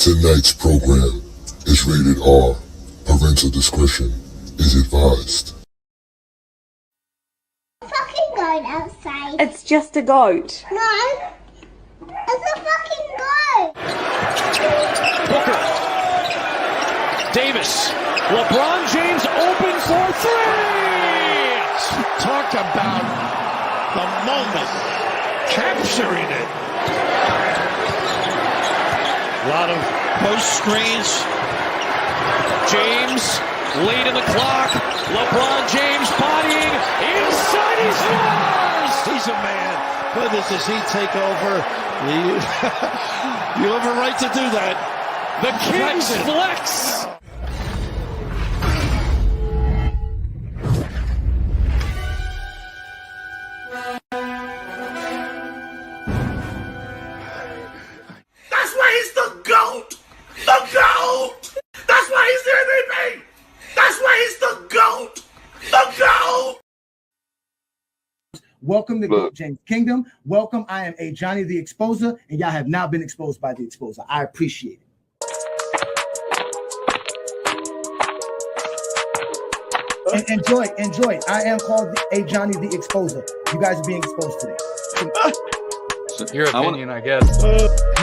Tonight's program is rated R. Parental discretion is advised. Fucking goat outside. It's just a goat. No, it's a fucking goat. Booker. Davis. LeBron James open for three. Talk about the moment. Capturing it. A lot of post screens. James late in the clock. LeBron James bodying inside. He scores. He's a man. Goodness, does he take over? You have a right to do that. The Kings flex. That's why he's the GOAT! The GOAT! That's why he's the MVP! That's why he's the GOAT! The GOAT! Welcome to GOAT James Kingdom. Welcome. I am Ajani the Exposer, and y'all have now been exposed by the Exposer. I appreciate it. And enjoy. I am called Ajani the Exposer. You guys are being exposed today. Your opinion, I guess.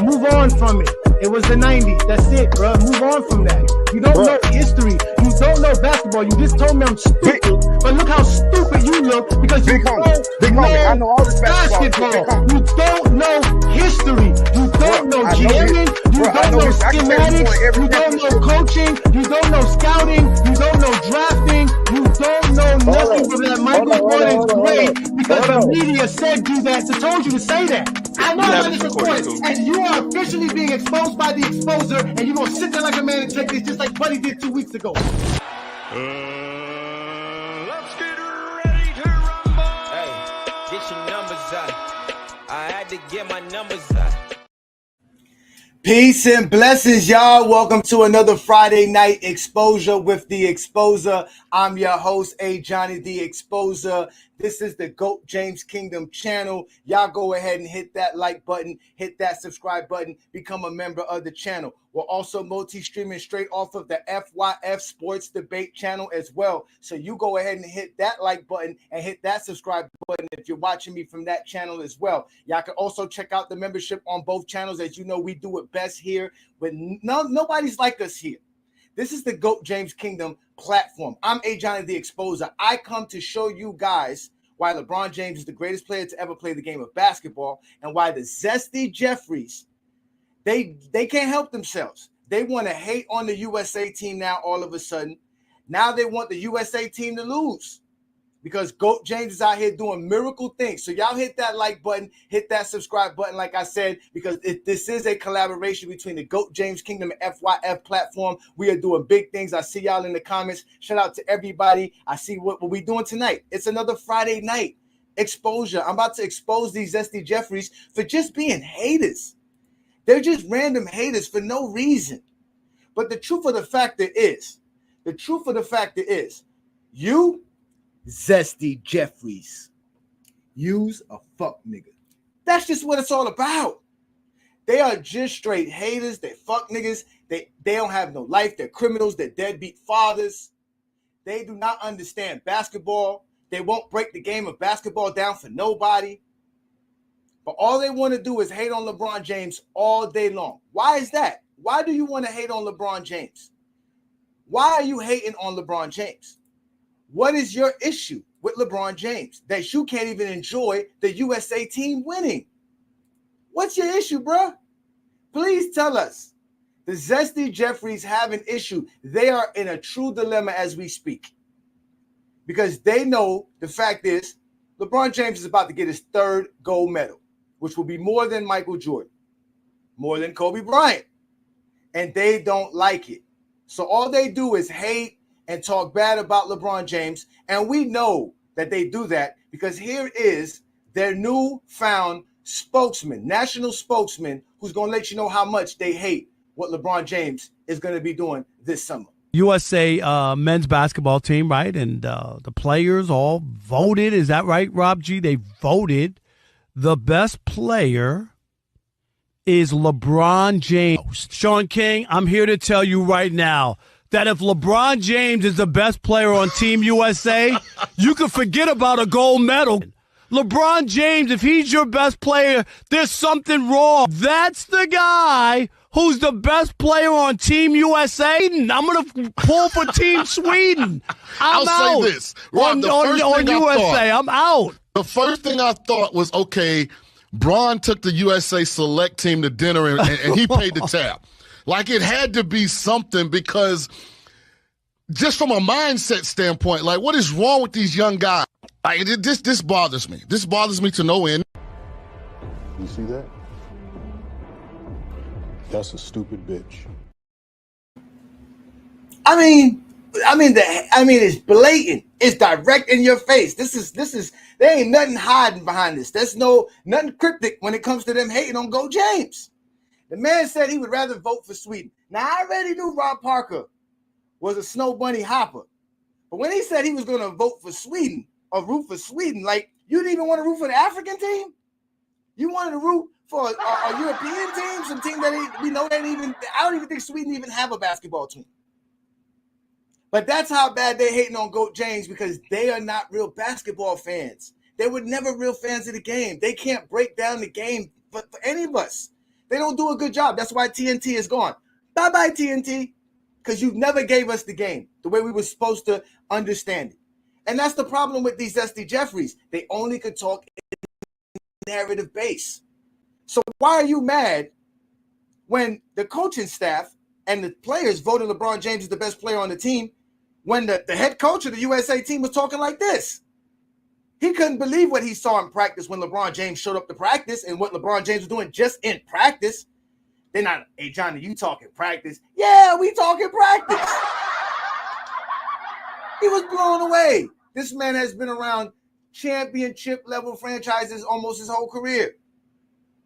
Move on from it. It was the 90s. That's it, bro. Move on from that. You don't know history. You don't know basketball. You just told me I'm stupid. But look how stupid you look because you don't know all this basketball. You don't know history. You don't know jamming. You don't know schematics. You don't know coaching. You don't know scouting. You don't know drafting. You don't know nothing from that. Michael Jordan's great because the media said do that. So told you to say that. I know how this recorded, and you are officially being exposed by the Exposer, and you're going to sit there like a man and take this just like Buddy did 2 weeks ago. Let's get ready to rumble. Hey, get your numbers out. I had to get my numbers out. Peace and blessings, y'all. Welcome to another Friday night exposure with the Exposer. I'm your host, Ajani the Exposer. This is the GOAT James Kingdom channel. Y'all go ahead and hit that like button, hit that subscribe button, become a member of the channel. We're also multi-streaming straight off of the FYF Sports Debate channel as well. So you go ahead and hit that like button and hit that subscribe button if you're watching me from that channel as well. Y'all can also check out the membership on both channels. As you know, we do it best here, but nobody's like us here. This is the GOAT James Kingdom platform. I'm Ajani the Exposer. I come to show you guys why LeBron James is the greatest player to ever play the game of basketball and why the Zesty Jeffreys, they can't help themselves. They want to hate on the USA team now all of a sudden. Now they want the USA team to lose because GOAT James is out here doing miracle things. So y'all hit that like button, hit that subscribe button, like I said, because this is a collaboration between the GOAT James Kingdom and FYF platform. We are doing big things. I see y'all in the comments. Shout out to everybody. I see what we're doing tonight. It's another Friday night exposure. I'm about to expose these Zesty Jeffreys for just being haters. They're just random haters for no reason. But the truth of the factor is, you, Zesty Jeffreys, use a fuck nigga. That's just what it's all about. They are just straight haters. They fuck niggas. They don't have no life. They're criminals. They're deadbeat fathers. They do not understand basketball. They won't break the game of basketball down for nobody. But all they want to do is hate on LeBron James all day long. Why is that? Why do you want to hate on LeBron James? Why are you hating on LeBron James? What is your issue with LeBron James that you can't even enjoy the USA team winning? What's your issue, bro? Please tell us. The Zesty Jeffreys have an issue. They are in a true dilemma as we speak because they know the fact is LeBron James is about to get his third gold medal, which will be more than Michael Jordan, more than Kobe Bryant, and they don't like it. So all they do is hate and talk bad about LeBron James. And we know that they do that because here is their newfound spokesman, national spokesman, who's going to let you know how much they hate what LeBron James is going to be doing this summer. USA men's basketball team, right? And the players all voted. Is that right, Rob G? They voted the best player is LeBron James. Sean King, I'm here to tell you right now that if LeBron James is the best player on Team USA, you can forget about a gold medal. LeBron James, if he's your best player, there's something wrong. That's the guy who's the best player on Team USA. I'm going to pull for Team Sweden. I'm I'll out. say this. Rob, on USA, I'm out. The first thing I thought was, okay, Bron took the USA select team to dinner and he paid the tab. Like, it had to be something, because just from a mindset standpoint, like, what is wrong with these young guys? Like, this bothers me. This bothers me to no end. You see that? That's a stupid bitch. I mean, it's blatant. It's direct in your face. This is. There ain't nothing hiding behind this. There's nothing cryptic when it comes to them hating on Go James. The man said he would rather vote for Sweden. Now, I already knew Rob Parker was a snow bunny hopper, but when he said he was going to vote for Sweden or root for Sweden, like, you didn't even want to root for the African team. You wanted to root for a European team, some team that we know that even. I don't even think Sweden even have a basketball team. But that's how bad they're hating on GOAT James, because they are not real basketball fans. They were never real fans of the game. They can't break down the game for any of us. They don't do a good job. That's why TNT is gone. Bye-bye, TNT, because you never gave us the game the way we were supposed to understand it. And that's the problem with these Zesty Jeffreys. They only could talk in narrative base. So why are you mad when the coaching staff and the players voted LeBron James as the best player on the team, when the head coach of the USA team was talking like this? He couldn't believe what he saw in practice when LeBron James showed up to practice and what LeBron James was doing just in practice. They're not, hey, Johnny, you talking practice? Yeah, we talking practice. He was blown away. This man has been around championship-level franchises almost his whole career.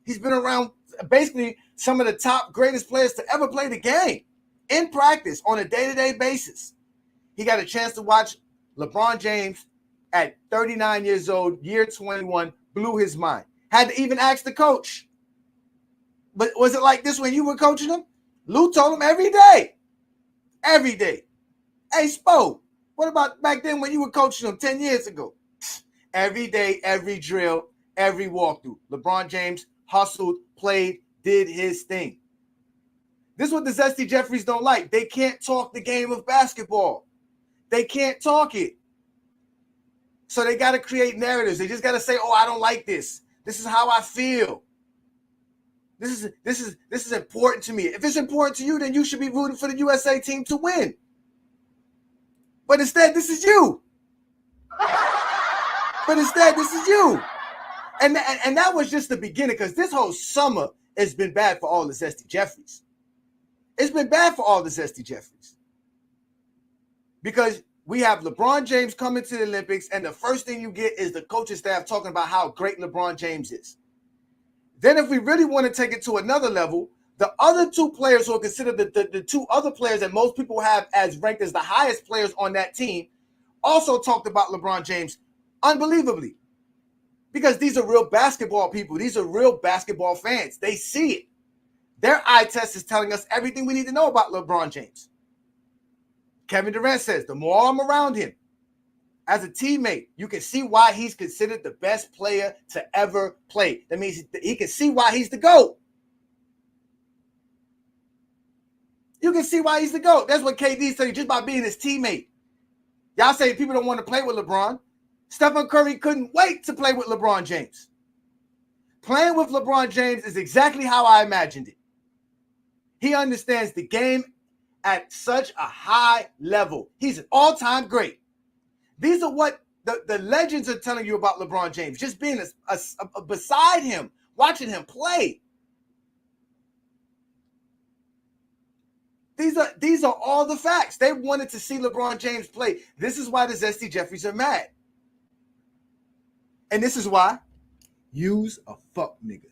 He's been around basically some of the top greatest players to ever play the game in practice on a day-to-day basis. He got a chance to watch LeBron James at 39 years old, year 21, blew his mind. Had to even ask the coach. But was it like this when you were coaching him? Lou told him every day. Every day. Hey, Spo, what about back then when you were coaching him 10 years ago? Every day, every drill, every walkthrough. LeBron James hustled, played, did his thing. This is what the Zesty Jeffreys don't like. They can't talk the game of basketball. They can't talk it. So they got to create narratives. They just got to say, oh, I don't like this. This is how I feel. This is important to me. If it's important to you, then you should be rooting for the USA team to win. But instead, this is you. And that was just the beginning, because this whole summer has been bad for all the Zesty Jeffreys. It's been bad for all the Zesty Jeffreys. Because we have LeBron James coming to the Olympics, and the first thing you get is the coaching staff talking about how great LeBron James is. Then if we really want to take it to another level, the other two players who are considered the two other players that most people have as ranked as the highest players on that team also talked about LeBron James unbelievably. Because these are real basketball people. These are real basketball fans. They see it. Their eye test is telling us everything we need to know about LeBron James. Kevin Durant says, the more I'm around him as a teammate, you can see why he's considered the best player to ever play. That means he can see why he's the GOAT. You can see why he's the GOAT. That's what KD said just by being his teammate. Y'all say people don't want to play with LeBron. Stephen Curry couldn't wait to play with LeBron James. Playing with LeBron James is exactly how I imagined it. He understands the game at such a high level. He's an all-time great. These are what the legends are telling you about LeBron James. Just being beside him, watching him play. These are all the facts. They wanted to see LeBron James play. This is why the Zesty Jeffreys are mad. And this is why you's a fuck nigga.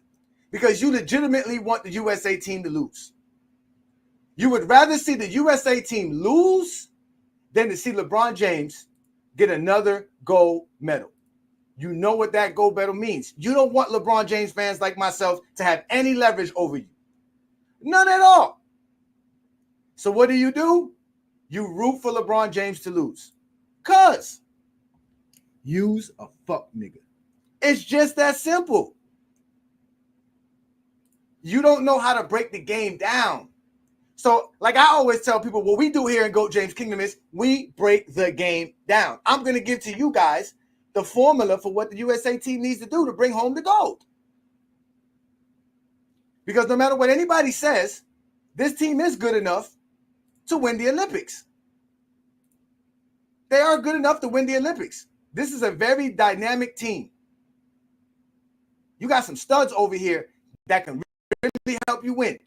Because you legitimately want the USA team to lose. You would rather see the USA team lose than to see LeBron James get another gold medal. You know what that gold medal means. You don't want LeBron James fans like myself to have any leverage over you. None at all. So what do? You root for LeBron James to lose. Cuz use a fuck nigga. It's just that simple. You don't know how to break the game down. So, like I always tell people, what we do here in GOAT James Kingdom is we break the game down. I'm going to give to you guys the formula for what the USA team needs to do to bring home the gold. Because no matter what anybody says, this team is good enough to win the Olympics. They are good enough to win the Olympics. This is a very dynamic team. You got some studs over here that can really help you win.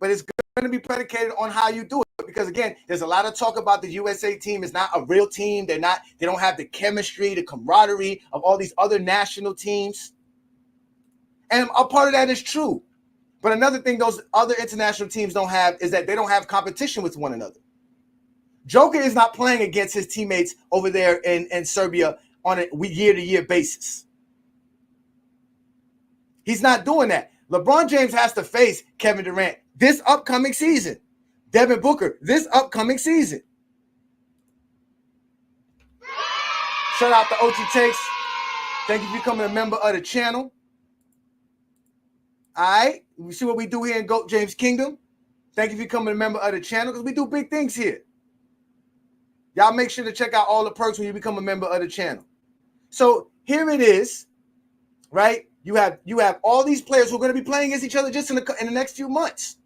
But it's going to be predicated on how you do it. Because again, there's a lot of talk about the USA team is not a real team. They don't have the chemistry, the camaraderie of all these other national teams. And a part of that is true. But another thing those other international teams don't have is that they don't have competition with one another. Joker is not playing against his teammates over there in Serbia on a year-to-year basis. He's not doing that. LeBron James has to face Kevin Durant this upcoming season. Devin Booker this upcoming season. Shout out to OT Takes. Thank you for becoming a member of the channel. All right. We see what we do here in GOAT James Kingdom. Thank you for becoming a member of the channel because we do big things here. Y'all make sure to check out all the perks when you become a member of the channel. So here it is, right? You have all these players who are going to be playing against each other just in the next few months.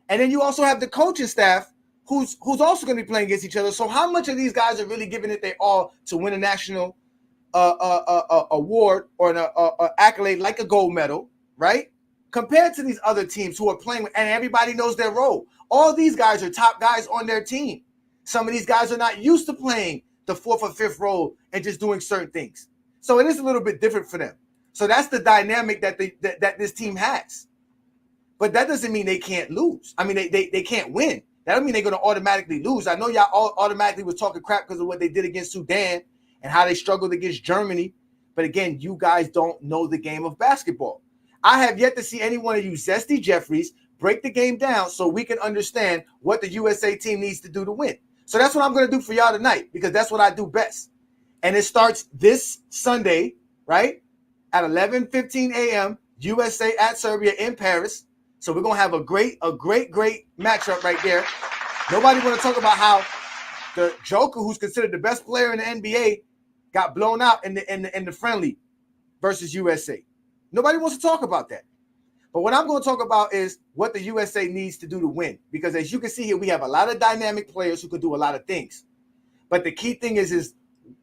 And then you also have the coaching staff who's also going to be playing against each other. So how much of these guys are really giving it their all to win a national award or an accolade like a gold medal, right? Compared to these other teams who are playing, and everybody knows their role. All these guys are top guys on their team. Some of these guys are not used to playing the fourth or fifth role and just doing certain things. So it is a little bit different for them. So that's the dynamic that this team has. But that doesn't mean they can't lose. I mean, they can't win. That doesn't mean they're going to automatically lose. I know y'all all automatically was talking crap because of what they did against Sudan and how they struggled against Germany. But again, you guys don't know the game of basketball. I have yet to see any one of you Zesty Jeffreys break the game down so we can understand what the USA team needs to do to win. So that's what I'm going to do for y'all tonight because that's what I do best. And it starts this Sunday, right, at 11:15 a.m., USA at Serbia in Paris. So we're going to have a great matchup right there. Nobody want to talk about how the Joker, who's considered the best player in the NBA, got blown out in the friendly versus USA. Nobody wants to talk about that. But what I'm going to talk about is what the USA needs to do to win. Because as you can see here, we have a lot of dynamic players who can do a lot of things. But the key thing is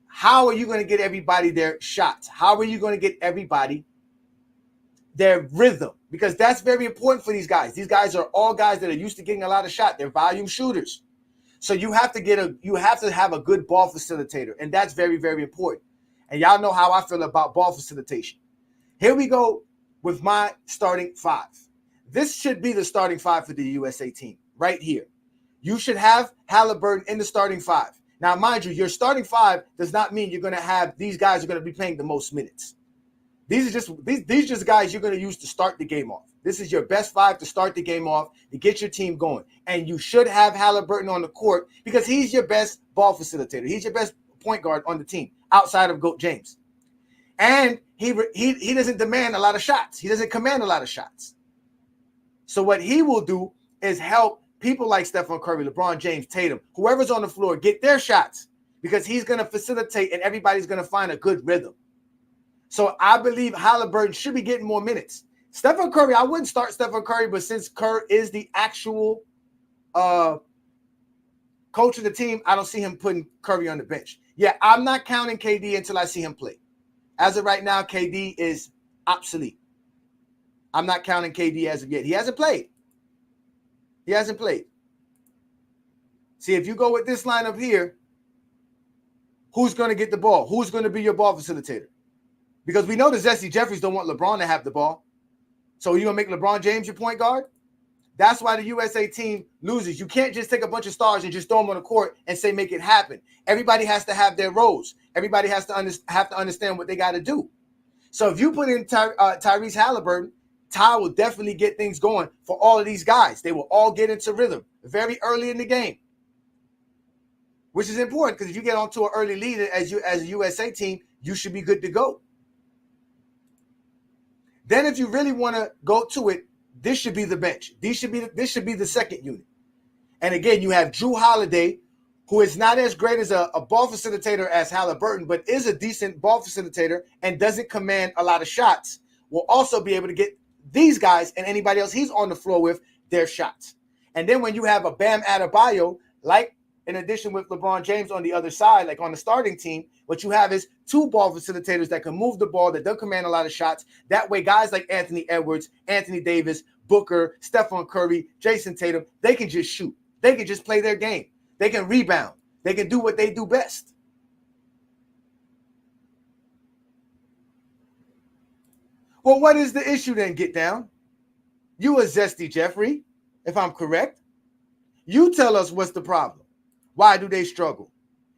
how are you going to get everybody their shots? How are you going to get everybody their rhythm? Because that's very important for these guys. These guys are all guys that are used to getting a lot of shots. They're volume shooters. So you have to have a good ball facilitator. And that's very, very important. And y'all know how I feel about ball facilitation. Here we go with my starting five. This should be the starting five for the USA team right here. You should have Halliburton in the starting five. Now, mind you, your starting five does not mean you're going to have these guys are going to be playing the most minutes. These are just guys you're going to use to start the game off. This is your best five to start the game off, to get your team going. And you should have Halliburton on the court because he's your best ball facilitator. He's your best point guard on the team outside of GOAT James. And he doesn't demand a lot of shots. He doesn't command a lot of shots. So what he will do is help people like Stephen Curry, LeBron James, Tatum, whoever's on the floor, get their shots because he's going to facilitate and everybody's going to find a good rhythm. So I believe Halliburton should be getting more minutes. Stephen Curry, I wouldn't start Stephen Curry, but since Kerr is the actual coach of the team, I don't see him putting Curry on the bench. Yeah, I'm not counting KD until I see him play. As of right now, KD is obsolete. I'm not counting KD as of yet. He hasn't played. See, if you go with this lineup here, who's going to get the ball? Who's going to be your ball facilitator? Because we know the Zesty Jeffreys don't want LeBron to have the ball. So are you going to make LeBron James your point guard? That's why the USA team loses. You can't just take a bunch of stars and just throw them on the court and say make it happen. Everybody has to have their roles. Everybody has to understand what they got to do. So if you put in Tyrese Halliburton, Ty will definitely get things going for all of these guys. They will all get into rhythm very early in the game, which is important because if you get onto an early lead as a USA team, you should be good to go. Then if you really want to go to it, this should be the bench. This should be the second unit. And again, you have Drew Holiday, who is not as great as a ball facilitator as Halliburton, but is a decent ball facilitator and doesn't command a lot of shots, will also be able to get these guys and anybody else he's on the floor with their shots. And then when you have a Bam Adebayo, like in addition with LeBron James on the other side, like on the starting team, what you have is two ball facilitators that can move the ball, that don't command a lot of shots. That way, guys like Anthony Edwards, Anthony Davis, Booker, Stephen Curry, Jason Tatum, they can just shoot. They can just play their game. They can rebound. They can do what they do best. Well, what is the issue then, Get Down? You a Zesty Jeffrey, if I'm correct. You tell us what's the problem. Why do they struggle?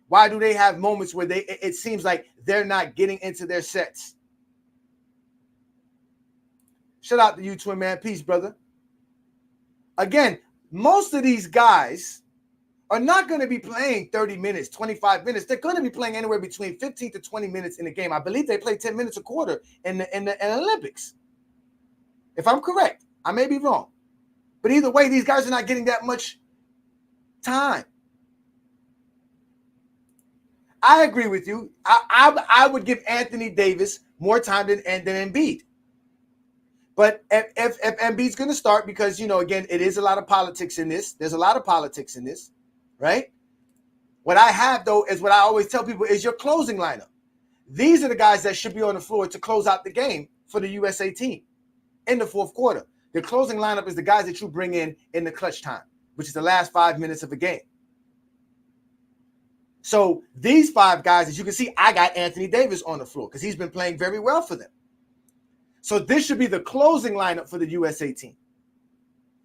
Why do they have moments where it seems like they're not getting into their sets? Shout out to you, Twin Man. Peace, brother. Again, most of these guys are not going to be playing 30 minutes, 25 minutes. They're going to be playing anywhere between 15 to 20 minutes in a game. I believe they play 10 minutes a quarter in the Olympics. If I'm correct, I may be wrong. But either way, these guys are not getting that much time. I agree with you. I would give Anthony Davis more time than Embiid. But if Embiid's going to start, because, again, it is a lot of politics in this. There's a lot of politics in this, right? What I have, though, is what I always tell people is your closing lineup. These are the guys that should be on the floor to close out the game for the USA team in the fourth quarter. The closing lineup is the guys that you bring in the clutch time, which is the last 5 minutes of a game. So these five guys, as you can see, I got Anthony Davis on the floor because he's been playing very well for them. So this should be the closing lineup for the USA team.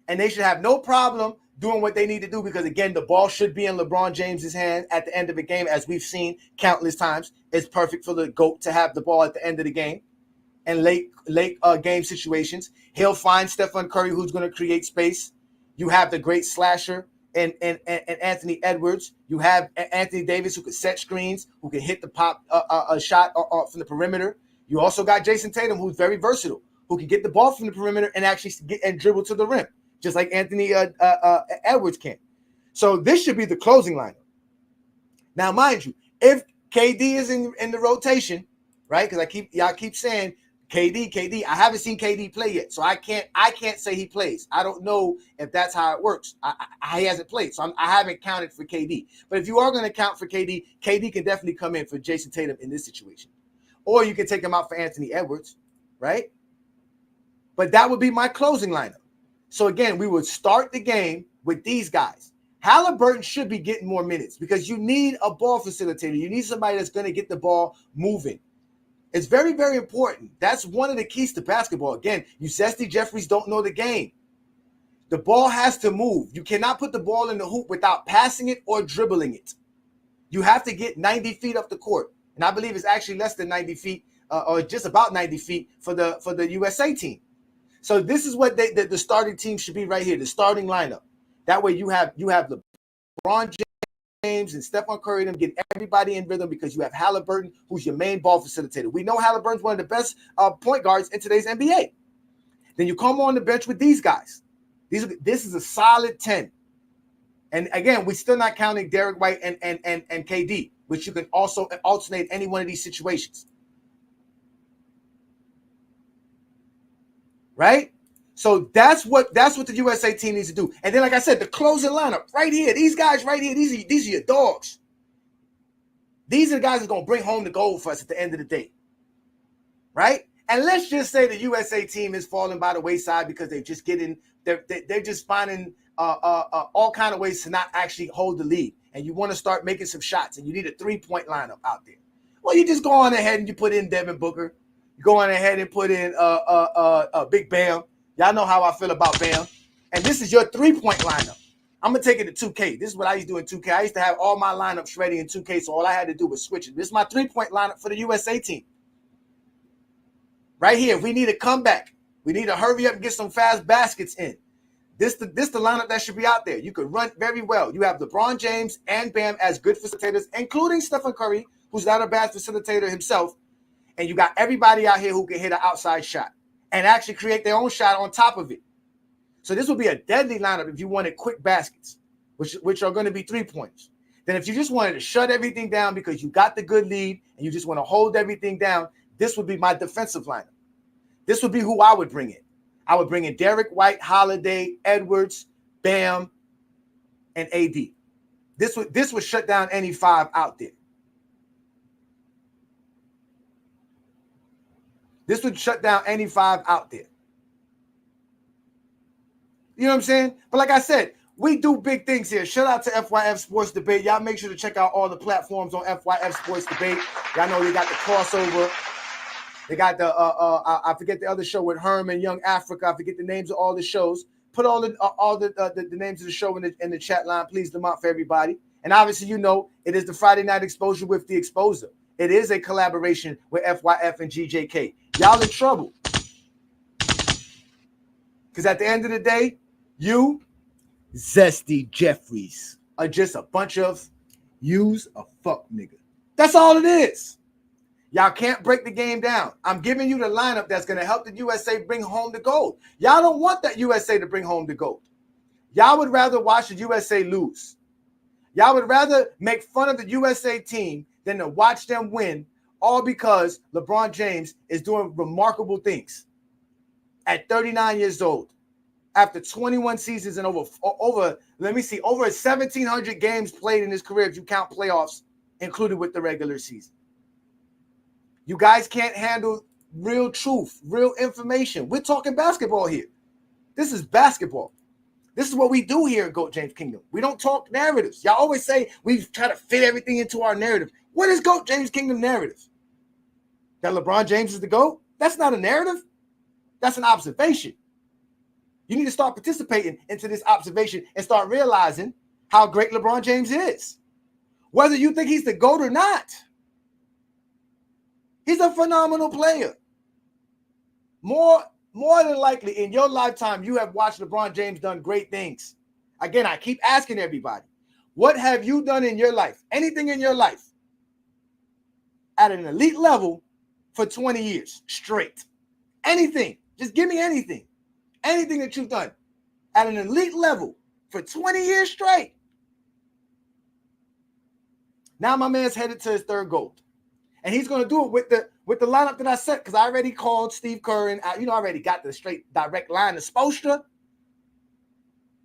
And they should have no problem doing what they need to do because, again, the ball should be in LeBron James's hand at the end of the game, as we've seen countless times. It's perfect for the GOAT to have the ball at the end of the game and late game situations. He'll find Stephen Curry, who's going to create space. You have the great slasher and Anthony Edwards. You have Anthony Davis, who can set screens, who can hit the pop a shot from the perimeter. You also got Jason Tatum, who's very versatile, who can get the ball from the perimeter and actually get and dribble to the rim, just like Anthony Edwards can. So this should be the closing lineup. Now, mind you, if KD is in the rotation, right? Because y'all keep saying KD. I haven't seen KD play yet, so I can't say he plays. I don't know if that's how it works. He hasn't played, so I haven't counted for KD. But if you are going to count for KD, KD can definitely come in for Jason Tatum in this situation. Or you can take him out for Anthony Edwards, right? But that would be my closing lineup. So again, we would start the game with these guys. Halliburton should be getting more minutes because you need a ball facilitator. You need somebody that's going to get the ball moving. It's very, very important. That's one of the keys to basketball. Again, you Zesty Jeffreys don't know the game. The ball has to move. You cannot put the ball in the hoop without passing it or dribbling it. You have to get 90 feet up the court. And I believe it's actually less than 90 feet or just about 90 feet for the USA team. So this is what the starting team should be right here, the starting lineup. That way you have LeBron James and Stephen Curry, them get everybody in rhythm because you have Halliburton, who's your main ball facilitator. We know Halliburton's one of the best point guards in today's NBA. Then you come on the bench with these guys. This is a solid 10. And again, we're still not counting Derek White and KD, which you can also alternate any one of these situations. Right? So that's what the USA team needs to do. And then, like I said, the closing lineup right here, these guys right here, these are your dogs. These are the guys that's going to bring home the gold for us at the end of the day. Right? And let's just say the USA team is falling by the wayside because they're just finding all kind of ways to not actually hold the lead. And you want to start making some shots and you need a 3-point lineup out there. Well, you just go on ahead and you put in Devin Booker. You go on ahead and put in Big Bam. Y'all know how I feel about Bam. and this is your 3-point lineup. I'm going to take it to 2K. This is what I used to do in 2K. I used to have all my lineups ready in 2K, so all I had to do was switch it. This is my 3-point lineup for the USA team. Right here, if we need a comeback, we need to hurry up and get some fast baskets in. This the lineup that should be out there. You could run very well. You have LeBron James and Bam as good facilitators, including Stephen Curry, who's not a bad facilitator himself. And you got everybody out here who can hit an outside shot and actually create their own shot on top of it. So this will be a deadly lineup if you wanted quick baskets, which are going to be 3-pointers. Then if you just wanted to shut everything down because you got the good lead and you just want to hold everything down, this would be my defensive lineup. This would be who I would bring in. I would bring in Derek White, Holiday, Edwards, Bam, and AD. This would shut down any 5 out there. This would shut down any 5 out there. You know what I'm saying? But like I said, we do big things here. Shout out to FYF Sports Debate. Y'all make sure to check out all the platforms on FYF Sports Debate. Y'all know they got the crossover. They got the I forget the other show with Herm and Young Africa. I forget the names of all the shows. Put all the names of the show in the chat line. Please them out for everybody. And obviously, you know, it is the Friday Night Exposure with the Exposer. It is a collaboration with FYF and GJK. Y'all in trouble. Because at the end of the day, you, Zesty Jeffreys, are just a bunch of use a fuck nigga. That's all it is. Y'all can't break the game down. I'm giving you the lineup that's going to help the USA bring home the gold. Y'all don't want that USA to bring home the gold. Y'all would rather watch the USA lose. Y'all would rather make fun of the USA team than to watch them win, all because LeBron James is doing remarkable things at 39 years old. After 21 seasons and over 1,700 games played in his career, if you count playoffs included with the regular season. You guys can't handle real truth, real information. We're talking basketball here. This is basketball. This is what we do here at GOAT James Kingdom. We don't talk narratives. Y'all always say we try to fit everything into our narrative. What is GOAT James Kingdom narrative? That LeBron James is the GOAT? That's not a narrative. That's an observation. You need to start participating into this observation and start realizing how great LeBron James is. Whether you think he's the GOAT or not. He's a phenomenal player. More than likely in your lifetime, you have watched LeBron James done great things. Again, I keep asking everybody, what have you done in your life? Anything in your life at an elite level for 20 years straight? Anything. Just give me anything. Anything that you've done at an elite level for 20 years straight. Now my man's headed to his 3rd gold. And he's going to do it with the lineup that I set, because I already called Steve Kerr and I already got the straight direct line to Spoelstra.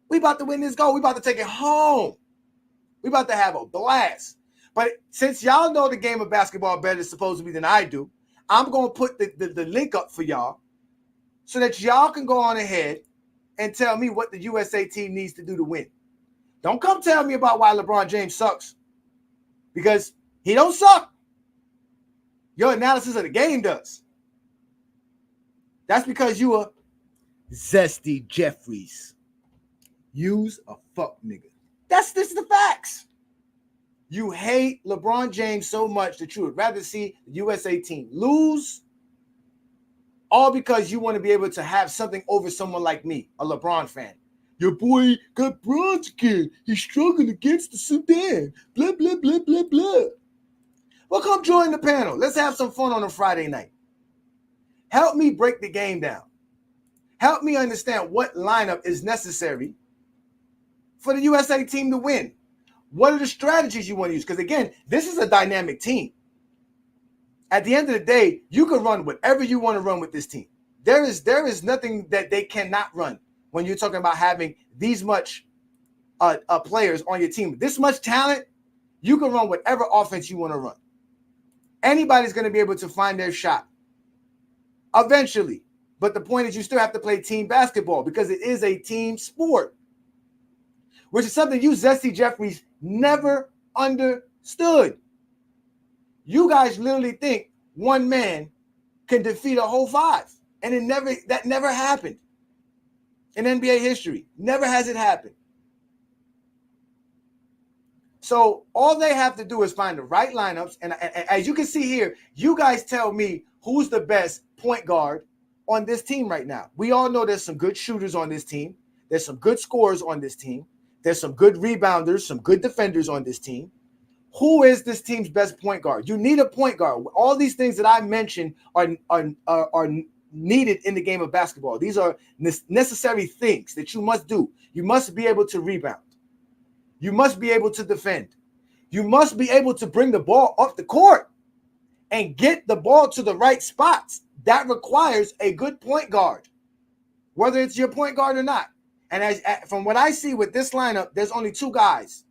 We about to win this goal. We about to take it home. We about to have a blast. But since y'all know the game of basketball better supposedly than I do, I'm going to put the link up for y'all so that y'all can go on ahead and tell me what the USA team needs to do to win. Don't come tell me about why LeBron James sucks, because he don't suck. Your analysis of the game does. That's because you are Zesty Jeffreys. Use a fuck nigga. This is the facts. You hate LeBron James so much that you would rather see the USA team lose, all because you want to be able to have something over someone like me, a LeBron fan. Your boy got bronze again. He's struggling against the Sudan. Blah, blah, blah, blah, blah. Well, come join the panel. Let's have some fun on a Friday night. Help me break the game down. Help me understand what lineup is necessary for the USA team to win. What are the strategies you want to use? Because, again, this is a dynamic team. At the end of the day, you can run whatever you want to run with this team. There is nothing that they cannot run when you're talking about having these much players on your team. This much talent, you can run whatever offense you want to run. Anybody's going to be able to find their shot eventually. But the point is you still have to play team basketball because it is a team sport, which is something you Zesty Jeffreys never understood. You guys literally think one man can defeat a whole 5, and that never happened. in NBA history. Never has it happened. So all they have to do is find the right lineups. And as you can see here, you guys tell me who's the best point guard on this team right now. We all know there's some good shooters on this team. There's some good scorers on this team. There's some good rebounders, some good defenders on this team. Who is this team's best point guard? You need a point guard. All these things that I mentioned are needed in the game of basketball. These are necessary things that you must do. You must be able to rebound. You must be able to defend. You must be able to bring the ball up the court and get the ball to the right spots. That requires a good point guard, whether it's your point guard or not. And from what I see with this lineup, there's only two guys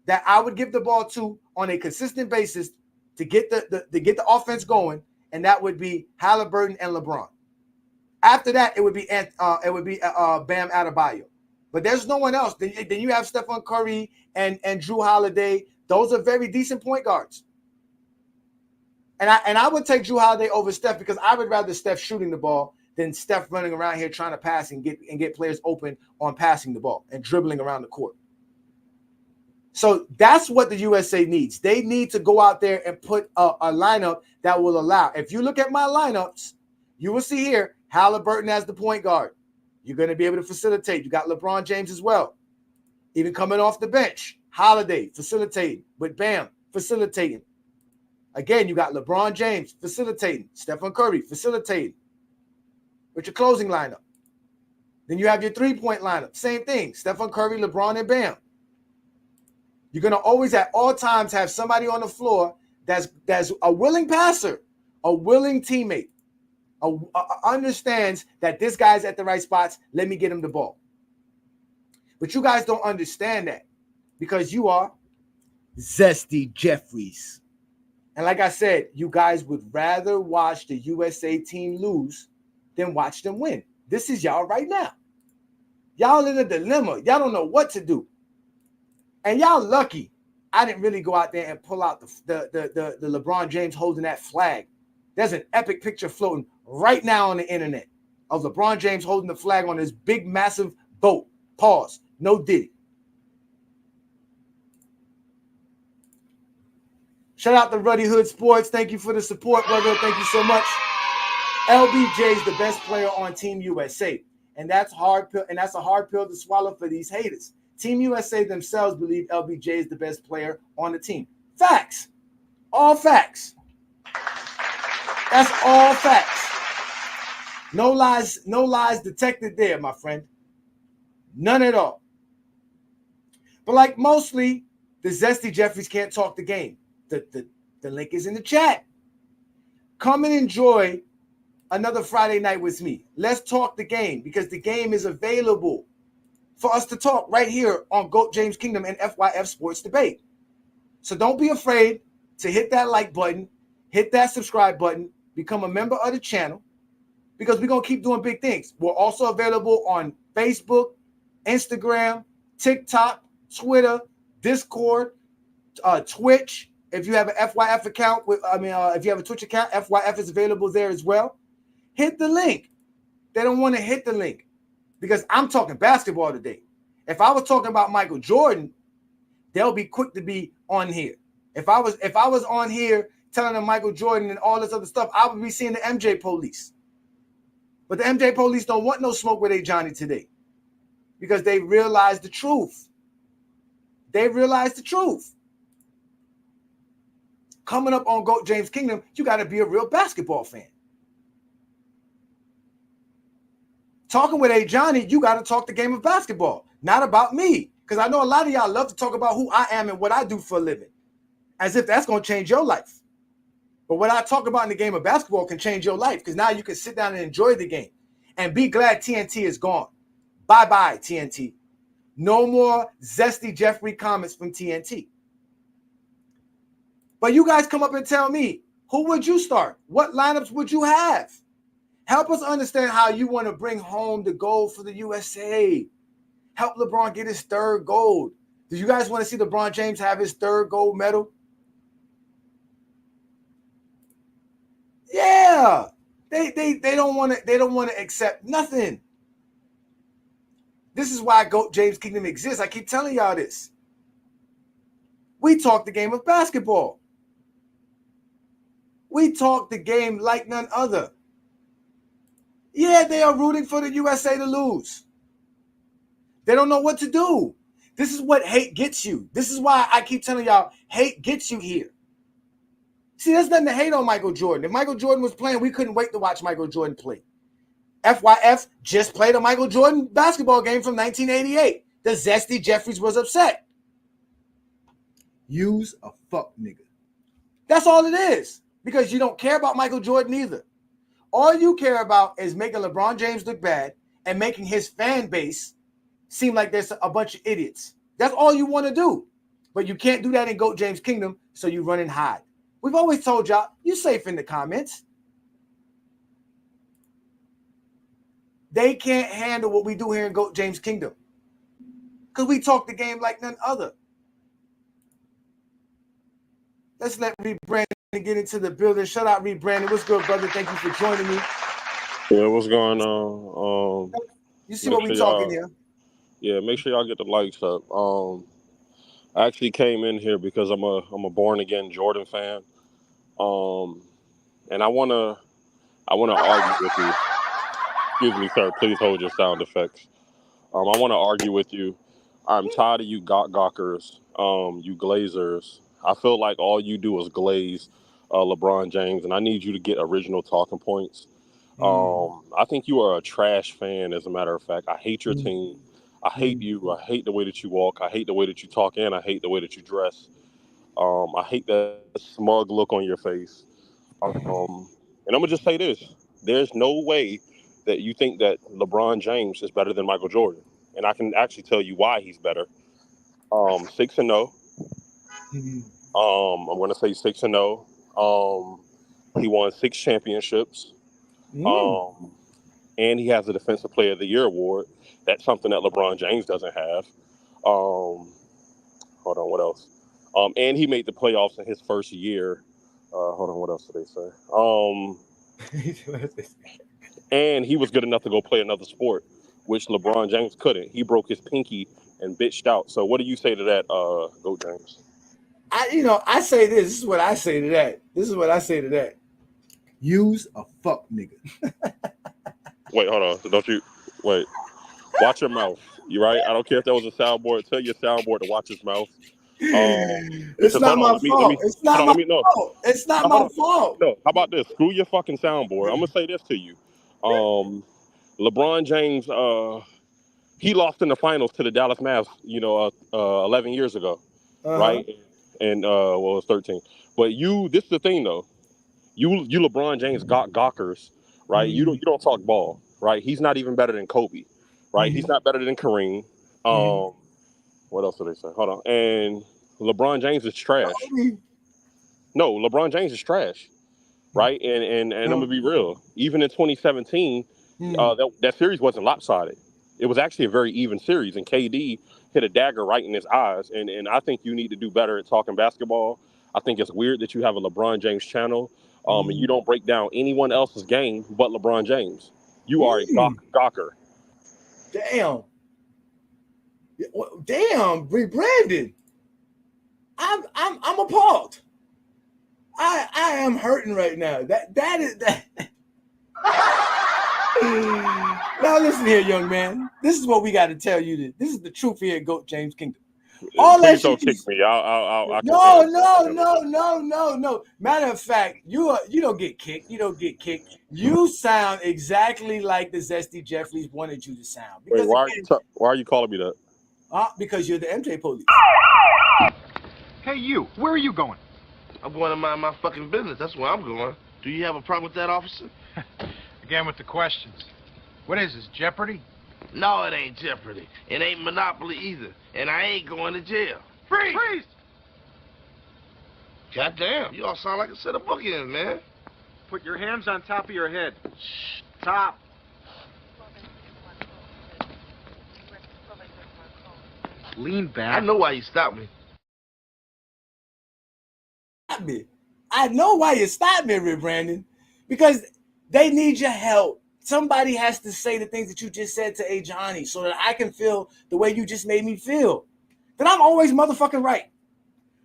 that I would give the ball to on a consistent basis to get the offense going, and that would be Halliburton and LeBron. After that, it would be Bam Adebayo. But there's no one else. Then you have Stephen Curry and Drew Holiday. Those are very decent point guards. And I would take Drew Holiday over Steph because I would rather Steph shooting the ball than Steph running around here trying to pass and get players open on passing the ball and dribbling around the court. So that's what the USA needs. They need to go out there and put a lineup that will allow. If you look at my lineups, you will see here Halliburton as the point guard. You're going to be able to facilitate. You got LeBron James as well. Even coming off the bench, Holiday facilitating with Bam facilitating. Again, you got LeBron James facilitating, Stephen Curry facilitating with your closing lineup. Then you have your three-point lineup. Same thing, Stephen Curry, LeBron, and Bam. You're going to always at all times have somebody on the floor that's a willing passer, a willing teammate, understands that this guy's at the right spots. Let me get him the ball. But you guys don't understand that because you are Zesty Jeffreys. And like I said, you guys would rather watch the USA team lose than watch them win. This is y'all right now. Y'all in a dilemma. Y'all don't know what to do. And y'all lucky I didn't really go out there and pull out the LeBron James holding that flag. There's an epic picture floating right now on the internet of LeBron James holding the flag on this big, massive boat. Pause. No diddy. Shout out to Ruddy Hood Sports. Thank you for the support, brother. Thank you so much. LBJ is the best player on Team USA. And that's hard pill, and that's a hard pill to swallow for these haters. Team USA themselves believe LBJ is the best player on the team. Facts. All facts. That's all facts. No lies detected there, my friend. None at all. But like mostly, the Zesty Jeffreys can't talk the game. The link is in the chat. Come and enjoy another Friday night with me. Let's talk the game because the game is available for us to talk right here on GOAT James Kingdom and FYF Sports Debate. So don't be afraid to hit that like button, hit that subscribe button, become a member of the channel because we're going to keep doing big things. We're also available on Facebook, Instagram, TikTok, Twitter, Discord, Twitch. If you have an FYF account, if you have a Twitch account, FYF is available there as well. Hit the link. They don't want to hit the link because I'm talking basketball today. If I was talking about Michael Jordan, they'll be quick to be on here. If I was on here telling them Michael Jordan and all this other stuff, I would be seeing the MJ police. But the MJ police don't want no smoke with Ajani today because they realize the truth. They realize the truth. Coming up on GOAT James Kingdom, you got to be a real basketball fan. Talking with Ajani, you got to talk the game of basketball, not about me. Because I know a lot of y'all love to talk about who I am and what I do for a living, as if that's going to change your life. But what I talk about in the game of basketball can change your life because now you can sit down and enjoy the game and be glad TNT is gone. Bye-bye, TNT. No more Zesty Jeffrey comments from TNT. But you guys come up and tell me, who would you start? What lineups would you have? Help us understand how you want to bring home the gold for the USA. Help LeBron get his third gold. Do you guys want to see LeBron James have his third gold medal? Yeah. They don't want to accept nothing. This is why GOAT James Kingdom exists. I keep telling y'all this. We talk the game of basketball. We talk the game like none other. Yeah, they are rooting for the USA to lose. They don't know what to do. This is what hate gets you. This is why I keep telling y'all, hate gets you here. See, there's nothing to hate on Michael Jordan. If Michael Jordan was playing, we couldn't wait to watch Michael Jordan play. FYF just played a Michael Jordan basketball game from 1988. The Zesty Jeffreys was upset. Use a fuck nigga. That's all it is. Because you don't care about Michael Jordan either. All you care about is making LeBron James look bad and making his fan base seem like there's a bunch of idiots. That's all you want to do. But you can't do that in GOAT James Kingdom, so you run and hide. We've always told y'all, you're safe in the comments. They can't handle what we do here in GOAT James Kingdom. Because we talk the game like none other. Let's let Reed Brandon get into the building. Shout out Reed Brandon. What's good, brother? Thank you for joining me. Yeah, what's going on? You see what we talking here? Yeah, make sure y'all get the likes up. I actually came in here because I'm a born again Jordan fan. And I wanna argue with you. Excuse me, sir. Please hold your sound effects. I want to argue with you. I'm tired of you gawkers, you glazers. I feel like all you do is glaze LeBron James, and I need you to get original talking points. I think you are a trash fan, as a matter of fact. I hate your team. I hate you. I hate the way that you walk. I hate the way that you talk, and I hate the way that you dress. I hate that smug look on your face. And I'm going to just say this. There's no way that you think that LeBron James is better than Michael Jordan. And I can actually tell you why he's better. 6-0. I'm going to say 6-0. He won 6 championships. And he has a Defensive Player of the Year award. That's something that LeBron James doesn't have. Hold on, what else? And he made the playoffs in his first year. Hold on, what else did they say? And he was good enough to go play another sport, which LeBron James couldn't. He broke his pinky and bitched out. So what do you say to that, Go James? I say this. This is what I say to that. Use a fuck nigga. Wait, hold on. Don't you wait. Watch your mouth. You right? I don't care if that was a soundboard. Tell your soundboard to watch his mouth. It's not my fault. It's not my fault. It's not my fault. No, how about this? Screw your fucking soundboard. I'm gonna say this to you. LeBron James, he lost in the finals to the Dallas Mavs, 11 years ago, right? And it was 13. But this is the thing though. You LeBron James gawkers, right? You don't talk ball, right? He's not even better than Kobe, right? He's not better than Kareem. What else do they say? Hold on. And LeBron James is trash. No, LeBron James is trash, right? And I'm gonna be real. Even in 2017, that series wasn't lopsided. It was actually a very even series, and KD hit a dagger right in his eyes. And I think you need to do better at talking basketball. I think it's weird that you have a LeBron James channel, and you don't break down anyone else's game but LeBron James. You are a gawker. Damn, Brandon. I'm appalled. I am hurting right now. That is that. Now listen here, young man. This is what we got to tell you. This is the truth here at GOAT James Kingdom. All Please that don't shit. kick me. I No. Matter of fact, you don't get kicked. You don't get kicked. You sound exactly like the Zesty Jeffreys wanted you to sound. Wait, why are you calling me that? Because you're the MJ police. Hey, you. Where are you going? I'm going to mind my fucking business. That's where I'm going. Do you have a problem with that, officer? Again with the questions. What is this, Jeopardy? No, it ain't Jeopardy. It ain't Monopoly either. And I ain't going to jail. Freeze! Freeze! Goddamn, you all sound like a set of bookends, man. Put your hands on top of your head. Shh, top. Lean back. I know why you stopped me. I know why you stopped me, Rick Brandon. Because they need your help somebody has to say the things that you just said to Ajani so that I can feel the way you just made me feel. That I'm always motherfucking right.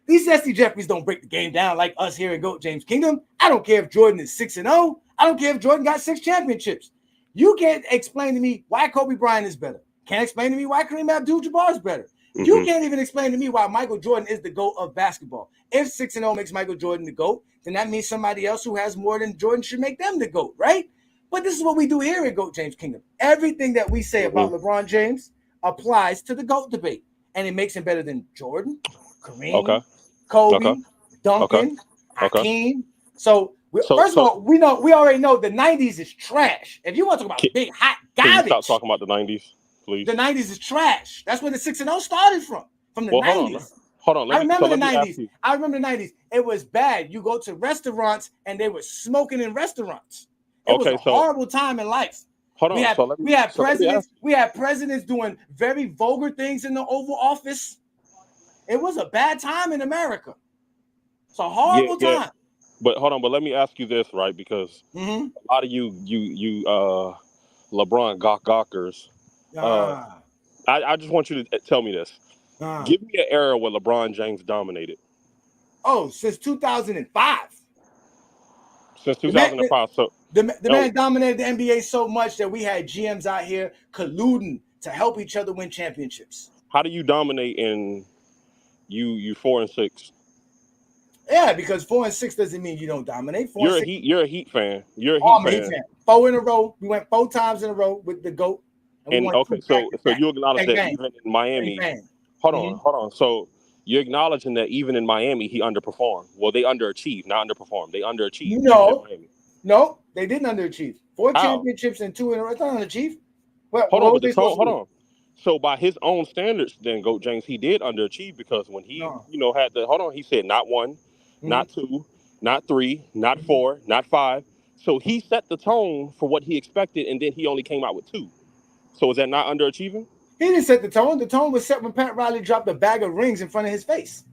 These Zesty Jeffreys don't break the game down like us here in GOAT James Kingdom. I don't care if Jordan is 6-0. I don't care if Jordan got 6 championships. You can't explain to me why Kobe Bryant is better. Can't explain to me why Kareem Abdul-Jabbar is better. Mm-hmm. You can't even explain to me why Michael Jordan is the GOAT of basketball. If 6-0 makes Michael Jordan the GOAT, then that means somebody else who has more than Jordan should make them the GOAT, right? But this is what we do here at GOAT James Kingdom. Everything that we say about LeBron James applies to the GOAT debate. And it makes him better than Jordan, Kareem, Kobe, Duncan, Hakeem. So first of all, we already know the 90s is trash. If you want to talk about big, hot garbage. Can you stop talking about the 90s, please? The 90s is trash. That's where the 6-0 started from the 90s. Hold on. I remember the 90s. I remember the 90s. It was bad. You go to restaurants and they were smoking in restaurants. It was a horrible time in life. Hold on. We had presidents doing very vulgar things in the Oval Office. It was a bad time in America. It's a horrible time. But hold on, but let me ask you this, right? Because a lot of you LeBron gawkers. I just want you to tell me this. Give me an era where LeBron James dominated. Oh, since 2005. Since 2005. The man dominated the NBA so much that we had GMs out here colluding to help each other win championships. How do you dominate in you 4-6? Yeah, because 4-6 doesn't mean you don't dominate. You're a Heat fan. You're a Heat fan. 4 in a row. We went 4 times in a row with the GOAT. And so you acknowledge that even in Miami. Hold on. So you're acknowledging that even in Miami he underperformed. Well, they underachieved, not underperformed. They underachieved. No, they didn't underachieve. 4 championships and 2 in a row. It's not underachieved. Hold on. So by his own standards, then GOAT James, he did underachieve because when he, had the he said not 1, not 2, not 3, not 4, not 5. So he set the tone for what he expected, and then he only came out with 2. So is that not underachieving? He didn't set the tone. The tone was set when Pat Riley dropped a bag of rings in front of his face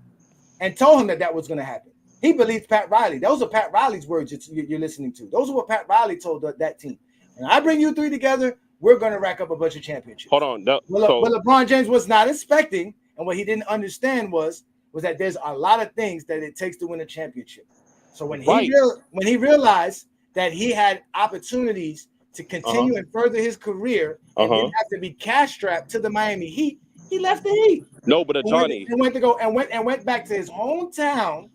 and told him that was going to happen. He believed Pat Riley. Those are Pat Riley's words you're listening to. Those are what Pat Riley told that team. When I bring you 3 together, we're going to rack up a bunch of championships. Hold on. What LeBron James was not expecting, and what he didn't understand was that there's a lot of things that it takes to win a championship. So when he realized that he had opportunities to continue and further his career and didn't have to be cash strapped to the Miami Heat, he left the Heat. No, but Ajani went back to his hometown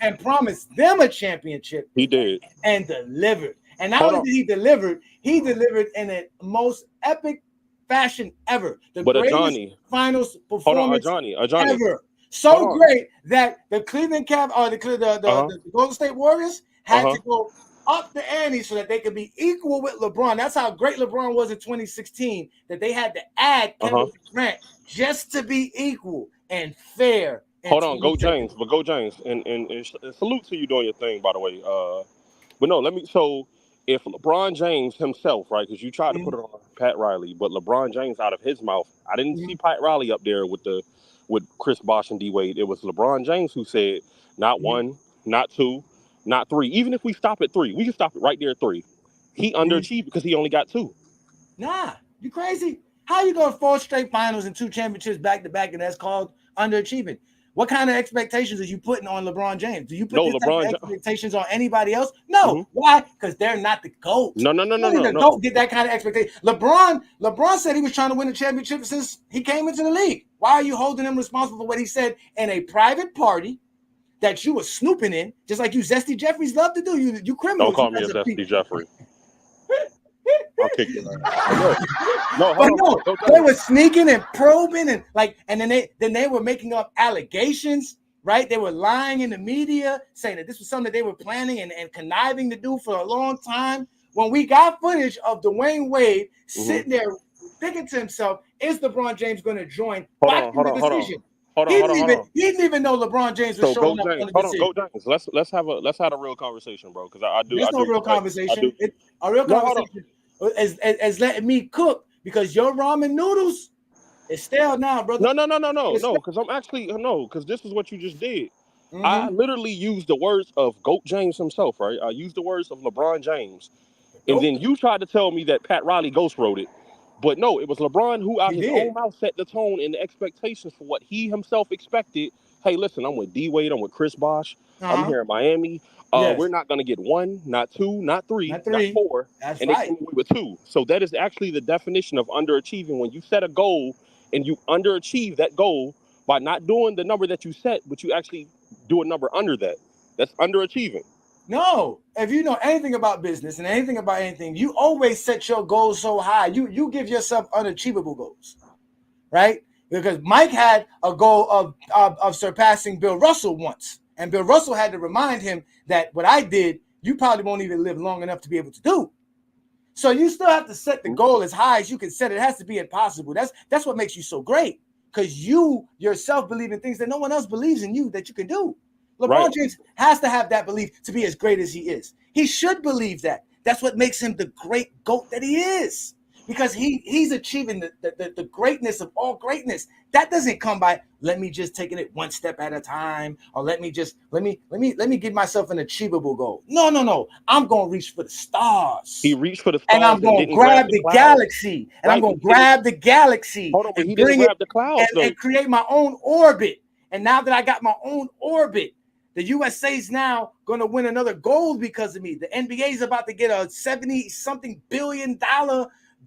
and promised them a championship. He did and delivered. And not only did he delivered in the most epic fashion ever. The greatest finals performance ever. So great that the Cleveland the Golden State Warriors had to go up the ante so that they could be equal with LeBron. That's how great LeBron was in 2016, that they had to add Kevin Durant just to be equal and fair. Hold on, GOAT James. And salute to you doing your thing, by the way. But no, so if LeBron James himself, right, because you tried to put it on Pat Riley, but LeBron James out of his mouth, I didn't see Pat Riley up there with Chris Bosh and D Wade. It was LeBron James who said not 1, not 2, not 3. Even if we stop at 3, we can stop it right there at 3. He underachieved because he only got 2. Nah, you crazy? How you going 4 straight finals and 2 championships back to back, and that's called underachieving? What kind of expectations are you putting on LeBron James? Do you put expectations on anybody else? No. Why? Because they're not the GOAT. No. Don't get that kind of expectation. LeBron said he was trying to win a championship since he came into the league. Why are you holding him responsible for what he said in a private party that you were snooping in, just like you Zesty Jeffreys love to do? You criminals. Don't call me a Zesty Jeffrey. I'll kick you. They were sneaking and probing and then they were making up allegations, right? They were lying in the media, saying that this was something that they were planning and conniving to do for a long time. When we got footage of Dwayne Wade sitting there thinking to himself, is LeBron James going to join? He didn't even know LeBron James was showing up on the decision. Hold on, James. Let's have a real conversation, bro. Because I do. There's no real conversation. A real conversation is letting me cook, because your ramen noodles is stale now, brother. No. Because this is what you just did. I literally used the words of GOAT James himself, right? I used the words of LeBron James And then you tried to tell me that Pat Riley ghost wrote it. But no, it was LeBron who out his own mouth set the tone and the expectations for what he himself expected. Hey, listen, I'm with D-Wade, I'm with Chris Bosh, I'm here in Miami. We're not going to get 1, not 2, not 3, not 4. That's and right. They came away with 2. So that is actually the definition of underachieving. When you set a goal and you underachieve that goal by not doing the number that you set, but you actually do a number under that. That's underachieving. No, if you know anything about business and anything about anything, you always set your goals so high. You give yourself unachievable goals, right? Because Mike had a goal of surpassing Bill Russell once, and Bill Russell had to remind him that what I did, you probably won't even live long enough to be able to do. So you still have to set the goal as high as you can set it. It has to be impossible. That's what makes you so great, because you yourself believe in things that no one else believes in you that you can do. LeBron James has to have that belief to be as great as he is. He should believe that. That's what makes him the great GOAT that he is, because he's achieving the greatness of all greatness. That doesn't come by let me just taking it one step at a time, or let me give myself an achievable goal. No. I'm gonna reach for the stars. He reached for the stars, and I'm gonna grab the galaxy, and I'm gonna grab the galaxy and bring it and create my own orbit. And now that I got my own orbit, the USA's now going to win another gold because of me. The NBA is about to get a $70-something billion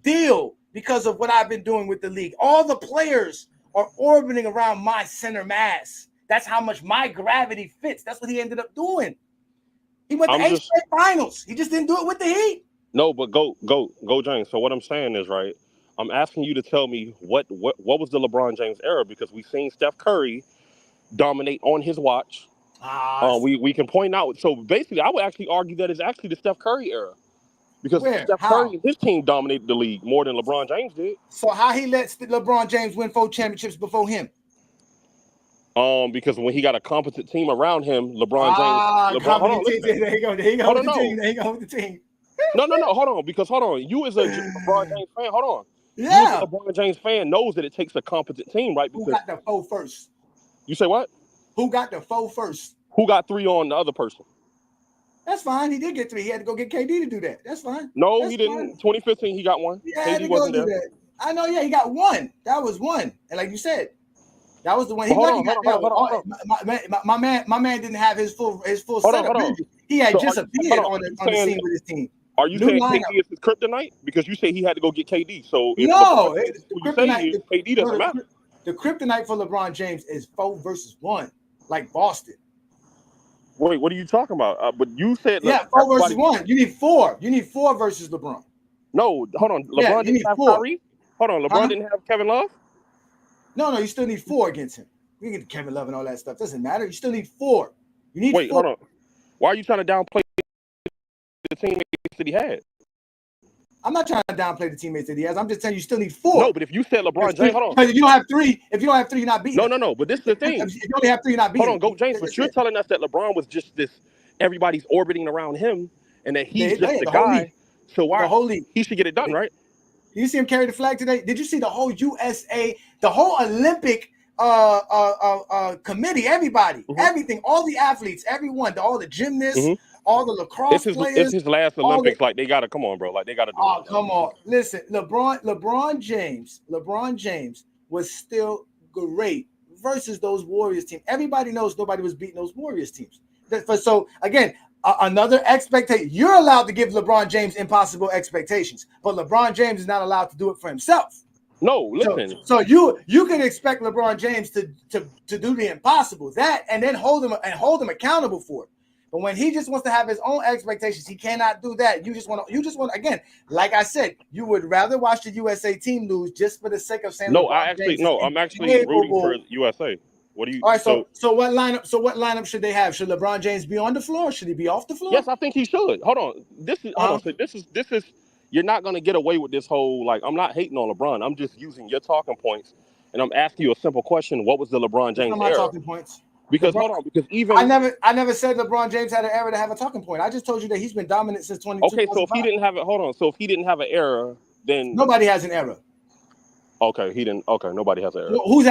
deal because of what I've been doing with the league. All the players are orbiting around my center mass. That's how much my gravity fits. That's what he ended up doing. He went to 8 straight finals. He just didn't do it with the Heat. No, but go, James. So what I'm saying is, right, I'm asking you to tell me what was the LeBron James era, because we've seen Steph Curry dominate on his watch. We can point out. So basically, I would actually argue that it's actually the Steph Curry era, because Steph Curry and his team dominated the league more than LeBron James did. So how he let LeBron James win 4 championships before him? Because when he got a competent team around him, LeBron James. There you go with the team. No. Hold on. You as a LeBron James fan, hold on. Yeah. You as a LeBron James fan knows that it takes a competent team, right? Because who got the 4 first? You say what? Who got the 4 first? Who got 3 on the other person? That's fine. He did get 3. He had to go get KD to do that. That's fine. No, That's he didn't. fine. 2015, he got 1. Yeah, KD wasn't there. That. I know. Yeah, he got 1. That was 1. And like you said, that was the one. My man didn't have his full setup. He had just appeared on the scene with his team. Are you saying KD is his kryptonite? Because you say he had to go get KD. So no, KD doesn't matter. The kryptonite for LeBron James is 4 versus 1, like Boston. Wait, what are you talking about? But you said 4 versus 1. You need 4. You need 4 versus LeBron. No, hold on. LeBron didn't have Kyrie. Hold on, LeBron didn't have Kevin Love. No, you still need 4 against him. You get Kevin Love and all that stuff. Doesn't matter. You still need 4. You need 4. Hold on. Why are you trying to downplay the teammates that he had? I'm not trying to downplay the teammates that he has. I'm just telling you, still need 4. No, but if you said LeBron James, hold on. Because if you don't have 3, you're not beating. No. But this is the thing. If you only have 3, you're not beating. Hold on, go James. But you're telling us that LeBron was just this. Everybody's orbiting around him, and that he's just the guy. So why he should get it done, right? Did you see him carry the flag today? Did you see the whole USA, the whole Olympic committee, everybody, everything, all the athletes, everyone, all the gymnasts, all the lacrosse players. It's his last Olympics. Like they gotta come on, bro. Like they gotta do it. Oh, come on. Listen, LeBron James was still great versus those Warriors team. Everybody knows nobody was beating those Warriors teams. So again, another expectation. You're allowed to give LeBron James impossible expectations, but LeBron James is not allowed to do it for himself. No, listen. So you can expect LeBron James to do the impossible, that, and then hold him accountable for it. But when he just wants to have his own expectations, he cannot do that. You just want again, like I said, you would rather watch the USA team lose just for the sake of saying. I'm actually rooting for USA. What do you? All right, so what lineup should they have? Should LeBron James be on the floor? Or should he be off the floor? Yes, I think he should. Hold on. This is. You're not gonna get away with this whole, like, I'm not hating on LeBron. I'm just using your talking points, and I'm asking you a simple question. What was the LeBron James my era? Talking points. Because because even I never said LeBron James had an era to have a talking point. I just told you that he's been dominant since 22. Okay, so if he didn't have it, So if he didn't have an era, then nobody has an era. Okay, he didn't. Okay, nobody has an era. Who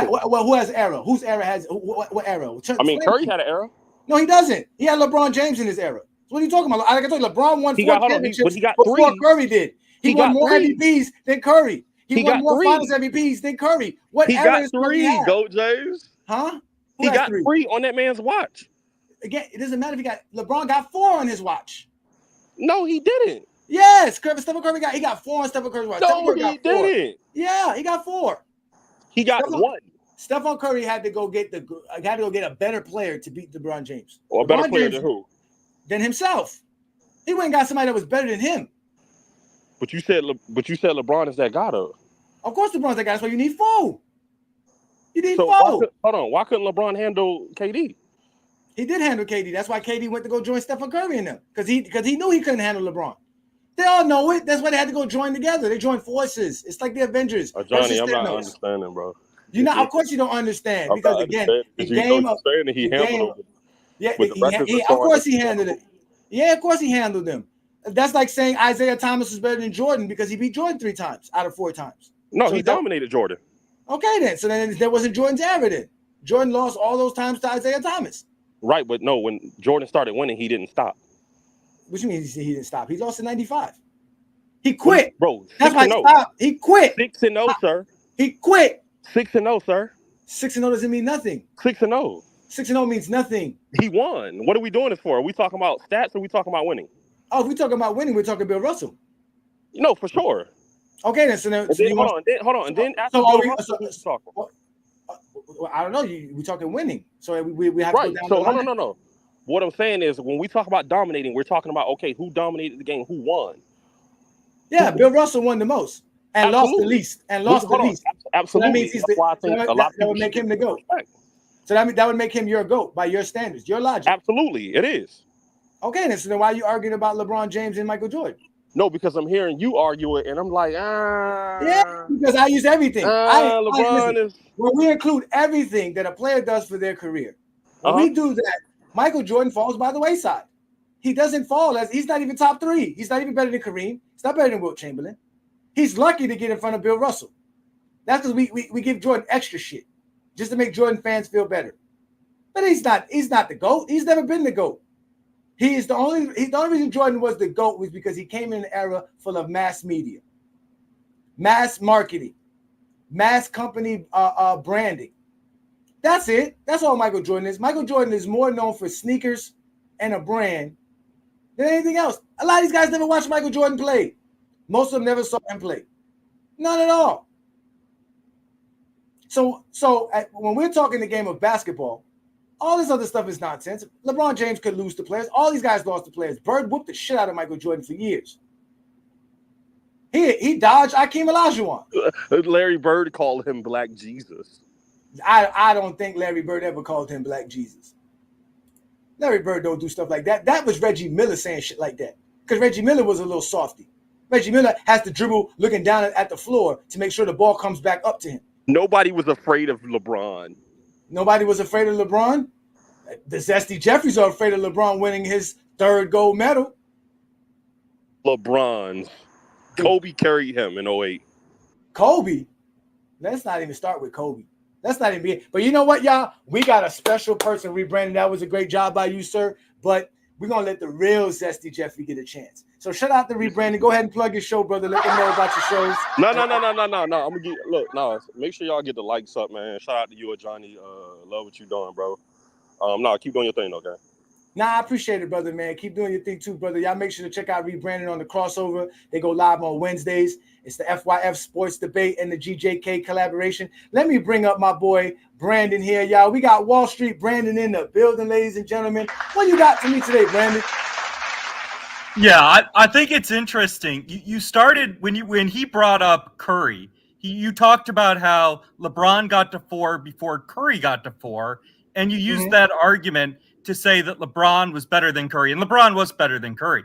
has an era? Whose era has what era? I mean, Curry had an era. No, he doesn't. He had LeBron James in his era. What are you talking about? Like I told you, LeBron won 4 championships he got before 3. Curry did. He won more MVPs than Curry. He won more 3. Finals MVPs than Curry. He got 3, GOAT James. Huh? He got 3 on that man's watch. Again, it doesn't matter if LeBron got 4 on his watch. No, he didn't. Yes, Stephen Curry got 4 on Stephen Curry's watch. No, he didn't. Yeah, he got 4. He got 1. Stephen Curry had to go get a better player to beat LeBron James. Or a better player than who? Than himself. He went and got somebody that was better than him. But you said LeBron is that guy though. Of course, LeBron's that guy. That's why you need 4. You need 4. Hold on. Why couldn't LeBron handle KD? He did handle KD. That's why KD went to go join Stephen Curry in them because he knew he couldn't handle LeBron. They all know it. That's why they had to go join together. They joined forces. It's like the Avengers. Johnny, I'm not understanding, bro. Of course you don't understand because again, the game of of course he handled it. Yeah, of course he handled them. That's like saying Isaiah Thomas was better than Jordan because he beat Jordan 3 times out of 4 times. No, so he dominated Jordan. Okay, then. So then there wasn't Jordan's era then. Jordan lost all those times to Isaiah Thomas. Right, but no, when Jordan started winning, he didn't stop. What you mean he didn't stop? He lost in 95. He quit. Bro, that's why he stopped. He quit. 6-0, sir. He quit. 6-0, sir. 6-0 doesn't mean nothing. 6-0. 6-0 means nothing. He won. What are we doing this for? Are we talking about stats or are we talking about winning? Oh, if we're talking about winning, we're talking Bill Russell. No, for sure. Okay, then. So then, hold on. And then after I don't know. We're talking winning. So we have to go down the line. No. What I'm saying is when we talk about dominating, we're talking about, okay, who dominated the game? Who won? Yeah, Bill Russell won the most and lost the least. Absolutely. So that means that would make him the GOAT. So that would make him your GOAT by your standards, your logic. Absolutely, it is. Okay, then. So then why are you arguing about LeBron James and Michael Jordan? No, because I'm hearing you argue it, and I'm like, Yeah, because I use everything. When we include everything that a player does for their career, when we do that, Michael Jordan falls by the wayside. He doesn't fall he's not even top 3. He's not even better than Kareem. He's not better than Wilt Chamberlain. He's lucky to get in front of Bill Russell. That's because we give Jordan extra shit just to make Jordan fans feel better. But he's not the GOAT. He's never been the GOAT. The only reason Jordan was the GOAT was because he came in an era full of mass media, mass marketing, mass company branding. That's it. That's all Michael Jordan is. Michael Jordan is more known for sneakers and a brand than anything else. A lot of these guys never watched Michael Jordan play. Most of them never saw him play. None at all. So when we're talking the game of basketball, all this other stuff is nonsense. LeBron James could lose to players. All these guys lost to players. Bird whooped the shit out of Michael Jordan for years. He dodged Akeem Olajuwon. Larry Bird called him Black Jesus. I don't think Larry Bird ever called him Black Jesus. Larry Bird don't do stuff like that. That was Reggie Miller saying shit like that. Because Reggie Miller was a little softy. Reggie Miller has to dribble looking down at the floor to make sure the ball comes back up to him. Nobody was afraid of LeBron. Nobody was afraid of LeBron. The Zesty Jeffreys are afraid of LeBron winning his 3rd gold medal. LeBron's. Kobe carried him in 08. Kobe? Let's not even start with Kobe. Let's not even be. But you know what, y'all? We got a special person rebranding. That was a great job by you, sir. But we're going to let the real Zesty Jeffrey get a chance. So shout out to rebranding. Go ahead and plug your show, brother. Let them know about your shows. No. I'm gonna get make sure y'all get the likes up, man. Shout out to you, Ajani. Love what you doing, bro. Keep doing your thing, okay? Nah, I appreciate it, brother, man. Keep doing your thing too, brother. Y'all make sure to check out rebranding on the crossover. They go live on Wednesdays. It's the FYF Sports Debate and the GJK collaboration. Let me bring up my boy Brandon here, y'all. We got Wall Street Brandon in the building, ladies and gentlemen. What you got for me today, Brandon? Yeah, I think it's interesting. You started when he brought up Curry. You talked about how LeBron got to 4 before Curry got to 4, and you used that argument to say that LeBron was better than Curry, and LeBron was better than Curry.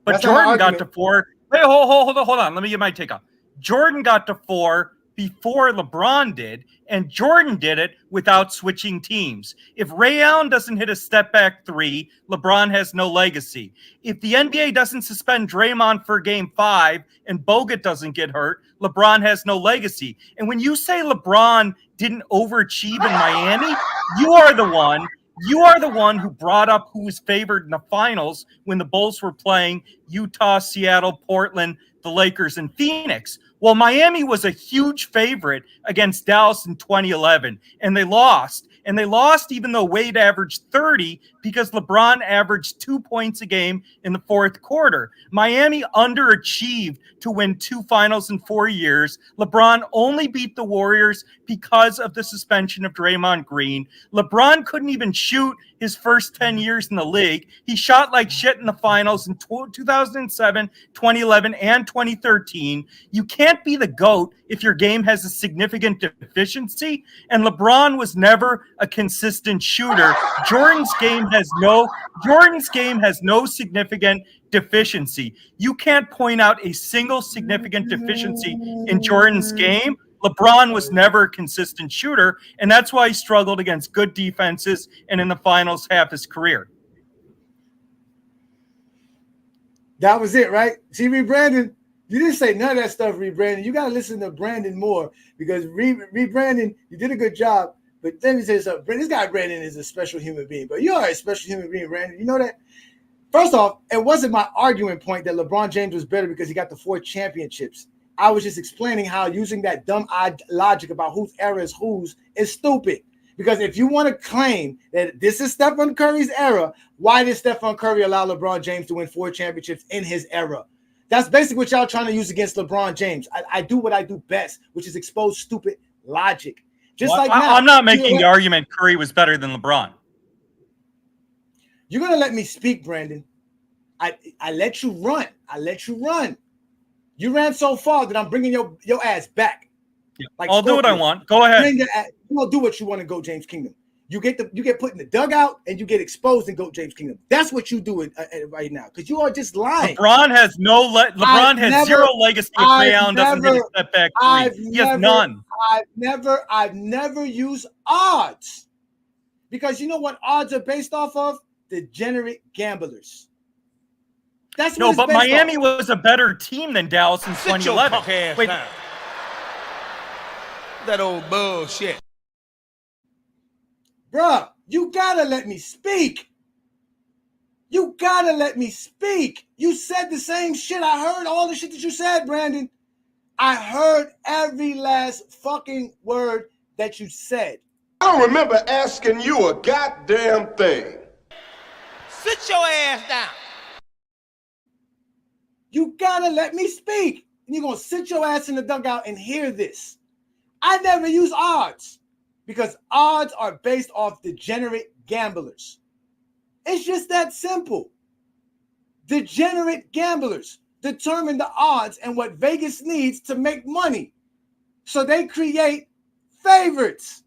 But that's Jordan got to 4. Wait, hold on. Let me get my take on. Jordan got to 4 before LeBron did, and Jordan did it without switching teams. If Ray Allen doesn't hit a step-back 3, LeBron has no legacy. If the NBA doesn't suspend Draymond for Game 5 and Bogut doesn't get hurt, LeBron has no legacy. And when you say LeBron didn't overachieve in Miami, you are the one You are the one who brought up who was favored in the finals when the Bulls were playing Utah, Seattle, Portland, the Lakers, and Phoenix. Well, Miami was a huge favorite against Dallas in 2011, and they lost. And they lost even though Wade averaged 30 because LeBron averaged 2 points a game in the fourth quarter. Miami underachieved to win 2 finals in 4 years. LeBron only beat the Warriors because of the suspension of Draymond Green. LeBron couldn't even shoot his first 10 years in the league. He shot like shit in the finals in 2007, 2011, and 2013. You can't be the GOAT if your game has a significant deficiency, and LeBron was never a consistent shooter. Jordan's game has no significant deficiency. You can't point out a single significant deficiency in Jordan's game. LeBron was never a consistent shooter, and that's why he struggled against good defenses and in the finals half his career. That was it, right? See, Brandon, you didn't say none of that stuff, Brandon. You got to listen to Brandon more because Brandon, you did a good job. But let me say something. This guy, Brandon, is a special human being. But you are a special human being, Brandon. You know that? First off, it wasn't my arguing point that LeBron James was better because he got the 4 championships. I was just explaining how using that dumb logic about whose era is whose is stupid. Because if you want to claim that this is Stephen Curry's era, why did Stephen Curry allow LeBron James to win 4 championships in his era? That's basically what y'all trying to use against LeBron James. I do what I do best, which is expose stupid logic. Just well, like now, I'm not making the argument Curry was better than LeBron. You're gonna let me speak, Brandon. I let you run. I let you run. You ran so far that I'm bringing your ass back. Yeah, like I'll do what I want. Go ahead. You gonna do what you want in Go James Kingdom. You get put in the dugout and you get exposed in Go James Kingdom. That's what you do right now because you are just lying. LeBron has zero legacy. Ray Allen doesn't get a step back. He has none. I've never used odds because you know what odds are based off of? Degenerate gamblers. That's no, but Miami was a better team than Dallas in 2011. Wait, that old bullshit. Bruh, you gotta let me speak. You gotta let me speak. You said the same shit. I heard all the shit that you said, Brandon. I heard every last fucking word that you said. I don't remember asking you a goddamn thing. Sit your ass down. You gotta let me speak. And you're gonna sit your ass in the dugout and hear this. I never use odds because odds are based off degenerate gamblers. It's just that simple. Degenerate gamblers determine the odds and what Vegas needs to make money. So they create favorites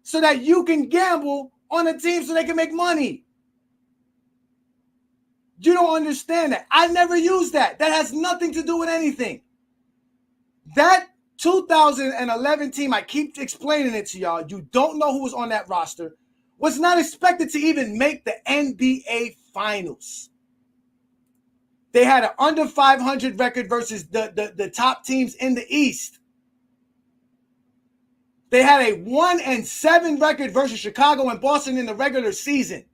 so that you can gamble on a team so they can make money. You don't understand that. I never use that. That has nothing to do with anything. That 2011 team, I keep explaining it to y'all. You don't know who was on that roster. Was not expected to even make the NBA Finals. They had an under 500 record versus the top teams in the East. They had a 1-7 record versus Chicago and Boston in the regular season.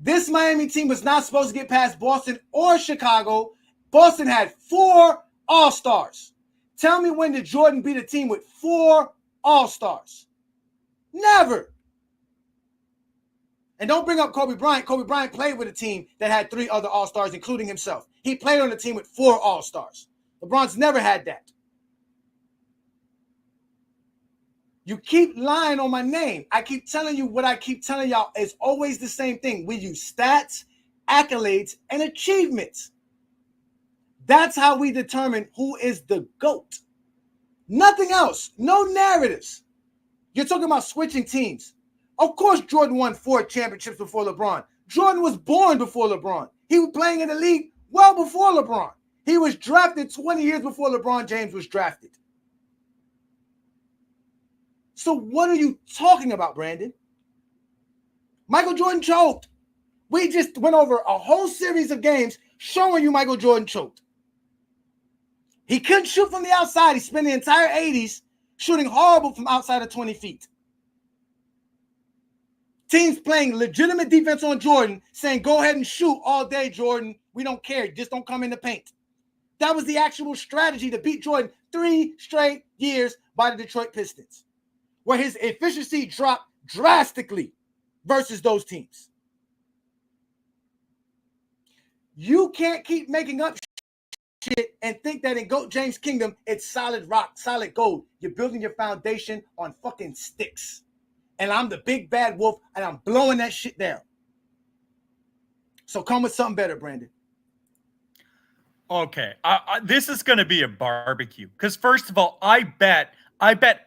This Miami team was not supposed to get past Boston or Chicago. Boston had 4 All-Stars. Tell me when did Jordan beat a team with 4 All-Stars? Never. And don't bring up Kobe Bryant. Kobe Bryant played with a team that had 3 other All-Stars, including himself. He played on a team with 4 All-Stars. LeBron's never had that. You keep lying on my name. I keep telling you what I keep telling y'all is always the same thing. We use stats, accolades, and achievements. That's how we determine who is the GOAT. Nothing else. No narratives. You're talking about switching teams. Of course, Jordan won 4 championships before LeBron. Jordan was born before LeBron. He was playing in the league well before LeBron. He was drafted 20 years before LeBron James was drafted. So what are you talking about, Brandon? Michael Jordan choked. We just went over a whole series of games showing you Michael Jordan choked. He couldn't shoot from the outside. He spent the entire 80s shooting horrible from outside of 20 feet. Teams playing legitimate defense on Jordan, saying, go ahead and shoot all day, Jordan. We don't care. Just don't come in the paint. That was the actual strategy to beat Jordan 3 straight years by the Detroit Pistons, where his efficiency dropped drastically versus those teams. You can't keep making up shit and think that in GOAT James Kingdom, it's solid rock, solid gold. You're building your foundation on fucking sticks. And I'm the big bad wolf, and I'm blowing that shit down. So come with something better, Brandon. Okay, this is going to be a barbecue. Because first of all, I bet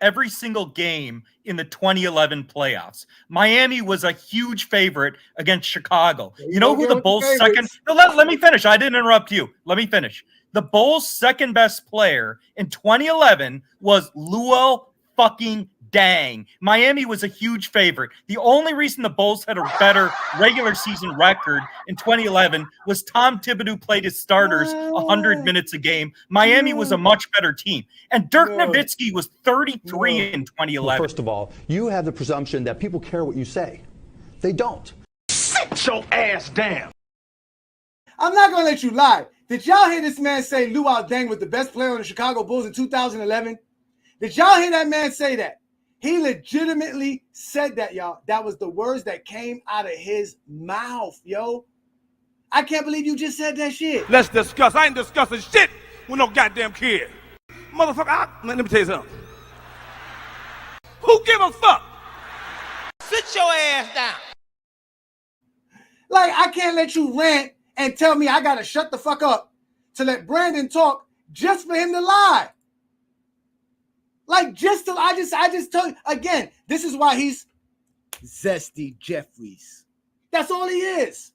every single game in the 2011 playoffs, Miami was a huge favorite against Chicago. You know who the Bulls' second? No, let me finish. I didn't interrupt you. Let me finish. The Bulls' second best player in 2011 was Luol fucking Dang. Miami was a huge favorite. The only reason the Bulls had a better regular season record in 2011 was Tom Thibodeau played his starters 100 minutes a game. Miami was a much better team. And Dirk Nowitzki was 33 in 2011. Well, first of all, you have the presumption that people care what you say. They don't. Sit your ass down. I'm not going to let you lie. Did y'all hear this man say Luol Deng was the best player on the Chicago Bulls in 2011? Did y'all hear that man say that? He legitimately said that, y'all. That was the words that came out of his mouth, yo. I can't believe you just said that shit. Let's discuss. I ain't discussing shit with no goddamn kid. Motherfucker, let me tell you something. Who give a fuck? Sit your ass down. Like, I can't let you rant and tell me I got to shut the fuck up to let Brandon talk just for him to lie. Like, I just told you, again, this is why he's Zesty Jeffries. That's all he is.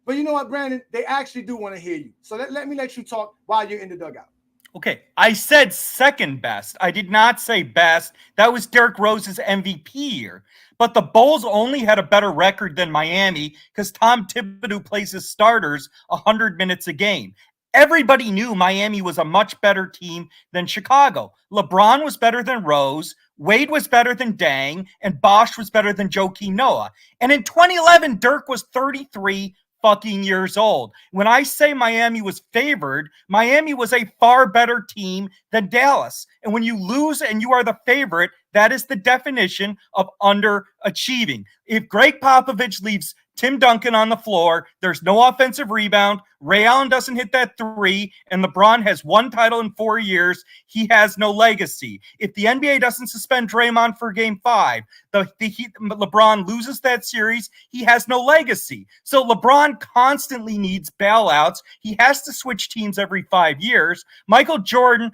But you know what, Brandon? They actually do want to hear you. So let me let you talk while you're in the dugout. Okay, I said second best. I did not say best. That was Derrick Rose's MVP year. But the Bulls only had a better record than Miami because Tom Thibodeau plays his starters 100 minutes a game. Everybody knew Miami was a much better team than Chicago. LeBron was better than Rose, Wade was better than Dang, and Bosh was better than Joakim Noah. And in 2011, Dirk was 33 fucking years old. When I say Miami was favored, Miami was a far better team than Dallas. And when you lose and you are the favorite, that is the definition of underachieving. If Greg Popovich leaves Tim Duncan on the floor, there's no offensive rebound, Ray Allen doesn't hit that three, and LeBron has one title in 4 years, he has no legacy. If the NBA doesn't suspend Draymond for Game 5, LeBron loses that series, he has no legacy. So LeBron constantly needs bailouts. He has to switch teams every 5 years. Michael Jordan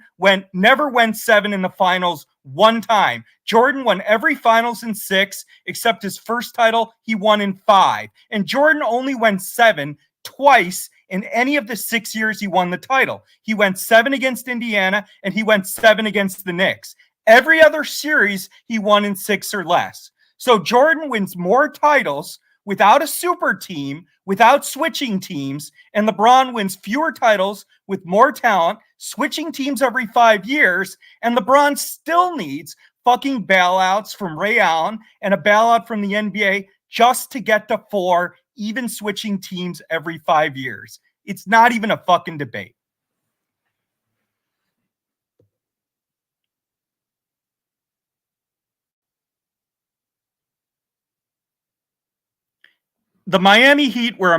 never went 7 in the finals one time. Jordan won every finals in 6, except his first title he won in 5. And Jordan only went 7 twice in any of the 6 years he won the title. He went 7 against Indiana, and he went 7 against the Knicks. Every other series he won in 6 or less. So Jordan wins more titles without a super team, without switching teams, and LeBron wins fewer titles with more talent, switching teams every 5 years, and LeBron still needs fucking bailouts from Ray Allen and a bailout from the NBA just to get to 4, even switching teams every 5 years. It's not even a fucking debate. The Miami Heat were a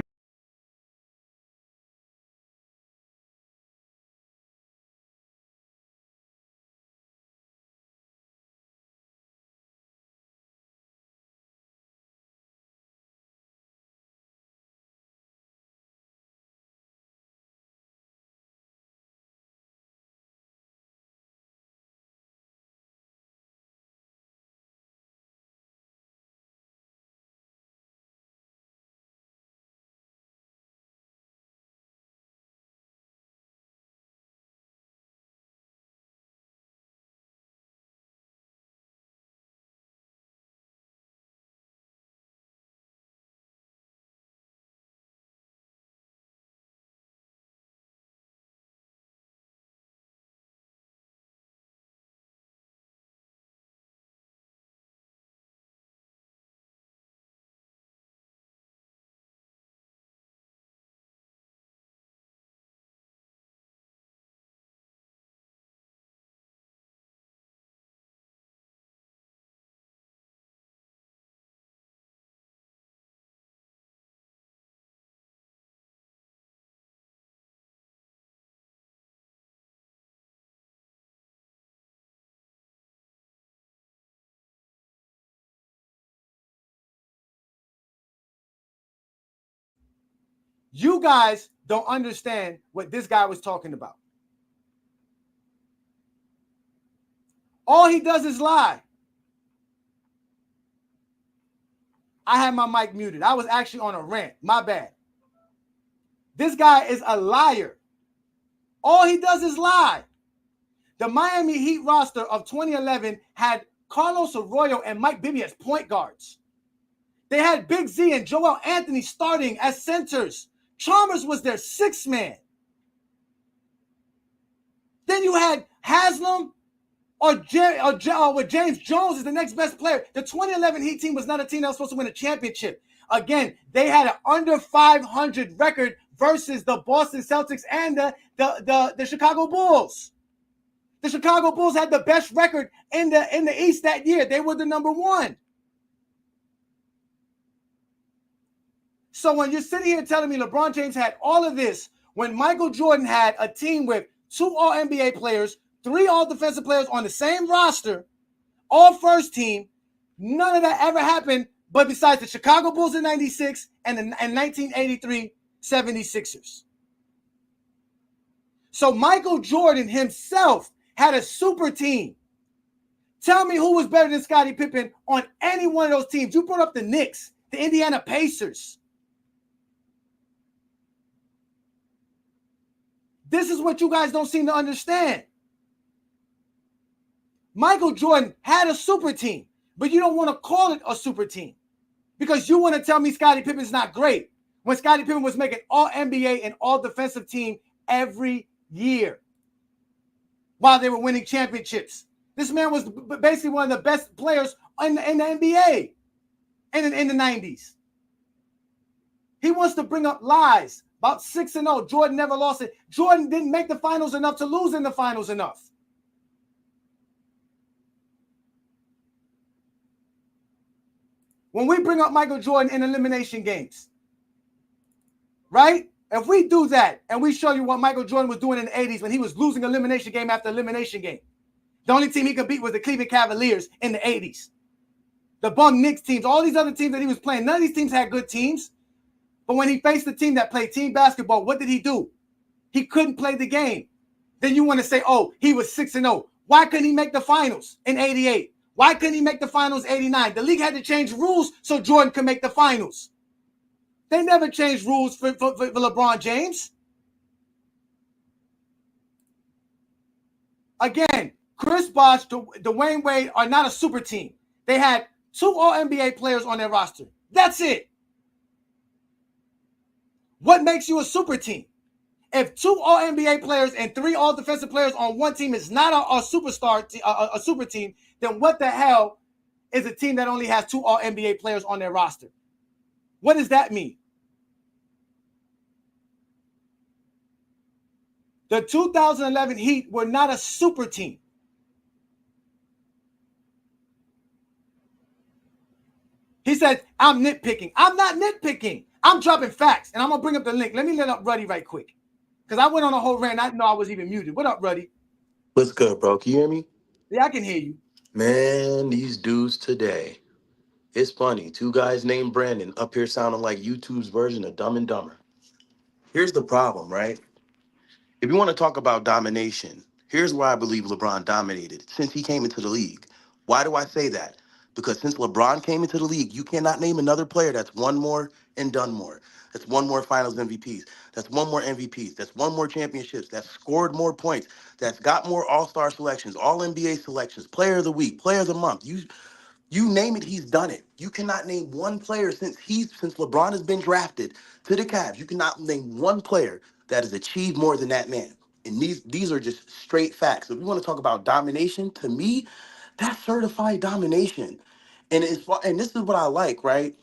You guys don't understand what this guy was talking about. All he does is lie. I had my mic muted. I was actually on a rant. My bad. This guy is a liar. All he does is lie. The Miami Heat roster of 2011 had Carlos Arroyo and Mike Bibby as point guards. They had Big Z and Joel Anthony starting as centers. Chalmers was their sixth man. Then you had Haslam or James Jones is the next best player. The 2011 Heat team was not a team that was supposed to win a championship. Again, they had an under 500 record versus the Boston Celtics and the Chicago Bulls. The Chicago Bulls had the best record in the East that year. They were the number one. So when you're sitting here telling me LeBron James had all of this, when Michael Jordan had a team with 2 All-NBA players, 3 All-Defensive players on the same roster, all first team, none of that ever happened, but besides the Chicago Bulls in 96 and the 1983 76ers. So Michael Jordan himself had a super team. Tell me who was better than Scottie Pippen on any one of those teams. You brought up the Knicks, the Indiana Pacers. This is what you guys don't seem to understand. Michael Jordan had a super team, but you don't want to call it a super team because you want to tell me Scottie Pippen's not great when Scottie Pippen was making all NBA and all defensive team every year while they were winning championships. This man was basically one of the best players in the NBA in the 90s. He wants to bring up lies about 6-0. Jordan never lost it. Jordan didn't make the finals enough to lose in the finals enough. When we bring up Michael Jordan in elimination games, right? If we do that and we show you what Michael Jordan was doing in the 80s when he was losing elimination game after elimination game, the only team he could beat was the Cleveland Cavaliers in the 80s. The bum Knicks teams, all these other teams that he was playing, none of these teams had good teams. But when he faced the team that played team basketball, what did he do? He couldn't play the game. Then you want to say, oh, he was 6-0. Why couldn't he make the finals in 88? Why couldn't he make the finals 89? The league had to change rules so Jordan could make the finals. They never changed rules for LeBron James. Again, Chris Bosh, Dwayne Wade are not a super team. They had 2 All-NBA players on their roster. That's it. What makes you a super team? If 2 All-NBA players and 3 All-Defensive players on one team is not a super team, then what the hell is a team that only has 2 All-NBA players on their roster? What does that mean? The 2011 Heat were not a super team. He said, I'm nitpicking. I'm not nitpicking. I'm dropping facts, and I'm going to bring up the link. Let me let up Ruddy right quick, because I went on a whole rant. I didn't know I was even muted. What up, Ruddy? What's good, bro? Can you hear me? Yeah, I can hear you. Man, these dudes today. It's funny. 2 guys named Brandon up here sounding like YouTube's version of Dumb and Dumber. Here's the problem, right? If you want to talk about domination, here's why I believe LeBron dominated since he came into the league. Why do I say that? Because since LeBron came into the league, you cannot name another player that's won more and done more. That's won more finals MVPs. That's won more MVPs. That's won more championships. That's scored more points. That's got more all-star selections, all-NBA selections, player of the week, player of the month. You name it, he's done it. You cannot name one player since LeBron has been drafted to the Cavs. You cannot name one player that has achieved more than that man. And these are just straight facts. So if you want to talk about domination, to me, that's certified domination. And this is what I like, right?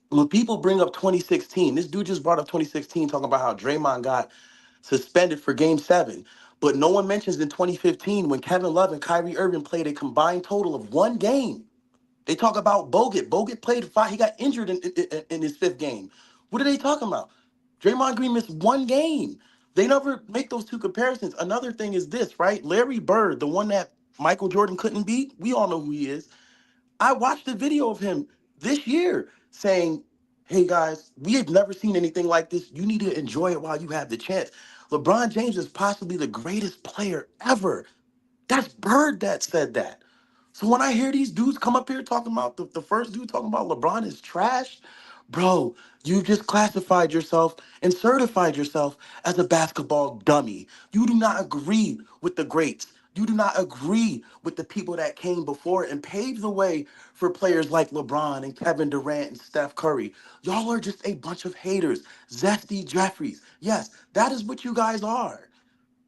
When people bring up 2016, this dude just brought up 2016, talking about how Draymond got suspended for Game 7. But no one mentions in 2015 when Kevin Love and Kyrie Irving played a combined total of 1 game. They talk about Bogut. Bogut played 5. He got injured in his 5th game. What are they talking about? Draymond Green missed 1 game. They never make those 2 comparisons. Another thing is this, right? Larry Bird, the one that Michael Jordan couldn't beat, we all know who he is. I watched a video of him this year saying hey guys, we have never seen anything like this. You need to enjoy it while you have the chance. LeBron James is possibly the greatest player ever. That's Bird that said that. So when I hear these dudes come up here talking about the first dude talking about LeBron is trash, bro, you just classified yourself and certified yourself as a basketball dummy. You do not agree with the greats. You do not agree with the people that came before and paved the way for players like LeBron and Kevin Durant and Steph Curry. Y'all are just a bunch of haters. Zesty Jeffries. Yes, that is what you guys are.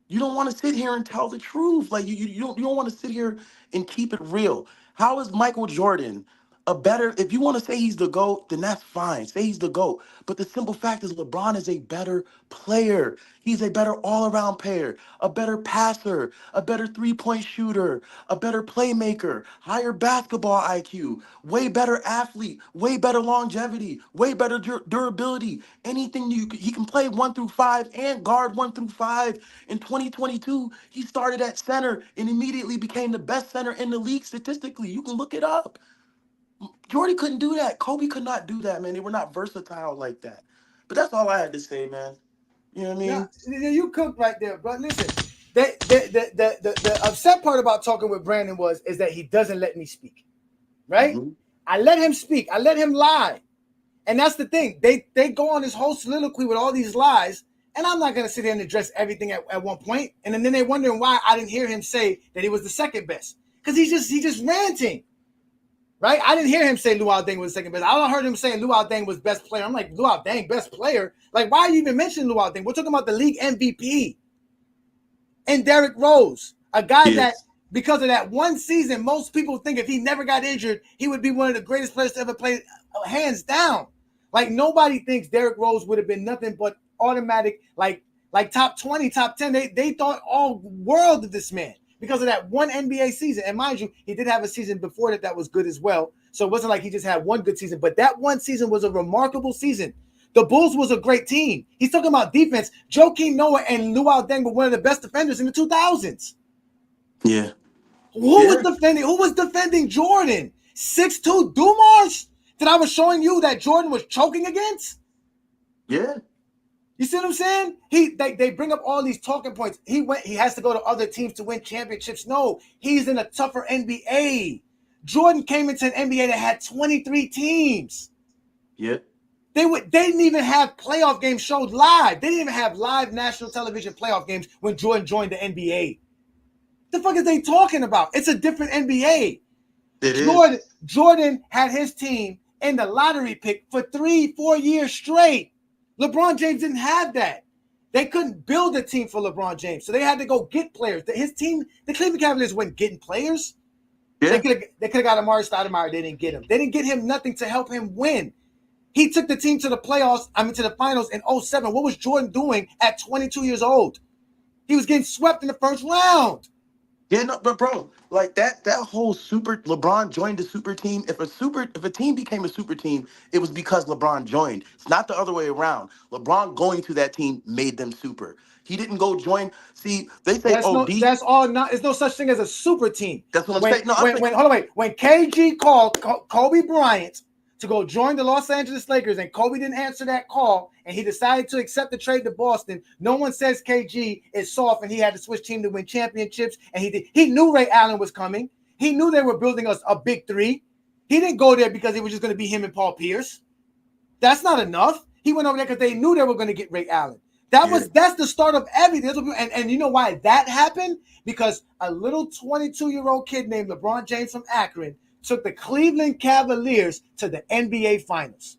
You don't want to sit here and tell the truth. Like you don't want to sit here and keep it real. How is Michael Jordan a better? If you want to say he's the GOAT, then that's fine. Say he's the GOAT. But the simple fact is LeBron is a better player. He's a better all-around player, a better passer, a better three-point shooter, a better playmaker, higher basketball IQ, way better athlete, way better longevity, way better durability. Anything he can play 1 through 5 and guard 1 through 5. In 2022, he started at center and immediately became the best center in the league statistically. You can look it up. Jordy couldn't do that. Kobe could not do that, man. They were not versatile like that. But that's all I had to say, man. You know what I mean? Yeah, you cooked right there, bro. Listen, the upset part about talking with Brandon is that he doesn't let me speak, right? Mm-hmm. I let him speak. I let him lie. And that's the thing. They go on this whole soliloquy with all these lies, and I'm not going to sit here and address everything at one point. And then they're wondering why I didn't hear him say that he was the second best. Because he's just ranting, right? I didn't hear him say Luol Deng was the second best. I heard him saying Luol Deng was best player. I'm like, Luol Deng, best player? Like, why are you even mentioning Luol Deng? We're talking about the league MVP. And Derrick Rose, a guy that, because of that one season, most people think if he never got injured, he would be one of the greatest players to ever play, hands down. Like, nobody thinks Derrick Rose would have been nothing but automatic, like top 20, top 10. They thought all world of this man because of that one NBA season. And mind you, he did have a season before that was good as well. So it wasn't like he just had one good season, but that one season was a remarkable season. The Bulls was a great team. He's talking about defense. Joakim Noah and Luol Deng were one of the best defenders in the 2000s. Yeah. Who was defending Jordan? 6'2" Dumars that I was showing you that Jordan was choking against? Yeah. You see what I'm saying? They bring up all these talking points. He has to go to other teams to win championships. No, he's in a tougher NBA. Jordan came into an NBA that had 23 teams. Yeah. They didn't even have playoff games showed live. They didn't even have live national television playoff games when Jordan joined the NBA. The fuck is they talking about? It's a different NBA. Jordan had his team in the lottery pick for 3-4 years straight. LeBron James didn't have that. They couldn't build a team for LeBron James, so they had to go get players. His team, the Cleveland Cavaliers, wasn't getting players. Yeah. They could have got Amari Stoudemire. They didn't get him. They didn't get him nothing to help him win. He took the team to the playoffs, to the finals in 2007. What was Jordan doing at 22 years old? He was getting swept in the first round. Yeah, no, but bro, like that whole super LeBron joined the super team. If a team became a super team, it was because LeBron joined. It's not the other way around. LeBron going to that team made them super. He didn't go join. See, they say, that's all not. There's no such thing as a super team. That's what I'm saying. No, hold on, wait. When KG called Kobe Bryant to go join the Los Angeles Lakers, and Kobe didn't answer that call, and he decided to accept the trade to Boston. No one says KG is soft, and he had to switch team to win championships, and he did. He knew Ray Allen was coming. He knew they were building a big three. He didn't go there because it was just going to be him and Paul Pierce. That's not enough. He went over there because they knew they were going to get Ray Allen. That's the start of everything. And you know why that happened? Because a little 22-year-old kid named LeBron James from Akron took the Cleveland Cavaliers to the NBA Finals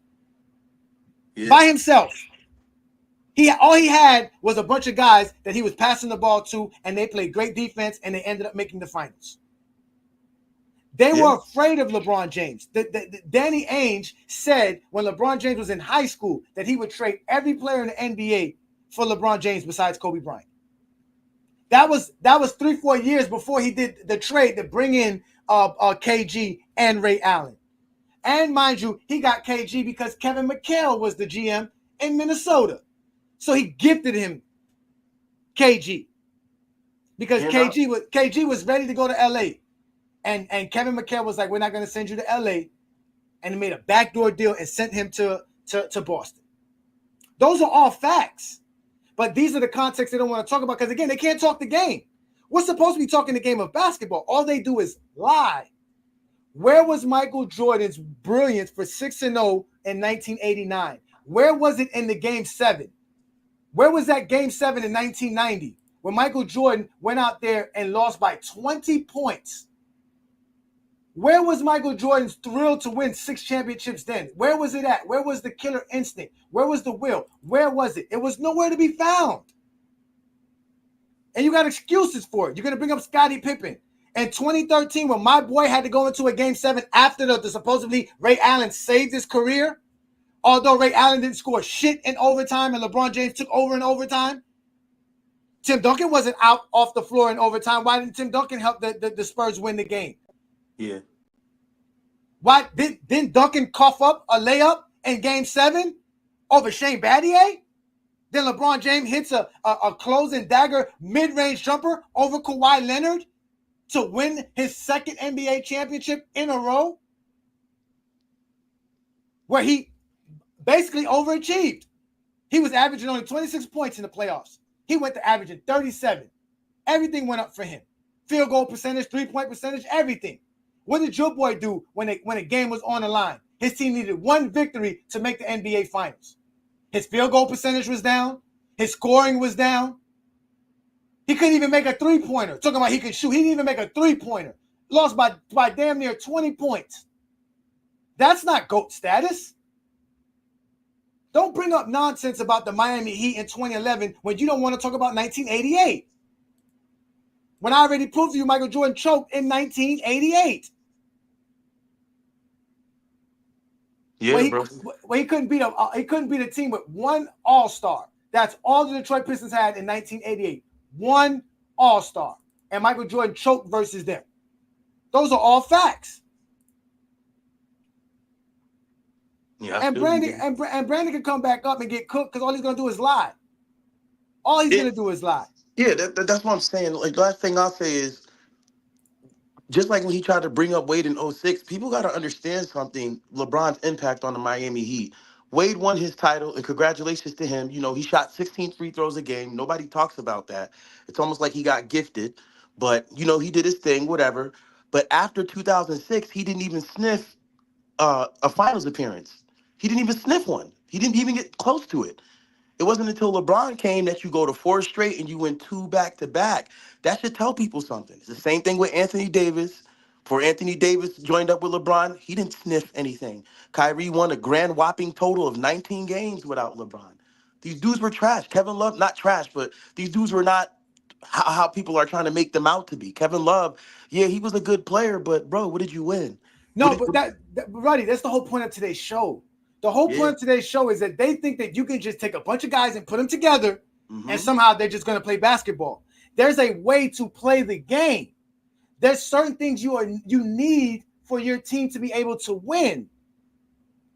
by himself. All he had was a bunch of guys that he was passing the ball to, and they played great defense, and they ended up making the finals. They were afraid of LeBron James. Danny Ainge said when LeBron James was in high school that he would trade every player in the NBA for LeBron James besides Kobe Bryant. That was 3-4 years before he did the trade to bring in KG and Ray Allen. And mind you, he got KG because Kevin McHale was the GM in Minnesota. So he gifted him KG because KG was ready to go to LA. And Kevin McHale was like, we're not going to send you to LA. And he made a backdoor deal and sent him to to Boston. Those are all facts. But these are the contexts they don't want to talk about because, again, they can't talk the game. We're supposed to be talking the game of basketball. All they do is lie. Where was Michael Jordan's brilliance for 6-0 in 1989? Where was it in the Game 7? Where was that Game 7 in 1990 when Michael Jordan went out there and lost by 20 points? Where was Michael Jordan's thrill to win 6 championships then? Where was it at? Where was the killer instinct? Where was the will? Where was it? It was nowhere to be found. And you got excuses for it. You're going to bring up Scottie Pippen. In 2013, when my boy had to go into a Game 7 after the supposedly Ray Allen saved his career, although Ray Allen didn't score shit in overtime and LeBron James took over in overtime, Tim Duncan wasn't out off the floor in overtime. Why didn't Tim Duncan help the Spurs win the game? Yeah. Why didn't Duncan cough up a layup in Game 7 over Shane Battier? Then LeBron James hits a closing dagger mid-range jumper over Kawhi Leonard to win his second NBA championship in a row, where he basically overachieved. He was averaging only 26 points in the playoffs. He went to averaging 37. Everything went up for him. Field goal percentage, three-point percentage, everything. What did your boy do when a game was on the line? His team needed one victory to make the NBA Finals. His field goal percentage was down. His scoring was down. He couldn't even make a three-pointer. Talking about he could shoot. He didn't even make a three-pointer. Lost by damn near 20 points. That's not GOAT status. Don't bring up nonsense about the Miami Heat in 2011 when you don't want to talk about 1988. When I already proved to you Michael Jordan choked in 1988. Yeah, bro. He couldn't beat a team with one All-Star. That's all the Detroit Pistons had in 1988. One All-Star. And Michael Jordan choked versus them. Those are all facts. Yeah, and Brandon can come back up and get cooked because all he's gonna do is lie. All he's gonna do is lie. Yeah, that's what I'm saying. Like, last thing I'll say is, just like when he tried to bring up Wade in 06, people got to understand something. LeBron's impact on the Miami Heat. Wade won his title, and congratulations to him. You know, he shot 16 free throws a game. Nobody talks about that. It's almost like he got gifted. But, you know, he did his thing, whatever. But after 2006, he didn't even sniff a finals appearance. He didn't even sniff one. He didn't even get close to it. It wasn't until LeBron came that you go to 4 straight and you win 2 back-to-back. That should tell people something. It's the same thing with Anthony Davis. Before Anthony Davis joined up with LeBron, he didn't sniff anything. Kyrie won a grand whopping total of 19 games without LeBron. These dudes were trash. Kevin Love, not trash, but these dudes were not how people are trying to make them out to be. Kevin Love, yeah, he was a good player, but, bro, what did you win? No, Roddy, that's the whole point of today's show. The whole point of today's show is that they think that you can just take a bunch of guys and put them together and somehow they're just going to play basketball. There's a way to play the game. There's certain things you need for your team to be able to win.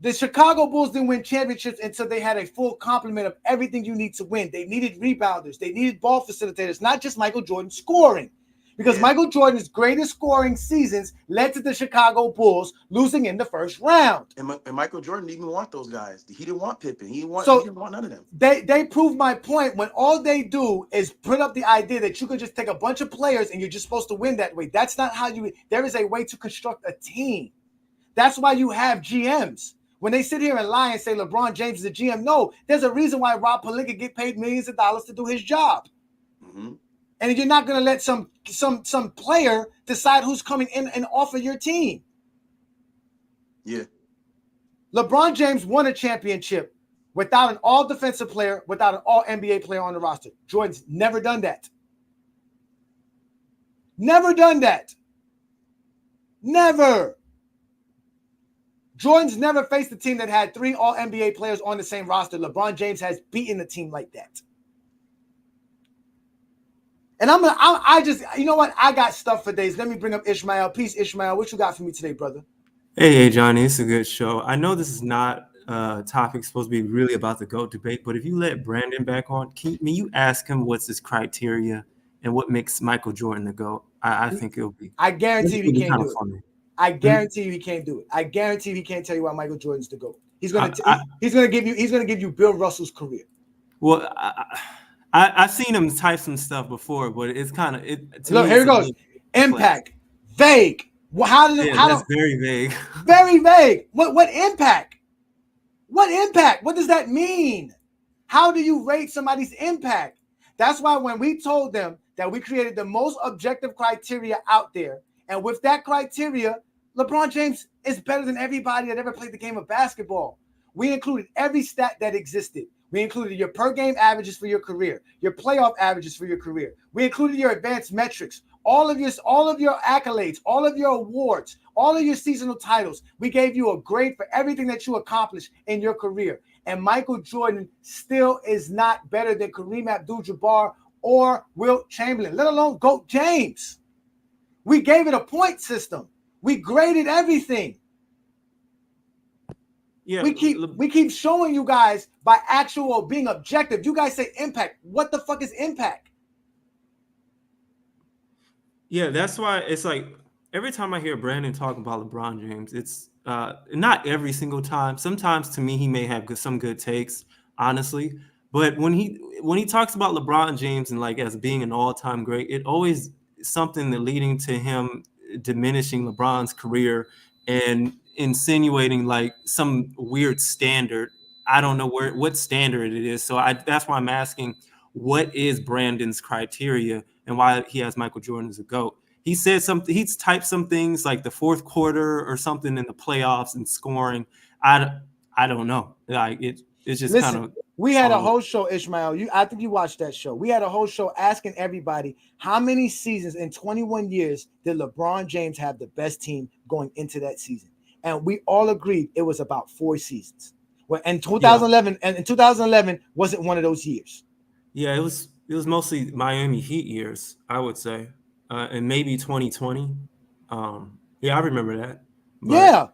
The Chicago Bulls didn't win championships until they had a full complement of everything you need to win. They needed rebounders. They needed ball facilitators, not just Michael Jordan scoring. Because Michael Jordan's greatest scoring seasons led to the Chicago Bulls losing in the first round. And Michael Jordan didn't even want those guys. He didn't want Pippen. He didn't want none of them. They proved my point when all they do is put up the idea that you could just take a bunch of players and you're just supposed to win that way. That's not how there is a way to construct a team. That's why you have GMs. When they sit here and lie and say LeBron James is a GM, no, there's a reason why Rob Pelinka get paid millions of dollars to do his job. Mm-hmm. And you're not going to let some player decide who's coming in and off of your team. Yeah. LeBron James won a championship without an all-defensive player, without an all-NBA player on the roster. Jordan's never done that. Never done that. Never. Jordan's never faced a team that had 3 all-NBA players on the same roster. LeBron James has beaten a team like that. And I just, you know what? I got stuff for days. Let me bring up Ishmael. Peace, Ishmael. What you got for me today, brother? Hey, Johnny, it's a good show. I know this is not a topic supposed to be really about the GOAT debate, but if you let Brandon back on, can you ask him what's his criteria and what makes Michael Jordan the GOAT? I think it'll be. I guarantee you he can't do it. Funny. I guarantee you he can't do it. I guarantee you he can't tell you why Michael Jordan's the GOAT. He's gonna give you Bill Russell's career. Well, I've seen him type some stuff before, but it's kind of Look, here it goes. Impact, vague. That's very vague. Very vague. What impact? What impact? What does that mean? How do you rate somebody's impact? That's why when we told them that we created the most objective criteria out there, and with that criteria, LeBron James is better than everybody that ever played the game of basketball. We included every stat that existed. We included your per game averages for your career, your playoff averages for your career. We included your advanced metrics, all of your accolades, all of your awards, all of your seasonal titles. We gave you a grade for everything that you accomplished in your career. And Michael Jordan still is not better than Kareem Abdul-Jabbar or Wilt Chamberlain, let alone GOAT James. We gave it a point system. We graded everything. Yeah, we keep showing you guys by actual being objective. You guys say impact. What the fuck is impact? Yeah, that's why it's like every time I hear Brandon talk about LeBron James, it's not every single time. Sometimes to me, he may have some good takes, honestly. But when he talks about LeBron James and like as being an all-time great, it always something that leading to him diminishing LeBron's career and insinuating like some weird standard. I don't know what standard it is. So that's why I'm asking, what is Brandon's criteria and why he has Michael Jordan as a GOAT? He said something, he's typed some things like the fourth quarter or something in the playoffs and scoring. I don't know. Like it's just kind of. We had a whole show, Ishmael. I think you watched that show. We had a whole show asking everybody how many seasons in 21 years did LeBron James have the best team going into that season, and we all agreed it was about 4 seasons. Well, in 2011, and in 2011 wasn't one of those years. Yeah, it was mostly Miami Heat years, I would say, and maybe 2020. Yeah, I remember that. But,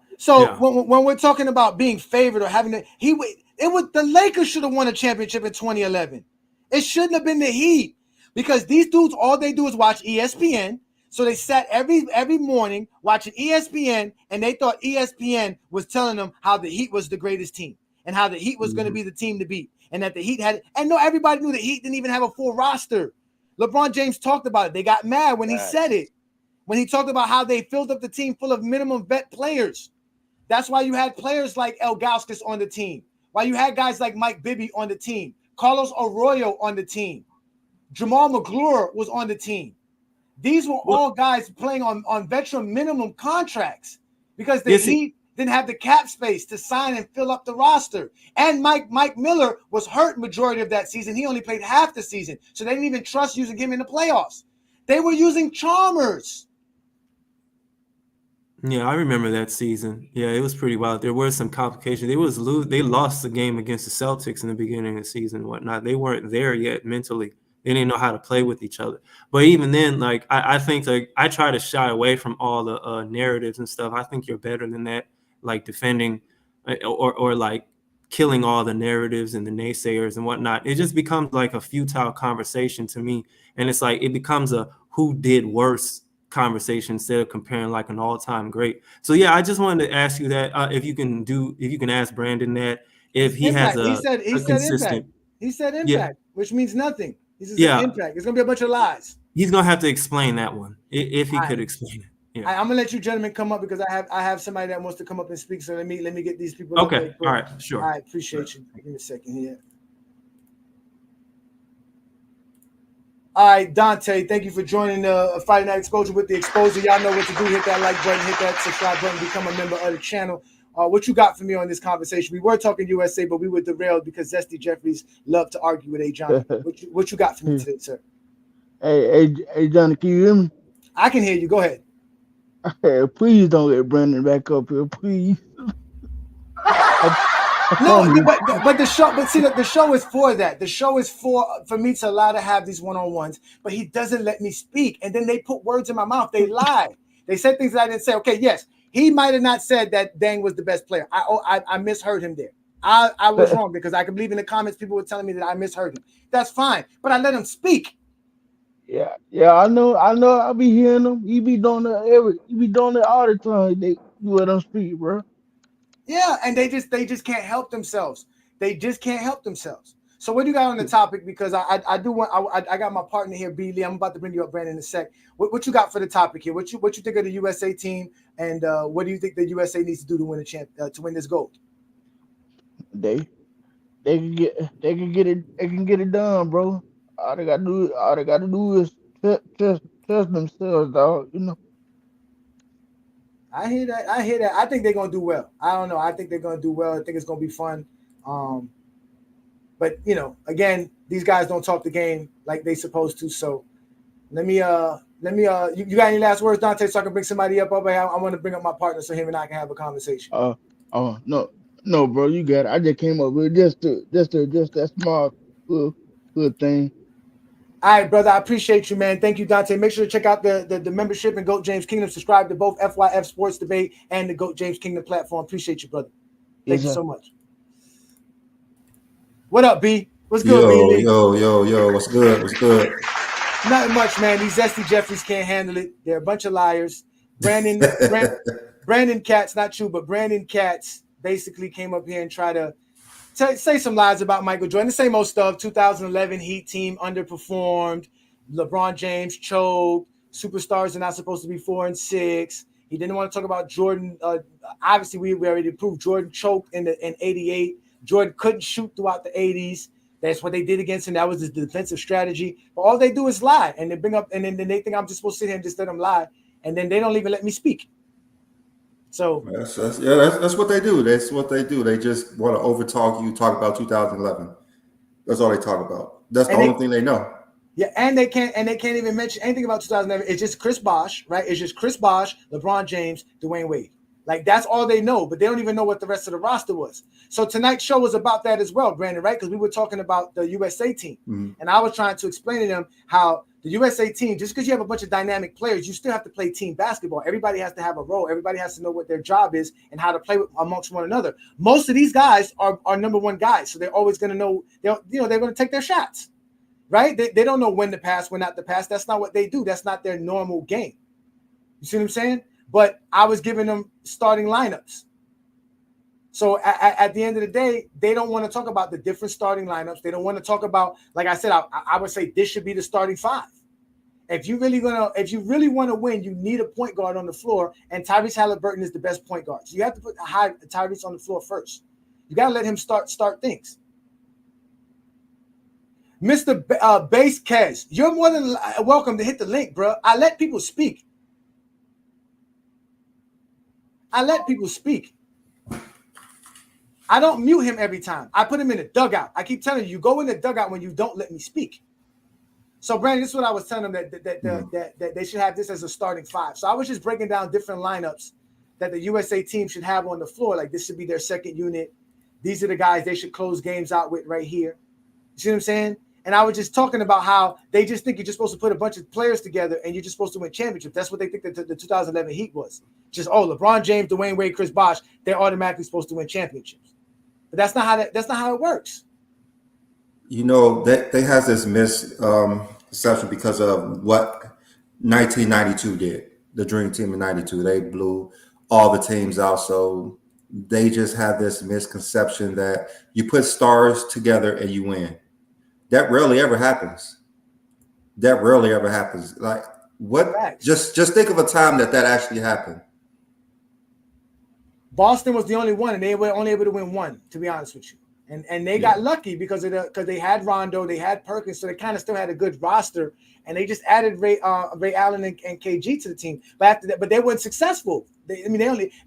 when we're talking about being favored or having the Lakers should have won a championship in 2011. It shouldn't have been the Heat, because these dudes, all they do is watch ESPN. So they sat every morning watching ESPN, and they thought ESPN was telling them how the Heat was the greatest team and how the Heat was going to be the team to beat, and that the Heat had. And no, everybody knew the Heat didn't even have a full roster. LeBron James talked about it. They got mad when he said it, when he talked about how they filled up the team full of minimum vet players. That's why you had players like El Gauskas on the team. Why you had guys like Mike Bibby on the team, Carlos Arroyo on the team, Jamal McClure was on the team. These were all guys playing on veteran minimum contracts because the Heat didn't have the cap space to sign and fill up the roster. And Mike Miller was hurt majority of that season. He only played half the season, so they didn't even trust using him in the playoffs. They were using Chalmers. Yeah, I remember that season. Yeah, it was pretty wild. There were some complications. They lost the game against the Celtics in the beginning of the season and whatnot. They weren't there yet mentally. They didn't know how to play with each other. But even then, like I think like I try to shy away from all the narratives and stuff. I think you're better than that, like defending or like killing all the narratives and the naysayers and whatnot. It just becomes like a futile conversation to me. And it's like it becomes a who did worse conversation instead of comparing like an all-time great. So yeah, I just wanted to ask you that if you can ask Brandon that if he impact. has He said impact. He said impact, which means nothing. He says impact. It's gonna be a bunch of lies. He's gonna have to explain that one if he could explain it. Yeah. I'm gonna let you gentlemen come up because I have somebody that wants to come up and speak. So let me get these people. Okay. All right. Sure. All right. Appreciate you. Give me a second here. All right, Dante, thank you for joining Friday Night Exposure with the Exposer. Y'all know what to do. Hit that like button, hit that subscribe button, become a member of the channel. What you got for me on this conversation? We were talking USA, but we were derailed because Zesty Jeffries love to argue with Ajani. What you got for me today, sir? Hey, Johnny, can you hear me? I can hear you. Go ahead. Please don't let Brandon back up here, please. No, but the show, the show is for that. The show is for me to allow to have these one-on-ones, but he doesn't let me speak. And then they put words in my mouth. They lie. They said things that I didn't say. Okay, yes, he might have not said that Dang was the best player. I misheard him there. I was wrong because I can believe in the comments people were telling me that I misheard him. That's fine, but I let him speak. Yeah, I know. I be hearing him. He be doing it all the time. You let him speak, bro. Yeah, and they just can't help themselves. They just can't help themselves. So what do you got on the topic? Because I got my partner here, B. Lee. I'm about to bring you up, Brandon, in a sec. What you got for the topic here? What you think of the USA team, and what do you think the USA needs to do to win to win this gold? They can get it done, bro. All they gotta do is test themselves, dog. You know. I hear that. I think they're gonna do well. I don't know. I think they're gonna do well. I think it's gonna be fun. But again, these guys don't talk the game like they supposed to. So let me. You got any last words, Dante? So I can bring somebody up over here. I want to bring up my partner so him and I can have a conversation. No, bro, you got it. I just came up with just that small good thing. All right, brother. I appreciate you, man. Thank you, Dante. Make sure to check out the membership in GOAT James Kingdom. Subscribe to both FYF Sports Debate and the GOAT James Kingdom platform. Appreciate you, brother. Thank you so much. What up, B? What's good, B? Yo. What's good? Nothing much, man. These Zesty Jeffreys can't handle it. They're a bunch of liars. Brandon Katz, not you, but Brandon Katz basically came up here and tried to say some lies about Michael Jordan. The same old stuff. 2011 Heat team underperformed. LeBron James choked. Superstars are not supposed to be 4 and 6. He didn't want to talk about Jordan. Obviously, we already proved Jordan choked in '88. Jordan couldn't shoot throughout the 80s. That's what they did against him. That was the defensive strategy. But all they do is lie, and they bring up, and then they think I'm just supposed to sit here and just let them lie, and then they don't even let me speak. So that's what they do. That's what they do. They just want to overtalk you. Talk about 2011. That's all they talk about. That's the only thing they know. Yeah, and they can't even mention anything about 2011. It's just Chris Bosh, right? It's just Chris Bosh, LeBron James, Dwayne Wade. Like, that's all they know, but they don't even know what the rest of the roster was. So tonight's show was about that as well, Brandon, right? Because we were talking about the USA team. Mm-hmm. And I was trying to explain to them how the USA team, just because you have a bunch of dynamic players, you still have to play team basketball. Everybody has to have a role. Everybody has to know what their job is and how to play amongst one another. Most of these guys are number one guys, so they're always going to know, they're going to take their shots, right? They don't know when to pass, when not to pass. That's not what they do. That's not their normal game. You see what I'm saying? But I was giving them starting lineups. So at the end of the day, they don't want to talk about the different starting lineups. They don't want to talk about, like I said, I would say this should be the starting 5. If you really want to win, you need a point guard on the floor, and Tyrese Halliburton is the best point guard. So you have to put Tyrese on the floor first. You got to let him start things. Mr. Base Kez, you're more than welcome to hit the link, bro. I let people speak. I don't mute him every time. I put him in a dugout. I keep telling you, go in the dugout when you don't let me speak. So, Brandon, this is what I was telling them, that they should have this as a starting 5. So I was just breaking down different lineups that the USA team should have on the floor. Like, this should be their second unit. These are the guys they should close games out with right here. You see what I'm saying? And I was just talking about how they just think you're just supposed to put a bunch of players together and you're just supposed to win championships. That's what they think that the 2011 Heat was. Just, LeBron James, Dwayne Wade, Chris Bosh, they're automatically supposed to win championships. But that's not how it works. They has this misconception because of what 1992 did. The Dream Team in 92. They blew all the teams out. So they just have this misconception that you put stars together and you win. That rarely ever happens. Like, what? Facts. Just think of a time that actually happened. Boston was the only one, and they were only able to win one, to be honest with you. And they got lucky because they had Rondo, they had Perkins, so they kind of still had a good roster, and they just added Ray Allen and KG to the team. But after that, they weren't successful.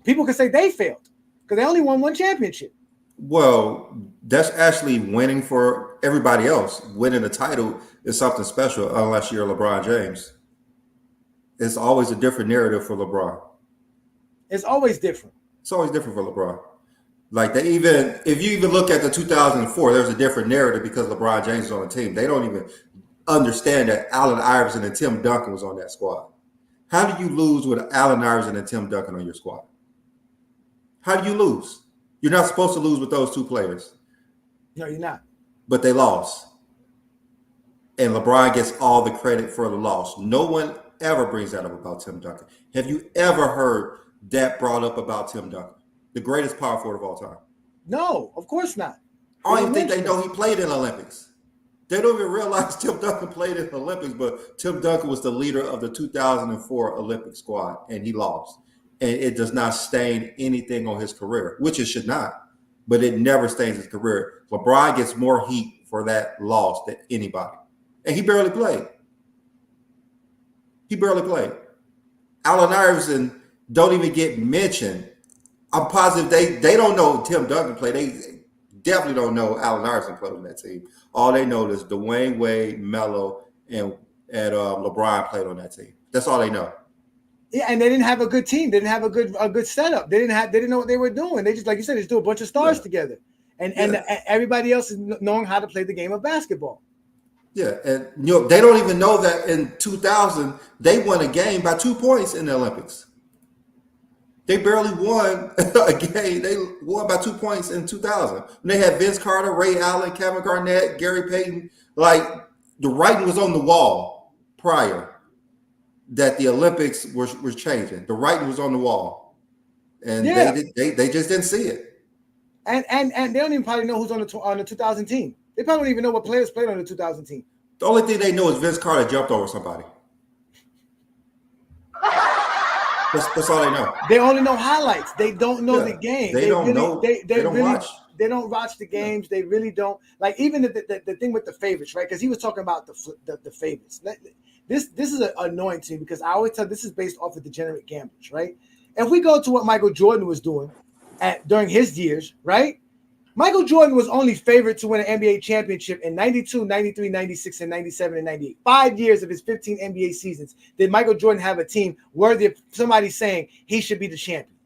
People can say they failed because they only won one championship. Well, that's actually winning for everybody else. Winning a title is something special unless you're LeBron James. It's always a different narrative for LeBron. It's always different. It's always different for LeBron. Like, if you even look at the 2004, there's a different narrative because LeBron James is on the team. They don't even understand that Allen Iverson and Tim Duncan was on that squad. How do you lose with Allen Iverson and Tim Duncan on your squad? How do you lose? You're not supposed to lose with those two players. No, you're not. But they lost. And LeBron gets all the credit for the loss. No one ever brings that up about Tim Duncan. Have you ever heard that brought up about Tim Duncan? the greatest power forward of all time? No, of course not. I don't even think they know he played in the Olympics. They don't even realize Tim Duncan played in the Olympics, but Tim Duncan was the leader of the 2004 Olympic squad, and he lost. And it does not stain anything on his career, which it should not, but it never stains his career. LeBron gets more heat for that loss than anybody. And he barely played. He barely played. Allen Iverson don't even get mentioned. I'm positive they don't know Tim Duncan played. They definitely don't know Allen Iverson played on that team. All they know is Dwayne Wade, Melo, and LeBron played on that team. That's all they know. Yeah, and they didn't have a good team. They didn't have a good setup. They didn't know what they were doing. They just, like you said, just do a bunch of stars together, and everybody else is knowing how to play the game of basketball. Yeah, and they don't even know that in 2000 they won a game by 2 points in the Olympics. They barely won a game. They won by 2 points in 2000. When they had Vince Carter, Ray Allen, Kevin Garnett, Gary Payton. Like, the writing was on the wall prior that the Olympics was changing. The writing was on the wall, and they just didn't see it. And they don't even probably know who's on the 2000 team. They probably don't even know what players played on the 2000 team. The only thing they know is Vince Carter jumped over somebody. That's all they know. They only know highlights. They don't know the game. They don't know. They don't really watch. They don't watch the games. They really don't. Like, even the thing with the favorites, right? Because he was talking about the favorites. This is annoying to me because I always tell this is based off of degenerate gamblers, right? If we go to what Michael Jordan was doing during his years, right? Michael Jordan was only favored to win an NBA championship in 92, 93, 96, and 97 and 98. 5 years of his 15 NBA seasons did Michael Jordan have a team worthy of somebody saying he should be the champion.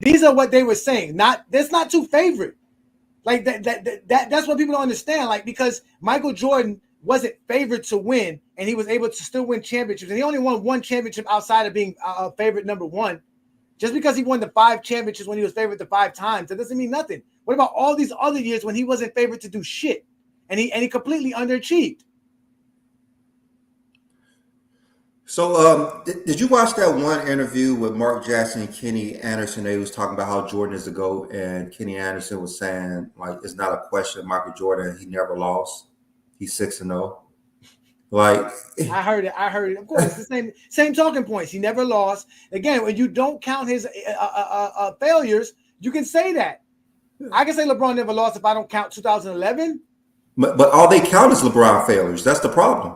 These are what they were saying. That's not too favorite. Like that's what people don't understand. Like, because Michael Jordan wasn't favored to win, and he was able to still win championships. And he only won one championship outside of being a favorite number one. Just because he won the 5 championships when he was favored the 5 times, that doesn't mean nothing. What about all these other years when he wasn't favored to do shit, and he completely underachieved? So, did you watch that one interview with Mark Jackson and Kenny Anderson? They was talking about how Jordan is the GOAT, and Kenny Anderson was saying, like, it's not a question of Michael Jordan. He never lost. He's 6-0. Like, I heard it. Of course, it's the same talking points. He never lost. Again, when you don't count his failures, you can say that. I can say LeBron never lost if I don't count 2011. But all they count is LeBron failures. That's the problem.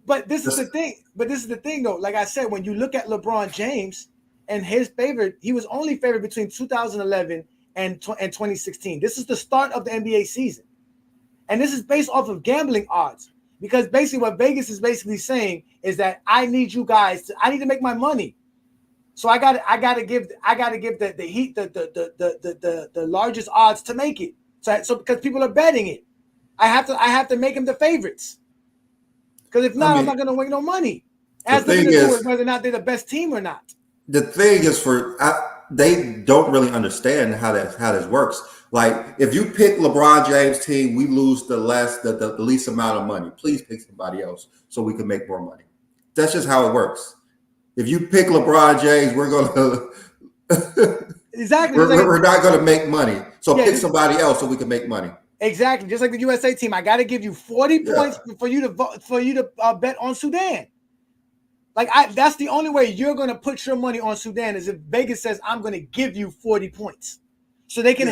But this is the thing, though. Like I said, when you look at LeBron James and his favorite, he was only favored between 2011 and 2016. This is the start of the NBA season, and this is based off of gambling odds. Because basically what Vegas is basically saying is that I need you guys I need to make my money. So I gotta give the Heat the largest odds to make it. So because people are betting it, I have to make them the favorites. Because if not, I'm not gonna win no money. It has nothing to do with whether or not they're the best team or not. The thing is, they don't really understand how this works. Like, if you pick LeBron James' team, we lose the least amount of money. Please pick somebody else so we can make more money. That's just how it works. If you pick LeBron James, we're gonna exactly. We're not gonna make money. So pick somebody else so we can make money. Exactly. Just like the USA team, I got to give you 40 points for you to bet on Sudan. Like, that's the only way you're going to put your money on Sudan is if Vegas says, I'm going to give you 40 points. So they can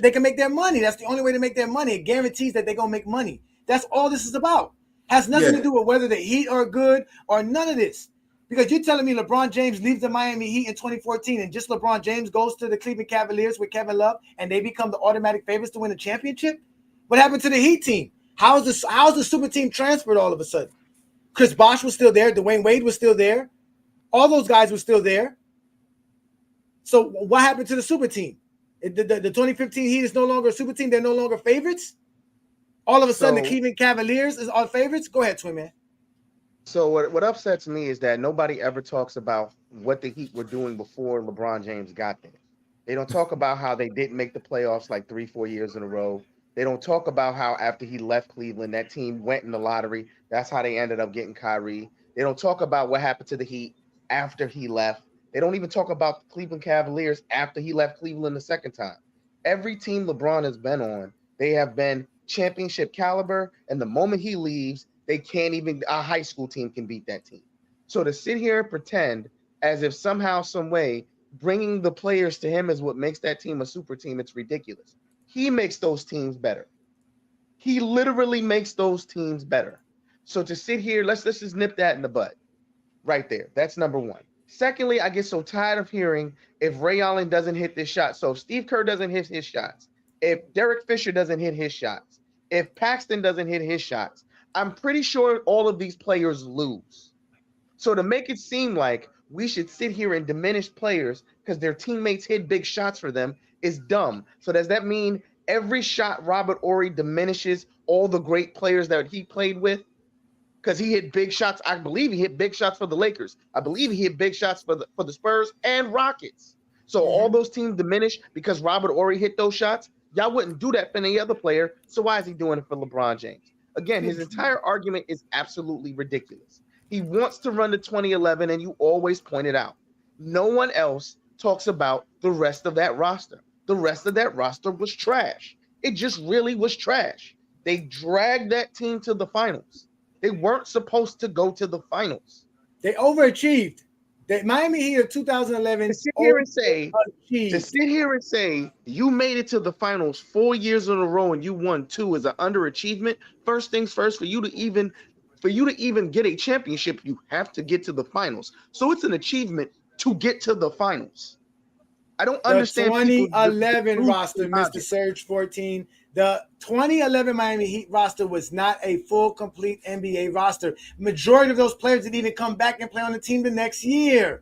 they can make their money. That's the only way to make their money. It guarantees that they're going to make money. That's all this is about. Has nothing to do with whether the Heat are good or none of this. Because you're telling me LeBron James leaves the Miami Heat in 2014 and just LeBron James goes to the Cleveland Cavaliers with Kevin Love and they become the automatic favorites to win a championship? What happened to the Heat team? How's the super team transferred all of a sudden? Chris Bosh was still there. Dwayne Wade was still there. All those guys were still there. So what happened to the super team? The 2015 Heat is no longer a super team. They're no longer favorites. All of a sudden, the Cleveland Cavaliers is our favorites. Go ahead, Twin Man. So what upsets me is that nobody ever talks about what the Heat were doing before LeBron James got there. They don't talk about how they didn't make the playoffs like 3-4 years in a row. They don't talk about how after he left Cleveland, that team went in the lottery. That's how they ended up getting Kyrie. They don't talk about what happened to the Heat after he left. They don't even talk about the Cleveland Cavaliers after he left Cleveland the second time. Every team LeBron has been on, they have been championship caliber, and the moment he leaves, they can't even, a high school team can beat that team. So to sit here and pretend as if somehow, some way, bringing the players to him is what makes that team a super team, it's ridiculous. He makes those teams better. He literally makes those teams better. So to sit here, let's just nip that in the bud right there. That's number one. Secondly, I get so tired of hearing if Ray Allen doesn't hit this shot. So if Steve Kerr doesn't hit his shots, if Derek Fisher doesn't hit his shots, if Paxton doesn't hit his shots, I'm pretty sure all of these players lose. So to make it seem like we should sit here and diminish players because their teammates hit big shots for them is dumb. So does that mean every shot Robert Horry diminishes all the great players that he played with? Because he hit big shots. I believe he hit big shots for the Lakers. I believe he hit big shots for the Spurs and Rockets. So all those teams diminish because Robert Horry hit those shots. Y'all wouldn't do that for any other player. So why is he doing it for LeBron James? Again, his entire argument is absolutely ridiculous. He wants to run to 2011, and you always point it out. No one else talks about the rest of that roster. The rest of that roster was trash. It just really was trash. They dragged that team to the finals. They weren't supposed to go to the finals. They overachieved. The Miami Heat of 2011 to sit here and say you made it to the finals 4 years in a row and you won 2 is an underachievement. First things first, for you to even get a championship, you have to get to the finals. So it's an achievement to get to the finals. I don't understand the 2011 roster, Mr. Surge 14. The 2011 Miami Heat roster was not a full, complete NBA roster. Majority of those players didn't even come back and play on the team the next year.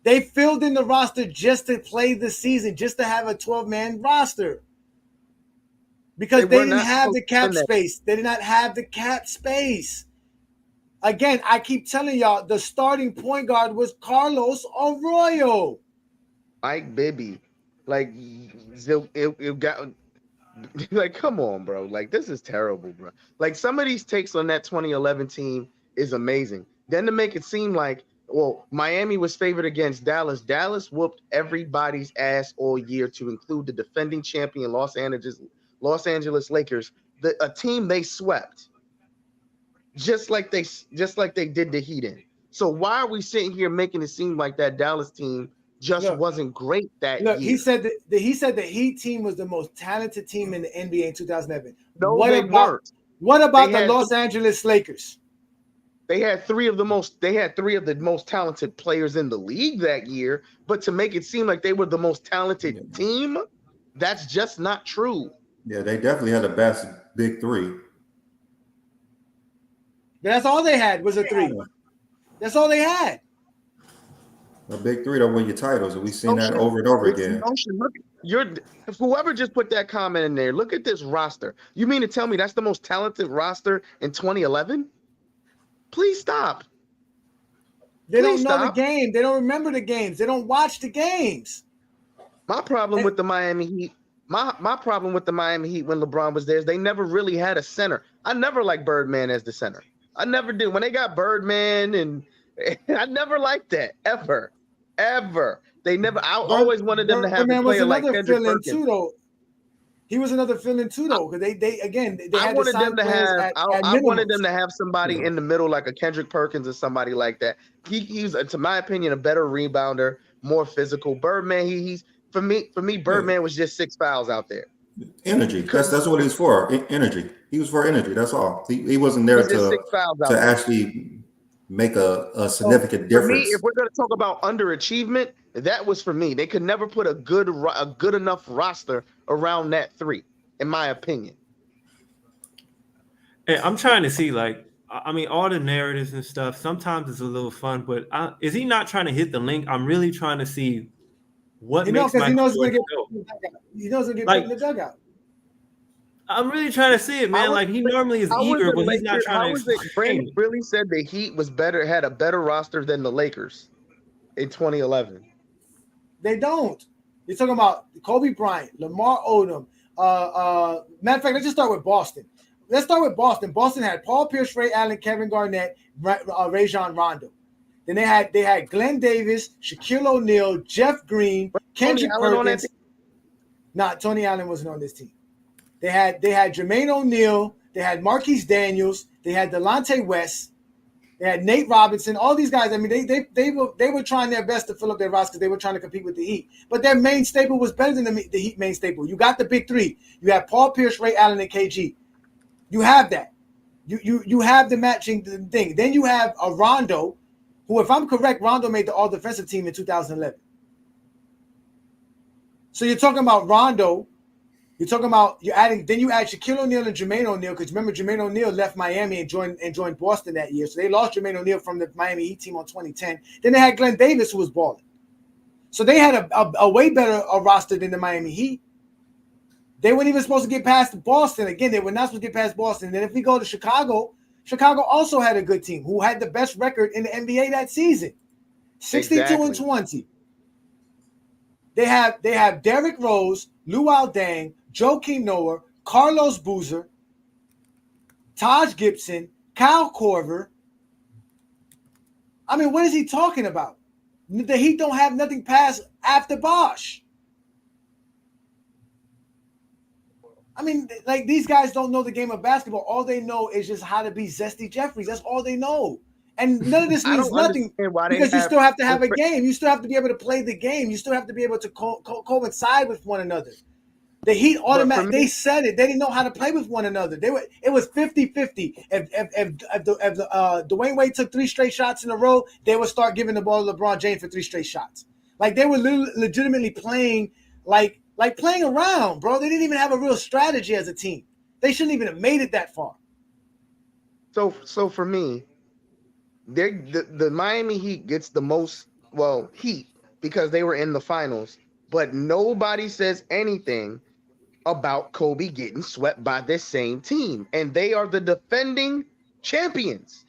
They filled in the roster just to play the season, just to have a 12-man roster. Because they didn't have the cap space. They did not have the cap space. Again, I keep telling y'all, the starting point guard was Carlos Arroyo. Mike Bibby. Like, it got... Like, come on, bro. Like, this is terrible, bro. Like, some of these takes on that 2011 team is amazing. Then to make it seem like, well, Miami was favored against Dallas. Dallas whooped everybody's ass all year, to include the defending champion Los Angeles Lakers, a team they swept, just like they did the Heat in. So why are we sitting here making it seem like that Dallas team wasn't great that year? He said the Heat team was the most talented team in the NBA in 2011. No, they weren't. What about the Los Angeles Lakers? They had three of the most talented players in the league that year, but to make it seem like they were the most talented team, that's just not true. Yeah, they definitely had the best big three. That's all they had was a three. That's all they had. A big three don't win your titles, and we've seen that over and over again. Look, whoever just put that comment in there, look at this roster. You mean to tell me that's the most talented roster in 2011? Please stop. They don't know the game. They don't remember the games. They don't watch the games. My problem with the Miami Heat, my problem with the Miami Heat when LeBron was there is they never really had a center. I never liked Birdman as the center. I never did. When they got Birdman, and I never liked that ever. They never. I always wanted them to have a player like Kendrick Perkins. He was another fill-in too, though, because they I wanted them to have. I wanted them to have somebody in the middle, like a Kendrick Perkins or somebody like that. He's, to my opinion, a better rebounder, more physical. Birdman, he's for me. Birdman was just 6 fouls out there. Energy. That's what he's for. Energy. He was for energy. That's all. He wasn't there to actually make a significant difference. For me, if we're going to talk about underachievement, that was for me. They could never put a good enough roster around that three, in my opinion. Hey, I'm trying to see, like, I mean, all the narratives and stuff, sometimes it's a little fun, but is he not trying to hit the link? I'm really trying to see what makes my... He knows he's going to get put in the dugout. I'm really trying to see it, man. Like, he normally is eager, but he's not trying to... Brandon really said the Heat had a better roster than the Lakers in 2011. They don't. You're talking about Kobe Bryant, Lamar Odom. Matter of fact, let's just start with Boston. Boston had Paul Pierce, Ray Allen, Kevin Garnett, Rajon Rondo. Then they had Glenn Davis, Shaquille O'Neal, Jeff Green, Kendrick Perkins. Tony Allen wasn't on this team. They had Jermaine O'Neal, they had Marquise Daniels, they had Delonte West, they had Nate Robinson. All these guys. I mean, they were trying their best to fill up their roster because they were trying to compete with the Heat. But their main staple was better than the Heat main staple. You got the big three. You have Paul Pierce, Ray Allen, and KG. You have that. You have the matching thing. Then you have a Rondo, who, if I'm correct, Rondo made the all-defensive team in 2011. So you're talking about Rondo. You're talking about you add Shaquille O'Neal and Jermaine O'Neal, because remember Jermaine O'Neal left Miami and joined Boston that year. So they lost Jermaine O'Neal from the Miami Heat team on 2010. Then they had Glenn Davis, who was balling. So they had a way better roster than the Miami Heat. They weren't even supposed to get past Boston. Again, they were not supposed to get past Boston. And then if we go to Chicago, Chicago also had a good team who had the best record in the NBA that season, 62-20. They have Derrick Rose, Luol Deng, Joakim Noah, Carlos Boozer, Taj Gibson, Kyle Korver. I mean, what is he talking about? The Heat don't have nothing past after Bosh. I mean, like, these guys don't know the game of basketball. All they know is just how to be Zesty Jeffries. That's all they know. And none of this means nothing because you still have to have a game. You still have to be able to play the game. You still have to be able to coincide with one another. The Heat automatically, they said it. They didn't know how to play with one another. It was 50-50. If Dwayne Wade took 3 straight shots in a row, they would start giving the ball to LeBron James for 3 straight shots. Like, they were legitimately playing like playing around, bro. They didn't even have a real strategy as a team. They shouldn't even have made it that far. So for me, the Miami Heat gets the most heat because they were in the finals, but nobody says anything about Kobe getting swept by this same team, and they are the defending champions.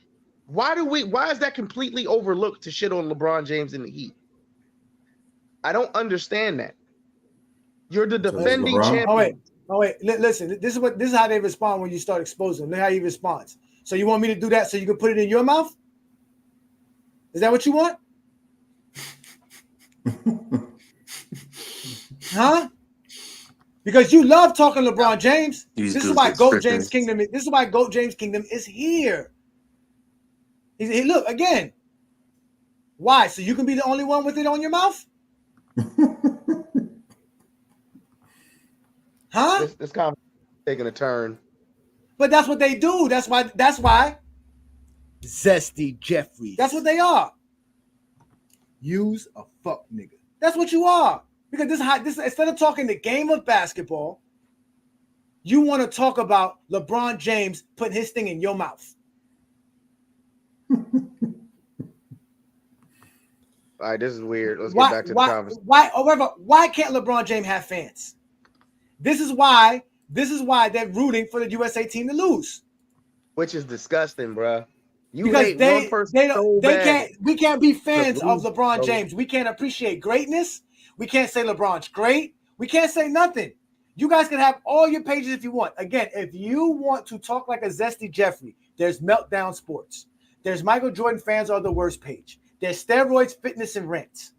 Why is that completely overlooked to shit on LeBron James and the Heat? I don't understand that. You're the defending champion. Oh wait. Listen. This is how they respond when you start exposing them. Look how he responds. So you want me to do that so you can put it in your mouth? Is that what you want? Huh? Because you love talking LeBron James. This is why GOAT James Kingdom. This is why GOAT James Kingdom is here. Look again. Why? So you can be the only one with it on your mouth? Huh? This conversation is taking a turn. But that's what they do. That's why. Zesty Jeffrey. That's what they are. Use a fuck nigga. That's what you are. Because this instead of talking the game of basketball, you want to talk about LeBron James putting his thing in your mouth. All right, this is weird. Let's get back to the conversation. Why can't LeBron James have fans? This is why they're rooting for the USA team to lose. Which is disgusting, bro. We can't be fans of LeBron James. We can't appreciate greatness. We can't say LeBron's great. We can't say nothing. You guys can have all your pages if you want. Again, if you want to talk like a Zesty Jeffrey, there's Meltdown Sports. There's Michael Jordan Fans Are the Worst page. There's Steroids, Fitness, and Rants.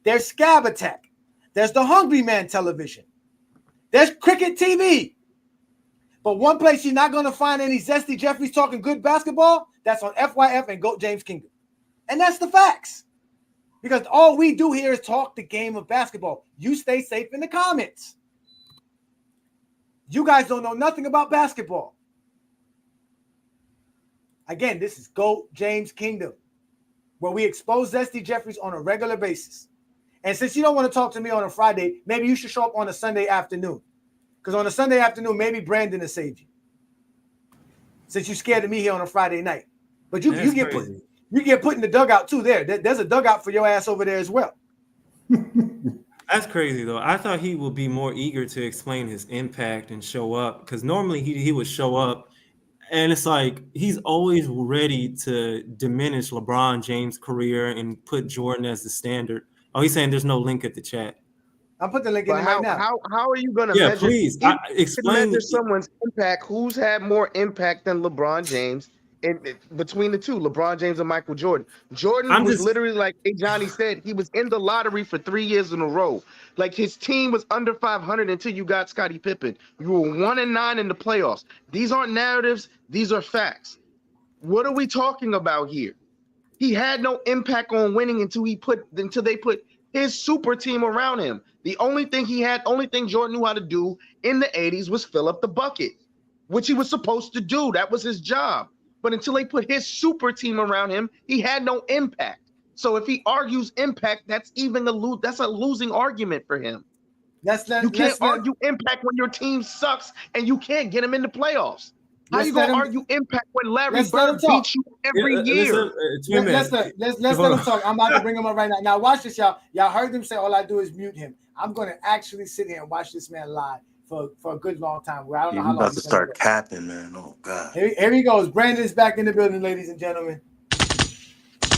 There's Scab Attack. There's the Hungry Man Television. There's Cricket TV. But one place you're not going to find any Zesty Jeffries talking good basketball, that's on FYF and GOAT James Kingdom. And that's the facts. Because all we do here is talk the game of basketball. You stay safe in the comments. You guys don't know nothing about basketball. Again, this is GOAT James Kingdom, where we expose Zesty Jeffries on a regular basis. And since you don't want to talk to me on a Friday, maybe you should show up on a Sunday afternoon. Because on a Sunday afternoon, maybe Brandon will save you. Since you're scared of me here on a Friday night. But you get put in the dugout too there. There's a dugout for your ass over there as well. That's crazy, though. I thought he would be more eager to explain his impact and show up. Because normally he would show up. And it's like he's always ready to diminish LeBron James' career and put Jordan as the standard. Oh, he's saying there's no link at the chat. I'll put the link in right now. How are you going to measure? Please explain. Measure someone's impact. Who's had more impact than LeBron James between the two, LeBron James and Michael Jordan. Jordan was literally, like Ajani said, he was in the lottery for 3 years in a row. Like, his team was under 500 until you got Scottie Pippen. You were 1-9 in the playoffs. These aren't narratives. These are facts. What are we talking about here? He had no impact on winning until they put his super team around him. The only thing Jordan knew how to do in the 80s was fill up the bucket, which he was supposed to do. That was his job. But until they put his super team around him, he had no impact. So if he argues impact, that's a losing argument for him. You can't argue impact when your team sucks and you can't get him in the playoffs. How you gonna argue impact when Larry Bird beats you every year? Let's let him talk. I'm about to bring him up right now. Now watch this, y'all. Y'all heard him say all I do is mute him. I'm gonna actually sit here and watch this man live for a good long time. I don't know how long. About to start capping, man. Oh God. Here he goes. Brandon's back in the building, ladies and gentlemen.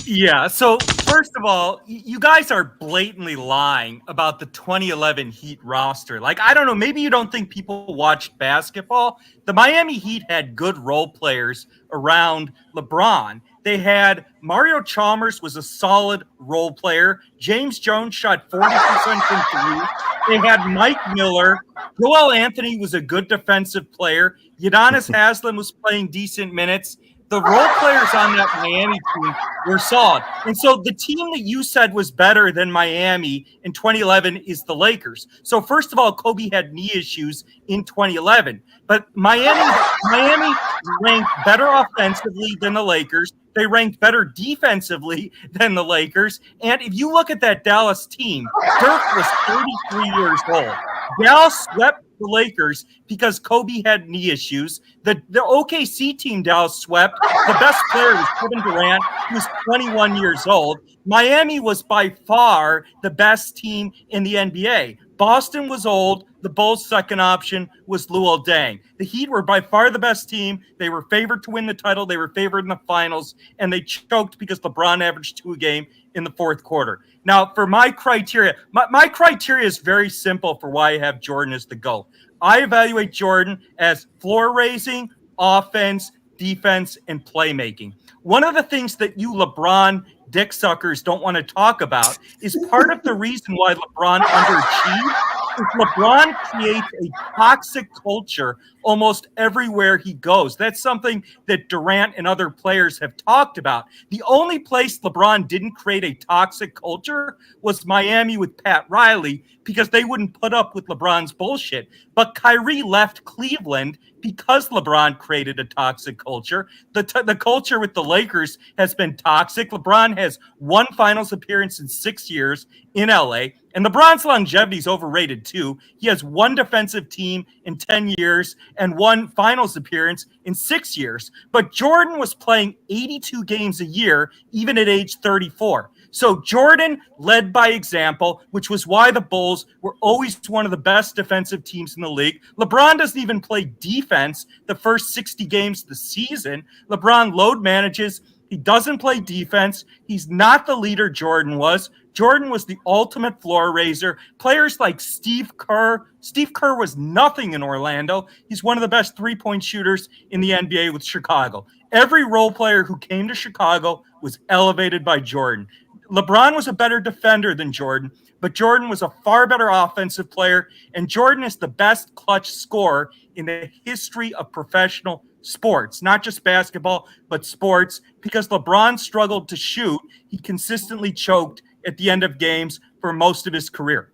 Yeah, so first of all, you guys are blatantly lying about the 2011 Heat roster. Like, I don't know, maybe you don't think people watched basketball. The Miami Heat had good role players around LeBron. They had Mario Chalmers was a solid role player. James Jones shot 40% from three. They had Mike Miller. Joel Anthony was a good defensive player. Udonis Haslem was playing decent minutes. The role players on that Miami team were solid. And so the team that you said was better than Miami in 2011 is the Lakers. So first of all, Kobe had knee issues in 2011. But Miami ranked better offensively than the Lakers. They ranked better defensively than the Lakers. And if you look at that Dallas team, Dirk was 33 years old. Dallas swept the Lakers because Kobe had knee issues. The OKC team Dallas swept. The best player was Kevin Durant, who was 21 years old. Miami was by far the best team in the NBA. Boston was old. The Bulls' second option was Luol Deng. The Heat were by far the best team. They were favored to win the title. They were favored in the finals, and they choked because LeBron averaged 2 a game in the fourth quarter. Now, for my criteria, my criteria is very simple for why I have Jordan as the GOAT. I evaluate Jordan as floor raising, offense, defense, and playmaking. One of the things that you LeBron dick suckers don't want to talk about is part of the reason why LeBron underachieved is LeBron creates a toxic culture almost everywhere he goes. That's something that Durant and other players have talked about. The only place LeBron didn't create a toxic culture was Miami with Pat Riley because they wouldn't put up with LeBron's bullshit. But Kyrie left Cleveland because LeBron created a toxic culture. The culture with the Lakers has been toxic. LeBron has 1 finals appearance in 6 years in LA. And LeBron's longevity is overrated too. He has 1 defensive team in 10 years and 1 finals appearance in 6 years. But Jordan was playing 82 games a year, even at age 34. So Jordan led by example, which was why the Bulls were always one of the best defensive teams in the league. LeBron doesn't even play defense the first 60 games of the season. LeBron load manages. He doesn't play defense. He's not the leader Jordan was. Jordan was the ultimate floor raiser. Players like Steve Kerr. Steve Kerr was nothing in Orlando. He's one of the best three-point shooters in the NBA with Chicago. Every role player who came to Chicago was elevated by Jordan. LeBron was a better defender than Jordan, but Jordan was a far better offensive player, and Jordan is the best clutch scorer in the history of professional sports, not just basketball, but sports, because LeBron struggled to shoot. He consistently choked at the end of games for most of his career.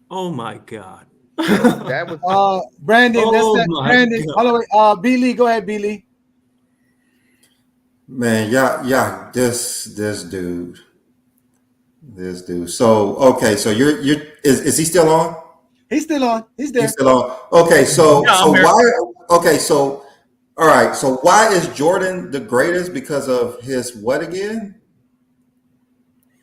Oh my God. That was Brandon. Brandon. God. Hold on, B. Lee, go ahead, B. Lee. Man, yeah, this dude. So okay, so is he still on? He's still on. He's there. He's still on. Okay, so why? Okay, so all right, so why is Jordan the greatest? Because of his what again?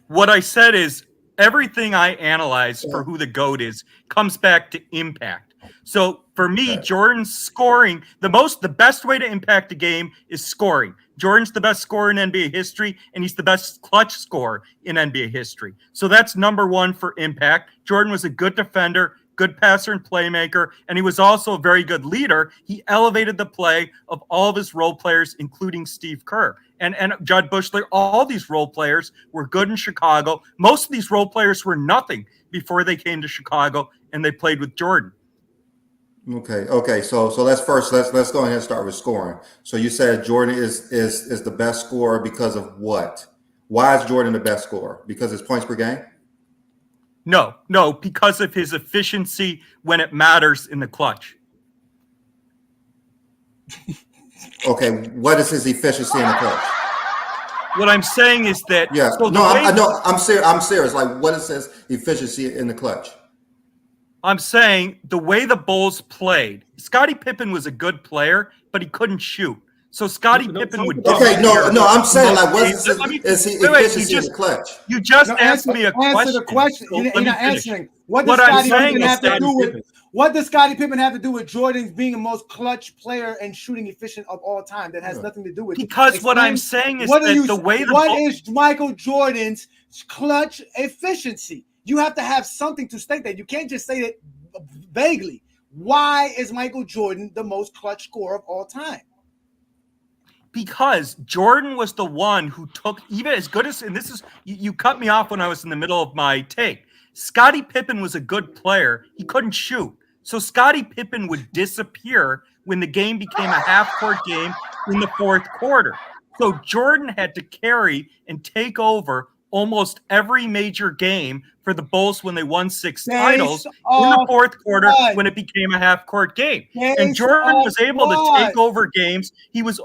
What I said is everything I analyze for who the GOAT is comes back to impact. So for me, Jordan's scoring, the best way to impact a game is scoring. Jordan's the best scorer in NBA history, and he's the best clutch scorer in NBA history. So that's number 1 for impact. Jordan was a good defender, good passer and playmaker, and he was also a very good leader. He elevated the play of all of his role players, including Steve Kerr. And Judd Bushler, all these role players were good in Chicago. Most of these role players were nothing before they came to Chicago, and they played with Jordan. Okay. So let's go ahead and start with scoring. So you said Jordan is the best scorer because of what? Why is Jordan the best scorer? Because his points per game? No, because of his efficiency when it matters in the clutch. Okay, what is his efficiency in the clutch? What I'm saying is that I'm serious. Like, what is his efficiency in the clutch? I'm saying the way the Bulls played, Scottie Pippen was a good player, but he couldn't shoot. So Scottie Pippen would. Okay, no. I'm saying, like, what is he efficiency in the clutch? You just asked me a question. Answer the question. So You're not answering. What does Scottie Pippen have to do with Jordan being the most clutch player and shooting efficient of all time? That has nothing to do with it. Because what I'm saying is that the way what is Michael Jordan's clutch efficiency? You have to have something to state that. You can't just say it vaguely. Why is Michael Jordan the most clutch scorer of all time? Because Jordan was the one who took, even as good as, and this is, you cut me off when I was in the middle of my take. Scottie Pippen was a good player. He couldn't shoot. So Scottie Pippen would disappear when the game became a half-court game in the fourth quarter. So Jordan had to carry and take over almost every major game for the Bulls when they won 6 titles in the fourth quarter when it became a half-court game. And Jordan was able to take over games. He was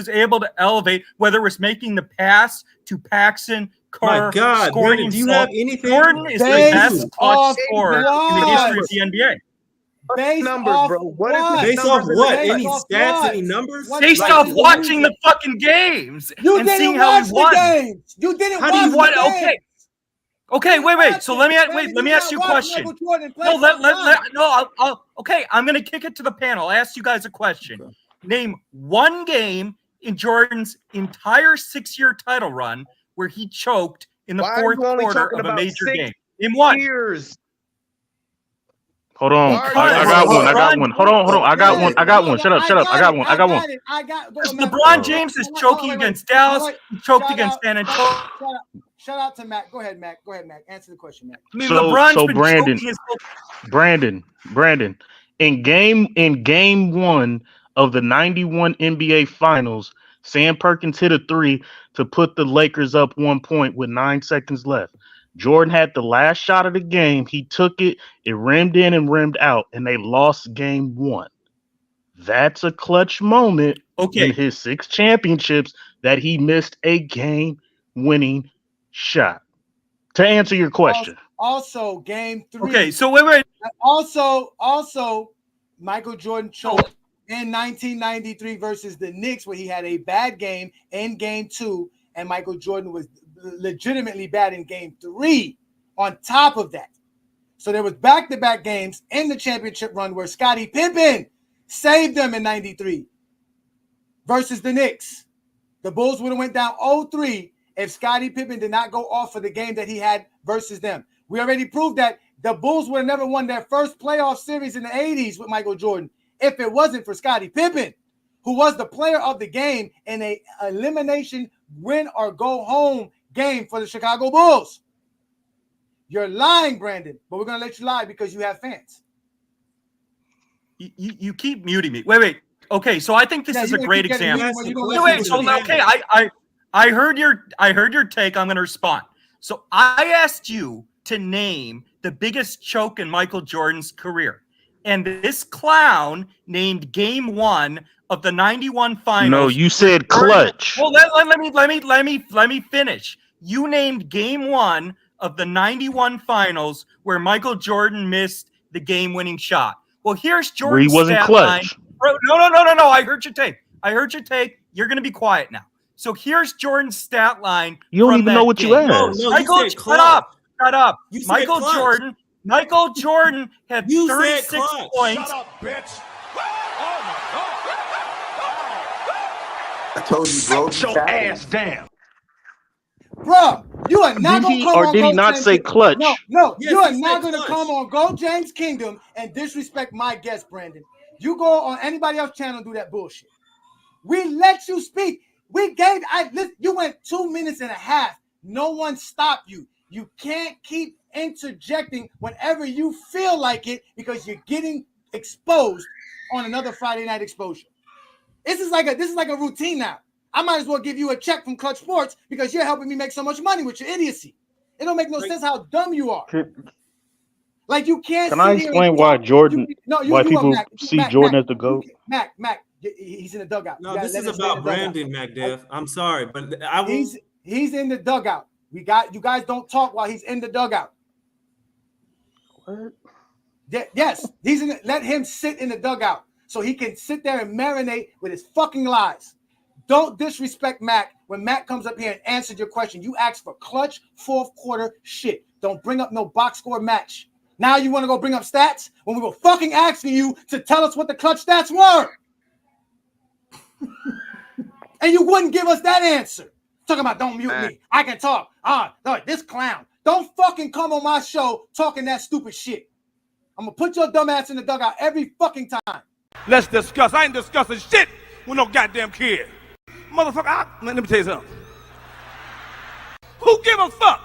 able to elevate, whether it was making the pass to Paxson, Kerr, my God, scoring. Do you have anything? Jordan is the best clutch scorer in the history of the NBA. Based numbers, bro. Based off what? Any stats? Any numbers? Based off watching the fucking games and seeing how he won. You didn't watch the games. Okay, wait. So let me ask you a question. Okay, I'm gonna kick it to the panel. I'll ask you guys a question. Okay. Name one game in Jordan's entire 6-year title run where he choked in the fourth quarter of a major game. Name one. Hold on. I got one. Hold on. I got one. Shut up. I got one. LeBron James is choking against Dallas. He choked against San Antonio. Shout out to Matt. Go ahead, Matt. Answer the question, Matt. I mean, LeBron's Brandon, in game 1 of the 91 NBA Finals, Sam Perkins hit a 3 to put the Lakers up 1 point with 9 seconds left. Jordan had the last shot of the game. He took it. It rimmed in and rimmed out, and they lost game 1. That's a clutch moment in his 6 championships that he missed a game-winning shot. To answer your question. Also, game 3. Okay, so wait. Also, Michael Jordan choked in 1993 versus the Knicks, where he had a bad game in game 2, and Michael Jordan was legitimately bad in game 3 on top of that. So there was back-to-back games in the championship run where Scottie Pippen saved them in 93 versus the Knicks. The Bulls would have went down 0-3 if Scottie Pippen did not go off for the game that he had versus them. We already proved that the Bulls would have never won their first playoff series in the 80s with Michael Jordan if it wasn't for Scottie Pippen, who was the player of the game in a elimination win or go home game for the Chicago Bulls. You're lying, Brandon, but we're going to let you lie because you have fans. You keep muting me. Wait. Okay, so I think this is a great example. I heard your take. I'm going to respond. So I asked you to name the biggest choke in Michael Jordan's career. And this clown named game 1 of the 91 finals. No, you said clutch. Well, let me finish. You named game 1 of the 91 finals where Michael Jordan missed the game-winning shot. Well, here's Jordan's he wasn't stat clutch. line. Bro, no. I heard your take. You're going to be quiet now. So here's Jordan's stat line. You don't even know what you asked. No, Michael, shut up. Michael Jordan had 36 points. Shut up, bitch. I told you, bro. Sit your ass down. Bro, You are not Did gonna he come or on did he Go not James say Kingdom. clutch? No, Yes, you are he not said gonna clutch. come on Go James Kingdom and disrespect my guest, Brandon. You go on anybody else's channel and do that bullshit. We let you speak. You went 2 minutes and a half. No one stopped you. You can't keep interjecting whenever you feel like it because you're getting exposed on another Friday night exposure. This is like a routine now. I might as well give you a check from Clutch Sports because you're helping me make so much money with your idiocy. It don't make no sense how dumb you are. Like you can't Can sit I here and explain why talk. Jordan? Why You are people Mac. see Mac. Jordan as the GOAT? Mac. He's in the dugout. No, this is about Brandon McDev. I'm sorry, but I will. He's in the dugout. You guys don't talk while he's in the dugout. What? Yes, let him sit in the dugout so he can sit there and marinate with his fucking lies. Don't disrespect Mac when Mac comes up here and answered your question. You asked for clutch fourth quarter shit. Don't bring up no box score match. Now you want to go bring up stats when we were fucking asking you to tell us what the clutch stats were. And you wouldn't give us that answer. Talking about don't mute me. I can talk. No, this clown. Don't fucking come on my show talking that stupid shit. I'm going to put your dumb ass in the dugout every fucking time. Let's discuss. I ain't discussing shit with no goddamn kid. Motherfucker, let me tell you something. Who give a fuck?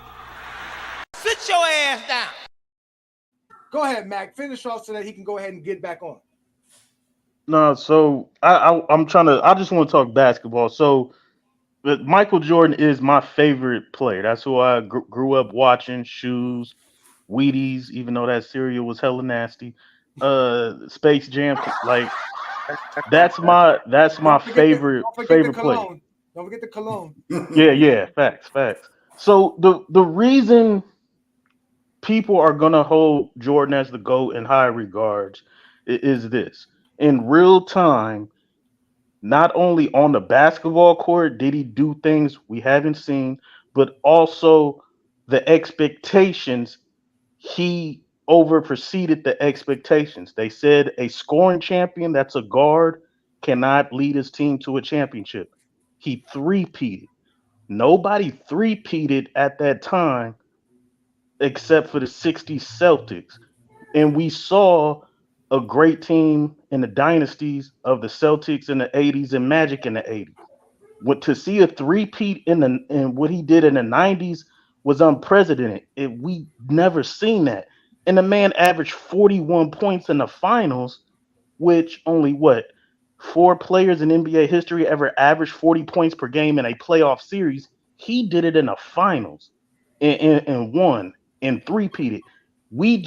Sit your ass down. Go ahead, Mac. Finish off so that he can go ahead and get back on. No, so I'm trying to. I just want to talk basketball. So, Michael Jordan is my favorite player. That's who I grew up watching. Shoes, Wheaties, even though that cereal was hella nasty. Space Jam, like that's my favorite player. Don't forget the cologne. Yeah, facts. So the reason people are gonna hold Jordan as the GOAT in high regards is this: in real time, not only on the basketball court did he do things we haven't seen, but also the expectations. He over preceded the expectations. They said a scoring champion, that's a guard, cannot lead his team to a championship. He three-peated. Nobody three-peated at that time except for the 60s Celtics. And we saw a great team in the dynasties of the Celtics in the 80s and Magic in the 80s. To see a three-peat in what he did in the 90s was unprecedented. We never seen that. And the man averaged 41 points in the finals, which only four players in NBA history ever averaged 40 points per game in a playoff series. He did it in the finals and won and three-peated. We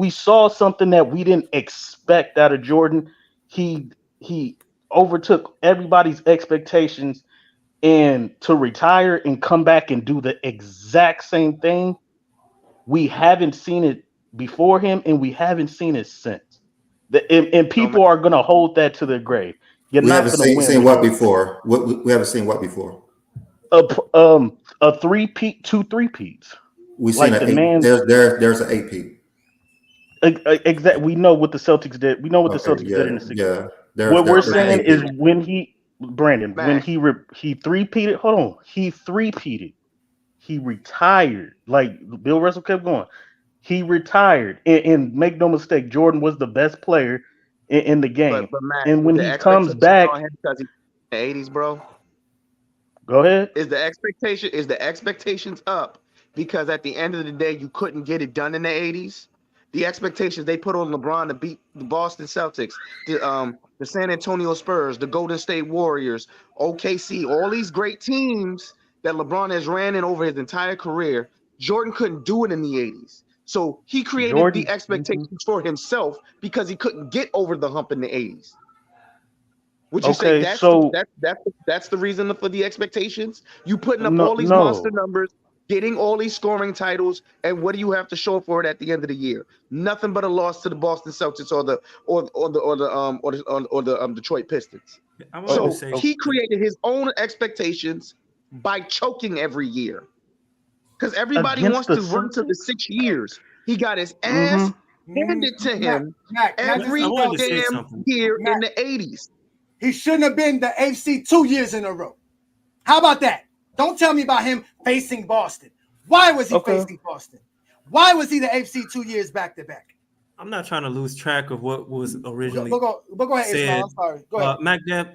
saw something that we didn't expect out of Jordan. He overtook everybody's expectations, and to retire and come back and do the exact same thing, we haven't seen it before him, and we haven't seen it since. And people are gonna hold that to their grave. You're We not haven't gonna win seen with what Jordan. before. We haven't seen what before. A three-peat, two three-peats. We've Like seen the man. There's an eight-peat. Exactly. We know what the Celtics did. We know what the Okay, Celtics did in the 60s. yeah. What we're There's an saying is eight-peat. when he three-peated. Hold on, he three-peated. He retired. Like Bill Russell kept going. He retired, and make no mistake, Jordan was the best player in the game. But Matt, And when the he comes expectations back, on him because he's in the 80s, bro. Go ahead. Is the expectations up because at the end of the day you couldn't get it done in the 80s? The expectations they put on LeBron to beat the Boston Celtics, the San Antonio Spurs, the Golden State Warriors, OKC, all these great teams that LeBron has ran in over his entire career, Jordan couldn't do it in the 80s. So he created the expectations for himself because he couldn't get over the hump in the 80s. Would you say that's the reason for the expectations? You putting up all these monster numbers, getting all these scoring titles, and what do you have to show for it at the end of the year? Nothing but a loss to the Boston Celtics or the Detroit Pistons. So he created his own expectations by choking every year. Because everybody wants to run to the 6 years. He got his ass handed to him every damn year in the 80s. He shouldn't have been the AFC 2 years in a row. How about that? Don't tell me about him facing Boston. Why was he facing Boston? Why was he the AFC 2 years back to back? I'm not trying to lose track of what was originally Go ahead, said. Ismail. I'm sorry. Go ahead. Mac Deb,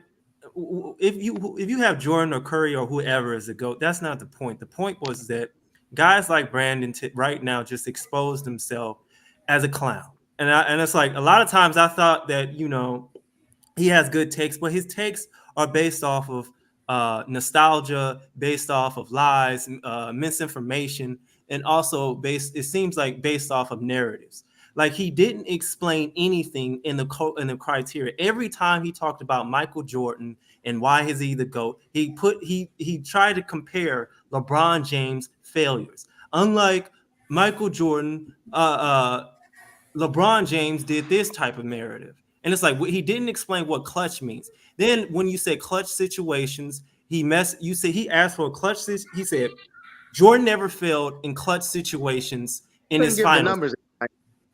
if you have Jordan or Curry or whoever as a GOAT, that's not the point. The point was that guys like Brandon right now just exposed himself as a clown. And it's like a lot of times I thought that, he has good takes, but his takes are based off of nostalgia, based off of lies, misinformation, and also it seems like based off of narratives. Like he didn't explain anything in the criteria. Every time he talked about Michael Jordan and why is he the GOAT, he tried to compare LeBron James' failures. Unlike Michael Jordan, LeBron James did this type of narrative. And it's like he didn't explain what clutch means. Then when you say clutch situations, you say he asked for a clutch. He said Jordan never failed in clutch situations in his finals.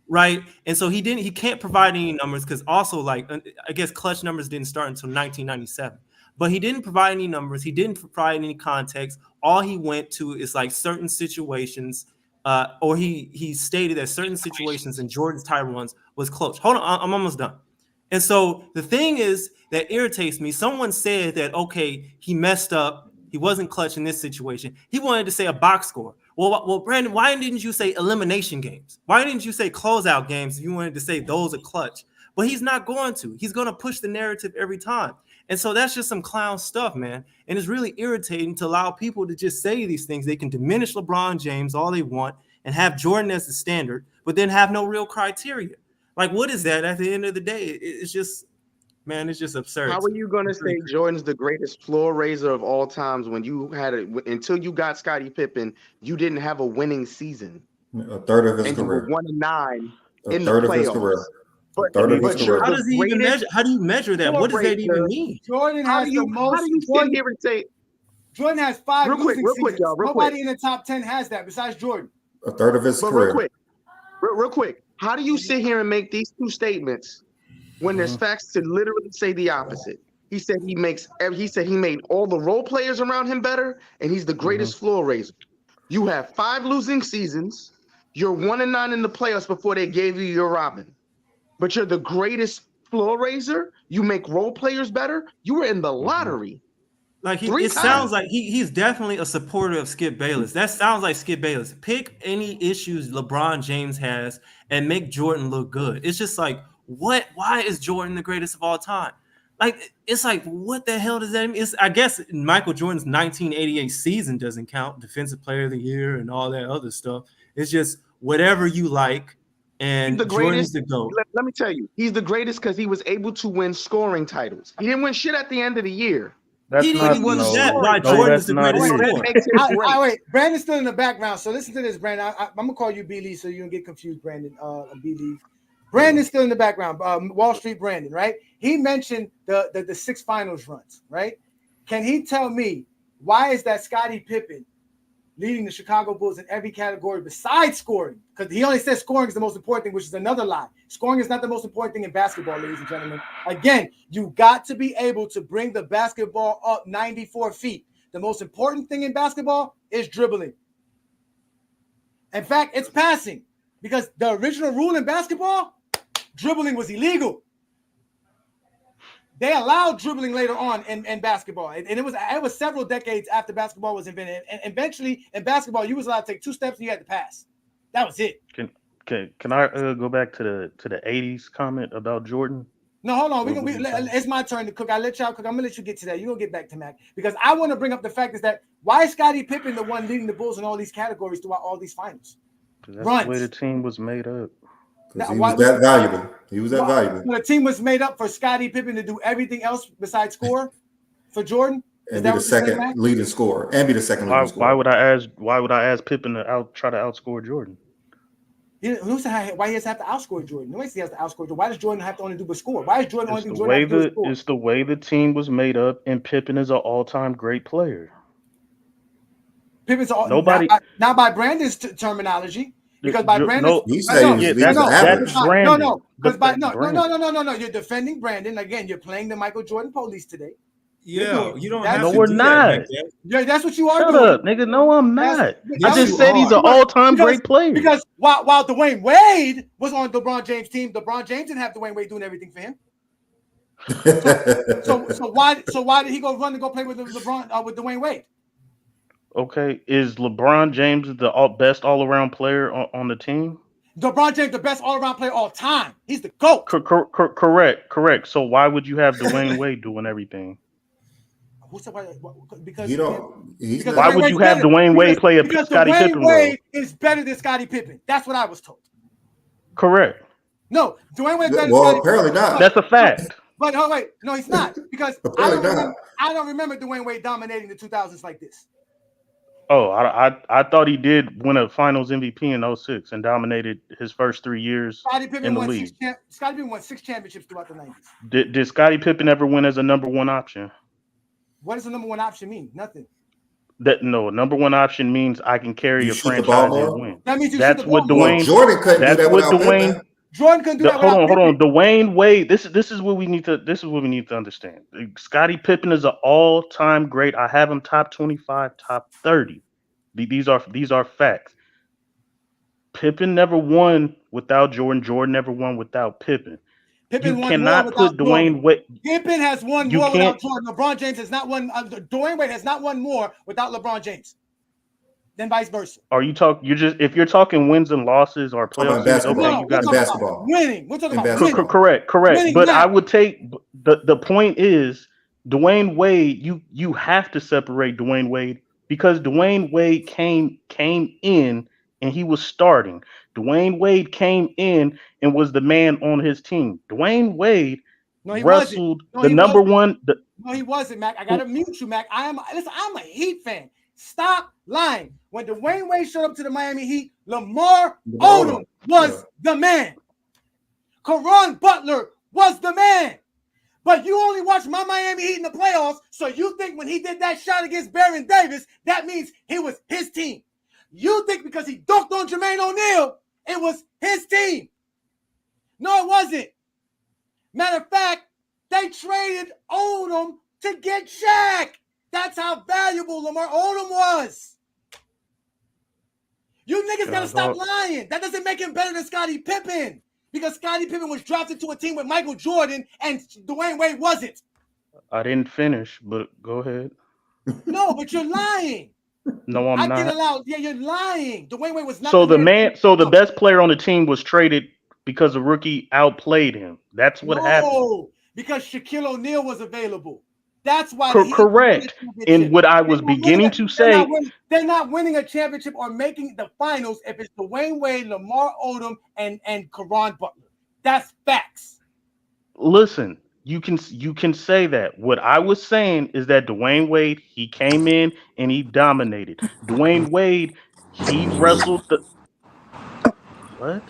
Right. And so he can't provide any numbers because also, like, I guess clutch numbers didn't start until 1997. But he didn't provide any numbers. He didn't provide any context. All he went to is like certain situations, or he stated that certain situations in Jordan's title runs was close. Hold on, I'm almost done. And so the thing is that irritates me. Someone said that, okay, he messed up. He wasn't clutch in this situation. He wanted to say a box score. Well, Brandon, why didn't you say elimination games? Why didn't you say closeout games if you wanted to say those are clutch? But he's not going to. He's going to push the narrative every time. And so that's just some clown stuff, man. And it's really irritating to allow people to just say these things. They can diminish LeBron James all they want and have Jordan as the standard, but then have no real criteria. Like, what is that at the end of the day? It's just, man, it's just absurd. How are you going to say Jordan's the greatest floor raiser of all times when you had it until you got Scottie Pippen, you didn't have a winning season? A third of his and career. You were 1-9 in the playoffs. But how does he even measure? How do you measure that? What does that even mean? Jordan has the most. How do you sit here and say Jordan has 5 real quick, seasons. y'all, Nobody in the top 10 has that besides Jordan. A third of his career. Real quick. How do you sit here and make these two statements when there's facts to literally say the opposite? He said he made all the role players around him better, and he's the greatest floor raiser. You have 5 losing seasons. You're 1-9 in the playoffs before they gave you your Robin. But you're the greatest floor raiser. You make role players better. You were in the lottery. Like sounds like he's definitely a supporter of Skip Bayless. That sounds like Skip Bayless. Pick any issues LeBron James has and make Jordan look good. It's just like, what? Why is Jordan the greatest of all time? Like, it's like, what the hell does that mean? I guess Michael Jordan's 1988 season doesn't count, Defensive Player of the Year and all that other stuff. It's just whatever you like. And the Jordan's the GOAT. Let me tell you, he's the greatest because he was able to win scoring titles. He didn't win shit at the end of the year. That's he didn't win that. Why Jordan's the greatest scorer. Wait, Brandon's still in the background, so listen to this, Brandon. I'm gonna call you B. Lee so you don't get confused, Brandon. B. Lee. Brandon's still in the background. Wall Street Brandon, right? He mentioned the 6 finals runs, right? Can he tell me why is that Scottie Pippen leading the Chicago Bulls in every category besides scoring? Because he only says scoring is the most important thing, which is another lie. Scoring is not the most important thing in basketball, ladies and gentlemen. Again, you got to be able to bring the basketball up 94 feet. The most important thing in basketball is dribbling. In fact, it's passing. Because the original rule in basketball, dribbling was illegal. They allowed dribbling later on in basketball. And it was several decades after basketball was invented. And eventually in basketball, you was allowed to take 2 steps and you had to pass. That was it. Can I go back to the 80s comment about Jordan? No, hold on. It's my turn to cook. I let y'all cook. I'm gonna let you get to that. You're gonna get back to Mac. Because I want to bring up the fact is that why is Scottie Pippen the one leading the Bulls in all these categories throughout all these finals? That's the way the team was made up. He was that valuable. He was that valuable. The team was made up for Scottie Pippen to do everything else besides score for Jordan. And be the second leading scorer. And be the second leading scorer. Why would I ask Pippen to try to outscore Jordan? Who said why he has to have to outscore Jordan? Nobody has to outscore Jordan. Why does Jordan have to only do but score? Why is Jordan only do Jordan have to do score? It's the way the team was made up, and Pippen is an all-time great player. Pippen's not by Brandon's terminology. Because by Brandon, that's Brandon. No. You're defending Brandon again. You're playing the Michael Jordan police today. Yeah, you don't That's- have No, to we're do that, not. Big Jeff. Yeah, that's what you are Shut doing. up, nigga. No, I'm not. Yes, I just you said are. he's an all-time Because- great player. Because while Dwayne Wade was on LeBron James' team, LeBron James didn't have Dwayne Wade doing everything for him. So why did he go run to go play with LeBron with Dwayne Wade? Okay, is LeBron James the best all-around player on the team? LeBron James, the best all-around player all time. He's the GOAT. Correct. So why would you have Dwayne Wade doing everything? Because you don't. because Why Dwayne would Wade's you have better. Dwayne Wade play a because Scottie Dwayne Pippen Wade role? is better than Scottie Pippen. That's what I was told. Correct. No, Dwayne Wade better. Well, than Scottie apparently Pippen. not. That's a fact. But oh wait, no, he's not because Apparently not. I don't remember Dwayne Wade dominating the 2000s like this. Oh, I thought he did win a Finals MVP in 06 and dominated his first 3 years Scottie Pippen in the won league. Scottie Pippen won 6 championships throughout the 90s. Did Scottie Pippen ever win as a number one option? What does the number one option mean? Nothing. No, number one option means I can carry You a shoot the ball franchise more? and win. That means you That's shoot the what ball more. Dwayne. Well, Jordan couldn't do That's that what without Dwayne. Pippen. Jordan couldn't do that. Hold without on. Pippen. Dwayne Wade. This is what we need to understand. Scottie Pippen is an all-time great. I have him top 25, top 30. These are facts. Pippen never won without Jordan. Jordan never won without Pippen. Pippen You won cannot more put without Dwayne Jordan. Wade. Pippen has won You more without can't- Jordan. LeBron James has not won. Dwayne Wade has not won more without LeBron James. Then vice versa. Are you talk? If you're talking wins and losses or Talking about playoff series, basketball. okay, you got In basketball. About winning. We're talking In about basketball. winning. correct. Winning But I now. would take the point is Dwayne Wade. You have to separate Dwayne Wade because Dwayne Wade came in and he was starting. Dwayne Wade came in and was the man on his team. Dwayne Wade No, he wrestled wasn't. No, the he number wasn't. one. No, he wasn't, Mac. I gotta mute you, Mac. I'm a Heat fan. Stop lying. When Dwayne Wade showed up to the Miami Heat, Lamar Odom was the man. Caron Butler was the man. But you only watch my Miami Heat in the playoffs, so you think when he did that shot against Baron Davis, that means he was his team. You think because he dunked on Jermaine O'Neal, it was his team. No, it wasn't. Matter of fact, they traded Odom to get Shaq. That's how valuable Lamar Odom was. You niggas gotta stop lying. That doesn't make him better than Scottie Pippen. Because Scottie Pippen was drafted to a team with Michael Jordan and Dwayne Wade wasn't. I didn't finish, but go ahead. No, but you're lying. No, I'm I can not. allow. Yeah, you're lying. Dwayne Wade was not. So the best player on the team was traded because the rookie outplayed him. That's what happened. No, because Shaquille O'Neal was available. That's why. Correct. And what I was beginning to say, they're not winning a championship or making the finals if it's Dwayne Wade, Lamar Odom, and Caron Butler. That's facts. listen, you can say that. What I was saying is that Dwayne Wade, he came in and he dominated. Dwayne Wade, he wrestled the what?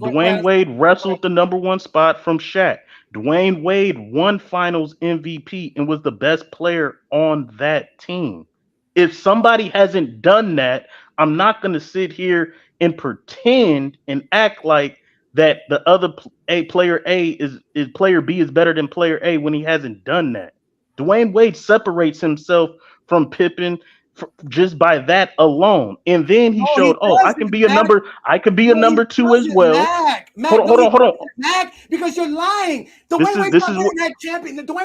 Dwayne Wade wrestled the number one spot from Shaq. Dwayne Wade won Finals MVP and was the best player on that team. If somebody hasn't done that, I'm not going to sit here and pretend and act like that the other player A is player B is better than player A when he hasn't done that. Dwayne Wade separates himself from Pippen just by that alone, and then he showed, I can be a number, a number two as well. Hold on, Mac, because you're lying. Dwayne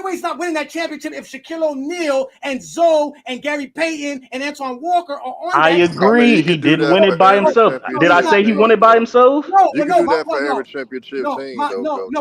Wade's not winning that championship if Shaquille O'Neal and Zoe and Gary Payton and Antoine Walker are on. I agree. He didn't win it by himself. Did I say he won it by himself? No, you can do that for every championship team.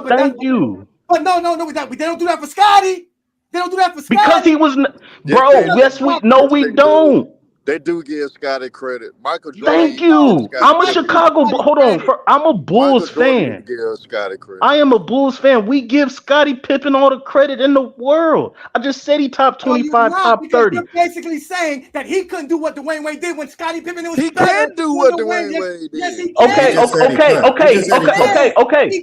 Thank you. But no, they don't do that for Scotty. They don't do that for Scotty. Because he was, bro. Yes, we don't. They do give Scotty credit. Michael Jordan. Thank you. I'm a Chicago. Hold on. I'm a Bulls fan. Give Scotty credit. I am a Bulls fan. We give Scottie Pippen all the credit in the world. I just said he top 25, top 30. You're basically saying that he couldn't do what Dwayne Wade did when Scottie Pippen was. He can do what Dwayne Wade did. Yes, he can. Okay.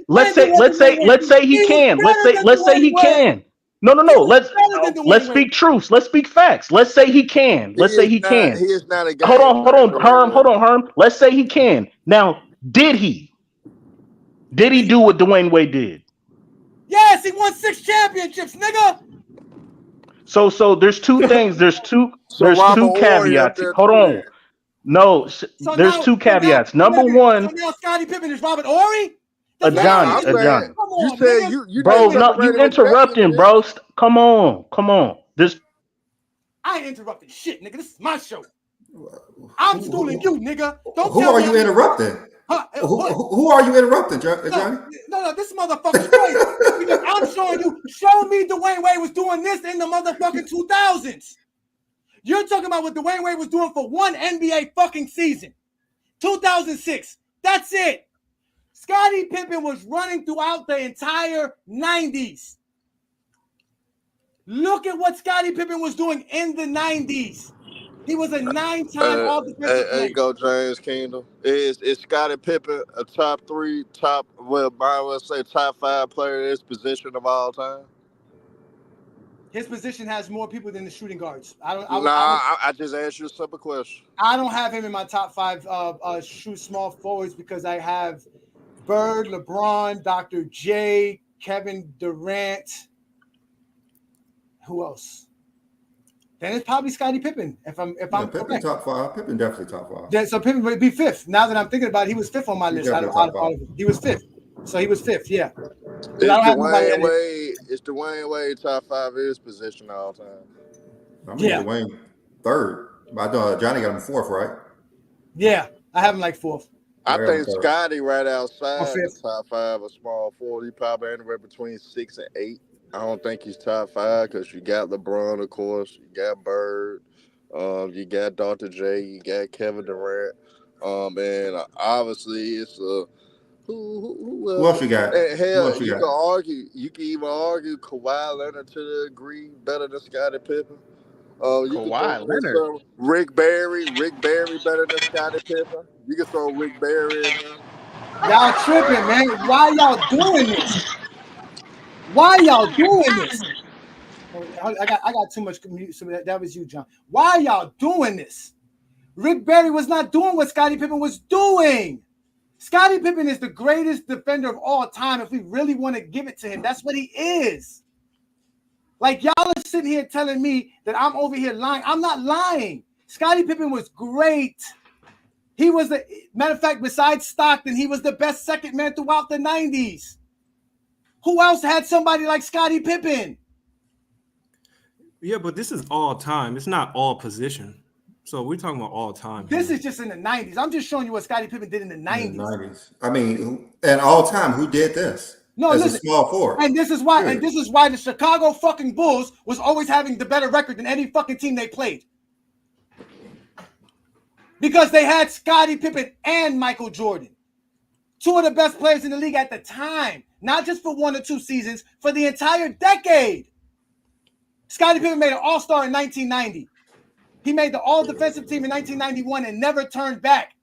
Let's say he can. Let's say he can. No. Let's speak truths. Let's speak facts. Let's say he can. Let's say he can. He is not a guy. Hold on, Herm. Let's say he can. Now, did he? Did he do what Dwayne Wade did? Yes, he won 6 championships, nigga. So there's two things. There's two Robert Ory up caveats. there Hold too on. then. No, So there's two caveats. Number so one, now Scottie Pippen is Robert Ory? That's Nah, Ajani, I'm saying Come you on, said nigga. you bro. just No, you separated with Jackson, interrupting, bitch. bro. Come on. There's I ain't interrupting shit, nigga. This is my show. I'm schooling you, nigga. Don't Who tell are me you interrupting? Huh? Who are you interrupting, Johnny? No, this motherfucker's crazy. Because I'm showing you, show me Dwayne Wade was doing this in the motherfucking 2000s. You're talking about what Dwayne Wade was doing for one NBA fucking season. 2006. That's it. Scottie Pippen was running throughout the entire 90s. Look at what Scottie Pippen was doing in the 90s. He was a 9-time all-defensive player. Go James Kingdom. Is Scottie Pippen a top 5 player in his position of all time? His position has more people than the shooting guards. I just asked you a simple question. I don't have him in my top 5 shoot small forwards because I have Bird, LeBron, Dr. J, Kevin Durant. Who else? Then it's probably Scottie Pippen. If I'm Pippen correct. top 5. Pippen definitely top 5. Yeah, so Pippen would be 5th. Now that I'm thinking about it, he was 5th on my list. He was 5th. So he was 5th, yeah. Is Dwayne Wade top 5 his position all time? I mean, Dwayne 3rd. I know Johnny got him 4th, right? Yeah, I have him like 4th. I think Scotty right outside the top 5 of small forward. He probably anywhere between 6 and 8. I don't think he's top 5 because you got LeBron, of course. You got Bird. You got Dr. J. You got Kevin Durant. And obviously it's who else you got? Hell, you can argue. You can even argue Kawhi Leonard to the degree better than Scottie Pippen. Kawhi Leonard. Rick Barry better than Scottie Pippen. You can throw Rick Barry in there. Y'all tripping, man. Why y'all doing this? Why y'all doing this? I got too much commute. So that was you, John. Why y'all doing this? Rick Barry was not doing what Scottie Pippen was doing. Scottie Pippen is the greatest defender of all time. If we really want to give it to him, that's what he is. Like, y'all are sitting here telling me that I'm over here lying. I'm not lying. Scottie Pippen was great. He was the matter of fact, besides Stockton, he was the best second man throughout the 90s. Who else had somebody like Scottie Pippen? Yeah, but this is all time. It's not all position. So we're talking about all time. This is just in the 90s. I'm just showing you what Scottie Pippen did in the 90s. I mean, and all time, who did this? No, listen, a small forward. And this is why the Chicago fucking Bulls was always having the better record than any fucking team they played. Because they had Scottie Pippen and Michael Jordan. 2 of the best players in the league at the time. Not just for 1 or 2 seasons, for the entire decade. Scottie Pippen made an all-star in 1990. He made the all-defensive team in 1991 and never turned back.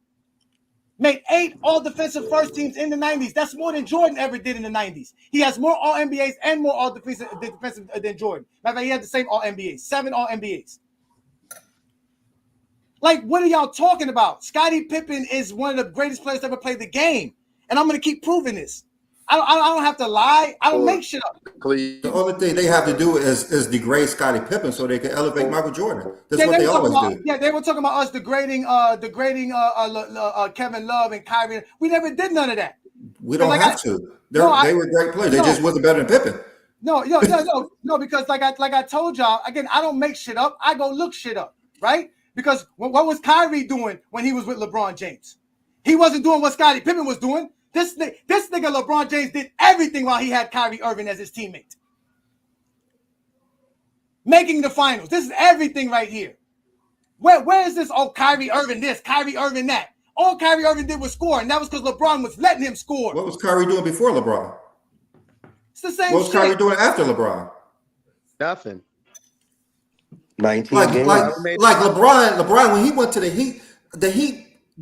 Made 8 all-defensive first teams in the 90s. That's more than Jordan ever did in the 90s. He has more all-NBAs and more all-defensive than Jordan. Matter of fact, he had the same all-NBAs, 7 all-NBAs. Like, what are y'all talking about? Scottie Pippen is one of the greatest players to ever play the game. And I'm going to keep proving this. I don't have to lie. I don't make shit up. The only thing they have to do is degrade Scottie Pippen so they can elevate Michael Jordan. That's what they always do. Yeah, they were talking about us degrading Kevin Love and Kyrie. We never did none of that. We don't have to. They were great players. They just wasn't better than Pippen. No, because like I told y'all, again, I don't make shit up. I go look shit up, right? Because what was Kyrie doing when he was with LeBron James? He wasn't doing what Scottie Pippen was doing. This nigga LeBron James did everything while he had Kyrie Irving as his teammate. Making the finals. This is everything right here. Where is this? Oh, Kyrie Irving this, Kyrie Irving that. All Kyrie Irving did was score, and that was because LeBron was letting him score. What was Kyrie doing before LeBron? It's the same What was Kyrie doing after LeBron? Nothing. 19 like games. Like LeBron, when he went to the Heat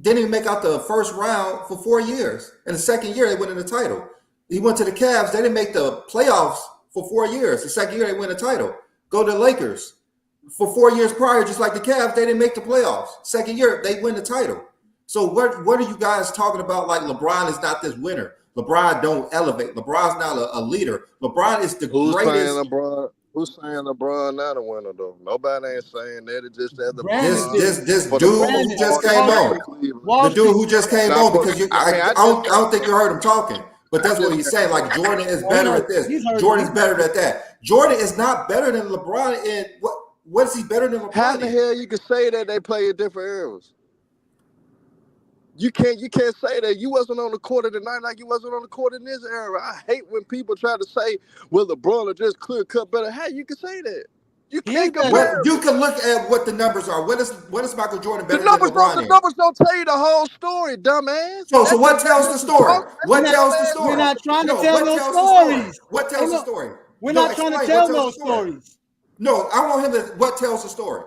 didn't even make out the first round for 4 years. And the second year, they win the title. He went to the Cavs. They didn't make the playoffs for 4 years. The second year, they win the title. Go to the Lakers. For 4 years prior, just like the Cavs, they didn't make the playoffs. Second year, they win the title. So what are you guys talking about like LeBron is not this winner? LeBron don't elevate. LeBron's not a leader. LeBron is the greatest. Who's saying LeBron not a winner though? Nobody ain't saying that. It's just that LeBron. This For dude the most who just part, came on, the dude who just came on, because I don't think you heard him talking, but that's what he's saying. Like Jordan is better at this. Jordan's better at that. Jordan is not better than LeBron. And what is he better than LeBron? How the hell you can say that they play in different eras? You can't say that. You wasn't on the court tonight like you wasn't on the court in this era. I hate when people try to say, well, LeBron are just clear cut better. How you can say that? You can't compare. You can look at what the numbers are. What is Michael Jordan better The numbers than LeBron? The numbers don't tell you the whole story, dumbass. So what tells the story? What tells the story? We're not trying to tell no stories. What tells the story? We're not trying to tell no stories. No, I want him to. What tells the story?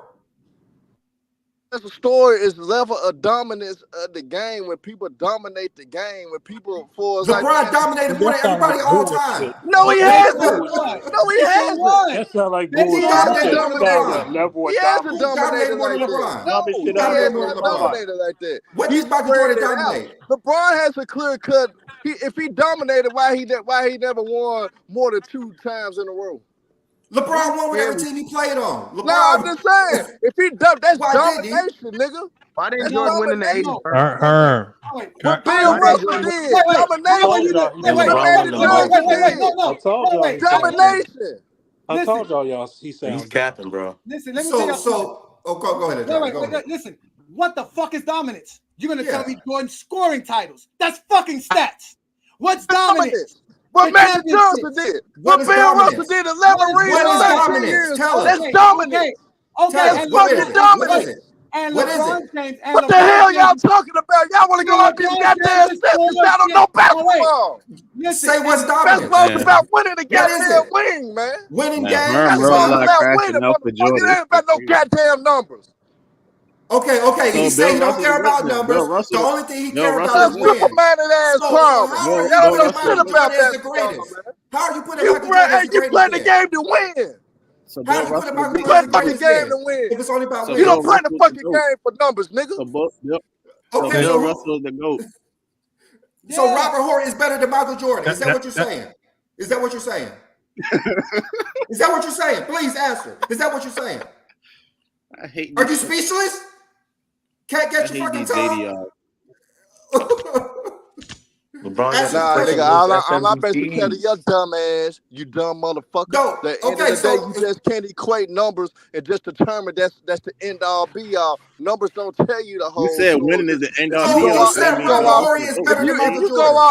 The story is level of dominance of the game when people dominate the game. When people LeBron dominated more than everybody all time. No, he hasn't. No, he hasn't. That sounds like bullshit. He hasn't dominated. Level He hasn't dominated like that. No, he hasn't dominated like that. What did Michael Jordan dominate? LeBron has a clear cut. If he dominated, why he never won more than 2 times in a row? LeBron won with every team he played on. LeBron, no, I'm just saying. If he that's domination, nigga. Why didn't Jordan win in the 80s? What Bill Russell did. Domination. Domination. I told y'all he sounds. He's capping, bro. Listen, let me tell you. Go ahead. Listen, what the fuck is dominance? You're gonna tell me Jordan scoring titles? That's fucking stats. What's dominance? What Magic Johnson did. What Bill Russell did 11 rings in 13 years. That's dominance. Okay, that's fucking dominance. And LeBron James. What the hell y'all talking about? Y'all want to go out these goddamn steps and y'all don't know basketball. Say what's dominant. Basketball's about winning the goddamn wing, man. Winning games. Basketball's about winning. It ain't about no goddamn numbers. Okay. He said he don't care about numbers. The only thing he cares about is winning. Y'all don't know shit about that. How are you putting Michael Jordan as the greatest? You play the game to win. So how do you put Michael Jordan as the greatest game to win? If it's only about winning. You don't play the fucking game for numbers, nigga. Okay, Bill Russell is the GOAT. So Robert Horry is better than Michael Jordan. Is that what you're saying? Is that what you're saying? Is that what you're saying? Please answer. Is that what you're saying? I hate. Are you speechless? Can't get your fucking tongue. LeBron, nigga, all I basically tell you, dumb ass, you dumb motherfucker. No, the end of the day, you just can't equate numbers and just determine that's the end all be all. Numbers don't tell you the whole. You said story. winning is the end all be all.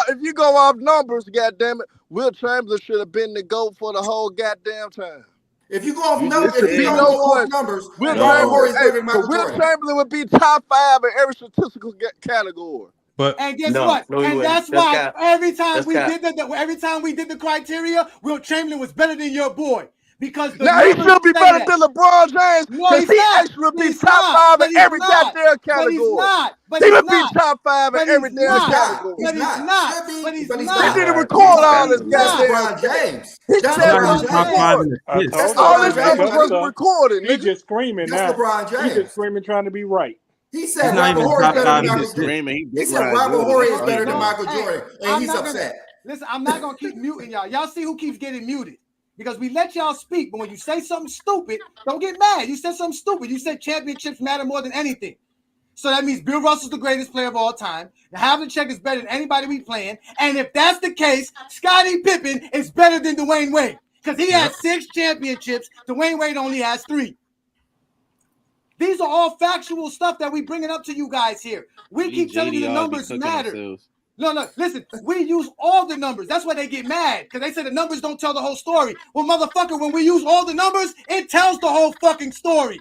If you go off numbers, goddamn it, Will Chamberlain should have been the GOAT for the whole goddamn time. If you go off numbers, Will Chamberlain would be top 5 in every statistical category. And guess what? And that's why every time we did the criteria, Will Chamberlain was better than your boy. Because now he should be better than LeBron James. No, he's he not. Actually be top 5 in every goddamn category. He would be top 5 in every damn category. But he's not. But he's They not. didn't record all this goddamn James. That's all this numbers was recorded. He just screaming now. He just screaming trying to be right. He said Robert Horry is better than Michael Jordan. He said Robert Horry is better than Michael Jordan, and he's upset. Listen, I'm not gonna keep muting y'all. Y'all see who keeps getting muted because we let y'all speak, but when you say something stupid, don't get mad. You said something stupid. You said championships matter more than anything. So that means Bill Russell's the greatest player of all time. Havlicek is better than anybody we playing, and if that's the case, Scottie Pippen is better than Dwayne Wade because he has 6 championships. Dwayne Wade only has 3. These are all factual stuff that we bringing up to you guys here. We keep telling you the numbers matter. No, listen, we use all the numbers. That's why they get mad, because they say the numbers don't tell the whole story. Well, motherfucker, when we use all the numbers, it tells the whole fucking story.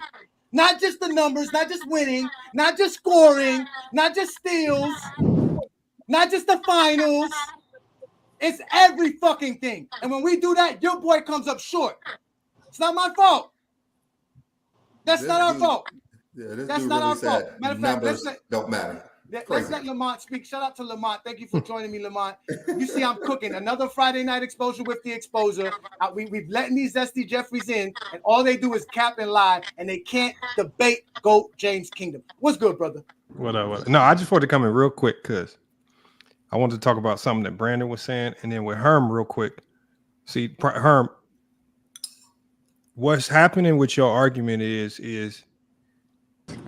Not just the numbers, not just winning, not just scoring, not just steals, not just the finals. It's every fucking thing. And when we do that, your boy comes up short. It's not my fault. That's not our fault. Yeah, this That's dude not really our fault. said Matter of fact, numbers don't matter. Let's let Lamont speak. Shout out to Lamont. Thank you for joining me, Lamont. You see, I'm cooking another Friday night exposure with the exposer. We've letting these Zesty Jeffreys in, and all they do is cap and lie, and they can't debate GOAT James Kingdom. What's good, brother? What? No, I just wanted to come in real quick because I wanted to talk about something that Brandon was saying, and then with Herm real quick. See, Herm, what's happening with your argument is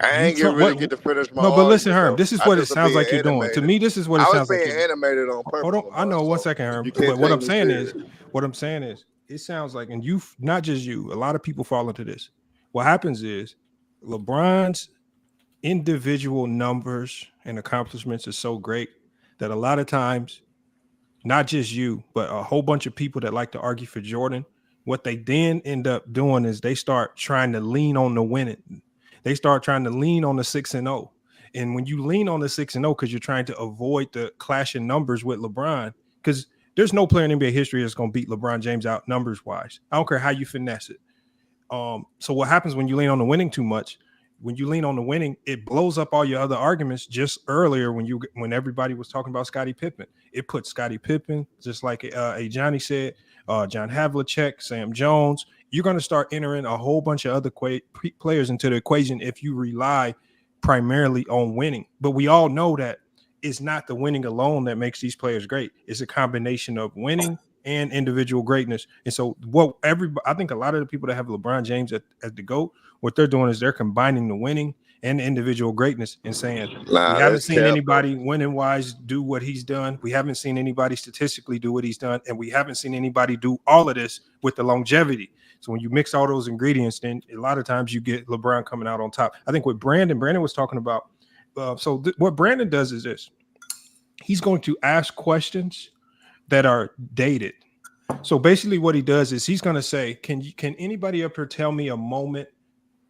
I ain't really get to finish my no, but listen, argument, Herm, though. this is I what it just sounds being like you're doing. To animated. me, this is what it I was sounds like being you're doing. animated on purpose. Hold on, I know. LeBron, 1 so second, Herm. you can't But what take I'm me saying serious. is, it sounds like, and you, not just you, a lot of people fall into this. What happens is LeBron's individual numbers and accomplishments are so great that a lot of times, not just you, but a whole bunch of people that like to argue for Jordan, what they then end up doing is they start trying to lean on the winning. They start trying to lean on the 6-0. And when you lean on the 6-0, because you're trying to avoid the clash in numbers with LeBron, because there's no player in NBA history that's going to beat LeBron James out numbers wise. I don't care how you finesse it. So what happens when you lean on the winning too much? When you lean on the winning, it blows up all your other arguments. Just earlier, when everybody was talking about Scottie Pippen, it put Scottie Pippen, just like Ajani said, John Havlicek, Sam Jones. You're going to start entering a whole bunch of other players into the equation if you rely primarily on winning. But we all know that it's not the winning alone that makes these players great. It's a combination of winning and individual greatness. And so I think a lot of the people that have LeBron James as the GOAT, what they're doing is they're combining the winning and the individual greatness and saying, we haven't seen anybody winning wise do what he's done. We haven't seen anybody statistically do what he's done. And we haven't seen anybody do all of this with the longevity. So when you mix all those ingredients, then a lot of times you get LeBron coming out on top. I think what Brandon was talking about. What Brandon does is this. He's going to ask questions that are dated. So basically what he does is he's going to say, can anybody up here tell me a moment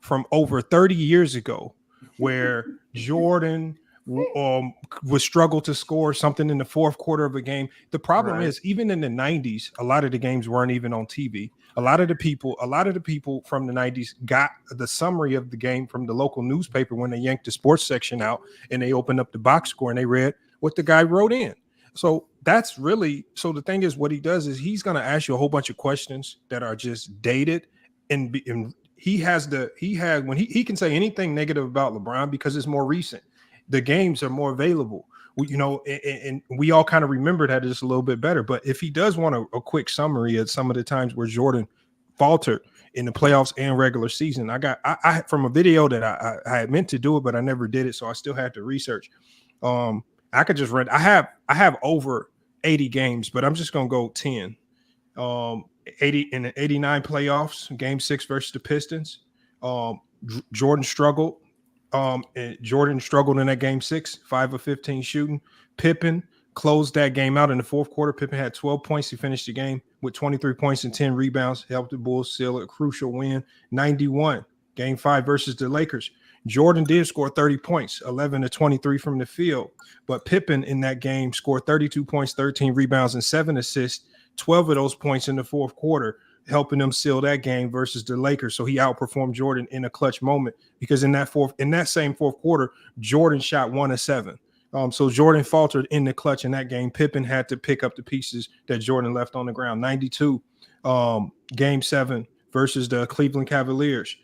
from over 30 years ago where Jordan would struggle to score something in the fourth quarter of a game? The problem is, even in the 90s, a lot of the games weren't even on TV. A lot of the people from the 90s got the summary of the game from the local newspaper when they yanked the sports section out and they opened up the box score and they read what the guy wrote in. So that's really, so the thing is, what he does is he's going to ask you a whole bunch of questions that are just dated, and he can say anything negative about LeBron because it's more recent. The games are more available, and we all kind of remember that just a little bit better. But if he does want a quick summary of some of the times where Jordan faltered in the playoffs and regular season, I from a video that I had meant to do it, but I never did it, so I still had to research. I could just read. I have over 80 games, but I'm just gonna go 10. 80 in the 89 playoffs, Game 6 versus the Pistons. Jordan struggled. Jordan struggled in that Game 6, 5 of 15 shooting. Pippen closed that game out in the fourth quarter. Pippen had 12 points. He finished the game with 23 points and 10 rebounds. Helped the Bulls seal a crucial win. 91, Game 5 versus the Lakers. Jordan did score 30 points, 11 to 23 from the field. But Pippen in that game scored 32 points, 13 rebounds, and 7 assists, 12 of those points in the fourth quarter, helping them seal that game versus the Lakers. So he outperformed Jordan in a clutch moment because in that same fourth quarter, Jordan shot 1 of 7. So Jordan faltered in the clutch in that game. Pippen had to pick up the pieces that Jordan left on the ground. 92, Game 7 versus the Cleveland Cavaliers.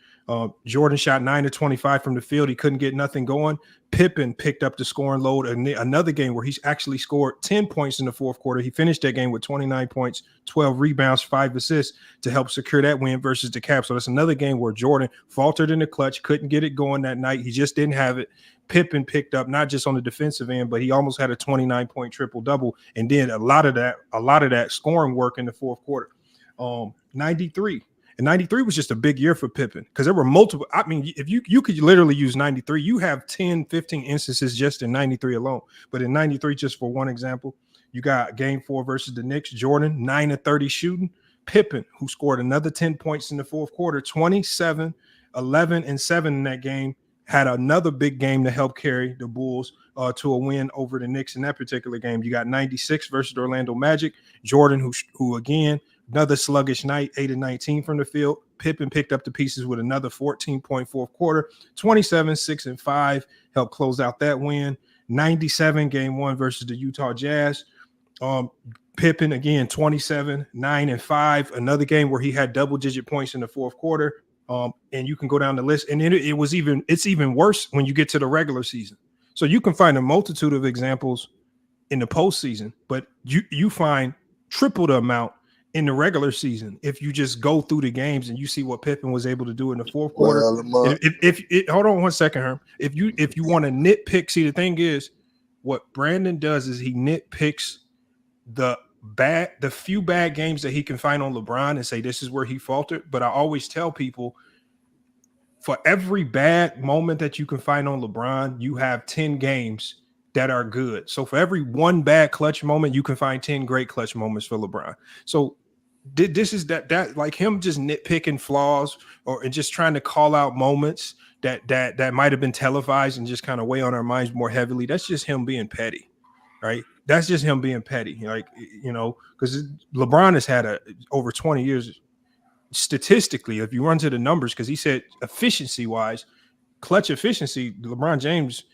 Jordan shot 9 to 25 from the field. He couldn't get nothing going. Pippen picked up the scoring load. Another game where he's actually scored 10 points in the fourth quarter. He finished that game with 29 points, 12 rebounds, 5 assists to help secure that win versus the Cavs. So that's another game where Jordan faltered in the clutch, couldn't get it going that night. He just didn't have it. Pippen picked up not just on the defensive end, but he almost had a 29-point triple-double and did a lot of that scoring work in the fourth quarter. 93. And 93 was just a big year for Pippen because there were multiple. I mean, if you could literally use 93, you have 10, 15 instances just in 93 alone. But in 93, just for one example, you got Game 4 versus the Knicks. Jordan, 9 of 30 shooting. Pippen, who scored another 10 points in the fourth quarter, 27, 11, and 7 in that game, had another big game to help carry the Bulls to a win over the Knicks in that particular game. You got 96 versus the Orlando Magic. Jordan, who again, another sluggish night, 8 of 19 from the field. Pippen picked up the pieces with another 14-point fourth quarter, 27, 6, and 5, helped close out that win. 97, Game 1 versus the Utah Jazz. Pippen, again, 27, 9, and 5, another game where he had double-digit points in the fourth quarter. And you can go down the list. And it's even worse when you get to the regular season. So you can find a multitude of examples in the postseason, but you find triple the amount in the regular season. If you just go through the games and you see what Pippen was able to do in the fourth quarter. Well, If hold on one second, Herm. If you want to nitpick, see, the thing is, what Brandon does is he nitpicks the few bad games that he can find on LeBron and say this is where he faltered. But I always tell people, for every bad moment that you can find on LeBron, you have 10 games that are good. So for every one bad clutch moment, you can find 10 great clutch moments for LeBron. So this is that like him just nitpicking flaws and just trying to call out moments that might have been televised and just kind of weigh on our minds more heavily. That's just him being petty, right? That's just him being petty. Like, you know, because LeBron has had over 20 years statistically, if you run to the numbers, because he said efficiency wise, clutch efficiency, LeBron James,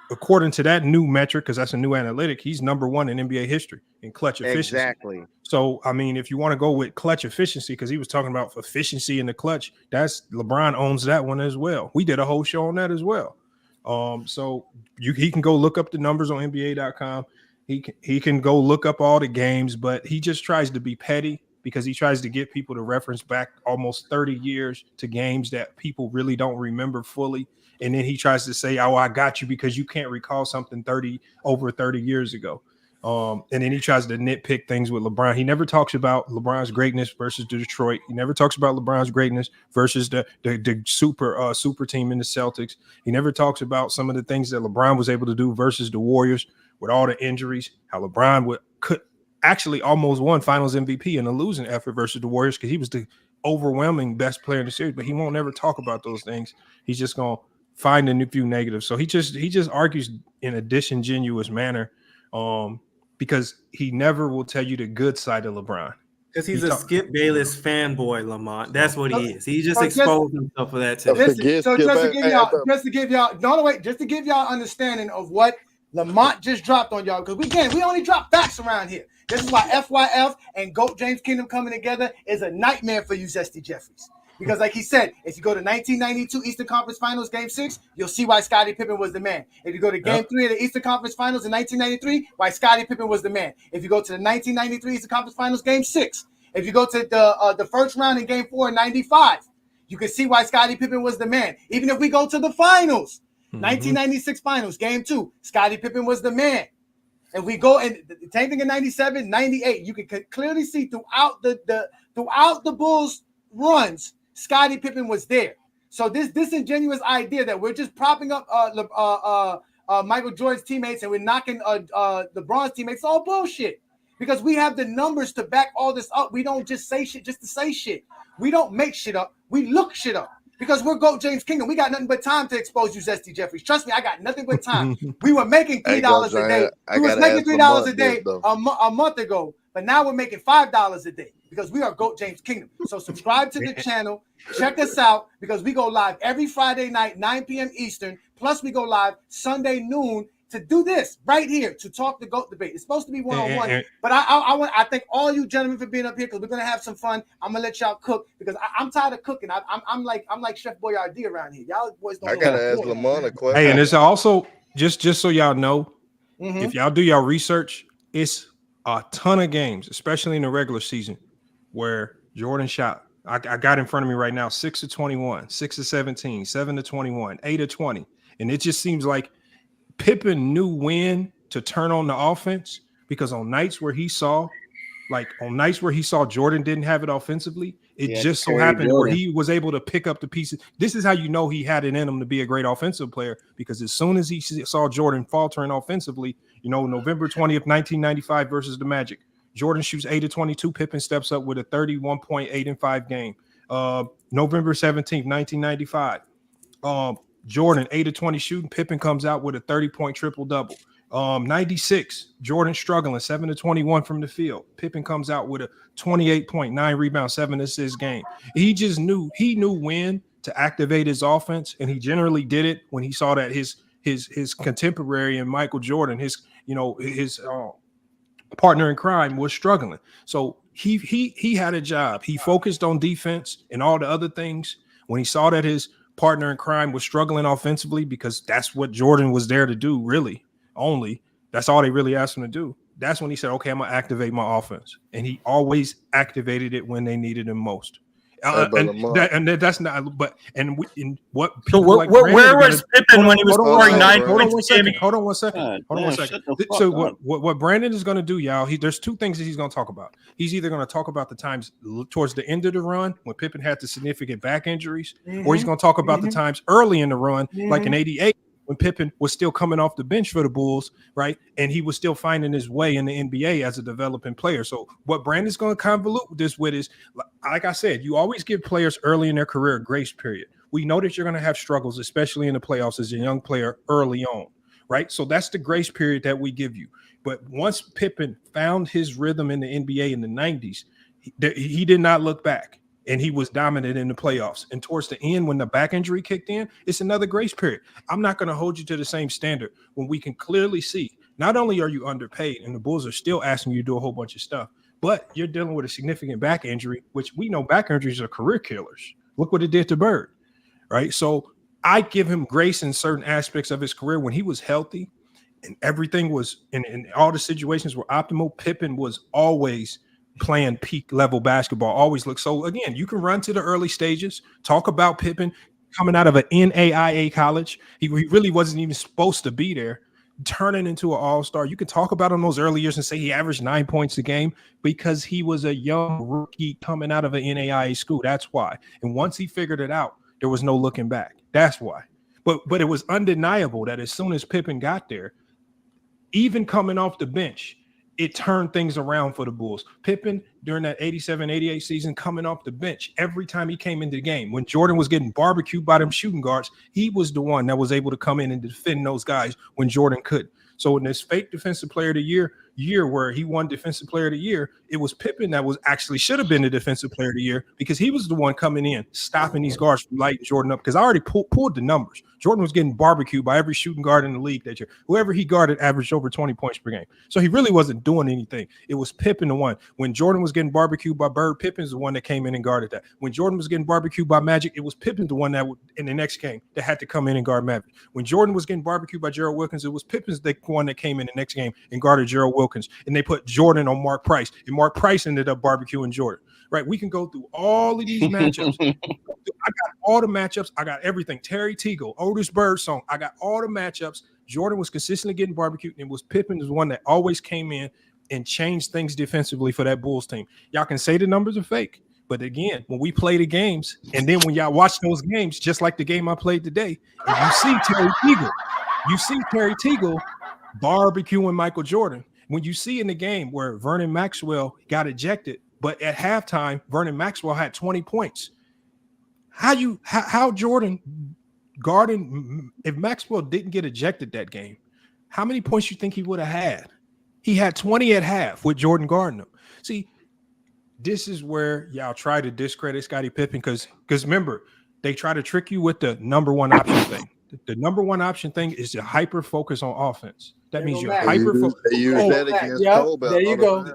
according to that new metric, because that's a new analytic, he's number one in NBA history in clutch efficiency. Exactly. So, I mean, if you want to go with clutch efficiency, because he was talking about efficiency in the clutch, that's LeBron owns that one as well. We did a whole show on that as well. So he can go look up the numbers on NBA.com. He can go look up all the games, but he just tries to be petty because he tries to get people to reference back almost 30 years to games that people really don't remember fully. And then he tries to say, oh, I got you because you can't recall something over 30 years ago. And then he tries to nitpick things with LeBron. He never talks about LeBron's greatness versus Detroit. He never talks about LeBron's greatness versus the super team in the Celtics. He never talks about some of the things that LeBron was able to do versus the Warriors with all the injuries, how LeBron could actually almost won Finals MVP in a losing effort versus the Warriors because he was the overwhelming best player in the series, but he won't never talk about those things. He's just going to find a few negatives. So he just argues in a disingenuous manner because he never will tell you the good side of LeBron. Because he's a Skip Bayless fanboy, Lamont. That's what he is. He just exposed himself for that too. Just to give y'all understanding of what Lamont just dropped on y'all, because we only drop facts around here. This is why FYF and GOAT James Kingdom coming together is a nightmare for you, Zesty Jeffries. Because like he said, if you go to 1992 Eastern Conference Finals Game 6, you'll see why Scottie Pippen was the man. If you go to Game 3 of the Eastern Conference Finals in 1993, why Scottie Pippen was the man. If you go to the 1993 Eastern Conference Finals Game 6, if you go to the first round in Game 4 in 95, you can see why Scottie Pippen was the man. Even if we go to the finals, 1996 Finals Game 2, Scottie Pippen was the man. And we go and the same thing in 97, 98, you can clearly see throughout the Bulls runs, Scottie Pippen was there. So this disingenuous idea that we're just propping up Michael Jordan's teammates and we're knocking LeBron's teammates, all bullshit. Because we have the numbers to back all this up. We don't just say shit just to say shit. We don't make shit up. We look shit up. Because we're GOAT James Kingdom. We got nothing but time to expose you, Zesty Jeffries. Trust me, I got nothing but time. We were making $3 a day. We was making $3 a day a month ago. But now we're making $5 a day because we are GOAT James Kingdom. So subscribe to the channel. Check us out because we go live every Friday night, 9 p.m. Eastern. Plus we go live Sunday noon to do this right here, to talk the GOAT debate. It's supposed to be one-on-one, but I thank all you gentlemen for being up here because we're gonna have some fun. I'm gonna let y'all cook because I'm tired of cooking. I'm like Chef Boyardee around here. Y'all boys don't. I gotta ask Lamont a question. Hey, and it's also just so y'all know, if y'all do y'all research, it's a ton of games, especially in the regular season, where Jordan shot. I got in front of me right now, 6 of 21, 6 of 17, 7 of 21, 8 of 20, and it just seems like Pippen knew when to turn on the offense because on nights where he saw Jordan didn't have it offensively, it just so happened where he was able to pick up the pieces. This is how you know he had it in him to be a great offensive player, because as soon as he saw Jordan faltering offensively, November 20th, 1995 versus the Magic, Jordan shoots 8 of 22. Pippen steps up with a 31.8 and 5 game. November 17th, 1995. Jordan 8 of 20 shooting. Pippen comes out with a 30-point triple-double. 96, Jordan struggling, 7 of 21 from the field. Pippen comes out with a 28.9 rebound, 7 assists game. He just knew when to activate his offense, and he generally did it when he saw that his contemporary and Michael Jordan, his partner in crime, was struggling. So he had a job. He focused on defense and all the other things. When he saw that his partner in crime was struggling offensively, because that's what Jordan was there to do, really. Only that's all they really asked him to do. that's when he said, okay, I'm going to activate my offense. And he always activated it when they needed him most. That's not, but and what people so like where was Pippen when he was scoring 9 points? Hold on one second. So what Brandon is going to do, y'all? There's two things that he's going to talk about. He's either going to talk about the times towards the end of the run when Pippen had the significant back injuries, or he's going to talk about the times early in the run, like in '88. When Pippen was still coming off the bench for the Bulls, right? And he was still finding his way in the NBA as a developing player. So what Brandon's going to convolute this with is, like I said, you always give players early in their career a grace period. We know that you're going to have struggles, especially in the playoffs as a young player early on, right? So that's the grace period that we give you. But once Pippen found his rhythm in the NBA in the 90s, he did not look back. And he was dominant in the playoffs. And towards the end, when the back injury kicked in, it's another grace period. I'm not going to hold you to the same standard when we can clearly see not only are you underpaid and the Bulls are still asking you to do a whole bunch of stuff, but you're dealing with a significant back injury, which we know back injuries are career killers. Look what it did to Bird, right? So I give him grace in certain aspects of his career when he was healthy and everything was in all the situations were optimal. Pippen was always playing peak level basketball, always look. So again, you can run to the early stages, talk about Pippen coming out of an NAIA college. He really wasn't even supposed to be there, turning into an all-star. You can talk about him those early years and say he averaged 9 points a game because he was a young rookie coming out of an NAIA school. That's why. And once he figured it out, there was no looking back. That's why. But it was undeniable that as soon as Pippen got there, even coming off the bench, it turned things around for the Bulls. Pippen, during that 87-88 season, coming off the bench, every time he came into the game, when Jordan was getting barbecued by them shooting guards, he was the one that was able to come in and defend those guys when Jordan couldn't. So in this fake defensive player of the year where he won defensive player of the year, it was Pippen that was actually should have been the defensive player of the year because he was the one coming in, stopping these guards from lighting Jordan up. Because I already pulled the numbers. Jordan was getting barbecued by every shooting guard in the league that year. Whoever he guarded averaged over 20 points per game. So he really wasn't doing anything. It was Pippen the one. When Jordan was getting barbecued by Bird, Pippen's the one that came in and guarded that. When Jordan was getting barbecued by Magic, it was Pippen the one that in the next game that had to come in and guard Magic. When Jordan was getting barbecued by Gerald Wilkins, it was Pippen's the one that came in the next game and guarded Gerald Wilkins. And they put Jordan on Mark Price, and Mark Price ended up barbecuing Jordan. Right? We can go through all of these matchups. I got all the matchups. I got everything. Terry Teagle, Otis Birdsong. I got all the matchups. Jordan was consistently getting barbecued, and it was Pippen was one that always came in and changed things defensively for that Bulls team. Y'all can say the numbers are fake, but again, when we play the games, and then when y'all watch those games, just like the game I played today, and you see Terry Teagle barbecuing Michael Jordan. When you see in the game where Vernon Maxwell got ejected, but at halftime, Vernon Maxwell had 20 points. How Jordan guarding, if Maxwell didn't get ejected that game, how many points you think he would have had? He had 20 at half with Jordan guarding him. See, this is where y'all try to discredit Scottie Pippen because remember, they try to trick you with the number one option thing. The number one option thing is to hyper focus on offense. That means you're hyper focused. They use that against Kobe. There you go.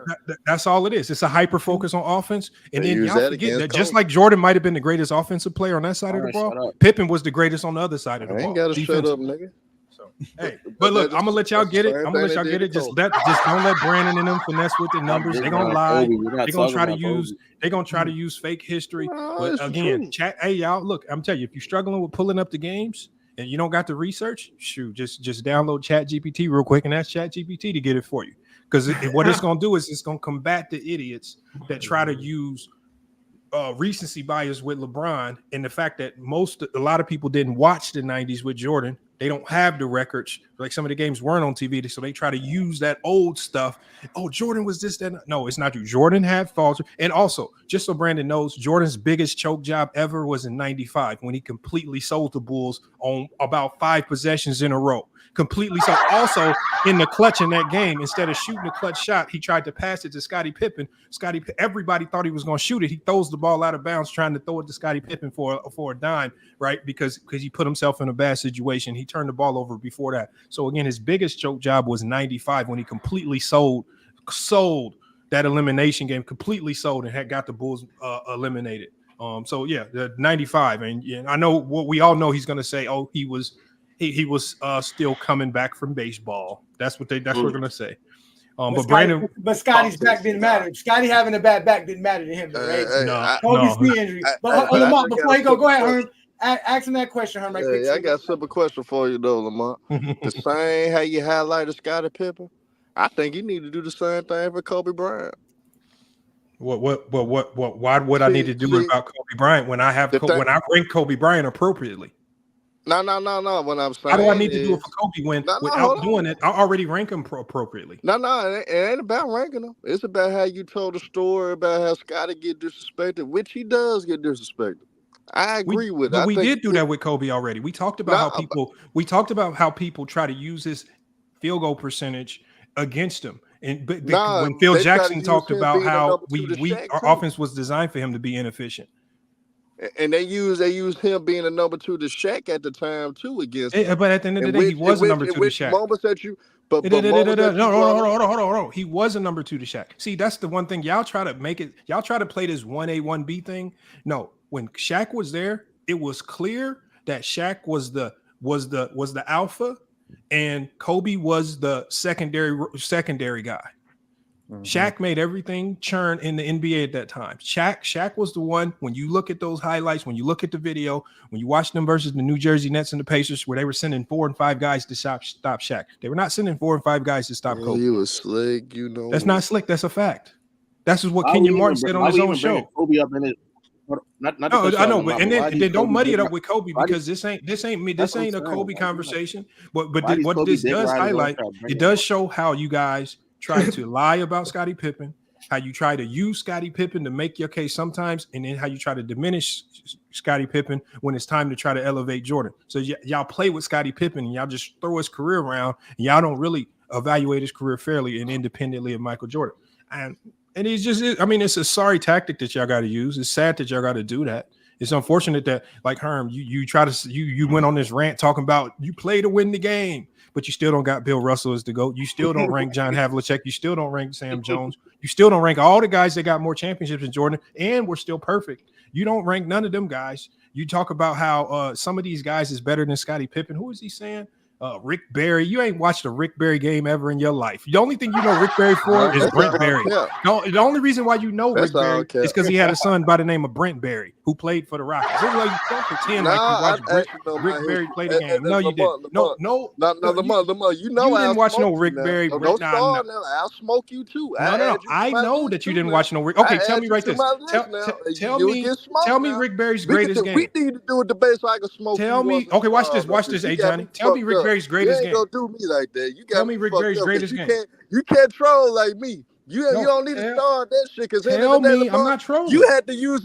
That's all it is. It's a hyper focus on offense. And then y'all forget that just like Jordan might have been the greatest offensive player on that side of the ball, Pippen was the greatest on the other side of the ball. I ain't got to shut up, nigga. So, hey, but look, I'm gonna let y'all get it. I'm gonna let y'all get it. Just don't let Brandon and them finesse with the numbers. They're gonna lie. They're gonna try to use fake history. But again, chat. Hey, y'all, look, I'm telling you, if you're struggling with pulling up the games and you don't got the research, shoot, just download ChatGPT real quick and ask ChatGPT to get it for you. Because what it's gonna do is it's gonna combat the idiots that try to use recency bias with LeBron and the fact that a lot of people didn't watch the 90s with Jordan. They don't have the records. Like some of the games weren't on TV, so they try to use that old stuff. Oh, Jordan was this, that. No, it's not true. Jordan had faults. And also, just so Brandon knows, Jordan's biggest choke job ever was in 95 when he completely sold the Bulls on about 5 possessions in a row. Completely so. Also, in the clutch in that game, instead of shooting a clutch shot, he tried to pass it to Scottie Pippen. Everybody thought he was going to shoot it. He throws the ball out of bounds, trying to throw it to Scottie Pippen for a dime, right? Because he put himself in a bad situation. He turned the ball over before that. So again, his biggest choke job was 95 when he completely sold that elimination game, completely sold and had got the Bulls eliminated. So yeah, the 95, and I know what we all know. He's going to say, oh, he was still coming back from baseball. That's what they're going to say. But Scotty's back didn't matter. Scotty having a bad back didn't matter to him, right? Kobe's knee injury. But Lamont, before you go ahead, Herm. Ask him that question, Herm. Yeah, I got a simple question for you though, Lamont. The same how you highlighted Scottie Pippen, I think you need to do the same thing for Kobe Bryant. Why would I need to do it about Kobe Bryant when I when I rank Kobe Bryant appropriately? No. What I'm saying, how do I need to do it for Kobe when without doing it, I already rank him appropriately? No, it ain't about ranking him. It's about how you told the story about how Scotty get disrespected, which he does get disrespected. I agree with it. But we did do that with Kobe already. We talked about how people try to use his field goal percentage against him. And when Phil Jackson talked about how our offense was designed for him to be inefficient. And they use him being a number 2 to Shaq at the time too against him. But at the end of the day, he was a number 2 to Shaq. Moments that you hold on. He was a number 2 to Shaq. See, that's the one thing y'all try to make it. Y'all try to play this 1A 1B thing. No, when Shaq was there, it was clear that Shaq was the alpha, and Kobe was the secondary guy. Mm-hmm. Shaq made everything churn in the NBA at that time. Shaq was the one. When you look at those highlights, when you look at the video, when you watch them versus the New Jersey Nets and the Pacers, where they were sending 4 and 5 guys to stop Shaq. They were not sending 4 and 5 guys to stop Kobe. He was slick, That's not slick. That's a fact. That's what Kenyon Martin said on his own show. Kobe up in it. I know, but and then don't muddy it up with Kobe, because this ain't a Kobe conversation. But what this does highlight, it does show how you guys try to lie about Scottie Pippen, how you try to use Scottie Pippen to make your case sometimes, and then how you try to diminish Scottie Pippen when it's time to try to elevate Jordan. So y'all play with Scottie Pippen and y'all just throw his career around, and y'all don't really evaluate his career fairly and independently of Michael Jordan. And it's just, it's a sorry tactic that y'all got to use. It's sad that y'all got to do that. It's unfortunate that, like Herm, you went on this rant talking about you play to win the game, but you still don't got Bill Russell as the GOAT. You still don't rank John Havlicek. You still don't rank Sam Jones. You still don't rank all the guys that got more championships than Jordan, and we're still perfect. You don't rank none of them guys. You talk about how some of these guys is better than Scottie Pippen. Who is he saying? Rick Barry. You ain't watched a Rick Barry game ever in your life. The only thing you know Rick Barry for is Brent Barry. No, the only reason why you know Rick Barry is because he had a son by the name of Brent Barry who played for the Rockets. Like, don't pretend like you watched Rick Barry play the game. No, you didn't. No. You know, you didn't watch no Rick Barry. I'll smoke you too. No. I know that you didn't watch no Rick. Okay, tell me right this. Tell me Rick Barry's greatest game. We need to do a debate so I can smoke. Tell me. Okay, watch this, Ajani. Tell me Rick Barry's greatest game. You ain't gonna do me like that. You got tell me Rick Barry's greatest game. You can't troll like me. You don't need to start that shit. Because tell me, I'm not trolling. You had to use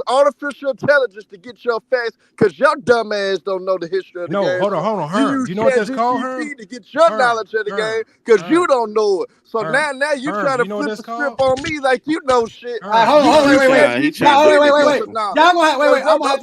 artificial intelligence to get your facts, because your dumb ass don't know the history of the game. Hold on, Herm. You know what that's called, Herm? To get your knowledge of the game, because you don't know it. So now you try to flip the script on me like you know shit. Hold on, wait. Y'all gonna have wait. I'm gonna have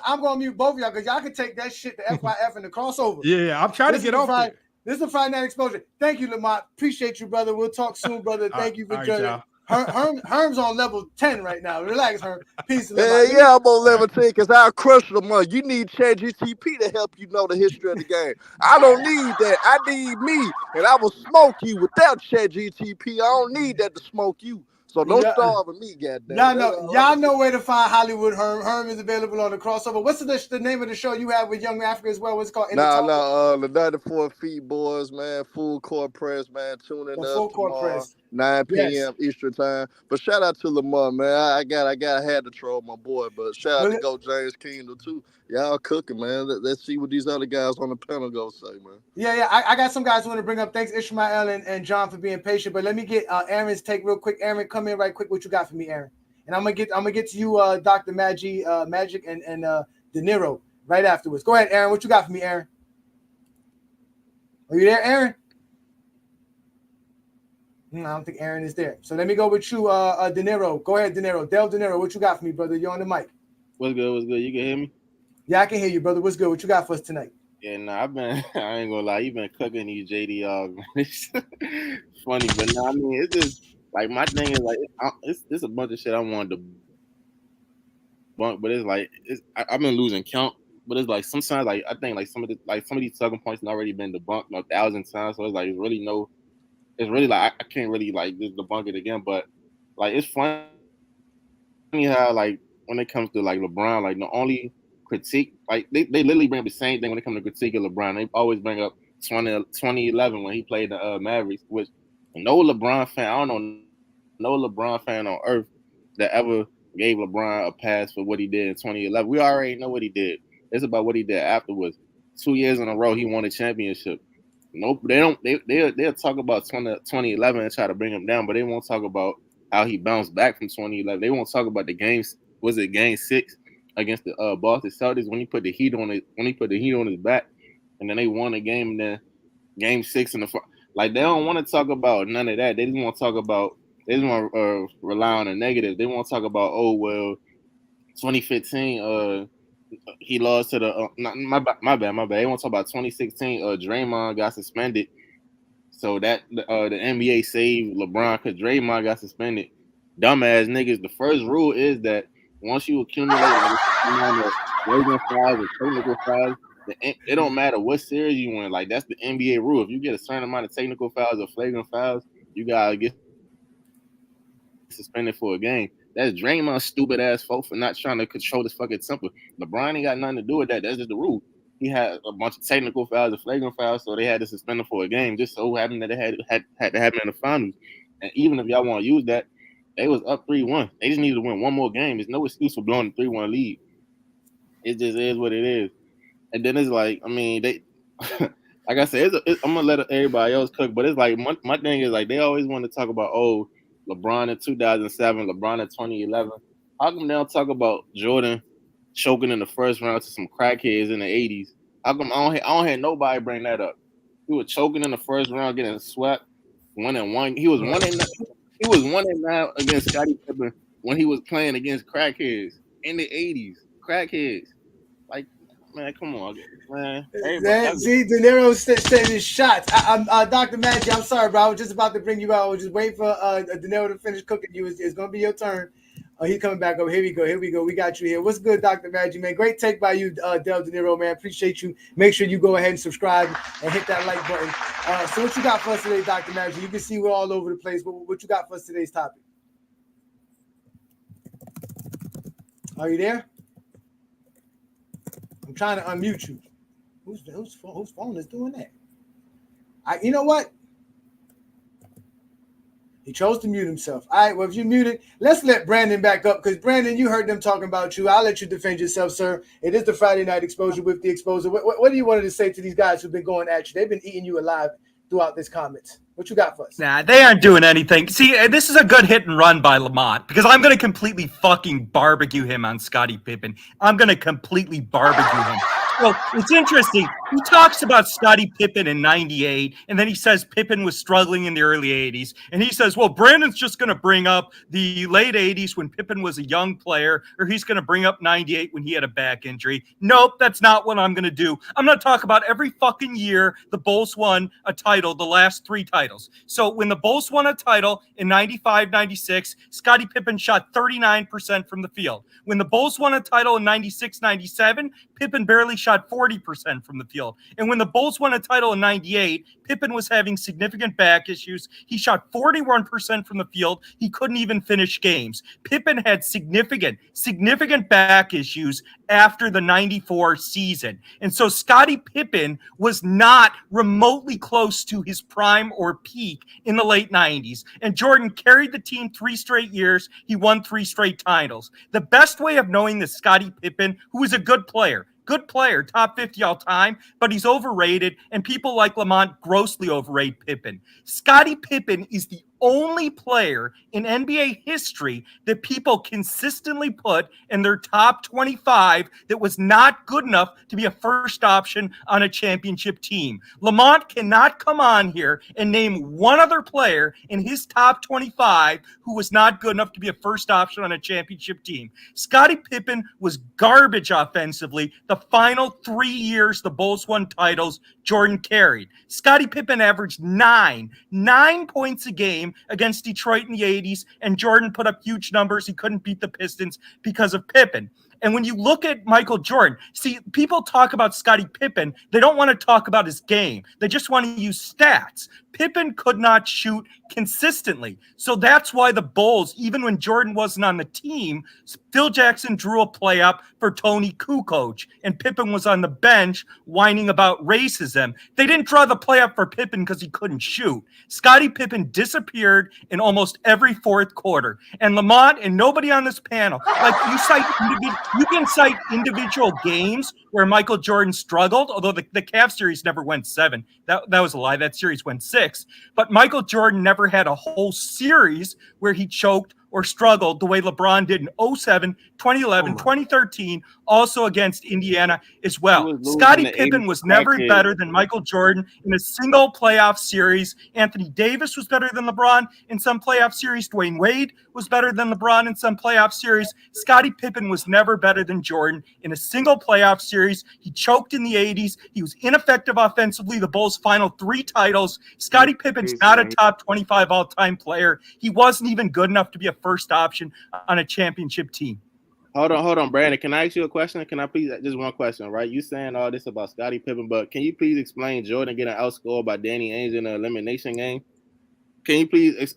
I'm gonna mute both of y'all because y'all can take that shit to FYF and the crossover. Yeah, I'm trying to get off it. This is a Friday Night Exposure. Thank you, Lamont. Appreciate you, brother. We'll talk soon, brother. Thank you for joining. Herm's on level 10 right now. Relax, Herm. Peace. Yeah, I'm on level 10 because I'll crush Lamont. You need ChatGPT to help you know the history of the game. I don't need that. I need me, and I will smoke you without ChatGPT. I don't need that to smoke you. So don't starve with me, goddamn. Y'all know where to find Hollywood Herm. Herm is available on the crossover. What's the name of the show you have with Young Africa as well? What's it called? The 94 Feet Boys, man. Full court press, man. Tune in up tomorrow, 9 p.m. Eastern time. But shout out to Lamar, man. I had to troll my boy, but shout out to Go James Kingdom too. Y'all cooking, man. Let's see what these other guys on the panel go say, man. Yeah. I got some guys who want to bring up. Thanks, Ishmael and John, for being patient. But let me get Aaron's take real quick. Aaron, come in right quick. What you got for me, Aaron? And I'm gonna get to you, Dr. Magic and De Niro right afterwards. Go ahead, Aaron. What you got for me, Aaron? Are you there, Aaron? I don't think Aaron is there. So let me go with you, De Niro. Go ahead, De Niro. Del De Niro, what you got for me, brother? You're on the mic. What's good? You can hear me? Yeah, I can hear you, brother. What's good? What you got for us tonight? Yeah, I ain't gonna lie, you've been cooking these JD It's funny, but it's just like my thing is like it's a bunch of shit I wanted to bunk, but it's like I've been losing count but it's like sometimes like I think like some of these talking points have already been debunked 1,000 times. So it's like it's really like I can't really like just debunk it again. But like it's funny how like when it comes to like LeBron, like the only critique, like they literally bring up the same thing when it comes to critique of LeBron. They always bring up 2011 when he played the Mavericks, which no LeBron fan, I don't know no LeBron fan on earth that ever gave LeBron a pass for what he did in 2011. We already know what he did. It's about what he did afterwards. 2 years in a row, he won a championship. Nope, they don't. They'll talk about 2011 and try to bring him down, but they won't talk about how he bounced back from 2011. They won't talk about the games. Was it Game 6 against the Boston Celtics when he put the heat on his back, and then they won the game. And then Game 6 in the like they don't want to talk about none of that. They just want to talk about. They just want to rely on the negative. They want to talk about 2015. He lost to the my bad. They want to talk about 2016. Draymond got suspended, so that the NBA saved LeBron because Draymond got suspended. Dumbass niggas. The first rule is that once you accumulate flagrant fouls or technical fouls, it don't matter what series you win. Like that's the NBA rule. If you get a certain amount of technical fouls or flagrant fouls, you gotta get suspended for a game. That's Draymond's stupid ass fault for not trying to control this fucking temper. LeBron ain't got nothing to do with that. That's just the rule. He had a bunch of technical fouls and flagrant fouls, so they had to suspend him for a game. Just so happened that it had to happen in the finals. And even if y'all want to use that, they was up 3-1. They just needed to win one more game. There's no excuse for blowing the 3-1 lead. It just is what it is. And then it's like, I mean, they like I said, I'm gonna let everybody else cook, but it's like my thing is like they always want to talk about LeBron in 2007, LeBron in 2011. How come they don't talk about Jordan choking in the first round to some crackheads in the 80s? How come I don't hear nobody bring that up? He was choking in the first round, getting swept, 1-1. He was 1-9. He was 1-9 against Scottie Pippen when he was playing against crackheads in the 80s. Crackheads, like man, come on, man. See, De Niro said his shots. Dr. Maggi, I'm sorry, bro. I was just about to bring you out. I was just waiting for De Niro to finish cooking you. It's going to be your turn. He's coming back over. Here we go. We got you here. What's good, Dr. Maggi, man? Great take by you, Del De Niro, man. Appreciate you. Make sure you go ahead and subscribe and hit that like button. So what you got for us today, Dr. Maggi? You can see we're all over the place, but what you got for us today's topic? Are you there? I'm trying to unmute you. Whose phone is doing that? You know what? He chose to mute himself. All right, well, if you're muted, let's let Brandon back up because, Brandon, you heard them talking about you. I'll let you defend yourself, sir. It is the Friday Night Exposure with the Exposer. What do you wanted to say to these guys who've been going at you? They've been eating you alive throughout this comments. What you got for us? Nah, they aren't doing anything. See, this is a good hit and run by Lamont because I'm going to completely fucking barbecue him on Scottie Pippen. I'm going to completely barbecue him. Well, it's interesting. He talks about Scottie Pippen in 98, and then he says Pippen was struggling in the early 80s. And he says, well, Brandon's just going to bring up the late 80s when Pippen was a young player, or he's going to bring up 98 when he had a back injury. Nope, that's not what I'm going to do. I'm going to talk about every fucking year the Bulls won a title, the last 3 titles. So when the Bulls won a title in 95, 96, Scottie Pippen shot 39% from the field. When the Bulls won a title in 96, 97, Pippen barely shot 40% from the field. And when the Bulls won a title in 98, Pippen was having significant back issues. He shot 41% from the field. He couldn't even finish games. Pippen had significant back issues after the 94 season. And so Scottie Pippen was not remotely close to his prime or peak in the late 90s. And Jordan carried the team 3 straight years. He won 3 straight titles. The best way of knowing that Scottie Pippen, who is a good player, top 50 all time, but he's overrated, and people like Lamont grossly overrate Pippen. Scottie Pippen is the only player in NBA history that people consistently put in their top 25 that was not good enough to be a first option on a championship team. Lamont cannot come on here and name one other player in his top 25 who was not good enough to be a first option on a championship team. Scottie Pippen was garbage offensively. The final 3 years the Bulls won titles, Jordan carried. Scottie Pippen averaged 9 points a game against Detroit in the 80s, and Jordan put up huge numbers. He couldn't beat the Pistons because of Pippen. And when you look at Michael Jordan, see, people talk about Scottie Pippen. They don't want to talk about his game. They just want to use stats. Pippen could not shoot consistently. So that's why the Bulls, even when Jordan wasn't on the team, Phil Jackson drew a play up for Tony Kukoc, and Pippen was on the bench whining about racism. They didn't draw the play up for Pippen because he couldn't shoot. Scottie Pippen disappeared in almost every fourth quarter. And Lamont and nobody on this panel, like you can cite individual games where Michael Jordan struggled, although the Cavs series never went 7. That was a lie. That series went 6. But Michael Jordan never had a whole series where he choked or struggled the way LeBron did in 07, 2011, 2013, also against Indiana as well. Scottie Pippen was never better than Michael Jordan in a single playoff series. Anthony Davis was better than LeBron in some playoff series. Dwayne Wade was better than LeBron in some playoff series. Scottie Pippen was never better than Jordan in a single playoff series. He choked in the 80s. He was ineffective offensively. The Bulls' final 3 titles. Scottie Pippen's not a top 25 all-time player. He wasn't even good enough to be a first option on a championship team. Hold on, Brandon. Can I ask you a question? Can I please just one question, right? You saying all this about Scottie Pippen, but can you please explain Jordan getting outscored by Danny Ainge in the elimination game? Can you please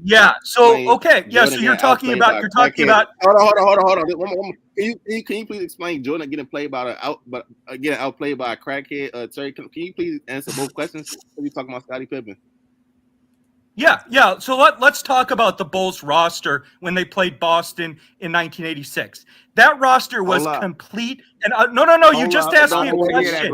Yeah. So okay. Yeah. So you're talking about. Hold on. Can you please explain Jordan getting getting outplayed by a crackhead? Terry, can you please answer both questions? Are you talking about Scottie Pippen? Yeah. So let's talk about the Bulls roster when they played Boston in 1986. That roster was complete. And no. You just asked me a question.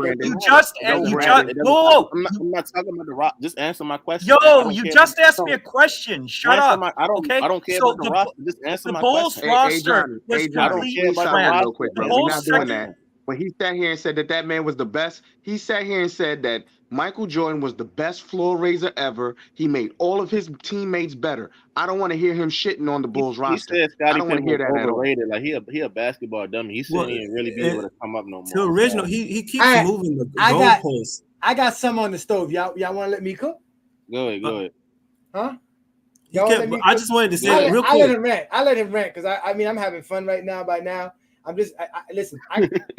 Whoa. I'm not talking about the roster. Just answer my question. You just asked me a question. Shut up. I don't care about the roster. Just answer my question. The Bulls roster was completely trash. We're not doing that. When he sat here and said that man was the best, he sat here and said that Michael Jordan was the best floor raiser ever. He made all of his teammates better. I don't want to hear him shitting on the Bulls roster. He said Scottie I don't want to Pippen hear that was at all. overrated. Like he a basketball dummy. He shouldn't even really be able to come up no more. To original, he keeps moving the goalposts. I got some on the stove. Y'all want to let me cook? Go ahead. Huh? I just wanted to say real quick. I let him rant because I'm having fun right now. By now, I'm just listen.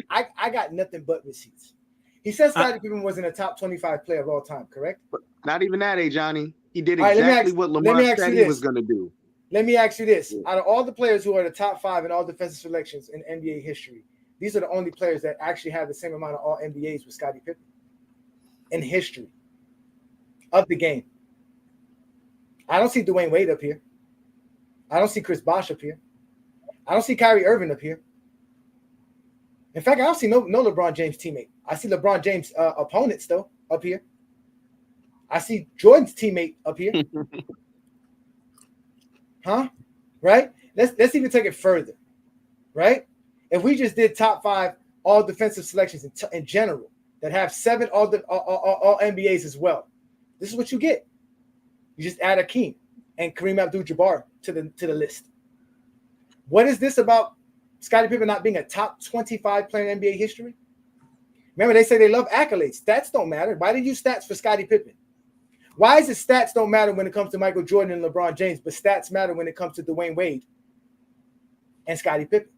I got nothing but receipts. He said Scottie Pippen wasn't a top 25 player of all time, correct? Not even that, Ajani. He did All right, exactly what Lamar said he was going to do. Let me ask you this: out of all the players who are the top 5 in all defensive selections in NBA history, these are the only players that actually have the same amount of all NBAs with Scottie Pippen in history of the game. I don't see Dwayne Wade up here. I don't see Chris Bosh up here. I don't see Kyrie Irving up here. In fact, I don't see no LeBron James teammate. I see LeBron James opponents though up here. I see Jordan's teammate up here. Huh? Right? Let's even take it further. Right? If we just did top 5 all defensive selections in general that have 7 all NBAs as well, this is what you get. You just add Akeem and Kareem Abdul-Jabbar to the list. What is this about Scottie Pippen not being a top 25 player in NBA history? Remember, they say they love accolades. Stats don't matter. Why did you stats for Scottie Pippen? Why is it stats don't matter when it comes to Michael Jordan and LeBron James, but stats matter when it comes to Dwayne Wade and Scottie Pippen?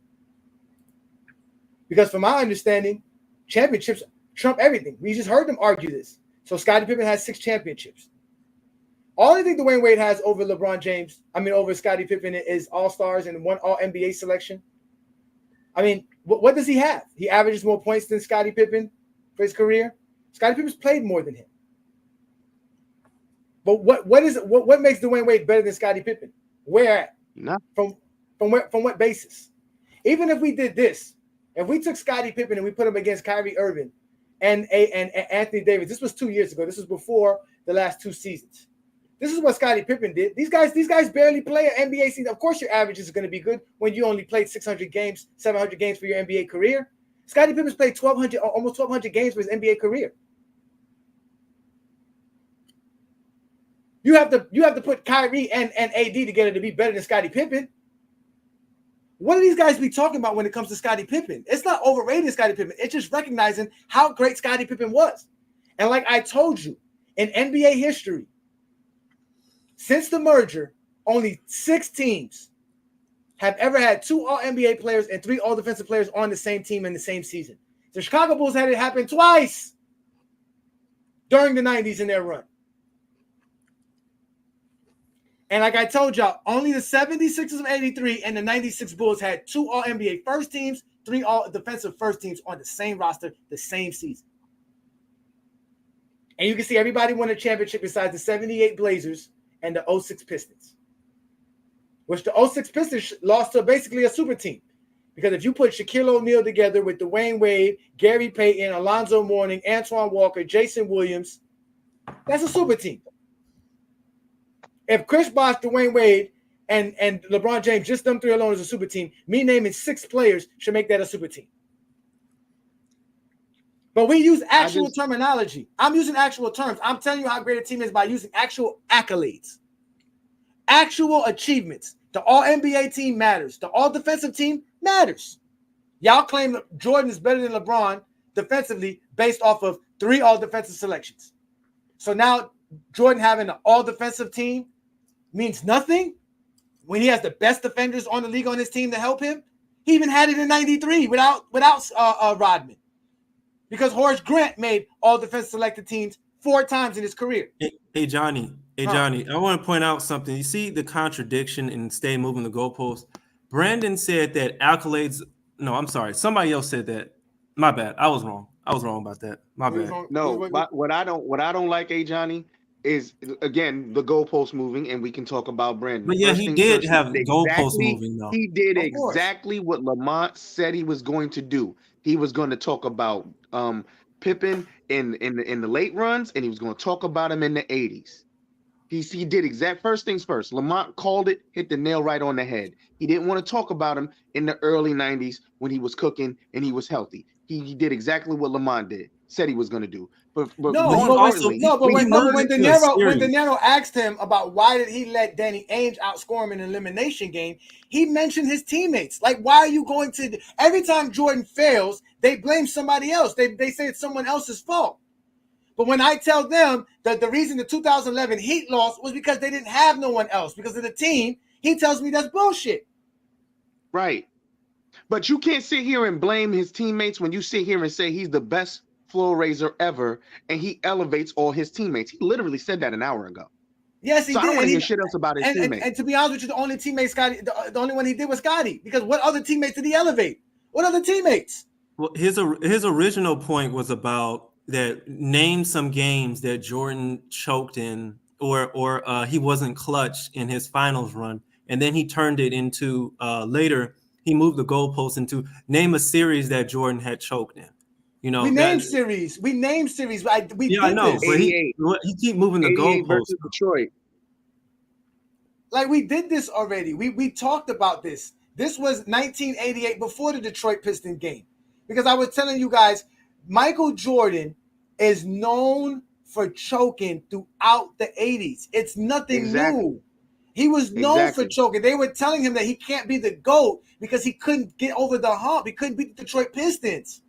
Because from my understanding, championships trump everything. We just heard them argue this. So Scottie Pippen has 6 championships. All I think Dwayne Wade has over over Scottie Pippen is All-Stars and 1 All-NBA selection. I mean, what does he have? He averages more points than Scottie Pippen for his career. Scottie Pippen's played more than him. But what makes Dwayne Wade better than Scottie Pippen? Where at? No. From what basis? Even if we did this, if we took Scottie Pippen and we put him against Kyrie Irving and Anthony Davis, this was 2 years ago. This was before the last 2 seasons. This is what Scottie Pippen did. These guys barely play an NBA season. Of course, your average is going to be good when you only played 600 games, 700 games for your NBA career. Scottie Pippen's played almost 1,200 games for his NBA career. You have to put Kyrie and AD together to be better than Scottie Pippen. What do these guys be talking about when it comes to Scottie Pippen? It's not overrating Scottie Pippen. It's just recognizing how great Scottie Pippen was. And like I told you, in NBA history, since the merger, only 6 teams have ever had 2 All-NBA players and 3 All-Defensive players on the same team in the same season. The Chicago Bulls had it happen twice during the 90s in their run. And like I told y'all, only the 76ers of 83 and the 96 Bulls had 2 All-NBA first teams, 3 All-Defensive first teams on the same roster the same season. And you can see everybody won a championship besides the 78 Blazers and the 06 Pistons, which the 06 Pistons lost to basically a super team. Because if you put Shaquille O'Neal together with Dwayne Wade, Gary Payton, Alonzo Mourning, Antoine Walker, Jason Williams, that's a super team. If Chris Bosh, Dwayne Wade, and LeBron James, just them 3 alone is a super team, me naming 6 players should make that a super team. But we use actual terminology. I'm using actual terms. I'm telling you how great a team is by using actual accolades, actual achievements. The All-NBA team matters. The All-Defensive team matters. Y'all claim that Jordan is better than LeBron defensively based off of 3 All-Defensive selections. So now Jordan having an All-Defensive team means nothing when he has the best defenders on the league on his team to help him. He even had it in 93 without Rodman. Because Horace Grant made All-Defensive selected teams 4 times in his career. Hey, Johnny. I want to point out something. You see the contradiction in stay moving the goalpost? Brandon said that accolades. No, I'm sorry. Somebody else said that. My bad. I was wrong. about that. My bad. No, what I don't like, Ajani, is again the goalpost moving, and we can talk about Brandon. But yeah, he did have goalpost moving though. He did exactly what Lamont said he was going to do. He was going to talk about Pippen in the late runs, and he was going to talk about him in the 80s. He did exact first things first. Lamont called it, hit the nail right on the head. He didn't want to talk about him in the early 90s when he was cooking and he was healthy. He did exactly what Lamont said he was going to do. But when De Niro asked him about why did he let Danny Ainge outscore him in an elimination game, he mentioned his teammates. Like, why are you going to – every time Jordan fails, they blame somebody else. They say it's someone else's fault. But when I tell them that the reason the 2011 Heat lost was because they didn't have no one else, because of the team, he tells me that's bullshit. Right. But you can't sit here and blame his teammates when you sit here and say he's the best floor raiser ever, and he elevates all his teammates. He literally said that an hour ago. Yes, he did. I don't want to hear shit else about his teammates. And to be honest with you, the only teammate Scotty, the only one he did was Scotty. Because what other teammates did he elevate? What other teammates? Well, his original point was about that name some games that Jordan choked in or he wasn't clutch in his finals run. And then he turned it into later, he moved the goalpost into name a series that Jordan had choked in. You know, we named series. We did this. I know, but he keep moving the goalpost versus Detroit. Like, we did this already. We talked about this. This was 1988 before the Detroit Pistons game. Because I was telling you guys, Michael Jordan is known for choking throughout the 80s. It's nothing new. He was known for choking. They were telling him that he can't be the GOAT because he couldn't get over the hump. He couldn't beat the Detroit Pistons.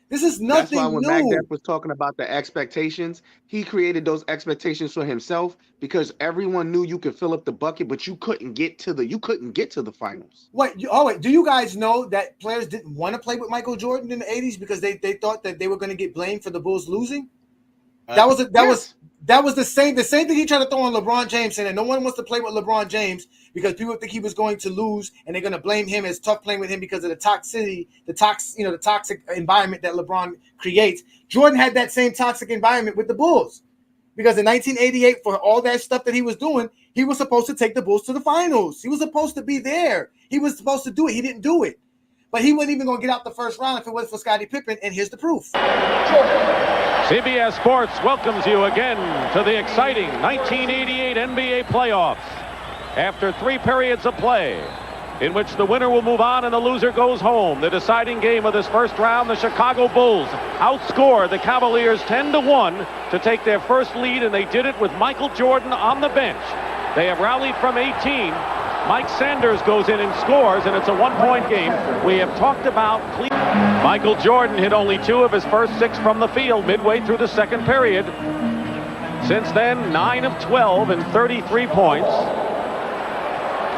This is nothing new. That's why when Magdef was talking about the expectations, he created those expectations for himself because everyone knew you could fill up the bucket, but you couldn't get to the finals. Wait, do you guys know that players didn't want to play with Michael Jordan in the 80s because they thought that they were going to get blamed for the Bulls losing? That was the same thing he tried to throw on LeBron James, saying that no one wants to play with LeBron James because people think he was going to lose, and they're going to blame him as tough playing with him because of the toxicity, the toxic environment that LeBron creates. Jordan had that same toxic environment with the Bulls because in 1988, for all that stuff that he was doing, he was supposed to take the Bulls to the finals. He was supposed to be there. He was supposed to do it. He didn't do it. But he wasn't even going to get out the first round if it wasn't for Scottie Pippen, and here's the proof. CBS Sports welcomes you again to the exciting 1988 NBA playoffs. After 3 periods of play, in which the winner will move on and the loser goes home, the deciding game of this first round, the Chicago Bulls outscore the Cavaliers 10-1 to take their first lead, and they did it with Michael Jordan on the bench. They have rallied from 18. Mike Sanders goes in and scores, and it's a 1-point game. We have talked about Michael Jordan hit only 2 of his first 6 from the field midway through the second period. Since then, 9 of 12 and 33 points.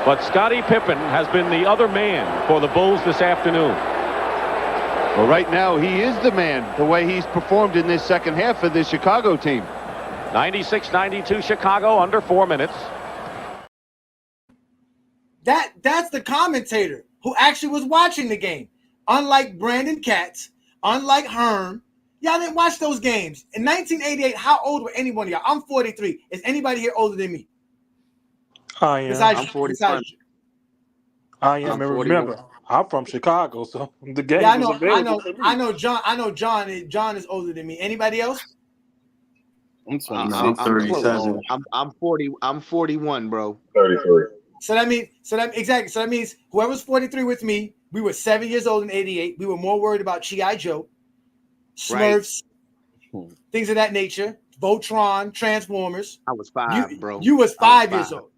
But Scottie Pippen has been the other man for the Bulls this afternoon. Well, right now, he is the man, the way he's performed in this second half of this Chicago team. 96-92 Chicago, under 4 minutes. That's the commentator who actually was watching the game. Unlike Brandon Katz, unlike Herm, y'all didn't watch those games. In 1988, how old were anyone of y'all? I'm 43. Is anybody here older than me? I am. Besides, I'm 41. I am. I'm And 41. remember, I'm from Chicago, so the game Yeah, was available to me. I know John is older than me. Anybody else? I'm 26. I'm 37. I'm 40. I'm 41, bro. 33. So that means whoever's 43 with me, we were 7 years old in 88. We were more worried about G.I. Joe, Smurfs, things of that nature, Voltron, Transformers. I was 5, bro. You was 5 years old.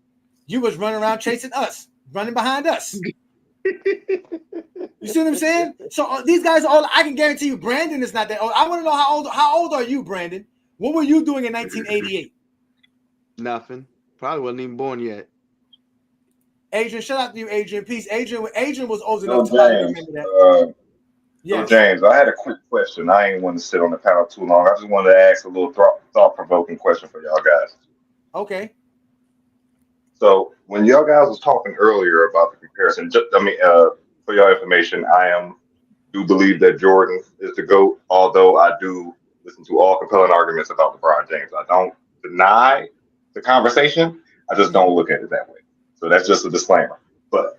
You was running around chasing us, running behind us. You see what I'm saying? So these guys are old. I can guarantee you, Brandon is not that old. I want to know how old are you, Brandon? What were you doing in 1988? Nothing. Probably wasn't even born yet. Adrian, shout out to you, Adrian. Peace. Adrian was old So enough to remember that. So James, I had a quick question. I ain't want to sit on the panel too long. I just wanted to ask a little thought-provoking question for y'all guys. Okay. So when y'all guys was talking earlier about the comparison, for your information, I do believe that Jordan is the GOAT, although I do listen to all compelling arguments about LeBron James. I don't deny the conversation. I just don't look at it that way. So that's just a disclaimer. But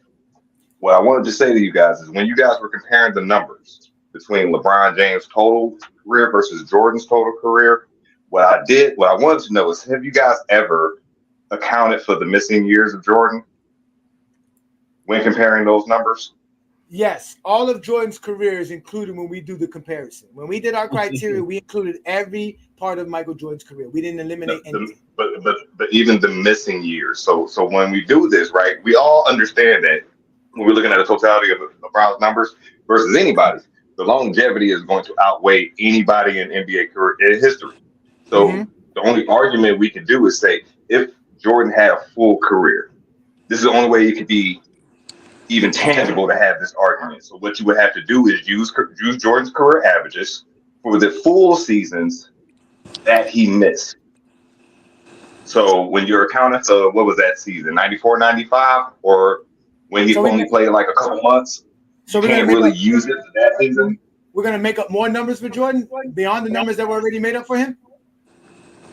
what I wanted to say to you guys is when you guys were comparing the numbers between LeBron James' total career versus Jordan's total career, what I wanted to know is, have you guys ever accounted for the missing years of Jordan when comparing those numbers? Yes, all of Jordan's career is included when we do the comparison. When we did our criteria, we included every part of Michael Jordan's career. We didn't eliminate anything. But even the missing years. So when we do this, right, we all understand that when we're looking at the totality of LeBron's numbers versus anybody, the longevity is going to outweigh anybody in NBA career in history. So the only argument we can do is say, if Jordan had a full career, this is the only way it could be even tangible to have this argument. So what you would have to do is use Jordan's career averages for the full seasons that he missed. So when you're accounting for, what was that season, 94, 95, or when he only played like a couple months, you can't really use it for that season? We're going to make up more numbers for Jordan beyond the numbers that were already made up for him?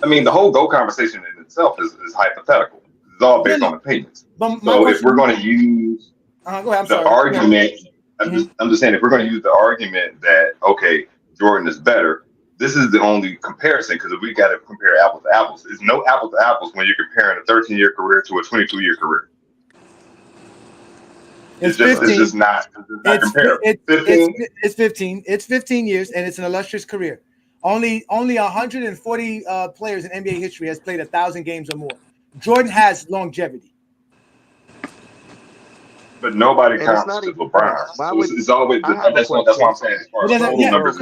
I mean, the whole GOAT conversation in itself is hypothetical. It's all based on opinions. So if we're going to use the argument, I'm just saying, if we're going to use the argument that, okay, Jordan is better, this is the only comparison, because if we got to compare apples to apples, there's no apples to apples when you're comparing a 13-year career to a 22-year career. It's just not comparable. It's 15. It's 15 years, and it's an illustrious career. Only 140 players in NBA history has played 1,000 games or more. Jordan has longevity. But nobody counts to LeBron. So it's always that's what I'm saying. As far as total numbers,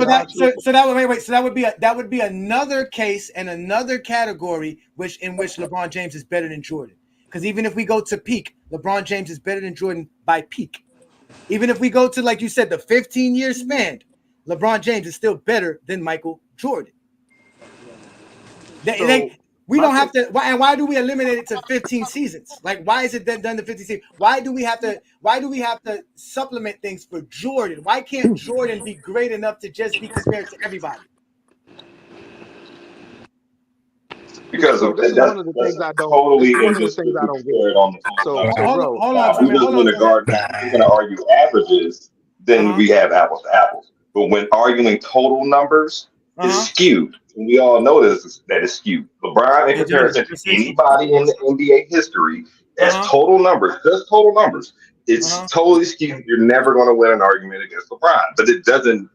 so that would be another case and another category in which LeBron James is better than Jordan. Because even if we go to peak, LeBron James is better than Jordan by peak. Even if we go to, like you said, the 15-year span, LeBron James is still better than Michael Jordan. We don't have to. Why do we eliminate it to 15 seasons? Like, why is it then done to 15 seasons? Why do we have to supplement things for Jordan? Why can't Jordan be great enough to just be compared to everybody? Because of this is one of the things I don't. Totally one of the things I don't get. So hold on. We're going to argue averages, then we have apples to apples. But when arguing total numbers, it's skewed. And we all know that it's skewed. LeBron, in comparison to anybody in the NBA history, as total numbers, just total numbers, it's totally skewed. You're never going to win an argument against LeBron. But it doesn't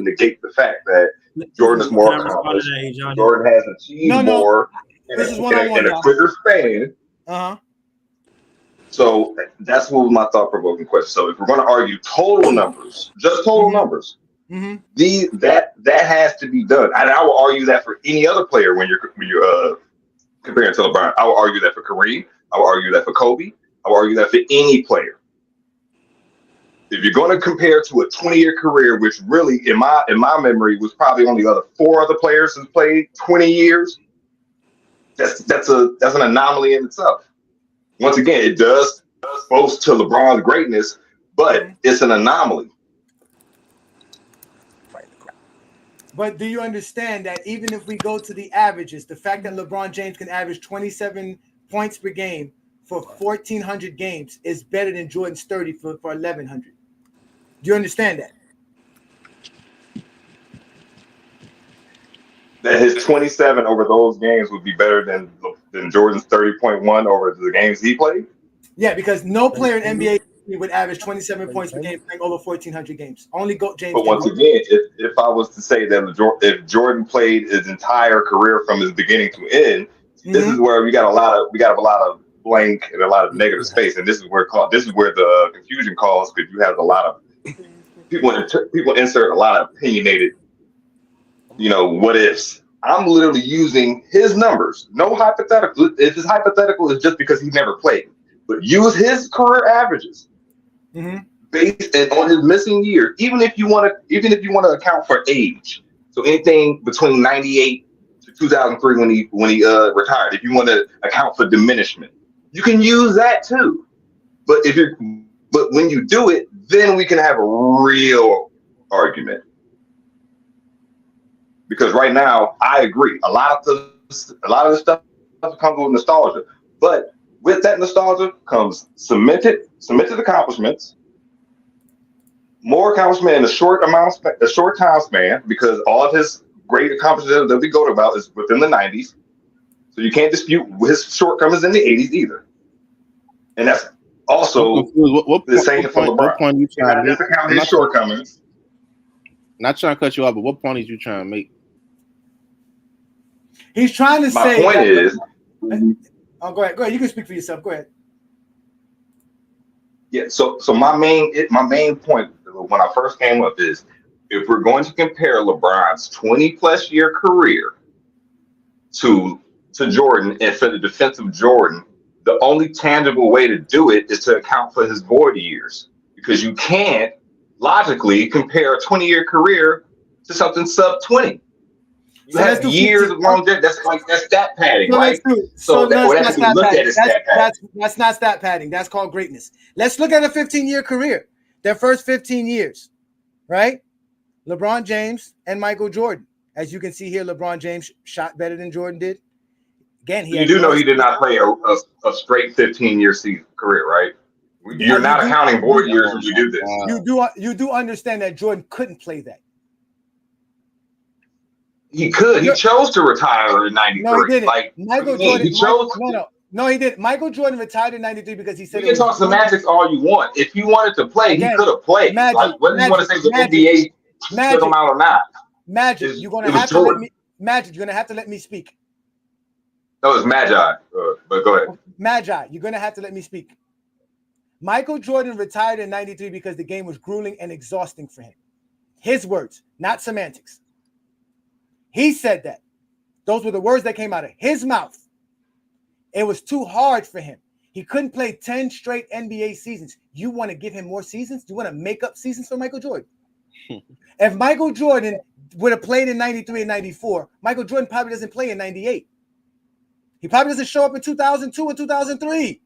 negate the fact that Jordan is more accomplished. Jordan has achieved more in a quicker span. So that's what was my thought-provoking question. So if we're going to argue total numbers, just total numbers, that has to be done. And I will argue that for any other player when you're comparing to LeBron. I will argue that for Kareem. I will argue that for Kobe. I I would argue that for any player. If you're going to compare to a 20-year career, which really, in my memory, was probably only 4 other players who played 20 years, that's an anomaly in itself. Once again, it does boast to LeBron's greatness, but it's an anomaly. But do you understand that even if we go to the averages, the fact that LeBron James can average 27 points per game for 1,400 games is better than Jordan's 30 for 1,100? Do you understand that? That his 27 over those games would be better than Jordan's 30.1 over the games he played? Yeah, because no player in NBA would average 27 points per game playing over 1,400 games. Only GOAT James. But once again, if I was to say that if Jordan played his entire career from his beginning to end, this is where we got a lot of blank and a lot of negative space, and this is where the confusion calls, because you have a lot of people insert a lot of opinionated, what ifs. I'm literally using his numbers, no hypothetical. If his hypothetical is just because he never played, but use his career averages based on his missing year. Even if you want to account for age, so anything between 98 to 2003 when he retired, if you want to account for diminishment, you can use that too. But when you do it, then we can have a real argument. Because right now, I agree. A lot of the stuff comes with nostalgia, but with that nostalgia comes cemented accomplishments, more accomplishment in a short time span, because all of his great accomplishments that we go about is within the 90s. So you can't dispute his shortcomings in the 80s either. And that's also the same for LeBron. What point are you trying to make? His shortcomings. Not trying to cut you off, but what point is you trying to make? He's trying to say. My point is. Oh, go ahead. Go ahead. You can speak for yourself. Go ahead. Yeah. So my main point when I first came up is, if we're going to compare LeBron's 20+ year career to Jordan, and for the defense of Jordan, the only tangible way to do it is to account for his void years, because you can't logically compare a 20-year career to something sub 20. You have years of longevity. That's stat padding, right? That's not stat padding. That's called greatness. Let's look at a 15-year career. Their first 15 years, right? LeBron James and Michael Jordan. As you can see here, LeBron James shot better than Jordan did. Again, you do know he did not play a straight 15-year season career, right? You're not accounting void years when you do this. You do understand that Jordan couldn't play that. He could. He chose to retire in 93. No, he didn't. Like, Michael Jordan. He chose. No, he didn't. Michael Jordan retired in 93 because he said. You can talk semantics all you want. If he wanted to play, he could have played. Whether you want to say the NBA took him out or not. Magic, you're gonna have to let me. Magic, you're gonna have to let me speak. No, it's Magi. But go ahead. Magi, you're gonna have to let me speak. Michael Jordan retired in 93 because the game was grueling and exhausting for him. His words, not semantics. He said that. Those were the words that came out of his mouth. It was too hard for him. He couldn't play 10 straight NBA seasons. You want to give him more seasons? Do you want to make up seasons for Michael Jordan? If Michael Jordan would have played in 93 and 94, Michael Jordan probably doesn't play in 98. He probably doesn't show up in 2002 and 2003.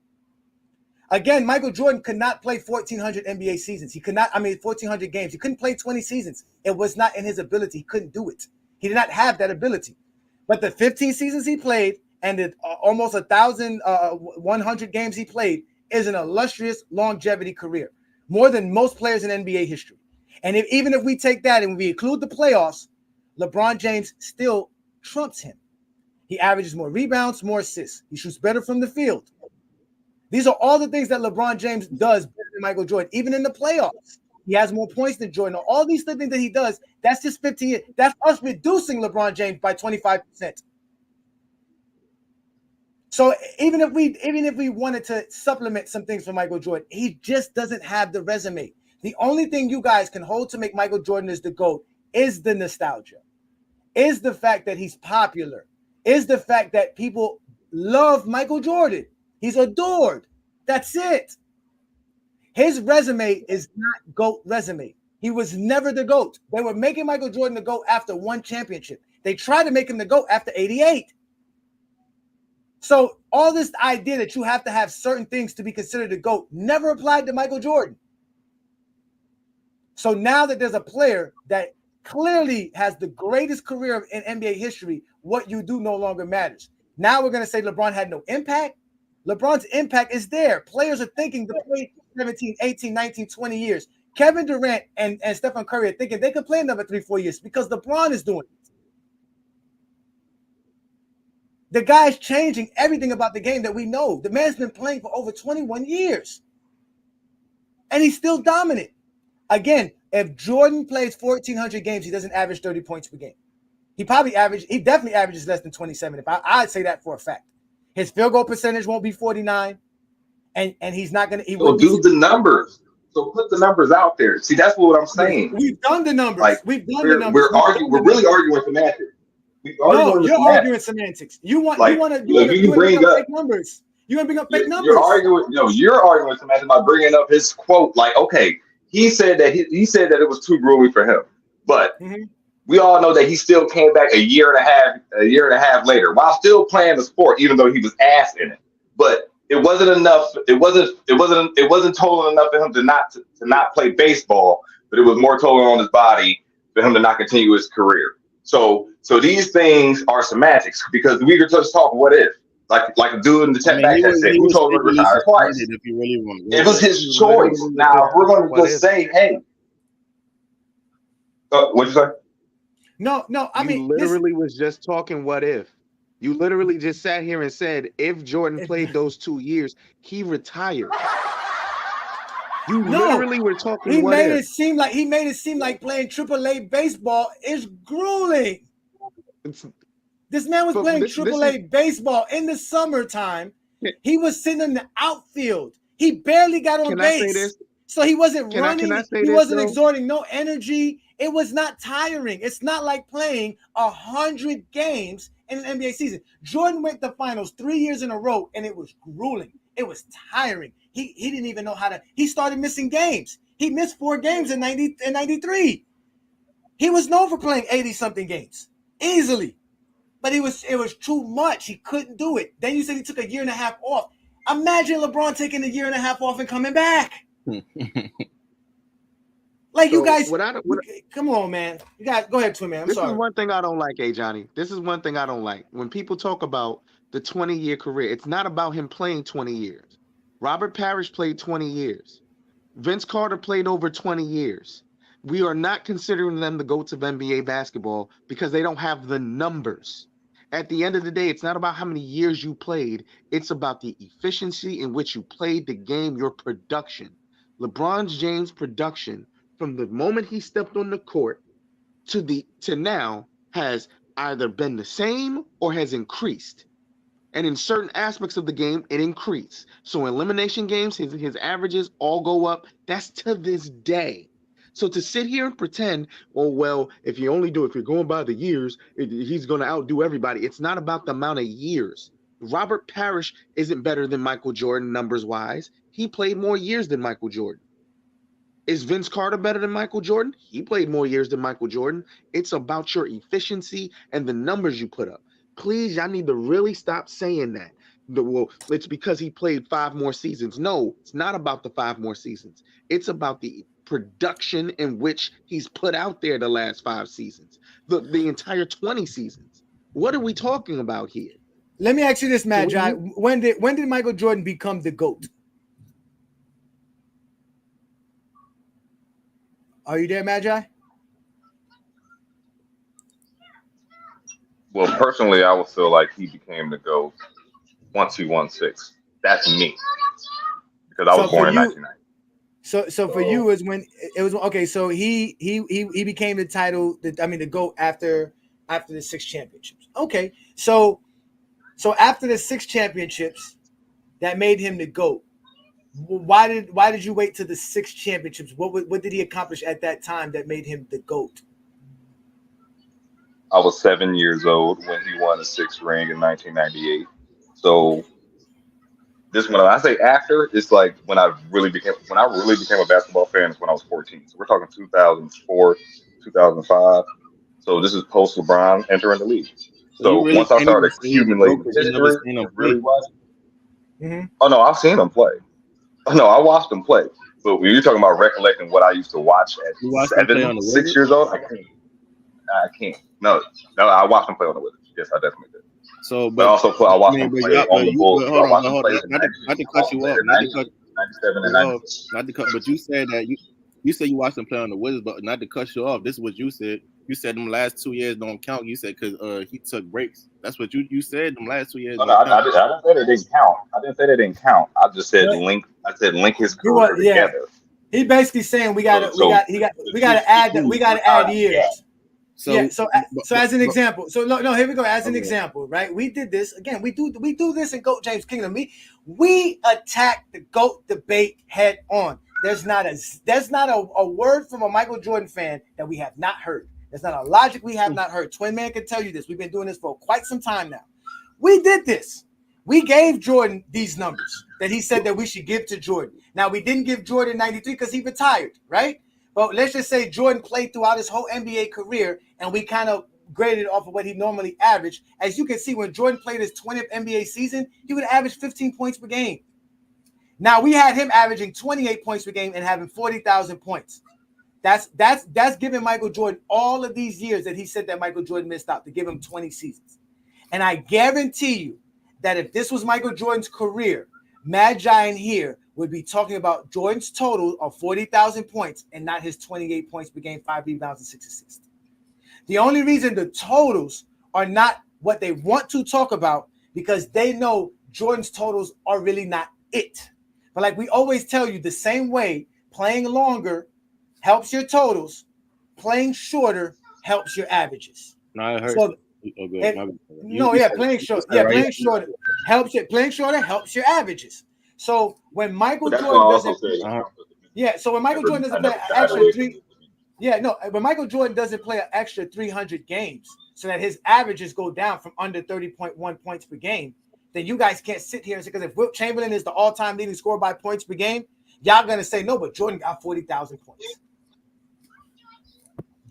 Again, Michael Jordan could not play 1,400 NBA seasons. 1,400 games. He couldn't play 20 seasons. It was not in his ability. He couldn't do it. He did not have that ability. But the 15 seasons he played and the almost 1,100 games he played is an illustrious longevity career, more than most players in NBA history. And even if we take that and we include the playoffs, LeBron James still trumps him. He averages more rebounds, more assists. He shoots better from the field. These are all the things that LeBron James does better than Michael Jordan, even in the playoffs. He has more points than Jordan. All these things that he does, that's just 15 years. That's us reducing LeBron James by 25%. So even if we wanted to supplement some things for Michael Jordan, he just doesn't have the resume. The only thing you guys can hold to make Michael Jordan as the GOAT is the nostalgia, is the fact that he's popular, is the fact that people love Michael Jordan. He's adored. That's it. His resume is not GOAT resume. He was never the GOAT. They were making Michael Jordan the GOAT after one championship. They tried to make him the GOAT after 88. So all this idea that you have to have certain things to be considered a GOAT never applied to Michael Jordan. So now that there's a player that clearly has the greatest career in NBA history, what you do no longer matters. Now we're going to say LeBron had no impact. LeBron's impact is there. Players are thinking to play 17, 18, 19, 20 years. Kevin Durant and Stephen Curry are thinking they could play another 3-4 years because LeBron is doing it. The guy's changing everything about the game that we know. The man's been playing for over 21 years. And he's still dominant. Again, if Jordan plays 1,400 games, he doesn't average 30 points per game. He definitely averages less than 27. I'd say that for a fact. His field goal percentage won't be 49. And he's not going to. So do the numbers. So put the numbers out there. See, that's what I'm saying. We've done the numbers. Like, We've done the numbers. We're really arguing semantics. No, you're arguing semantics. You want to bring up fake numbers. You want to bring up fake numbers. You're arguing semantics by bringing up his quote. Like, okay, he said that he said that it was too grueling for him, but we all know that he still came back a year and a half later while still playing the sport, even though he was ass in it. But it wasn't enough. It wasn't total enough for him to not play baseball, but it was more total on his body for him to not continue his career. So these things are semantics because we could just talk what if. Like a dude in the chat back that said, who told him to retire twice? It was his choice. Now we're going to just say, hey. What'd you say? No. I mean, literally was just talking what if. You literally just sat here and said, if Jordan played those 2 years, he retired. You literally were talking. He made it seem like playing AAA baseball is grueling. This man was playing AAA baseball in the summertime. He was sitting in the outfield. He barely got on base. So he wasn't running. He wasn't exerting no energy. It was not tiring. It's not like playing 100 games in an NBA season. Jordan went to finals 3 years in a row, and it was grueling. It was tiring. He didn't even know how to. He started missing games. He missed 4 games in 93. He was known for playing 80-something games easily. But it was too much. He couldn't do it. Then you said he took a year and a half off. Imagine LeBron taking a year and a half off and coming back. Like, so you guys, come on, man. You guys, go ahead, Twin Man. I'm sorry. This is one thing I don't like, Ajani. This is one thing I don't like. When people talk about the 20-year career, it's not about him playing 20 years. Robert Parrish played 20 years. Vince Carter played over 20 years. We are not considering them the GOATs of NBA basketball because they don't have the numbers. At the end of the day, it's not about how many years you played. It's about the efficiency in which you played the game, your production. LeBron James' production from the moment he stepped on the court to now has either been the same or has increased. And in certain aspects of the game, it increased. So in elimination games, his averages all go up. That's to this day. So to sit here and pretend, oh, well, if you're going by the years, he's going to outdo everybody. It's not about the amount of years. Robert Parrish isn't better than Michael Jordan numbers-wise. He played more years than Michael Jordan. Is Vince Carter better than Michael Jordan? He played more years than Michael Jordan. It's about your efficiency and the numbers you put up. Please, y'all need to really stop saying that. Well, it's because he played 5 more seasons. No, it's not about the 5 more seasons. It's about the production in which he's put out there the last 5 seasons, the entire 20 seasons. What are we talking about here? Let me ask you this, Magi. When did Michael Jordan become the GOAT? Are you there, Magi? Well, personally, I would feel like he became the GOAT once he won 6. That's me, because I was born in 1990. So for you is when it was okay. So he became the title. The GOAT after the 6 championships. Okay, so after the 6 championships, that made him the GOAT. Why did you wait till the 6 championships? What did he accomplish at that time that made him the GOAT? I was 7 years old when he won a 6th ring in 1998. So this when I say after, it's like when I really became a basketball fan is when I was 14. So we're talking 2004, 2005. So this is post LeBron entering the league. So you So really once I can't even started say he's the GOAT accumulating because you never history seen him and really play. watching, oh no, I've seen him play. Oh no, I watched him play. But when you're talking about recollecting what I used to watch at You watched him play on 7, the 6 Wizards? years old, I can't. No, I watched him play on the Wizards. Yes, I definitely did. So, But also, I watched him play on the Bulls. but So I hold watched him on, play in not 96. to I cut watched him you play off, in 98, 97, and 96. not to cut, but you said that you said you watched him play on the Wizards, but not to cut you off. This is what you said. You said them last 2 years don't count. You said because he took breaks. That's what you said. Them last 2 years No, don't count. I didn't say they didn't count. I didn't say they didn't count. I just said link. I said link his career together. He basically saying we gotta add years. Yeah. So as an example, here we go. As an example, right? We did this again. We do this in GOAT James Kingdom. We attack the GOAT debate head on. There's not a word from a Michael Jordan fan that we have not heard. There's not a logic we have not heard. Twin Man can tell you this. We've been doing this for quite some time now. We did this. We gave Jordan these numbers that he said that we should give to Jordan. Now, we didn't give Jordan 93 because he retired, right? But let's just say Jordan played throughout his whole NBA career, and we kind of graded off of what he normally averaged. As you can see, when Jordan played his 20th NBA season, he would average 15 points per game. Now, we had him averaging 28 points per game and having 40,000 points. That's giving Michael Jordan all of these years that he said that Michael Jordan missed out, to give him 20 seasons. And I guarantee you that if this was Michael Jordan's career, Mad Giant here would be talking about Jordan's total of 40,000 points and not his 28 points per game, 5 rebounds, and 6 assists. The only reason the totals are not what they want to talk about, because they know Jordan's totals are really not it. But like we always tell you, the same way playing longer helps your totals, playing shorter helps your averages. No, I heard. So, playing short. Yeah, playing shorter helps it. Playing shorter helps your averages. So when Michael Jordan doesn't, so when Michael Jordan doesn't play an extra when Michael Jordan doesn't play an extra 300 games, so that his averages go down from under 30.1 points per game, then you guys can't sit here and say, because if Wilt Chamberlain is the all-time leading scorer by points per game, y'all gonna say no, but Jordan got 40,000 points.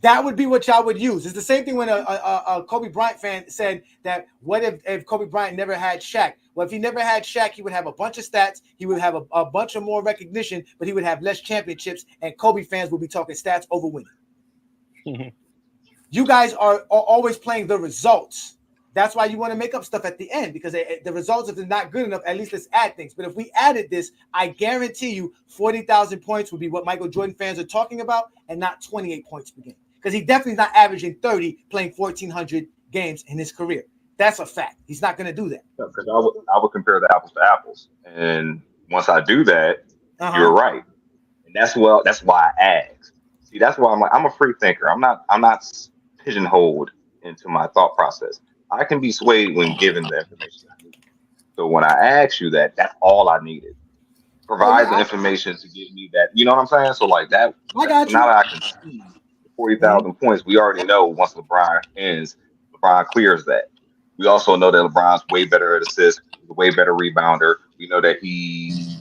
That would be what y'all would use. It's the same thing when a Kobe Bryant fan said that what if Kobe Bryant never had Shaq? Well, if he never had Shaq, he would have a bunch of stats. He would have a bunch of more recognition, but he would have less championships, and Kobe fans would be talking stats over winning. You guys are always playing the results. That's why you want to make up stuff at the end, because the results, if they're not good enough, at least let's add things. But if we added this, I guarantee you 40,000 points would be what Michael Jordan fans are talking about, and not 28 points per game. Because he definitely is not averaging 30 playing 1,400 games in his career. That's a fact. He's not going to do that. Because I would compare the apples to apples, and once I do that, you're right, and that's why I asked. See, that's why I'm a free thinker. I'm not pigeonholed into my thought process. I can be swayed when given the information I need. So when I asked you that, that's all I needed. Provide the information to give me that. You know what I'm saying? So like that. I got you. Now that I can see 40,000 points, we already know once LeBron ends, LeBron clears that. We also know that LeBron's way better at assists, a way better rebounder. We know that he,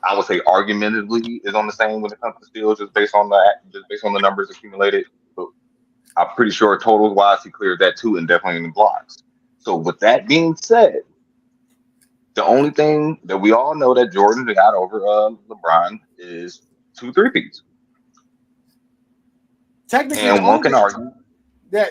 I would say, argumentatively is on the same when it comes to steals, just based on the numbers accumulated. But I'm pretty sure totals wise, he cleared that too, and definitely in the blocks. So with that being said, the only thing that we all know that Jordan got over LeBron is 2 3-peats. Technically, and one can argue.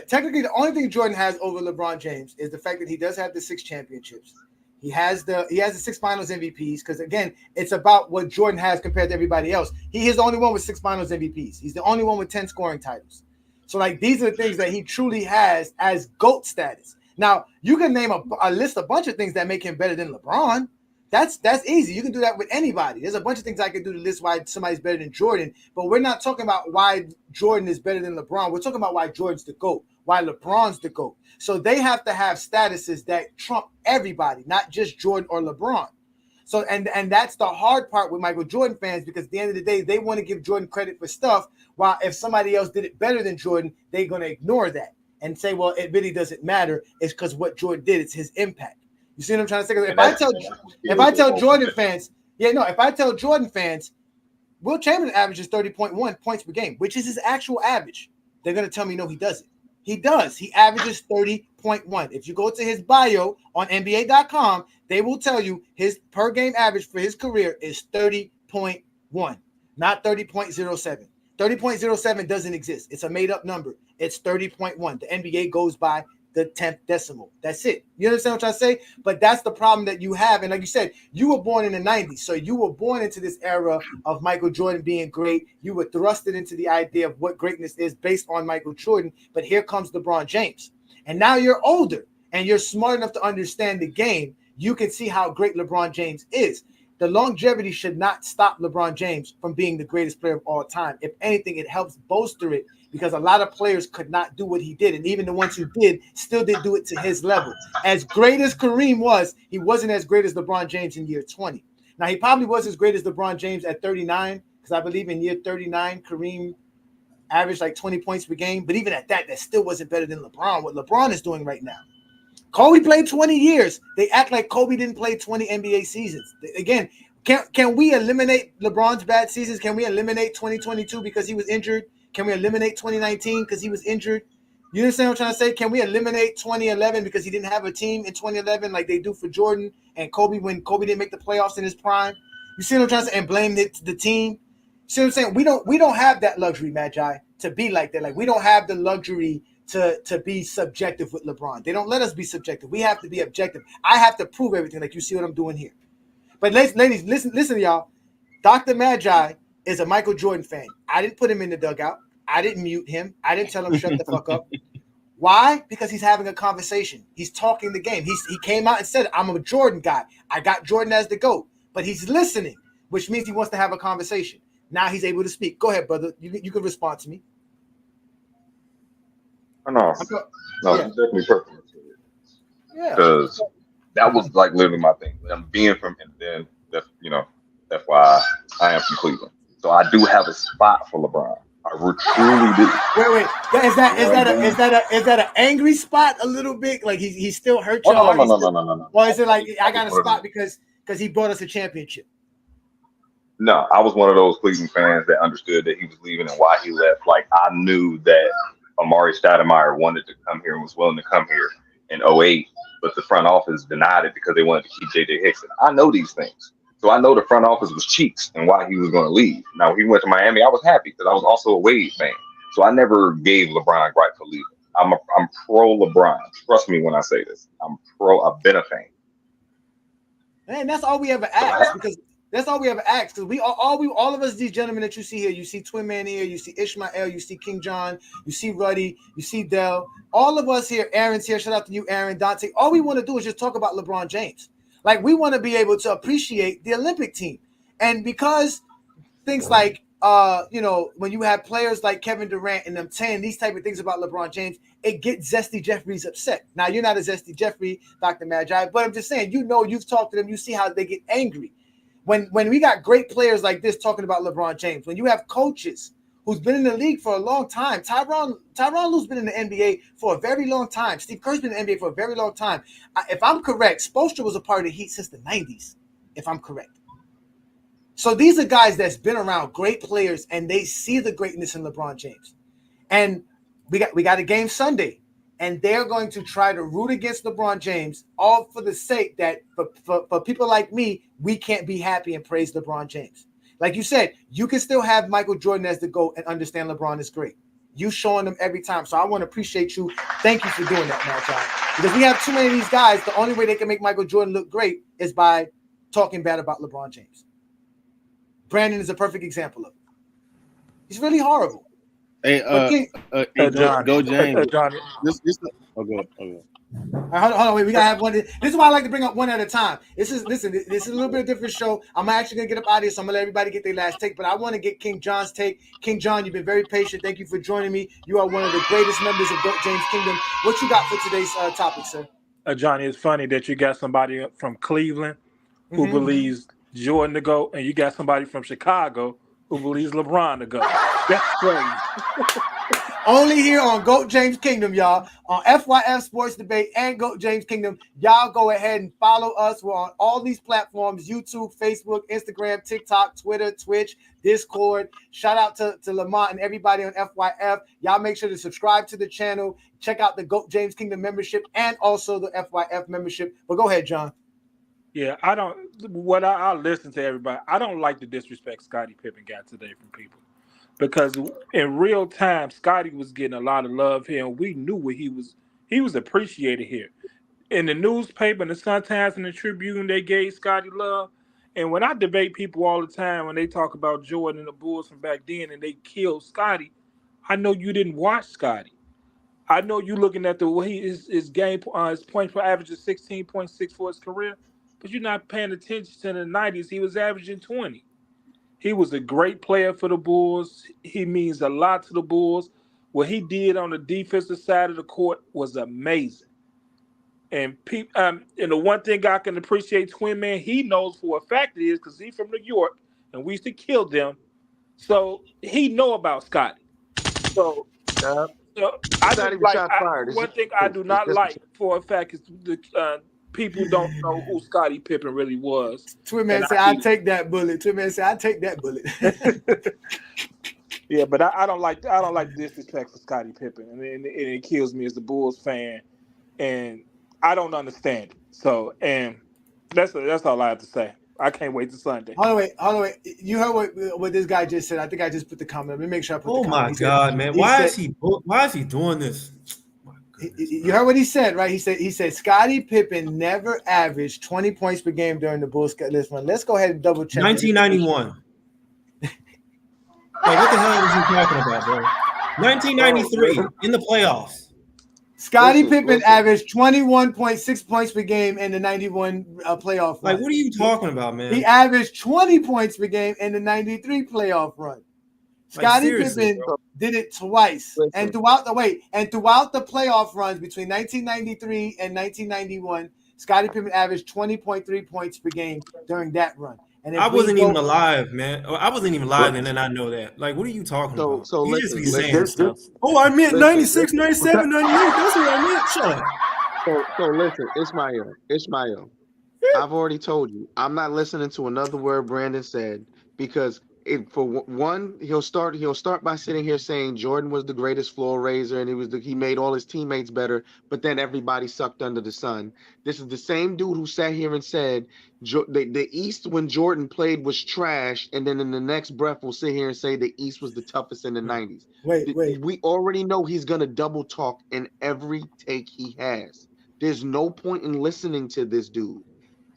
Technically, the only thing Jordan has over LeBron James is the fact that he does have the 6 championships. He has the 6 Finals MVPs, because again, it's about what Jordan has compared to everybody else. He is the only one with 6 Finals MVPs. He's the only one with 10 scoring titles. So like these are the things that he truly has as GOAT status. Now you can name a bunch of things that make him better than LeBron. That's easy. You can do that with anybody. There's a bunch of things I can do to list why somebody's better than Jordan, but we're not talking about why Jordan is better than LeBron. We're talking about why Jordan's the GOAT, why LeBron's the GOAT. So they have to have statuses that trump everybody, not just Jordan or LeBron. So and that's the hard part with Michael Jordan fans, because at the end of the day, they want to give Jordan credit for stuff, while if somebody else did it better than Jordan, they're going to ignore that and say, well, it really doesn't matter. It's because what Jordan did, it's his impact. You see what I'm trying to say? If I tell Jordan fans, if I tell Jordan fans, Will Chamberlain averages 30.1 points per game, which is his actual average, they're going to tell me, no, he doesn't. He does. He averages 30.1. If you go to his bio on NBA.com, they will tell you his per game average for his career is 30.1, not 30.07. 30.07 doesn't exist. It's a made-up number. It's 30.1. The NBA goes by the 10th decimal. That's it. You understand what I'm trying to say? But that's the problem that you have. And like you said, you were born in the 90s. So you were born into this era of Michael Jordan being great. You were thrusted into the idea of what greatness is based on Michael Jordan. But here comes LeBron James. And now you're older and you're smart enough to understand the game. You can see how great LeBron James is. The longevity should not stop LeBron James from being the greatest player of all time. If anything, it helps bolster it, because a lot of players could not do what he did. And even the ones who did still didn't do it to his level. As great as Kareem was, he wasn't as great as LeBron James in year 20. Now, he probably was as great as LeBron James at 39, because I believe in year 39, Kareem averaged like 20 points per game. But even at that, that still wasn't better than LeBron, what LeBron is doing right now. Kobe played 20 years. They act like Kobe didn't play 20 NBA seasons. Again, can we eliminate LeBron's bad seasons? Can we eliminate 2022 because he was injured? Can we eliminate 2019 because he was injured? You understand what I'm trying to say? Can we eliminate 2011 because he didn't have a team in 2011 like they do for Jordan and Kobe when Kobe didn't make the playoffs in his prime? You see what I'm trying to say? And blame the team? See what I'm saying? We don't have that luxury, Magi, to be like that. Like, we don't have the luxury to be subjective with LeBron. They don't let us be subjective. We have to be objective. I have to prove everything, like you see what I'm doing here. But ladies, listen, y'all. Dr. Magi is a Michael Jordan fan. I didn't put him in the dugout. I didn't mute him. I didn't tell him shut the fuck up. Why? Because he's having a conversation. He's talking the game. He came out and said, I'm a Jordan guy. I got Jordan as the GOAT. But he's listening, which means he wants to have a conversation. Now he's able to speak. Go ahead, brother. You can respond to me. No, Yeah. definitely perfect. Yeah. Because that was like literally my thing. I'm being from, and then that's that's why I am from Cleveland. So I do have a spot for LeBron. I truly do. Wait. Is that an angry spot a little bit? Like he still hurt your heart? No. Or is it like I got a spot because he brought us a championship? No, I was one of those Cleveland fans that understood that he was leaving and why he left. Like, I knew that Amari Stoudemire wanted to come here and was willing to come here in 2008, but the front office denied it because they wanted to keep J.J. Hickson. I know these things. So I know the front office was cheeks and why he was going to leave. Now, when he went to Miami, I was happy because I was also a Wade fan. So I never gave LeBron gripe for leaving. I'm pro LeBron. Trust me when I say this. I've been a fan. Man, that's all we ever asked, because that's all we ever asked. Because all of us, these gentlemen that you see here, you see Twin Man here, you see Ishmael, you see King John, you see Ruddy, you see Dell. All of us here, Aaron's here. Shout out to you, Aaron, Dante. All we want to do is just talk about LeBron James. Like, we want to be able to appreciate the Olympic team. And because things like, when you have players like Kevin Durant and them saying these type of things about LeBron James, it gets Zesty Jeffries upset. Now, you're not a Zesty Jeffrey, Dr. Magi, but I'm just saying, you've talked to them, you see how they get angry. When we got great players like this talking about LeBron James, when you have coaches who's been in the league for a long time, Tyronn Lue's been in the NBA for a very long time. Steve Kerr's been in the NBA for a very long time. If I'm correct, Spoelstra was a part of the Heat since the 90s, if I'm correct. So these are guys that's been around, great players, and they see the greatness in LeBron James. And we got a game Sunday, and they're going to try to root against LeBron James, all for the sake that for people like me, we can't be happy and praise LeBron James. Like you said, you can still have Michael Jordan as the GOAT and understand LeBron is great. You showing them every time. So I want to appreciate you. Thank you for doing that, Magi. Because we have too many of these guys. The only way they can make Michael Jordan look great is by talking bad about LeBron James. Brandon is a perfect example of it. He's really horrible. Hey, John. go James. John. Okay. Hold on, wait. We gotta have one. This is why I like to bring up one at a time. This is a little bit of a different show. I'm actually gonna get up out of here, so I'm gonna let everybody get their last take. But I want to get King John's take. King John, you've been very patient. Thank you for joining me. You are one of the greatest members of GOAT James Kingdom. What you got for today's topic, sir? Johnny, it's funny that you got somebody from Cleveland who believes Jordan to go, and you got somebody from Chicago who believes LeBron to go. That's crazy. Only here on GOAT James Kingdom, y'all. On FYF Sports Debate and GOAT James Kingdom. Y'all go ahead and follow us. We're on all these platforms: YouTube, Facebook, Instagram, TikTok, Twitter, Twitch, Discord. Shout out to Lamont and everybody on FYF. Y'all make sure to subscribe to the channel. Check out the GOAT James Kingdom membership and also the FYF membership. But go ahead, John. Yeah, I listen to everybody. I don't like the disrespect Scottie Pippen got today from people. Because in real time, Scottie was getting a lot of love here, and we knew what he was appreciated here. In the newspaper, in the Sun-Times, and the Tribune, they gave Scottie love. And when I debate people all the time, when they talk about Jordan and the Bulls from back then, and they killed Scottie, I know you didn't watch Scottie. I know you looking at the way his game, his points per average is 16.6 for his career, but you're not paying attention to the 90s. He was averaging 20. He was a great player for the Bulls. He means a lot to the Bulls. What he did on the defensive side of the court was amazing. And the one thing I can appreciate Twin Man, he knows for a fact it is because he's from New York and we used to kill them. So he know about Scottie. So I just one thing I do not like for a fact is the people don't know who Scottie Pippen really was. Twin Man said, "I'll take that bullet." Twin Man said, "I'll take that bullet." Yeah, but I don't like disrespect for Scottie Pippen, and it kills me as a Bulls fan, and I don't understand it. So, and that's all I have to say. I can't wait till Sunday. Hold on, wait. You heard what this guy just said. I think I just put the comment. Let me make sure I put the comment. Oh my God, man! Why is he doing this? You heard what he said, right? He said Scottie Pippen never averaged 20 points per game during the Bulls run. Let's go ahead and double check. 1991. Like, what the hell is he talking about, bro? 1993 in the playoffs. Scottie Pippen averaged 21.6 points per game in the 91 playoff run. Like, what are you talking about, man? He averaged 20 points per game in the 93 playoff run. Scottie Pippen did it twice. And throughout the playoff runs between 1993 and 1991, Scottie Pippen averaged 20.3 points per game during that run. And I wasn't even alive, man. I wasn't even alive, and then I know that. Like, what are you talking about? So you just be saying stuff. Oh, I meant 96, 97, 98. That's what I meant. Shut up. So listen, Ishmael. I've already told you. I'm not listening to another word Brandon said because for one, he'll start by sitting here saying Jordan was the greatest floor raiser and he made all his teammates better, but then everybody sucked under the sun. This is the same dude who sat here and said the East when Jordan played was trash, and then in the next breath will sit here and say the East was the toughest in the 90s. Wait. We already know he's gonna double talk in every take he has. There's no point in listening to this dude.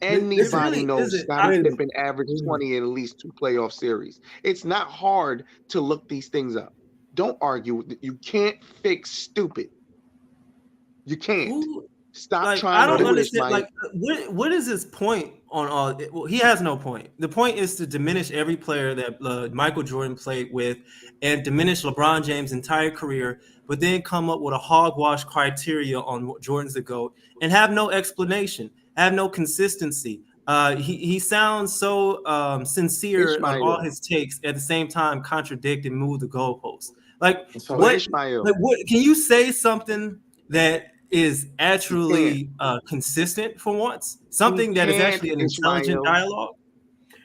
Anybody knows Scottie Pippen averaged 20 in at least 2 playoff series. It's not hard to look these things up. Don't argue. You can't fix stupid. You can't. Stop trying to do this, Mike. Like, what is his point on all? Well, he has no point. The point is to diminish every player that Michael Jordan played with and diminish LeBron James' entire career, but then come up with a hogwash criteria on what Jordan's the GOAT and have no explanation. Have no consistency. He sounds so sincere on all his takes, at the same time contradict and move the goalposts. Like, what can you say something that is actually consistent for once? Something that is actually an intelligent dialogue?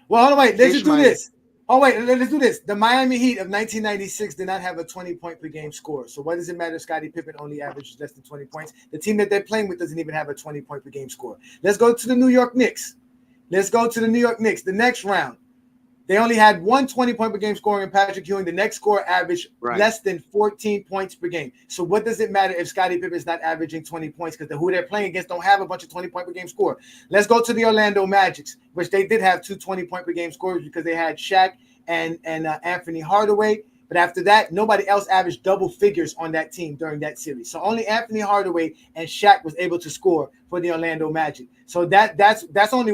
Well, hold on, wait. Let's just do this. Oh, wait, let's do this. The Miami Heat of 1996 did not have a 20-point per game score. So what does it matter if Scottie Pippen only averages less than 20 points? The team that they're playing with doesn't even have a 20-point per game score. Let's go to the New York Knicks. The next round. They only had one 20-point per game scoring in Patrick Ewing. The next score averaged less than 14 points per game. So what does it matter if Scottie Pippen is not averaging 20 points because who they're playing against don't have a bunch of 20-point per game score? Let's go to the Orlando Magic, which they did have 2 20-point per game scores because they had Shaq and Anthony Hardaway. But after that, nobody else averaged double figures on that team during that series. So only Anthony Hardaway and Shaq was able to score for the Orlando Magic. So that's only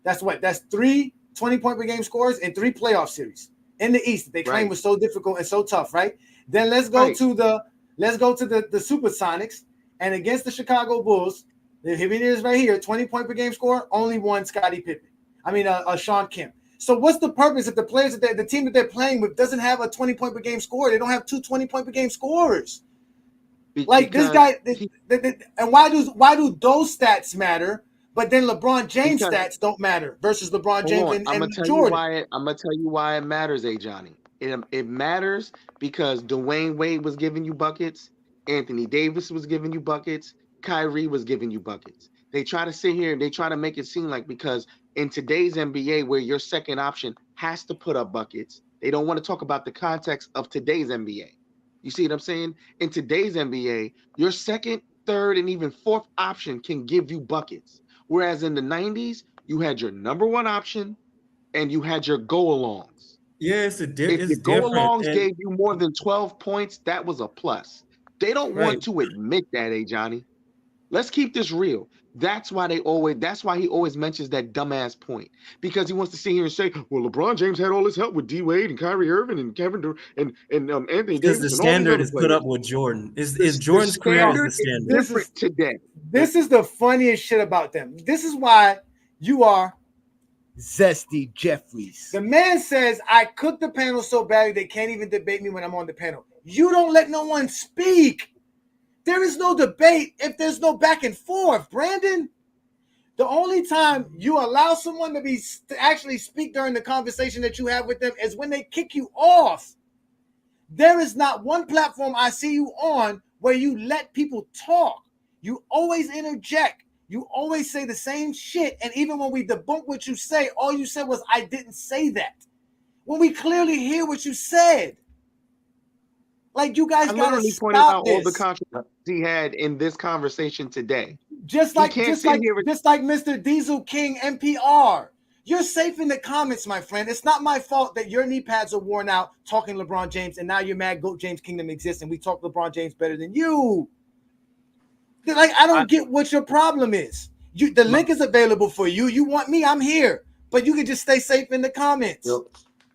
that's 3 20-point per game scores in 3 playoff series in the East. They claim was so difficult and so tough, right? Then let's go to the Supersonics, and against the Chicago Bulls, here it is right here, 20-point per game score, only one Scottie Pippen. Sean Kemp. So what's the purpose if the players that the team that they're playing with doesn't have a 20-point per game scorer? They don't have 2 20-point per game scorers. Like this guy, and why do those stats matter? But then LeBron James stats don't matter versus LeBron James and Jordan. I'm gonna tell you why it matters, Ajani. It matters because Dwayne Wade was giving you buckets, Anthony Davis was giving you buckets, Kyrie was giving you buckets. They try to sit here and they try to make it seem like because in today's NBA, where your second option has to put up buckets, they don't want to talk about the context of today's NBA. You see what I'm saying? In today's NBA, your second, third, and even fourth option can give you buckets. Whereas in the 90s, you had your number one option and you had your go-alongs. Yeah, if the go-alongs gave you more than 12 points, that was a plus. They don't want to admit that, Ajani. Let's keep this real. That's why he always mentions that dumbass point. Because he wants to sit here and say, well, LeBron James had all this help with D Wade and Kyrie Irving and Kevin Durant and Anthony Davis. Because the standard is put up with Jordan. Is Jordan's career is the standard. Different today. This is the funniest shit about them. This is why you are Zesty Jeffreys. The man says, I cook the panel so badly they can't even debate me when I'm on the panel. You don't let no one speak. There is no debate if there's no back and forth, Brandon. The only time you allow someone to actually speak during the conversation that you have with them is when they kick you off. There is not one platform I see you on where you let people talk. You always interject. You always say the same shit. And even when we debunk what you say, all you said was, I didn't say that. When we clearly hear what you said. Like, you guys got to pointed out this. all the controversy he had in this conversation today. Just like Mr. Diesel King NPR. You're safe in the comments, my friend. It's not my fault that your knee pads are worn out talking LeBron James, and now you're mad GOAT James Kingdom exists, and we talk LeBron James better than you. Like, I don't get what your problem is. The link is available for you. You want me, I'm here. But you can just stay safe in the comments. Yep.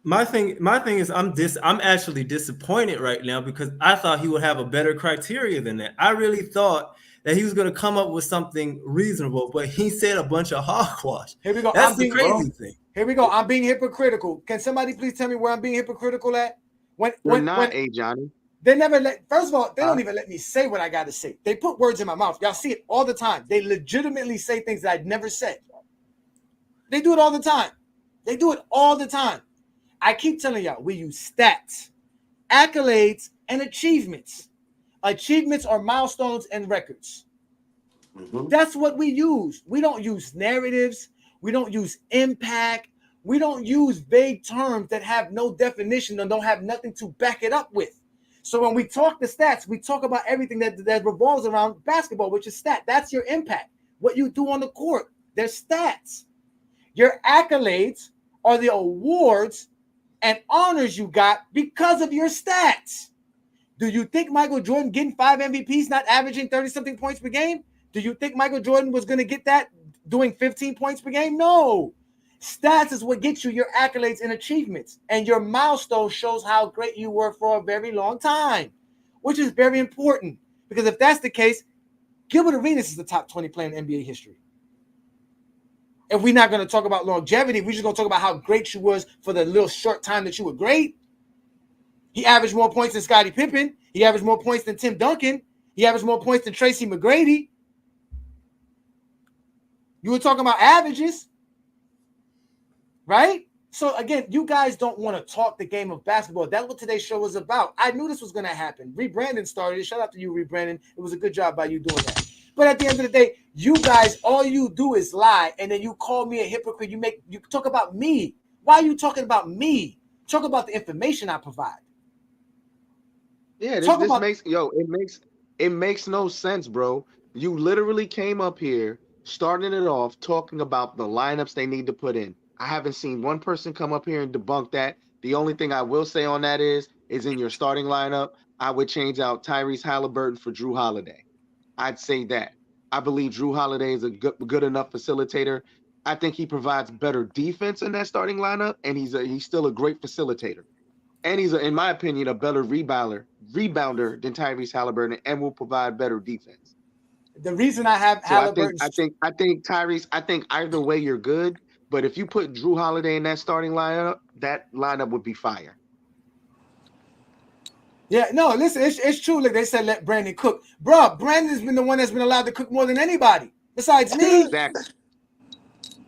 My thing is I'm actually disappointed right now because I thought he would have a better criteria than that. I really thought that he was going to come up with something reasonable, but he said a bunch of hogwash. Here we go. That's the crazy thing. Here we go. I'm being hypocritical. Can somebody please tell me where I'm being hypocritical at? Johnny. They never first of all, they don't even let me say what I got to say. They put words in my mouth. Y'all see it all the time. They legitimately say things that I'd never said. They do it all the time. They do it all the time. I keep telling y'all, we use stats, accolades, and achievements. Achievements are milestones and records. Mm-hmm. That's what we use. We don't use narratives. We don't use impact. We don't use vague terms that have no definition and don't have nothing to back it up with. So when we talk the stats, we talk about everything that revolves around basketball, which is stat. That's your impact. What you do on the court, they're stats. Your accolades are the awards and honors you got because of your stats. Do you think Michael Jordan getting 5 MVPs, not averaging 30-something points per game? Do you think Michael Jordan was going to get that doing 15 points per game? No. Stats is what gets you your accolades and achievements. And your milestone shows how great you were for a very long time, which is very important. Because if that's the case, Gilbert Arenas is the top 20 player in NBA history. If we're not going to talk about longevity, we're just going to talk about how great you was for the little short time that you were great. He averaged more points than Scottie Pippen. He averaged more points than Tim Duncan. He averaged more points than Tracy McGrady. You were talking about averages, right? So, again, you guys don't want to talk the game of basketball. That's what today's show was about. I knew this was going to happen. Brandon started it. Shout out to you, Brandon. It was a good job by you doing that. But at the end of the day, you guys, all you do is lie, and then you call me a hypocrite. You talk about me. Why are you talking about me? Talk about the information I provide. Yeah, it makes no sense, bro. You literally came up here, starting it off, talking about the lineups they need to put in. I haven't seen one person come up here and debunk that. The only thing I will say on that is in your starting lineup, I would change out Tyrese Halliburton for Drew Holiday. I'd say that. I believe Drew Holiday is a good enough facilitator. I think he provides better defense in that starting lineup, and he's still a great facilitator. And he's, in my opinion, a better rebounder than Tyrese Halliburton, and will provide better defense. The reason I have Halliburton, I think Tyrese. I think either way you're good, But if you put Drew Holiday in that starting lineup, that lineup would be fire. Yeah, no, listen, it's true. Like they said, let Brandon cook. Bro, Brandon's been the one that's been allowed to cook more than anybody besides me. Exactly.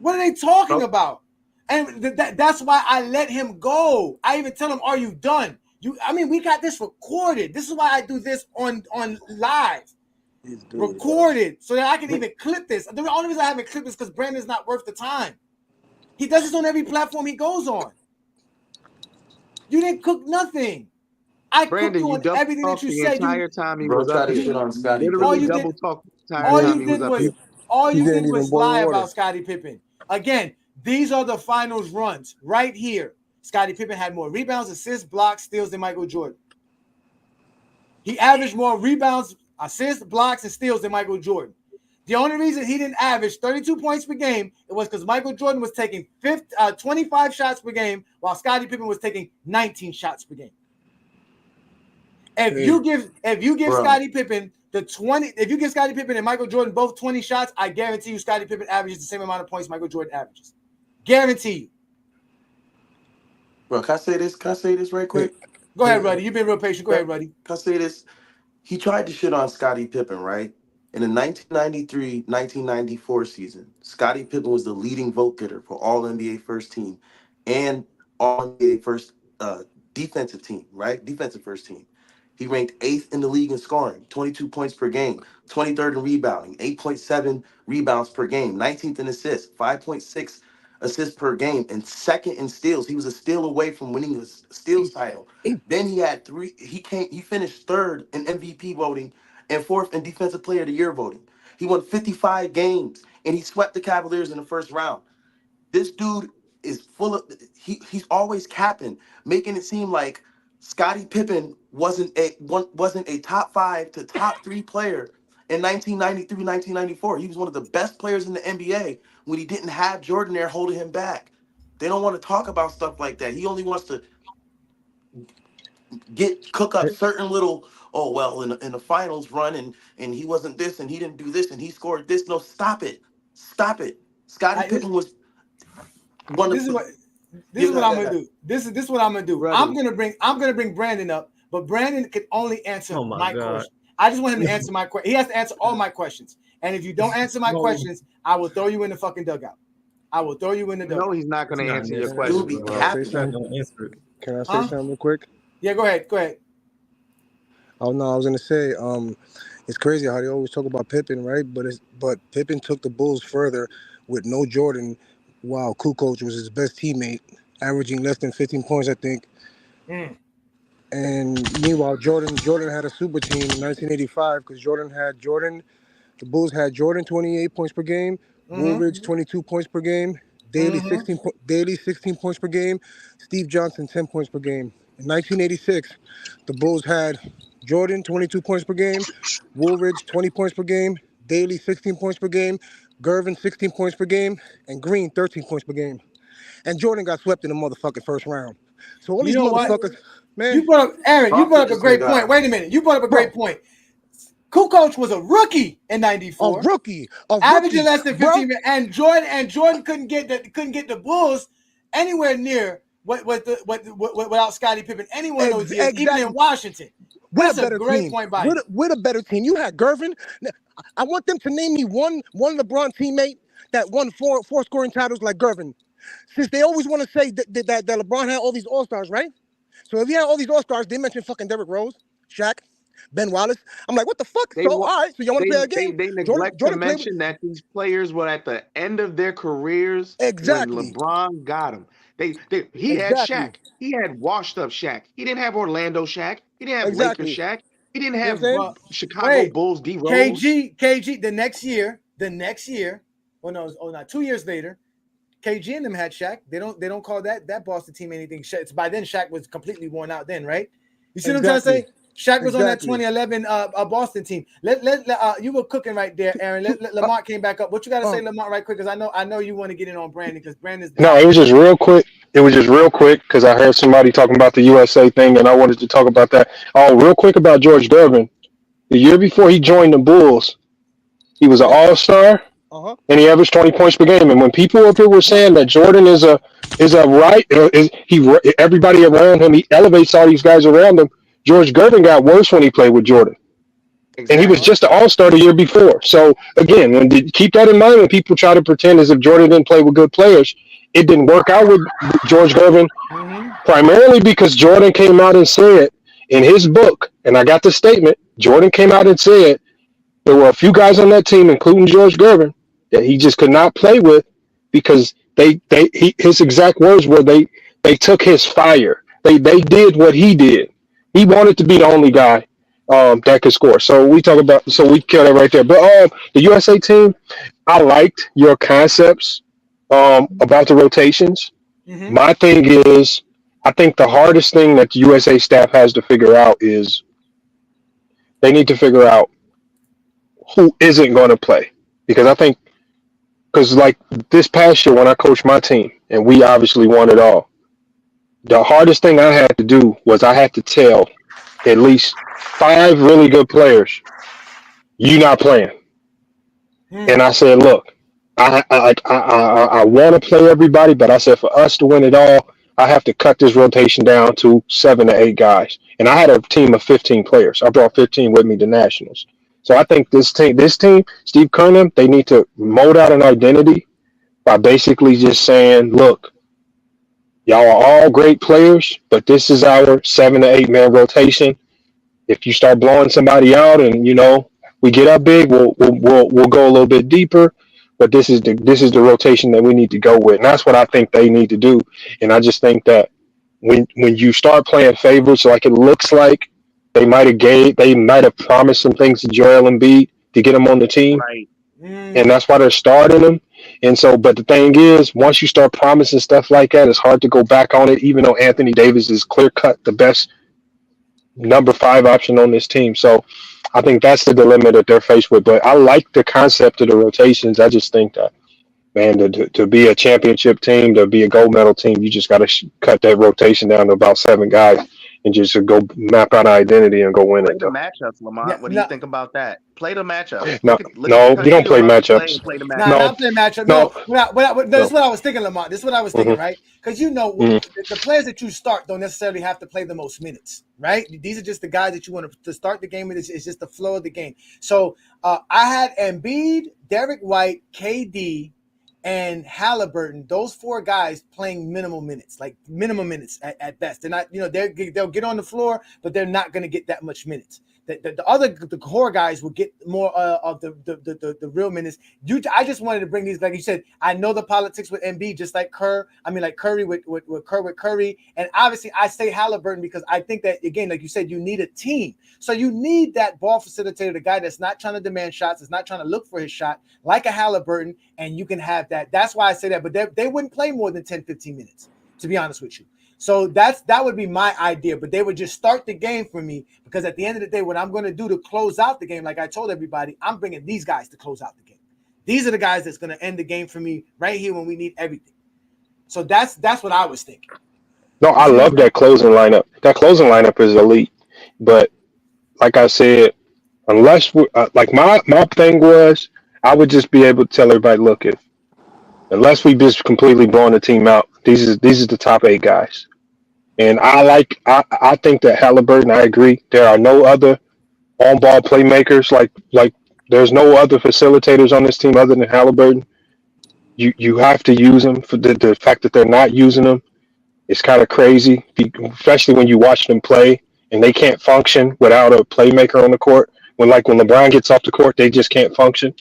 What are they talking about? And that's why I let him go. I even tell him, "Are you done?" We got this recorded. This is why I do this on live, recorded, so that I can even clip this. The only reason I haven't clipped this because Brandon's not worth the time. He does this on every platform he goes on. You didn't cook nothing. I cooked you on everything that you said. Entire time he Bro, was try up to here. shit on Scottie Literally Pippen. double talk the entire time he was up here. All you did was lie about Scottie Pippen. Again, these are the finals runs right here. Scottie Pippen had more rebounds, assists, blocks, steals than Michael Jordan. He averaged more rebounds, assists, blocks, and steals than Michael Jordan. The only reason he didn't average 32 points per game was because Michael Jordan was taking 25 shots per game, while Scottie Pippen was taking 19 shots per game. If you give Scottie Pippen if you give Scottie Pippen and Michael Jordan both 20 shots, I guarantee you Scottie Pippen averages the same amount of points Michael Jordan averages. Guarantee you. Bro, can I say this? Can I say this right quick? Go ahead, Ruddy. You've been real patient. Go ahead, Ruddy. Can I say this? He tried to shit on Scottie Pippen, right? In the 1993-1994 season, Scottie Pippen was the leading vote getter for All NBA First Team and All NBA First Defensive Team, right? Defensive First Team. He ranked 8th in the league in scoring, 22 points per game, 23rd in rebounding, 8.7 rebounds per game, 19th in assists, 5.6 assists per game, and 2nd in steals. He was a steal away from winning the steals title. Then he had 3. He finished 3rd in MVP voting and 4th in Defensive Player of the Year voting. He won 55 games and he swept the Cavaliers in the first round. This dude is full of. He's always capping, making it seem like Scottie Pippen wasn't a top 5 to top 3 player in 1993, 1994. He was one of the best players in the NBA when he didn't have Jordan there holding him back. They don't want to talk about stuff like that. He only wants to cook up certain little, oh, well, in the finals run and he wasn't this and he didn't do this and he scored this. No, stop it. Stop it. Scottie Pippen was one of the. This is what I'm gonna do. This is what I'm gonna do. I'm gonna bring Brandon up, but Brandon can only answer my question. I just want him to answer my question. He has to answer all my questions. And if you don't answer my questions, I will throw you in the fucking dugout. I will throw you in the dugout. No, he's not gonna answer your question. Can I say something real quick? Yeah, go ahead. Go ahead. Oh no, I was gonna say, it's crazy how they always talk about Pippen, right? But Pippen took the Bulls further with no Jordan, while Kukoc was his best teammate, averaging less than 15 points, I think. And meanwhile, Jordan had a super team in 1985 because the Bulls had Jordan 28 points per game, Woolridge 22 points per game, Daly 16 points per game, Steve Johnson 10 points per game. In 1986, the Bulls had Jordan 22 points per game, Woolridge 20 points per game, Daly 16 points per game, Gervin 16 points per game, and Green 13 points per game. And Jordan got swept in the motherfucking first round. So all these motherfuckers, man. You brought up Aaron. You brought up a great point. Wait a minute. You brought up a great point. Kukoc was a rookie in '94. A rookie, averaging less than 15. And Jordan couldn't get the Bulls anywhere near without Scottie Pippen. Anyone those years, even in Washington. That's a great point by you. With a better team. You had Gervin. I want them to name me one LeBron teammate that won four scoring titles like Gervin. Since they always want to say that LeBron had all these all-stars, right? So if he had all these all-stars, they mentioned fucking Derrick Rose, Shaq, Ben Wallace. I'm like, what the fuck? All right, so you want to play a game? They neglect to mention that these players were at the end of their careers when LeBron got them. He had Shaq. He had washed-up Shaq. He didn't have Orlando Shaq. He didn't have Lakers Shaq. He didn't have Chicago Bulls D. Rose. KG, the next year, 2 years later, KG and them had Shaq. They don't call that Boston team anything. By then, Shaq was completely worn out then, right? You see what I'm trying to say? Shaq was on that 2011 Boston team. You were cooking right there, Aaron. Let Lamont came back up. What you got to say, Lamont, right quick? Because I know you want to get in on Brandon because Brandon's. No, it was just real quick. Because I heard somebody talking about the USA thing, and I wanted to talk about that. Oh, real quick about George Gervin. The year before he joined the Bulls, he was an all-star. and he averaged 20 points per game. And when people up here were saying that Jordan is a everybody around him, he elevates all these guys around him. George Gervin got worse when he played with Jordan. And he was just an all-star the year before. So, again, keep that in mind when people try to pretend as if Jordan didn't play with good players. It didn't work out with George Gervin, primarily because Jordan came out and said in his book, and I got the statement, Jordan came out and said there were a few guys on that team, including George Gervin, that he just could not play with because his exact words were they took his fire. They did what he did. He wanted to be the only guy that could score. So we kill that right there. But the USA team, I liked your concepts about the rotations. My thing is, I think the hardest thing that the USA staff has to figure out is they need to figure out who isn't going to play. Because like this past year when I coached my team, and we obviously won it all, the hardest thing I had to do was I had to tell at least 5 really good players, you not playing. And I said, look, I want to play everybody, but I said for us to win it all, I have to cut this rotation down to 7 to 8 guys. And I had a team of 15 players. I brought 15 with me to nationals. So I think this team, Steve Kernan, they need to mold out an identity by basically just saying, look, y'all are all great players, but this is our 7 to 8 man rotation. If you start blowing somebody out and we get up big, we'll go a little bit deeper. But this is the rotation that we need to go with, and that's what I think they need to do. And I just think that when you start playing favorites, like it looks like they might have promised some things to Joel Embiid to get him on the team, and that's why they're starting him. And so, but the thing is, once you start promising stuff like that, it's hard to go back on it. Even though Anthony Davis is clear cut the best number 5 option on this team, so I think that's the dilemma that they're faced with. But I like the concept of the rotations. I just think that, man, to be a championship team, to be a gold medal team, you just got to cut that rotation down to about 7 guys and just go map out an identity and go win it. The matchups, Lamont. What do you think about that? Play the matchup. No, you don't play matchups. Not play matchup. No, that's what I was thinking, Lamont. This is what I was thinking, right? Because the players that you start don't necessarily have to play the most minutes, right? These are just the guys that you want to start the game with. It's just the flow of the game. So I had Embiid, Derek White, KD, and Halliburton, those 4 guys playing minimal minutes at best. They're not, they'll get on the floor, but they're not going to get that much minutes. The core guys will get more of the real minutes. I just wanted to bring these, like you said, I know the politics with Embiid, just like Curry with Curry. And obviously I say Halliburton because I think that, again, like you said, you need a team. So you need that ball facilitator, the guy that's not trying to demand shots, is not trying to look for his shot, like a Halliburton, and you can have that. That's why I say that. But they wouldn't play more than 10, 15 minutes, to be honest with you. So that would be my idea, but they would just start the game for me because at the end of the day, what I'm going to do to close out the game, like I told everybody, I'm bringing these guys to close out the game. These are the guys that's going to end the game for me right here when we need everything. So that's what I was thinking. No, I love that closing lineup. That closing lineup is elite, but like I said, unless like my thing was, I would just be able to tell everybody, look, unless we just completely blown the team out, these are the top 8 guys. And I think that Halliburton, I agree, there are no other on-ball playmakers. Like there's no other facilitators on this team other than Halliburton. You have to use them. For the fact that they're not using them, it's kind of crazy, especially when you watch them play and they can't function without a playmaker on the court. When LeBron gets off the court, they just can't function.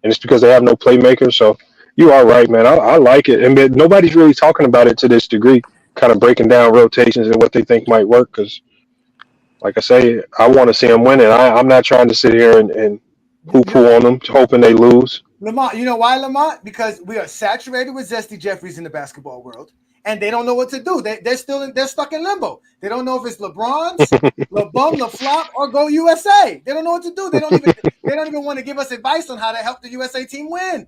And it's because they have no playmakers. So you are right, man. I like it. And nobody's really talking about it to this degree, kind of breaking down rotations and what they think might work. Because, like I say, I want to see them win. And I'm not trying to sit here and poo-poo on them, hoping they lose. Lamont, you know why, Lamont? Because we are saturated with Zesty Jeffreys in the basketball world, and they don't know what to do. They're stuck in limbo. They don't know if it's LeBron's, LeBum, LeFlop, or Go USA. They don't know what to do. They don't even want to give us advice on how to help the USA team win.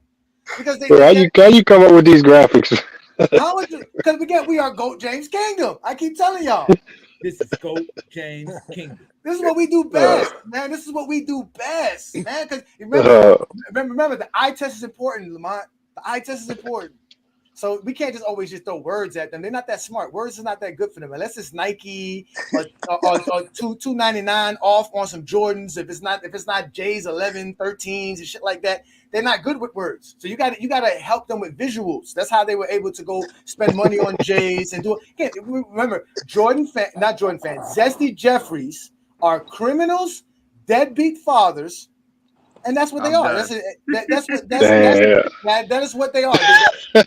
Because how you come up with these graphics? Because we are GOAT James Kingdom. I keep telling y'all, this is GOAT James Kingdom. This is what we do best, man. This is what we do best, man. Because remember, the eye test is important, Lamont. The eye test is important. So we can't just always just throw words at them. They're not that smart. Words is not that good for them. Unless it's Nike or $2.99 off on some Jordans. If it's not J's 11, 13s and shit like that, they're not good with words. So you got to help them with visuals. That's how they were able to go spend money on J's and do it. Again, remember, Zesty Jeffreys are criminals, deadbeat fathers. And that's what they are. That is what they are.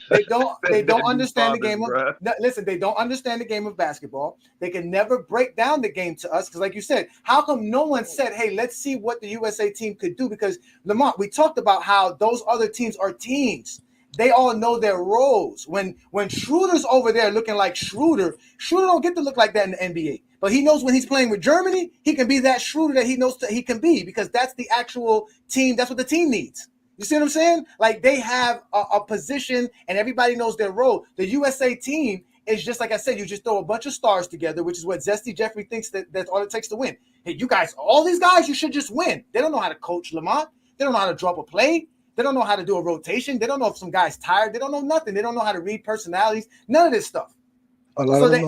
They don't understand the game of. Listen, they don't understand the game of basketball. They can never break down the game to us because, like you said, how come no one said, "Hey, let's see what the USA team could do"? Because Lamont, we talked about how those other teams are teams. They all know their roles. When Schroeder's over there looking like Schroeder don't get to look like that in the NBA. But he knows when he's playing with Germany, he can be that Schroeder that he knows that he can be because that's the actual team. That's what the team needs. You see what I'm saying? Like they have a position and everybody knows their role. The USA team is just like I said, you just throw a bunch of stars together, which is what Zesty Jeffrey thinks that's all it takes to win. Hey, you guys, all these guys, you should just win. They don't know how to coach Lamont. They don't know how to drop a play. They don't know how to do a rotation. They don't know if some guy's tired. They don't know nothing. They don't know how to read personalities. None of this stuff. A lot of them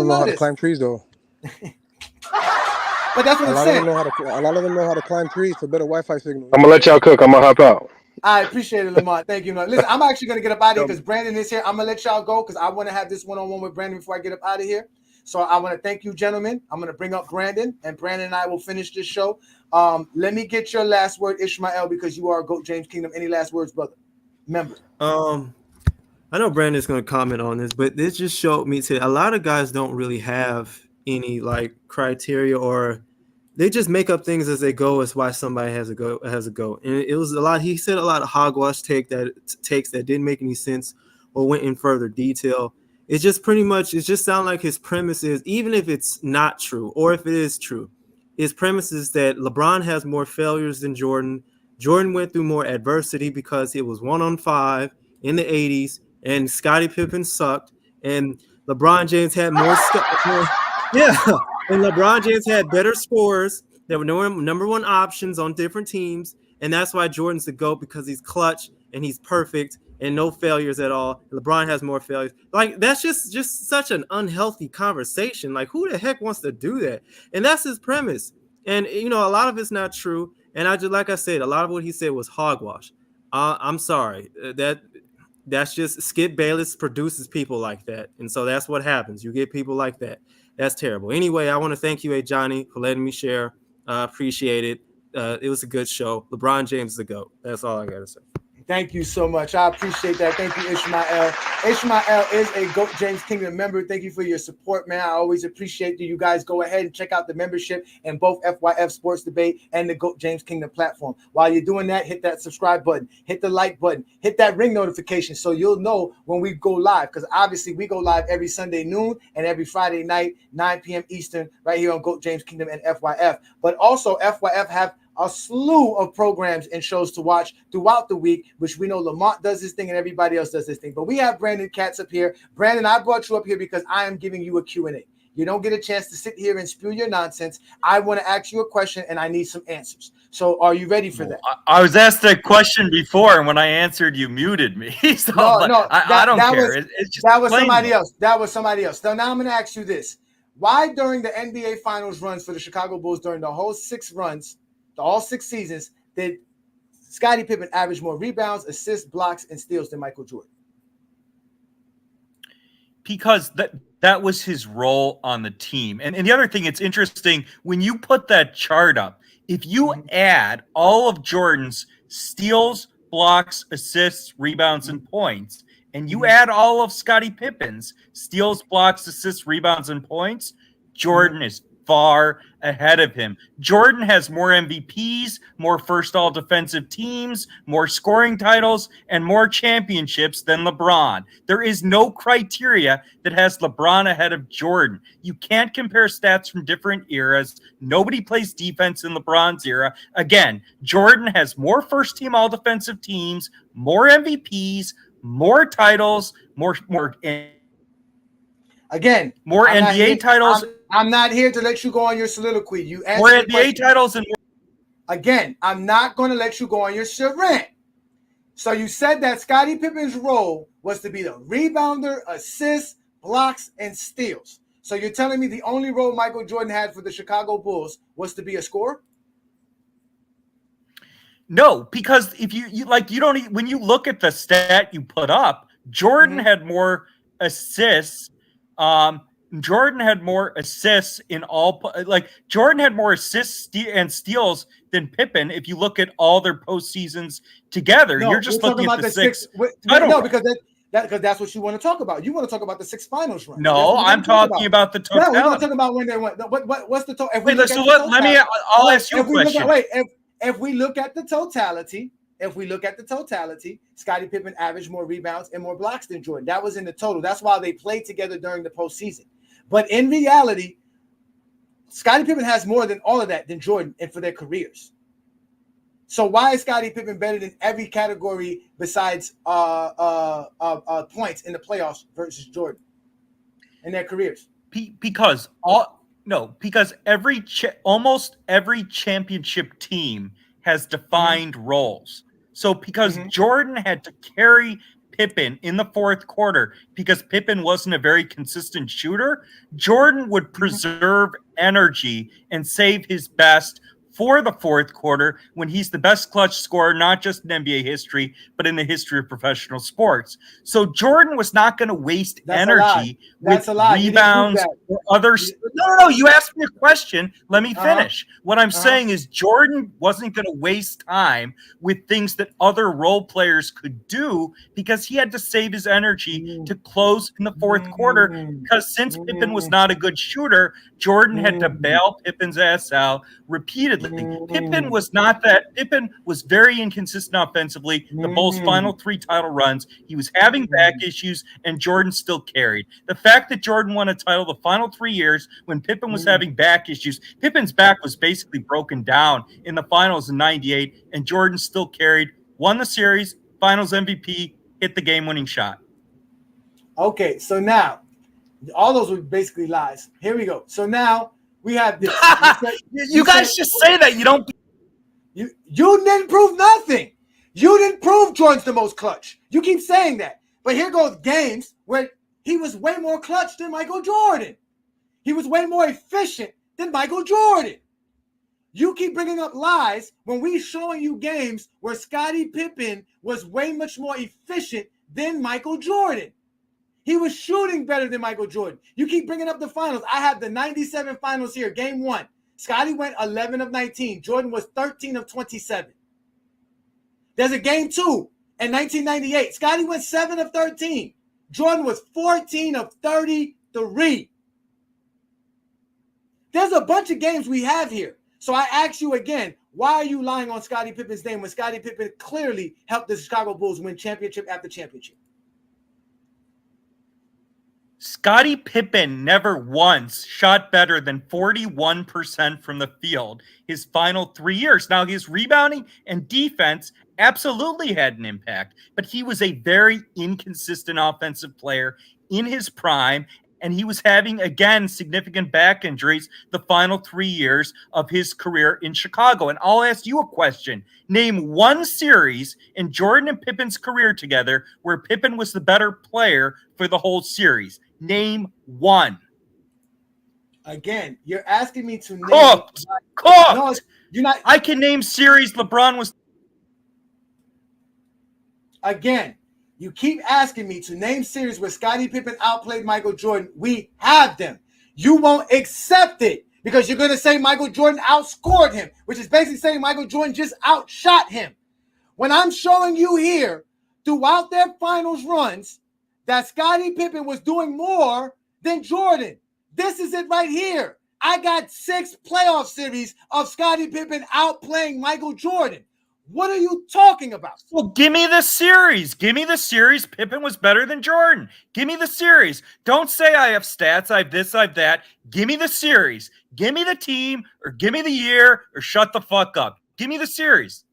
know how to climb trees, though. But that's what I'm saying. A lot of them know how to climb trees for better Wi-Fi signal. I'm gonna let y'all cook. I'm gonna hop out. I appreciate it, Lamont. Thank you. Listen, I'm actually gonna get up out of here because Brandon is here. I'm gonna let y'all go because I want to have this one-on-one with Brandon before I get up out of here. So I want to thank you, gentlemen. I'm gonna bring up Brandon, and Brandon and I will finish this show. Let me get your last word, Ishmael, because you are GOAT James Kingdom. Any last words, brother? Remember. I know Brandon's going to comment on this, but this just showed me today a lot of guys don't really have any like criteria, or they just make up things as they go as why somebody has a go. And it was a lot. He said a lot of hogwash takes that didn't make any sense or went in further detail. It just sounded like his premise is, even if it's not true or if it is true, his premise is that LeBron has more failures than Jordan. Jordan went through more adversity because it was 1-on-5 in the 80s. And Scottie Pippen sucked, and LeBron James had more and LeBron James had better scores. There were no number one options on different teams, and that's why Jordan's the GOAT, because he's clutch and he's perfect and no failures at all. LeBron has more failures. Like, that's just such an unhealthy conversation. Like, who the heck wants to do that? And that's his premise. And a lot of it's not true. And like I said, a lot of what he said was hogwash. I'm sorry That's just Skip Bayless produces people like that. And so that's what happens. You get people like that. That's terrible. Anyway, I want to thank you, Ajani, for letting me share. Appreciate it. It was a good show. LeBron James is the GOAT. That's all I got to say. Thank you so much. I appreciate that. Thank you, Ishmael. Ishmael is a GOAT James Kingdom member. Thank you for your support, man. I always appreciate you guys. Go ahead and check out the membership in both FYF Sports Debate and the GOAT James Kingdom platform. While you're doing that, hit that subscribe button, hit the like button, hit that ring notification so you'll know when we go live, because obviously we go live every Sunday noon and every Friday night, 9 p.m. Eastern, right here on GOAT James Kingdom and FYF. But also FYF have a slew of programs and shows to watch throughout the week, which we know Lamont does his thing and everybody else does this thing. But we have Brandon Katz up here. Brandon, I brought you up here because I am giving you a Q&A. You don't get a chance to sit here and spew your nonsense. I want to ask you a question, and I need some answers. So are you ready for that? I was asked that question before, and when I answered, you muted me. So I don't care. That was somebody else. That was somebody else. So now I'm going to ask you this. Why during the NBA Finals runs for the Chicago Bulls, during the whole 6 runs, all 6 seasons, did Scottie Pippen average more rebounds, assists, blocks, and steals than Michael Jordan? Because that was his role on the team. And the other thing, it's interesting, when you put that chart up, if you add all of Jordan's steals, blocks, assists, rebounds, and points, and you add all of Scottie Pippen's steals, blocks, assists, rebounds, and points, Jordan is far ahead of him. Jordan has more MVPs, more first all defensive teams, more scoring titles, and more championships than LeBron. There is no criteria that has LeBron ahead of Jordan. You can't compare stats from different eras. Nobody plays defense in LeBron's era. Again, Jordan has more first team all defensive teams, more MVPs, more titles, more NBA titles. I'm not here to let you go on your soliloquy. You answer More NBA titles and again, I'm not going to let you go on your rant. So you said that Scottie Pippen's role was to be the rebounder, assists, blocks, and steals. So you're telling me the only role Michael Jordan had for the Chicago Bulls was to be a scorer? No, because if you like, you don't, when you look at the stat you put up, Jordan had more assists. Jordan had more assists in all, like Jordan had more assists and steals than Pippen. If you look at all their postseasons together, No, you're just we're looking talking at the about six. No, because that's what you want to talk about. You want to talk about the 6 finals run. No, I'm talking about the totality. No, we're not talking about when they went. What's the total? Wait, so let me. I'll ask you a question. If we look at the totality, Scottie Pippen averaged more rebounds and more blocks than Jordan. That was in the total. That's why they played together during the postseason. But in reality, Scottie Pippen has more than all of that than Jordan and for their careers. So why is Scottie Pippen better than every category besides points in the playoffs versus Jordan in their careers? Because almost every championship team has defined roles. So because Jordan had to carry Pippen in the fourth quarter because Pippen wasn't a very consistent shooter, Jordan would preserve energy and save his best for the fourth quarter when he's the best clutch scorer, not just in NBA history, but in the history of professional sports. So Jordan was not going to waste energy with rebounds or others. No. You asked me a question. Let me finish. What I'm saying is Jordan wasn't going to waste time with things that other role players could do because he had to save his energy to close in the fourth quarter because since Pippen was not a good shooter, Jordan had to bail Pippen's ass out repeatedly. Pippen was not that. Pippen was very inconsistent offensively. The Bulls' final 3 title runs, he was having back issues, and Jordan still carried. The fact that Jordan won a title the final 3 years when Pippen was having back issues, Pippen's back was basically broken down in the finals in '98, and Jordan still carried, won the series, finals MVP, hit the game-winning shot. Okay, so now, all those were basically lies. Here we go. So now, we have this. You guys just say that. You don't. You didn't prove nothing. You didn't prove Jordan's the most clutch. You keep saying that. But here goes games where he was way more clutch than Michael Jordan. He was way more efficient than Michael Jordan. You keep bringing up lies when we showing you games where Scottie Pippen was way much more efficient than Michael Jordan. He was shooting better than Michael Jordan. You keep bringing up the finals. I have the 97 finals here, game 1. Scottie went 11 of 19. Jordan was 13 of 27. There's a game 2 in 1998. Scottie went 7 of 13. Jordan was 14 of 33. There's a bunch of games we have here. So I ask you again, why are you lying on Scottie Pippen's name when Scottie Pippen clearly helped the Chicago Bulls win championship after championship? Scottie Pippen never once shot better than 41% from the field his final 3 years. Now, his rebounding and defense absolutely had an impact, but he was a very inconsistent offensive player in his prime, and he was having, again, significant back injuries the final 3 years of his career in Chicago. And I'll ask you a question. Name one series in Jordan and Pippen's career together where Pippen was the better player for the whole series. Name one. Again, you're asking me to name Cooked. No, you're not. I can name series LeBron was. Again, you keep asking me to name series where Scottie Pippen outplayed Michael Jordan. We have them. You won't accept it because you're going to say Michael Jordan outscored him, which is basically saying Michael Jordan just outshot him. When I'm showing you here throughout their finals runs that Scottie Pippen was doing more than Jordan. This is it right here. I got 6 playoff series of Scottie Pippen outplaying Michael Jordan. What are you talking about? Well, give me the series. Give me the series. Pippen was better than Jordan. Give me the series. Don't say I have stats, I have this, I have that. Give me the series. Give me the team, or give me the year, or shut the fuck up. Give me the series.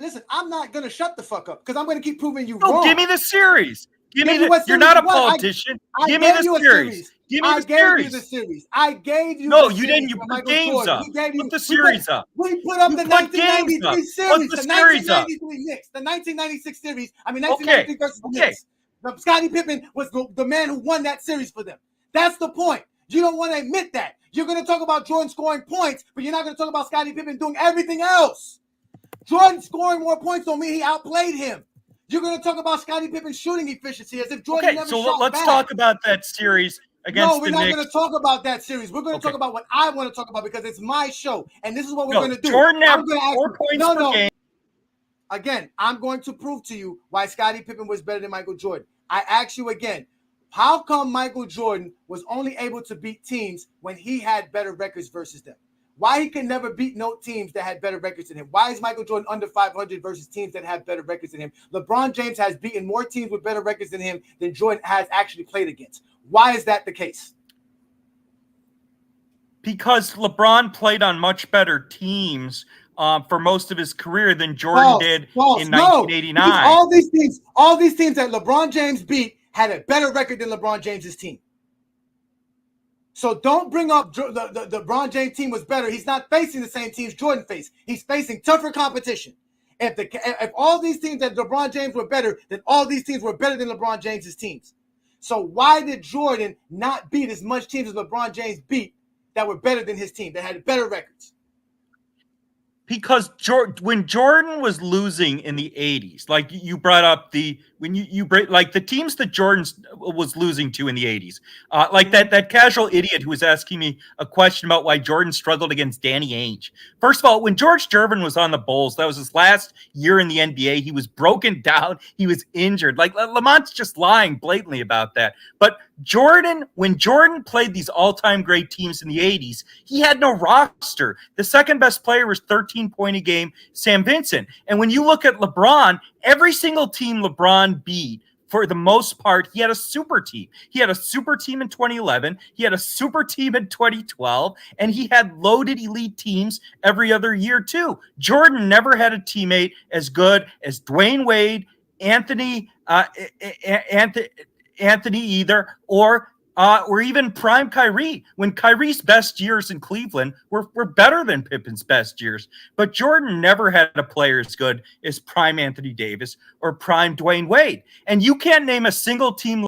Listen, I'm not going to shut the fuck up because I'm going to keep proving you wrong. Give me the series. Give me the. You're not a politician. Give me the series. Give me the series. I gave you the series. I gave you. No, you didn't. You put games up. Put the series up. We put up the 1993 series, the 1993 Knicks, the 1996 series. I mean, 1993 versus the Knicks. Scottie Pippen was the man who won that series for them. That's the point. You don't want to admit that. You're going to talk about Jordan scoring points, but you're not going to talk about Scottie Pippen doing everything else. Jordan scoring more points don't mean he outplayed him. You're going to talk about Scottie Pippen's shooting efficiency as if Jordan never shot back. Let's talk about that series against the Knicks. No, we're not going to talk about that series. We're going to talk about what I want to talk about because it's my show, and this is what we're going to do. Jordan averaged 4 points per game. Again, I'm going to prove to you why Scottie Pippen was better than Michael Jordan. I ask you again, how come Michael Jordan was only able to beat teams when he had better records versus them? Why he could never beat no teams that had better records than him? Why is Michael Jordan under 500 versus teams that have better records than him? LeBron James has beaten more teams with better records than him than Jordan has actually played against. Why is that the case? Because LeBron played on much better teams for most of his career than Jordan did in 1989. All these teams that LeBron James beat had a better record than LeBron James's team. So don't bring up the LeBron James team was better. He's not facing the same teams Jordan faced. He's facing tougher competition. If all these teams that LeBron James were better, then all these teams were better than LeBron James's teams. So why did Jordan not beat as much teams as LeBron James beat that were better than his team, that had better records? Because when Jordan was losing in the 80s, like you brought up the teams that Jordan was losing to in the 80s, like that casual idiot who was asking me a question about why Jordan struggled against Danny Ainge. First of all, when George Gervin was on the Bulls, that was his last year in the NBA. He was broken down. He was injured. Like Lamont's just lying blatantly about that. But when Jordan played these all-time great teams in the 80s, he had no roster. The second best player was 13-point a game, Sam Vincent. And when you look at LeBron, every single team LeBron beat, for the most part, he had a super team. He had a super team in 2011. He had a super team in 2012. And he had loaded elite teams every other year, too. Jordan never had a teammate as good as Dwayne Wade, Anthony either, or even prime Kyrie, when Kyrie's best years in Cleveland were better than Pippen's best years. But Jordan never had a player as good as prime Anthony Davis or prime Dwayne Wade. And you can't name a single team.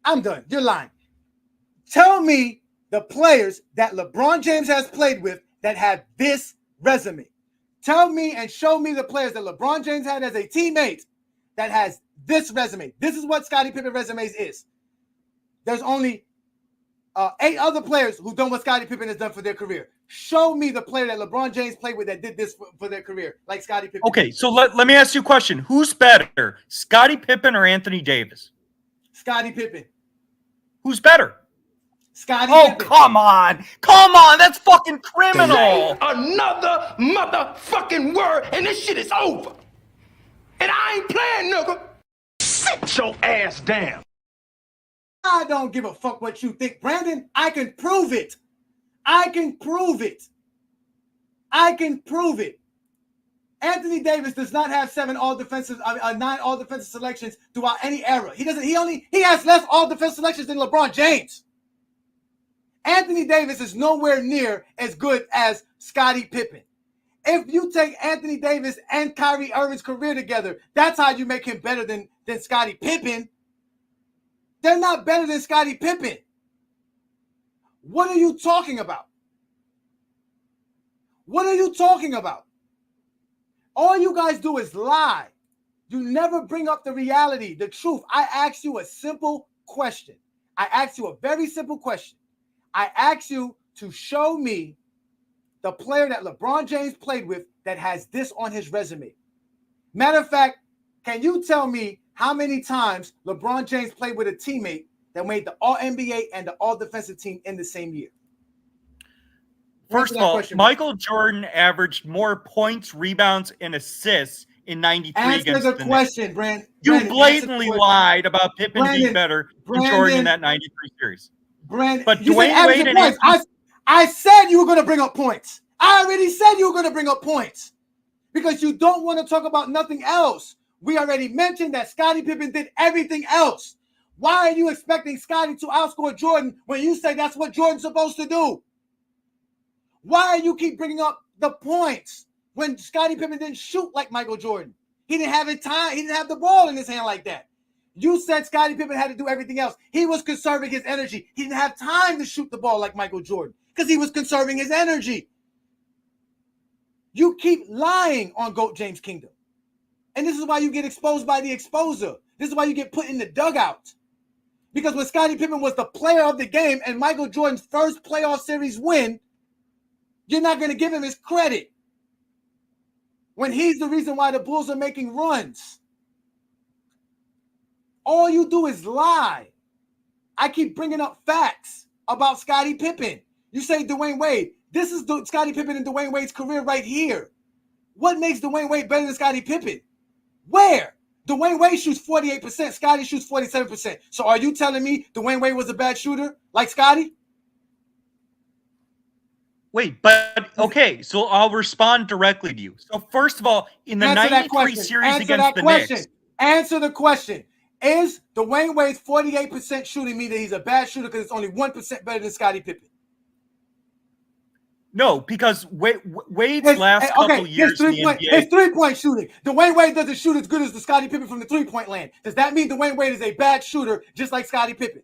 I'm done. You're lying. Tell me the players that LeBron James has played with that have this resume. Tell me and show me the players that LeBron James had as a teammate that has this resume. This is what Scottie Pippen resumes is. There's only 8 other players who've done what Scottie Pippen has done for their career. Show me the player that LeBron James played with that did this for their career, like Scottie Pippen. Okay, so let me ask you a question. Who's better, Scottie Pippen or Anthony Davis? Scottie Pippen. Who's better? Scottie Pippen. Pippen. Come on. Come on. That's fucking criminal. Say another motherfucking word, and this shit is over. And I ain't playing, nigga. Sit your ass down. I don't give a fuck what you think, Brandon. I can prove it. I can prove it. I can prove it. Anthony Davis does not have 9 all-defensive selections throughout any era. He has less all-defensive selections than LeBron James. Anthony Davis is nowhere near as good as Scottie Pippen. If you take Anthony Davis and Kyrie Irving's career together, that's how you make him better than Scottie Pippen. They're not better than Scottie Pippen. What are you talking about? What are you talking about? All you guys do is lie. You never bring up the reality, the truth. I asked you a simple question. I asked you a very simple question. I asked you to show me the player that LeBron James played with that has this on his resume. Matter of fact, can you tell me how many times LeBron James played with a teammate that made the All-NBA and the All-Defensive team in the same year? First of all, Michael Jordan averaged more points, rebounds, and assists in 93 against the Knicks. Answer the question, Brandon. You blatantly lied about Pippen being better than Jordan in that 93 series. Brandon, but Dwayne Wade and I said you were going to bring up points. I already said you were going to bring up points because you don't want to talk about nothing else. We already mentioned that Scottie Pippen did everything else. Why are you expecting Scottie to outscore Jordan when you say that's what Jordan's supposed to do? Why do you keep bringing up the points when Scottie Pippen didn't shoot like Michael Jordan? He didn't have time. He didn't have the ball in his hand like that. You said Scottie Pippen had to do everything else. He was conserving his energy. He didn't have time to shoot the ball like Michael Jordan because he was conserving his energy. You keep lying on GOAT James Kingdom. And this is why you get exposed by the exposer. This is why you get put in the dugout. Because when Scottie Pippen was the player of the game and Michael Jordan's first playoff series win, you're not going to give him his credit when he's the reason why the Bulls are making runs. All you do is lie. I keep bringing up facts about Scottie Pippen. You say Dwayne Wade. This is Scottie Pippen and Dwayne Wade's career right here. What makes Dwayne Wade better than Scottie Pippen? Where? Dwayne Wade shoots 48%. Scottie shoots 47%. So are you telling me Dwayne Wade was a bad shooter like Scottie? Wait, but okay, so I'll respond directly to you. So first of all, in the 93 series against the Knicks. Answer the question. Is Dwayne Wade's 48% shooting mean that he's a bad shooter because it's only 1% better than Scottie Pippen? No, because Wade's last couple years in the NBA. His three-point shooting. Dwayne Wade doesn't shoot as good as the Scottie Pippen from the three-point land. Does that mean Dwayne Wade is a bad shooter just like Scottie Pippen?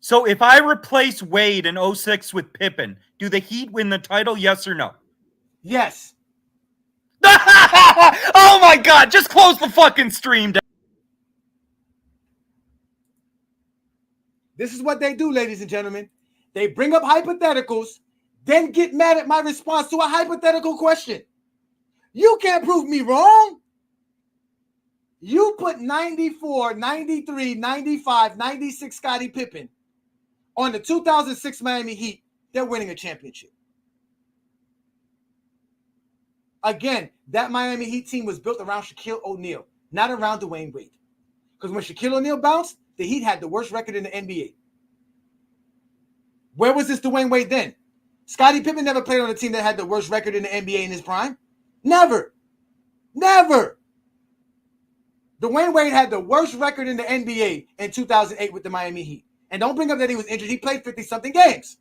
So if I replace Wade in 06 with Pippen, do the Heat win the title, yes or no? Yes. Oh my God, just close the fucking stream down. This is what they do, ladies and gentlemen. They bring up hypotheticals, then get mad at my response to a hypothetical question. You can't prove me wrong. You put 94, 93, 95, 96 Scottie Pippen on the 2006 Miami Heat. They're winning a championship. Again, that Miami Heat team was built around Shaquille O'Neal, not around Dwayne Wade. Because when Shaquille O'Neal bounced, the Heat had the worst record in the NBA. Where was this Dwayne Wade then? Scottie Pippen never played on a team that had the worst record in the NBA in his prime. Never. Never. Dwayne Wade had the worst record in the NBA in 2008 with the Miami Heat. And don't bring up that he was injured. He played 50-something games.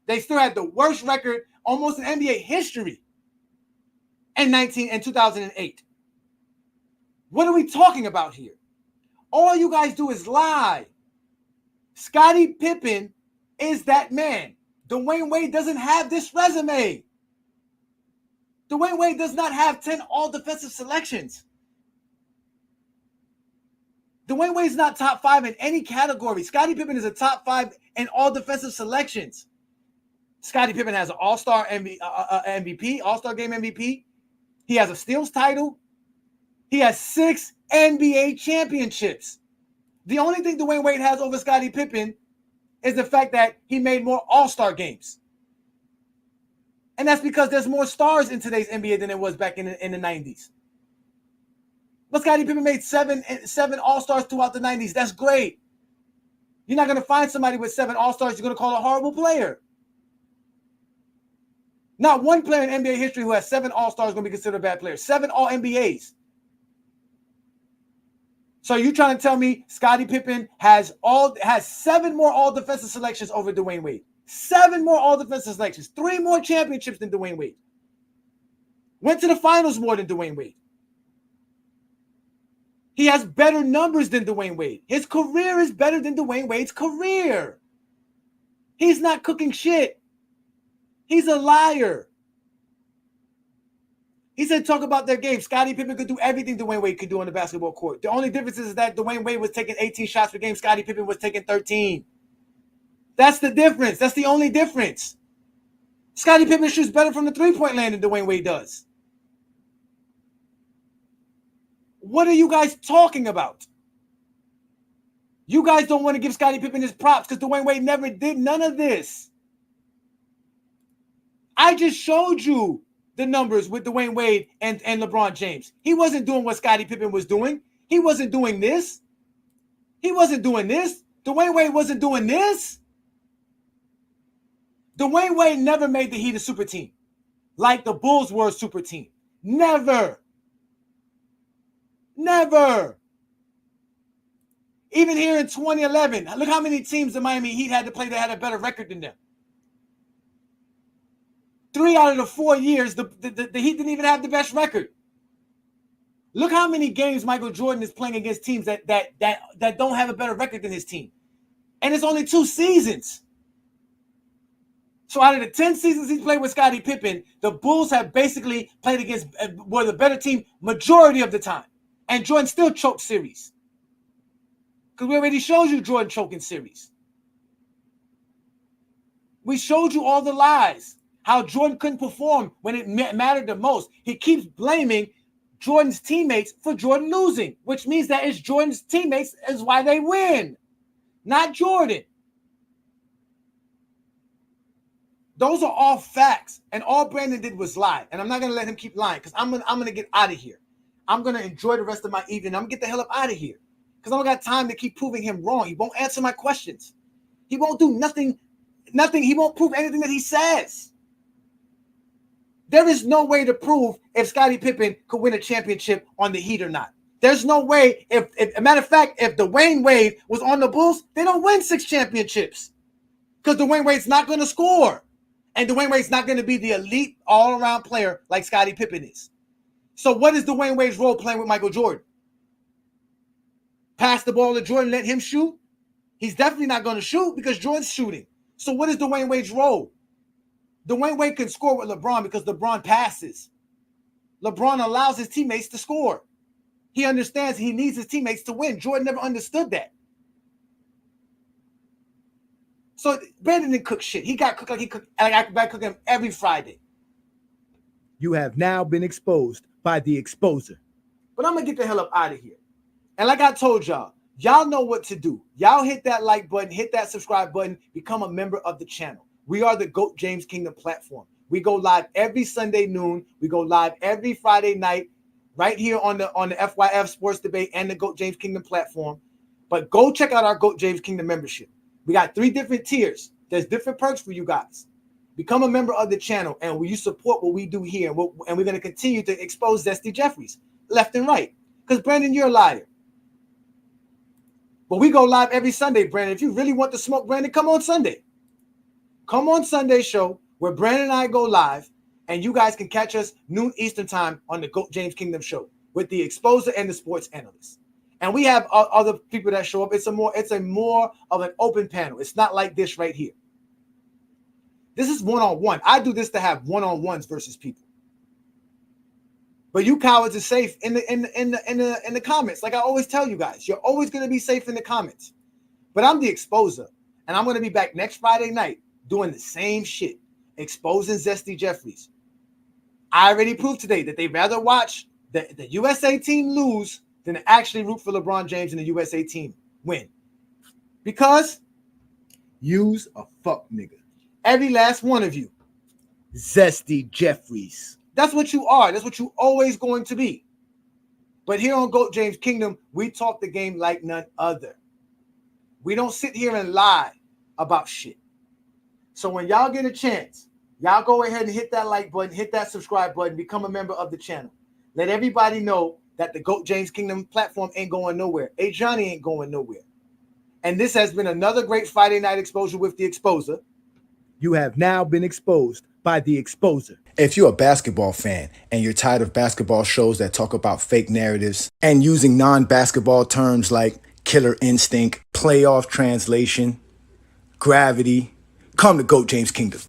They still had the worst record almost in NBA history in 2008. What are we talking about here? All you guys do is lie. Scottie Pippen is that man. Dwayne Wade doesn't have this resume. Dwayne Wade does not have 10 all-defensive selections. Dwayne Wade's not top 5 in any category. Scottie Pippen is a top 5 in all defensive selections. Scottie Pippen has an all-star MVP, all-star game MVP. He has a steals title. He has 6 NBA championships. The only thing Dwayne Wade has over Scottie Pippen is the fact that he made more all-star games. And that's because there's more stars in today's NBA than there was back in the 90s. But Scottie Pippen made seven all-stars throughout the 90s. That's great. You're not going to find somebody with 7 all-stars you're going to call a horrible player. Not one player in NBA history who has 7 all-stars is going to be considered a bad player. 7 all-NBAs. So you trying to tell me Scottie Pippen has 7 more all-defensive selections over Dwayne Wade? 7 more all-defensive selections. 3 more championships than Dwayne Wade. Went to the finals more than Dwayne Wade. He has better numbers than Dwayne Wade. His career is better than Dwayne Wade's career. He's not cooking shit. He's a liar. He said, talk about their game. Scottie Pippen could do everything Dwayne Wade could do on the basketball court. The only difference is that Dwayne Wade was taking 18 shots per game. Scottie Pippen was taking 13. That's the difference. That's the only difference. Scottie Pippen shoots better from the three-point land than Dwayne Wade does. What are you guys talking about? You guys don't want to give Scottie Pippen his props because Dwayne Wade never did none of this. I just showed you the numbers with Dwayne Wade and LeBron James. He wasn't doing what Scottie Pippen was doing. He wasn't doing this. He wasn't doing this. Dwayne Wade wasn't doing this. Dwayne Wade never made the Heat a super team like the Bulls were a super team. Never. Never. Even here in 2011, look how many teams the Miami Heat had to play that had a better record than them. 3 out of the 4 years, the Heat didn't even have the best record. Look how many games Michael Jordan is playing against teams that don't have a better record than his team. And it's only 2 seasons. So out of the 10 seasons he's played with Scottie Pippen, the Bulls have basically played against were the better team majority of the time. And Jordan still choked series. Because we already showed you Jordan choking series. We showed you all the lies. How Jordan couldn't perform when it mattered the most. He keeps blaming Jordan's teammates for Jordan losing, which means that it's Jordan's teammates is why they win, not Jordan. Those are all facts, and all Brandon did was lie. And I'm not gonna let him keep lying because I'm gonna get out of here. I'm gonna enjoy the rest of my evening. I'm gonna get the hell up out of here because I don't got time to keep proving him wrong. He won't answer my questions. He won't do nothing. He won't prove anything that he says. There is no way to prove if Scottie Pippen could win a championship on the Heat or not. There's no way. If a matter of fact, if Dwayne Wade was on the Bulls, they don't win 6 championships because Dwayne Wade's not going to score. And Dwayne Wade's not going to be the elite all-around player like Scottie Pippen is. So what is Dwayne Wade's role playing with Michael Jordan? Pass the ball to Jordan, let him shoot? He's definitely not going to shoot because Jordan's shooting. So what is Dwayne Wade's role? Dwayne Wade can score with LeBron because LeBron passes. LeBron allows his teammates to score. He understands he needs his teammates to win. Jordan never understood that. So Brandon didn't cook shit. He got cooked like he cooked. Like I cook him every Friday. You have now been exposed by the exposer. But I'm gonna get the hell up out of here. And like I told y'all, y'all know what to do. Y'all hit that like button, hit that subscribe button, become a member of the channel. We are the GOAT James Kingdom platform. We go live every Sunday noon. We go live every Friday night, right here on the FYF Sports Debate and the GOAT James Kingdom platform. But go check out our GOAT James Kingdom membership. We got 3 different tiers. There's different perks for you guys. Become a member of the channel, and will you support what we do here? And we're going to continue to expose Zesty Jeffreys left and right. Because Brandon, you're a liar. But we go live every Sunday, Brandon. If you really want to smoke, Brandon, come on Sunday. Come on Sunday show where Brandon and I go live, and you guys can catch us noon Eastern time on the GOAT James Kingdom show with the exposer and the sports analyst. And we have other people that show up. It's a more of an open panel. It's not like this right here. This is one-on-one. I do this to have one-on-ones versus people. But you cowards are safe in the comments. Like I always tell you guys, you're always going to be safe in the comments. But I'm the exposer, and I'm going to be back next Friday night doing the same shit, exposing Zesty Jeffreys. I already proved today that they'd rather watch the USA team lose than to actually root for LeBron James and the USA team win. Because you's a fuck nigga. Every last one of you. Zesty Jeffreys. That's what you are. That's what you always going to be. But here on GOAT James Kingdom, we talk the game like none other. We don't sit here and lie about shit. So when y'all get a chance, y'all go ahead and hit that like button, hit that subscribe button, become a member of the channel. Let everybody know that the GOAT James Kingdom platform ain't going nowhere. Ajani ain't going nowhere. And this has been another great Friday night exposure with the exposer. You have now been exposed by the exposer. If you're a basketball fan and you're tired of basketball shows that talk about fake narratives and using non-basketball terms like killer instinct, playoff translation, gravity, come to GOAT James Kingdom.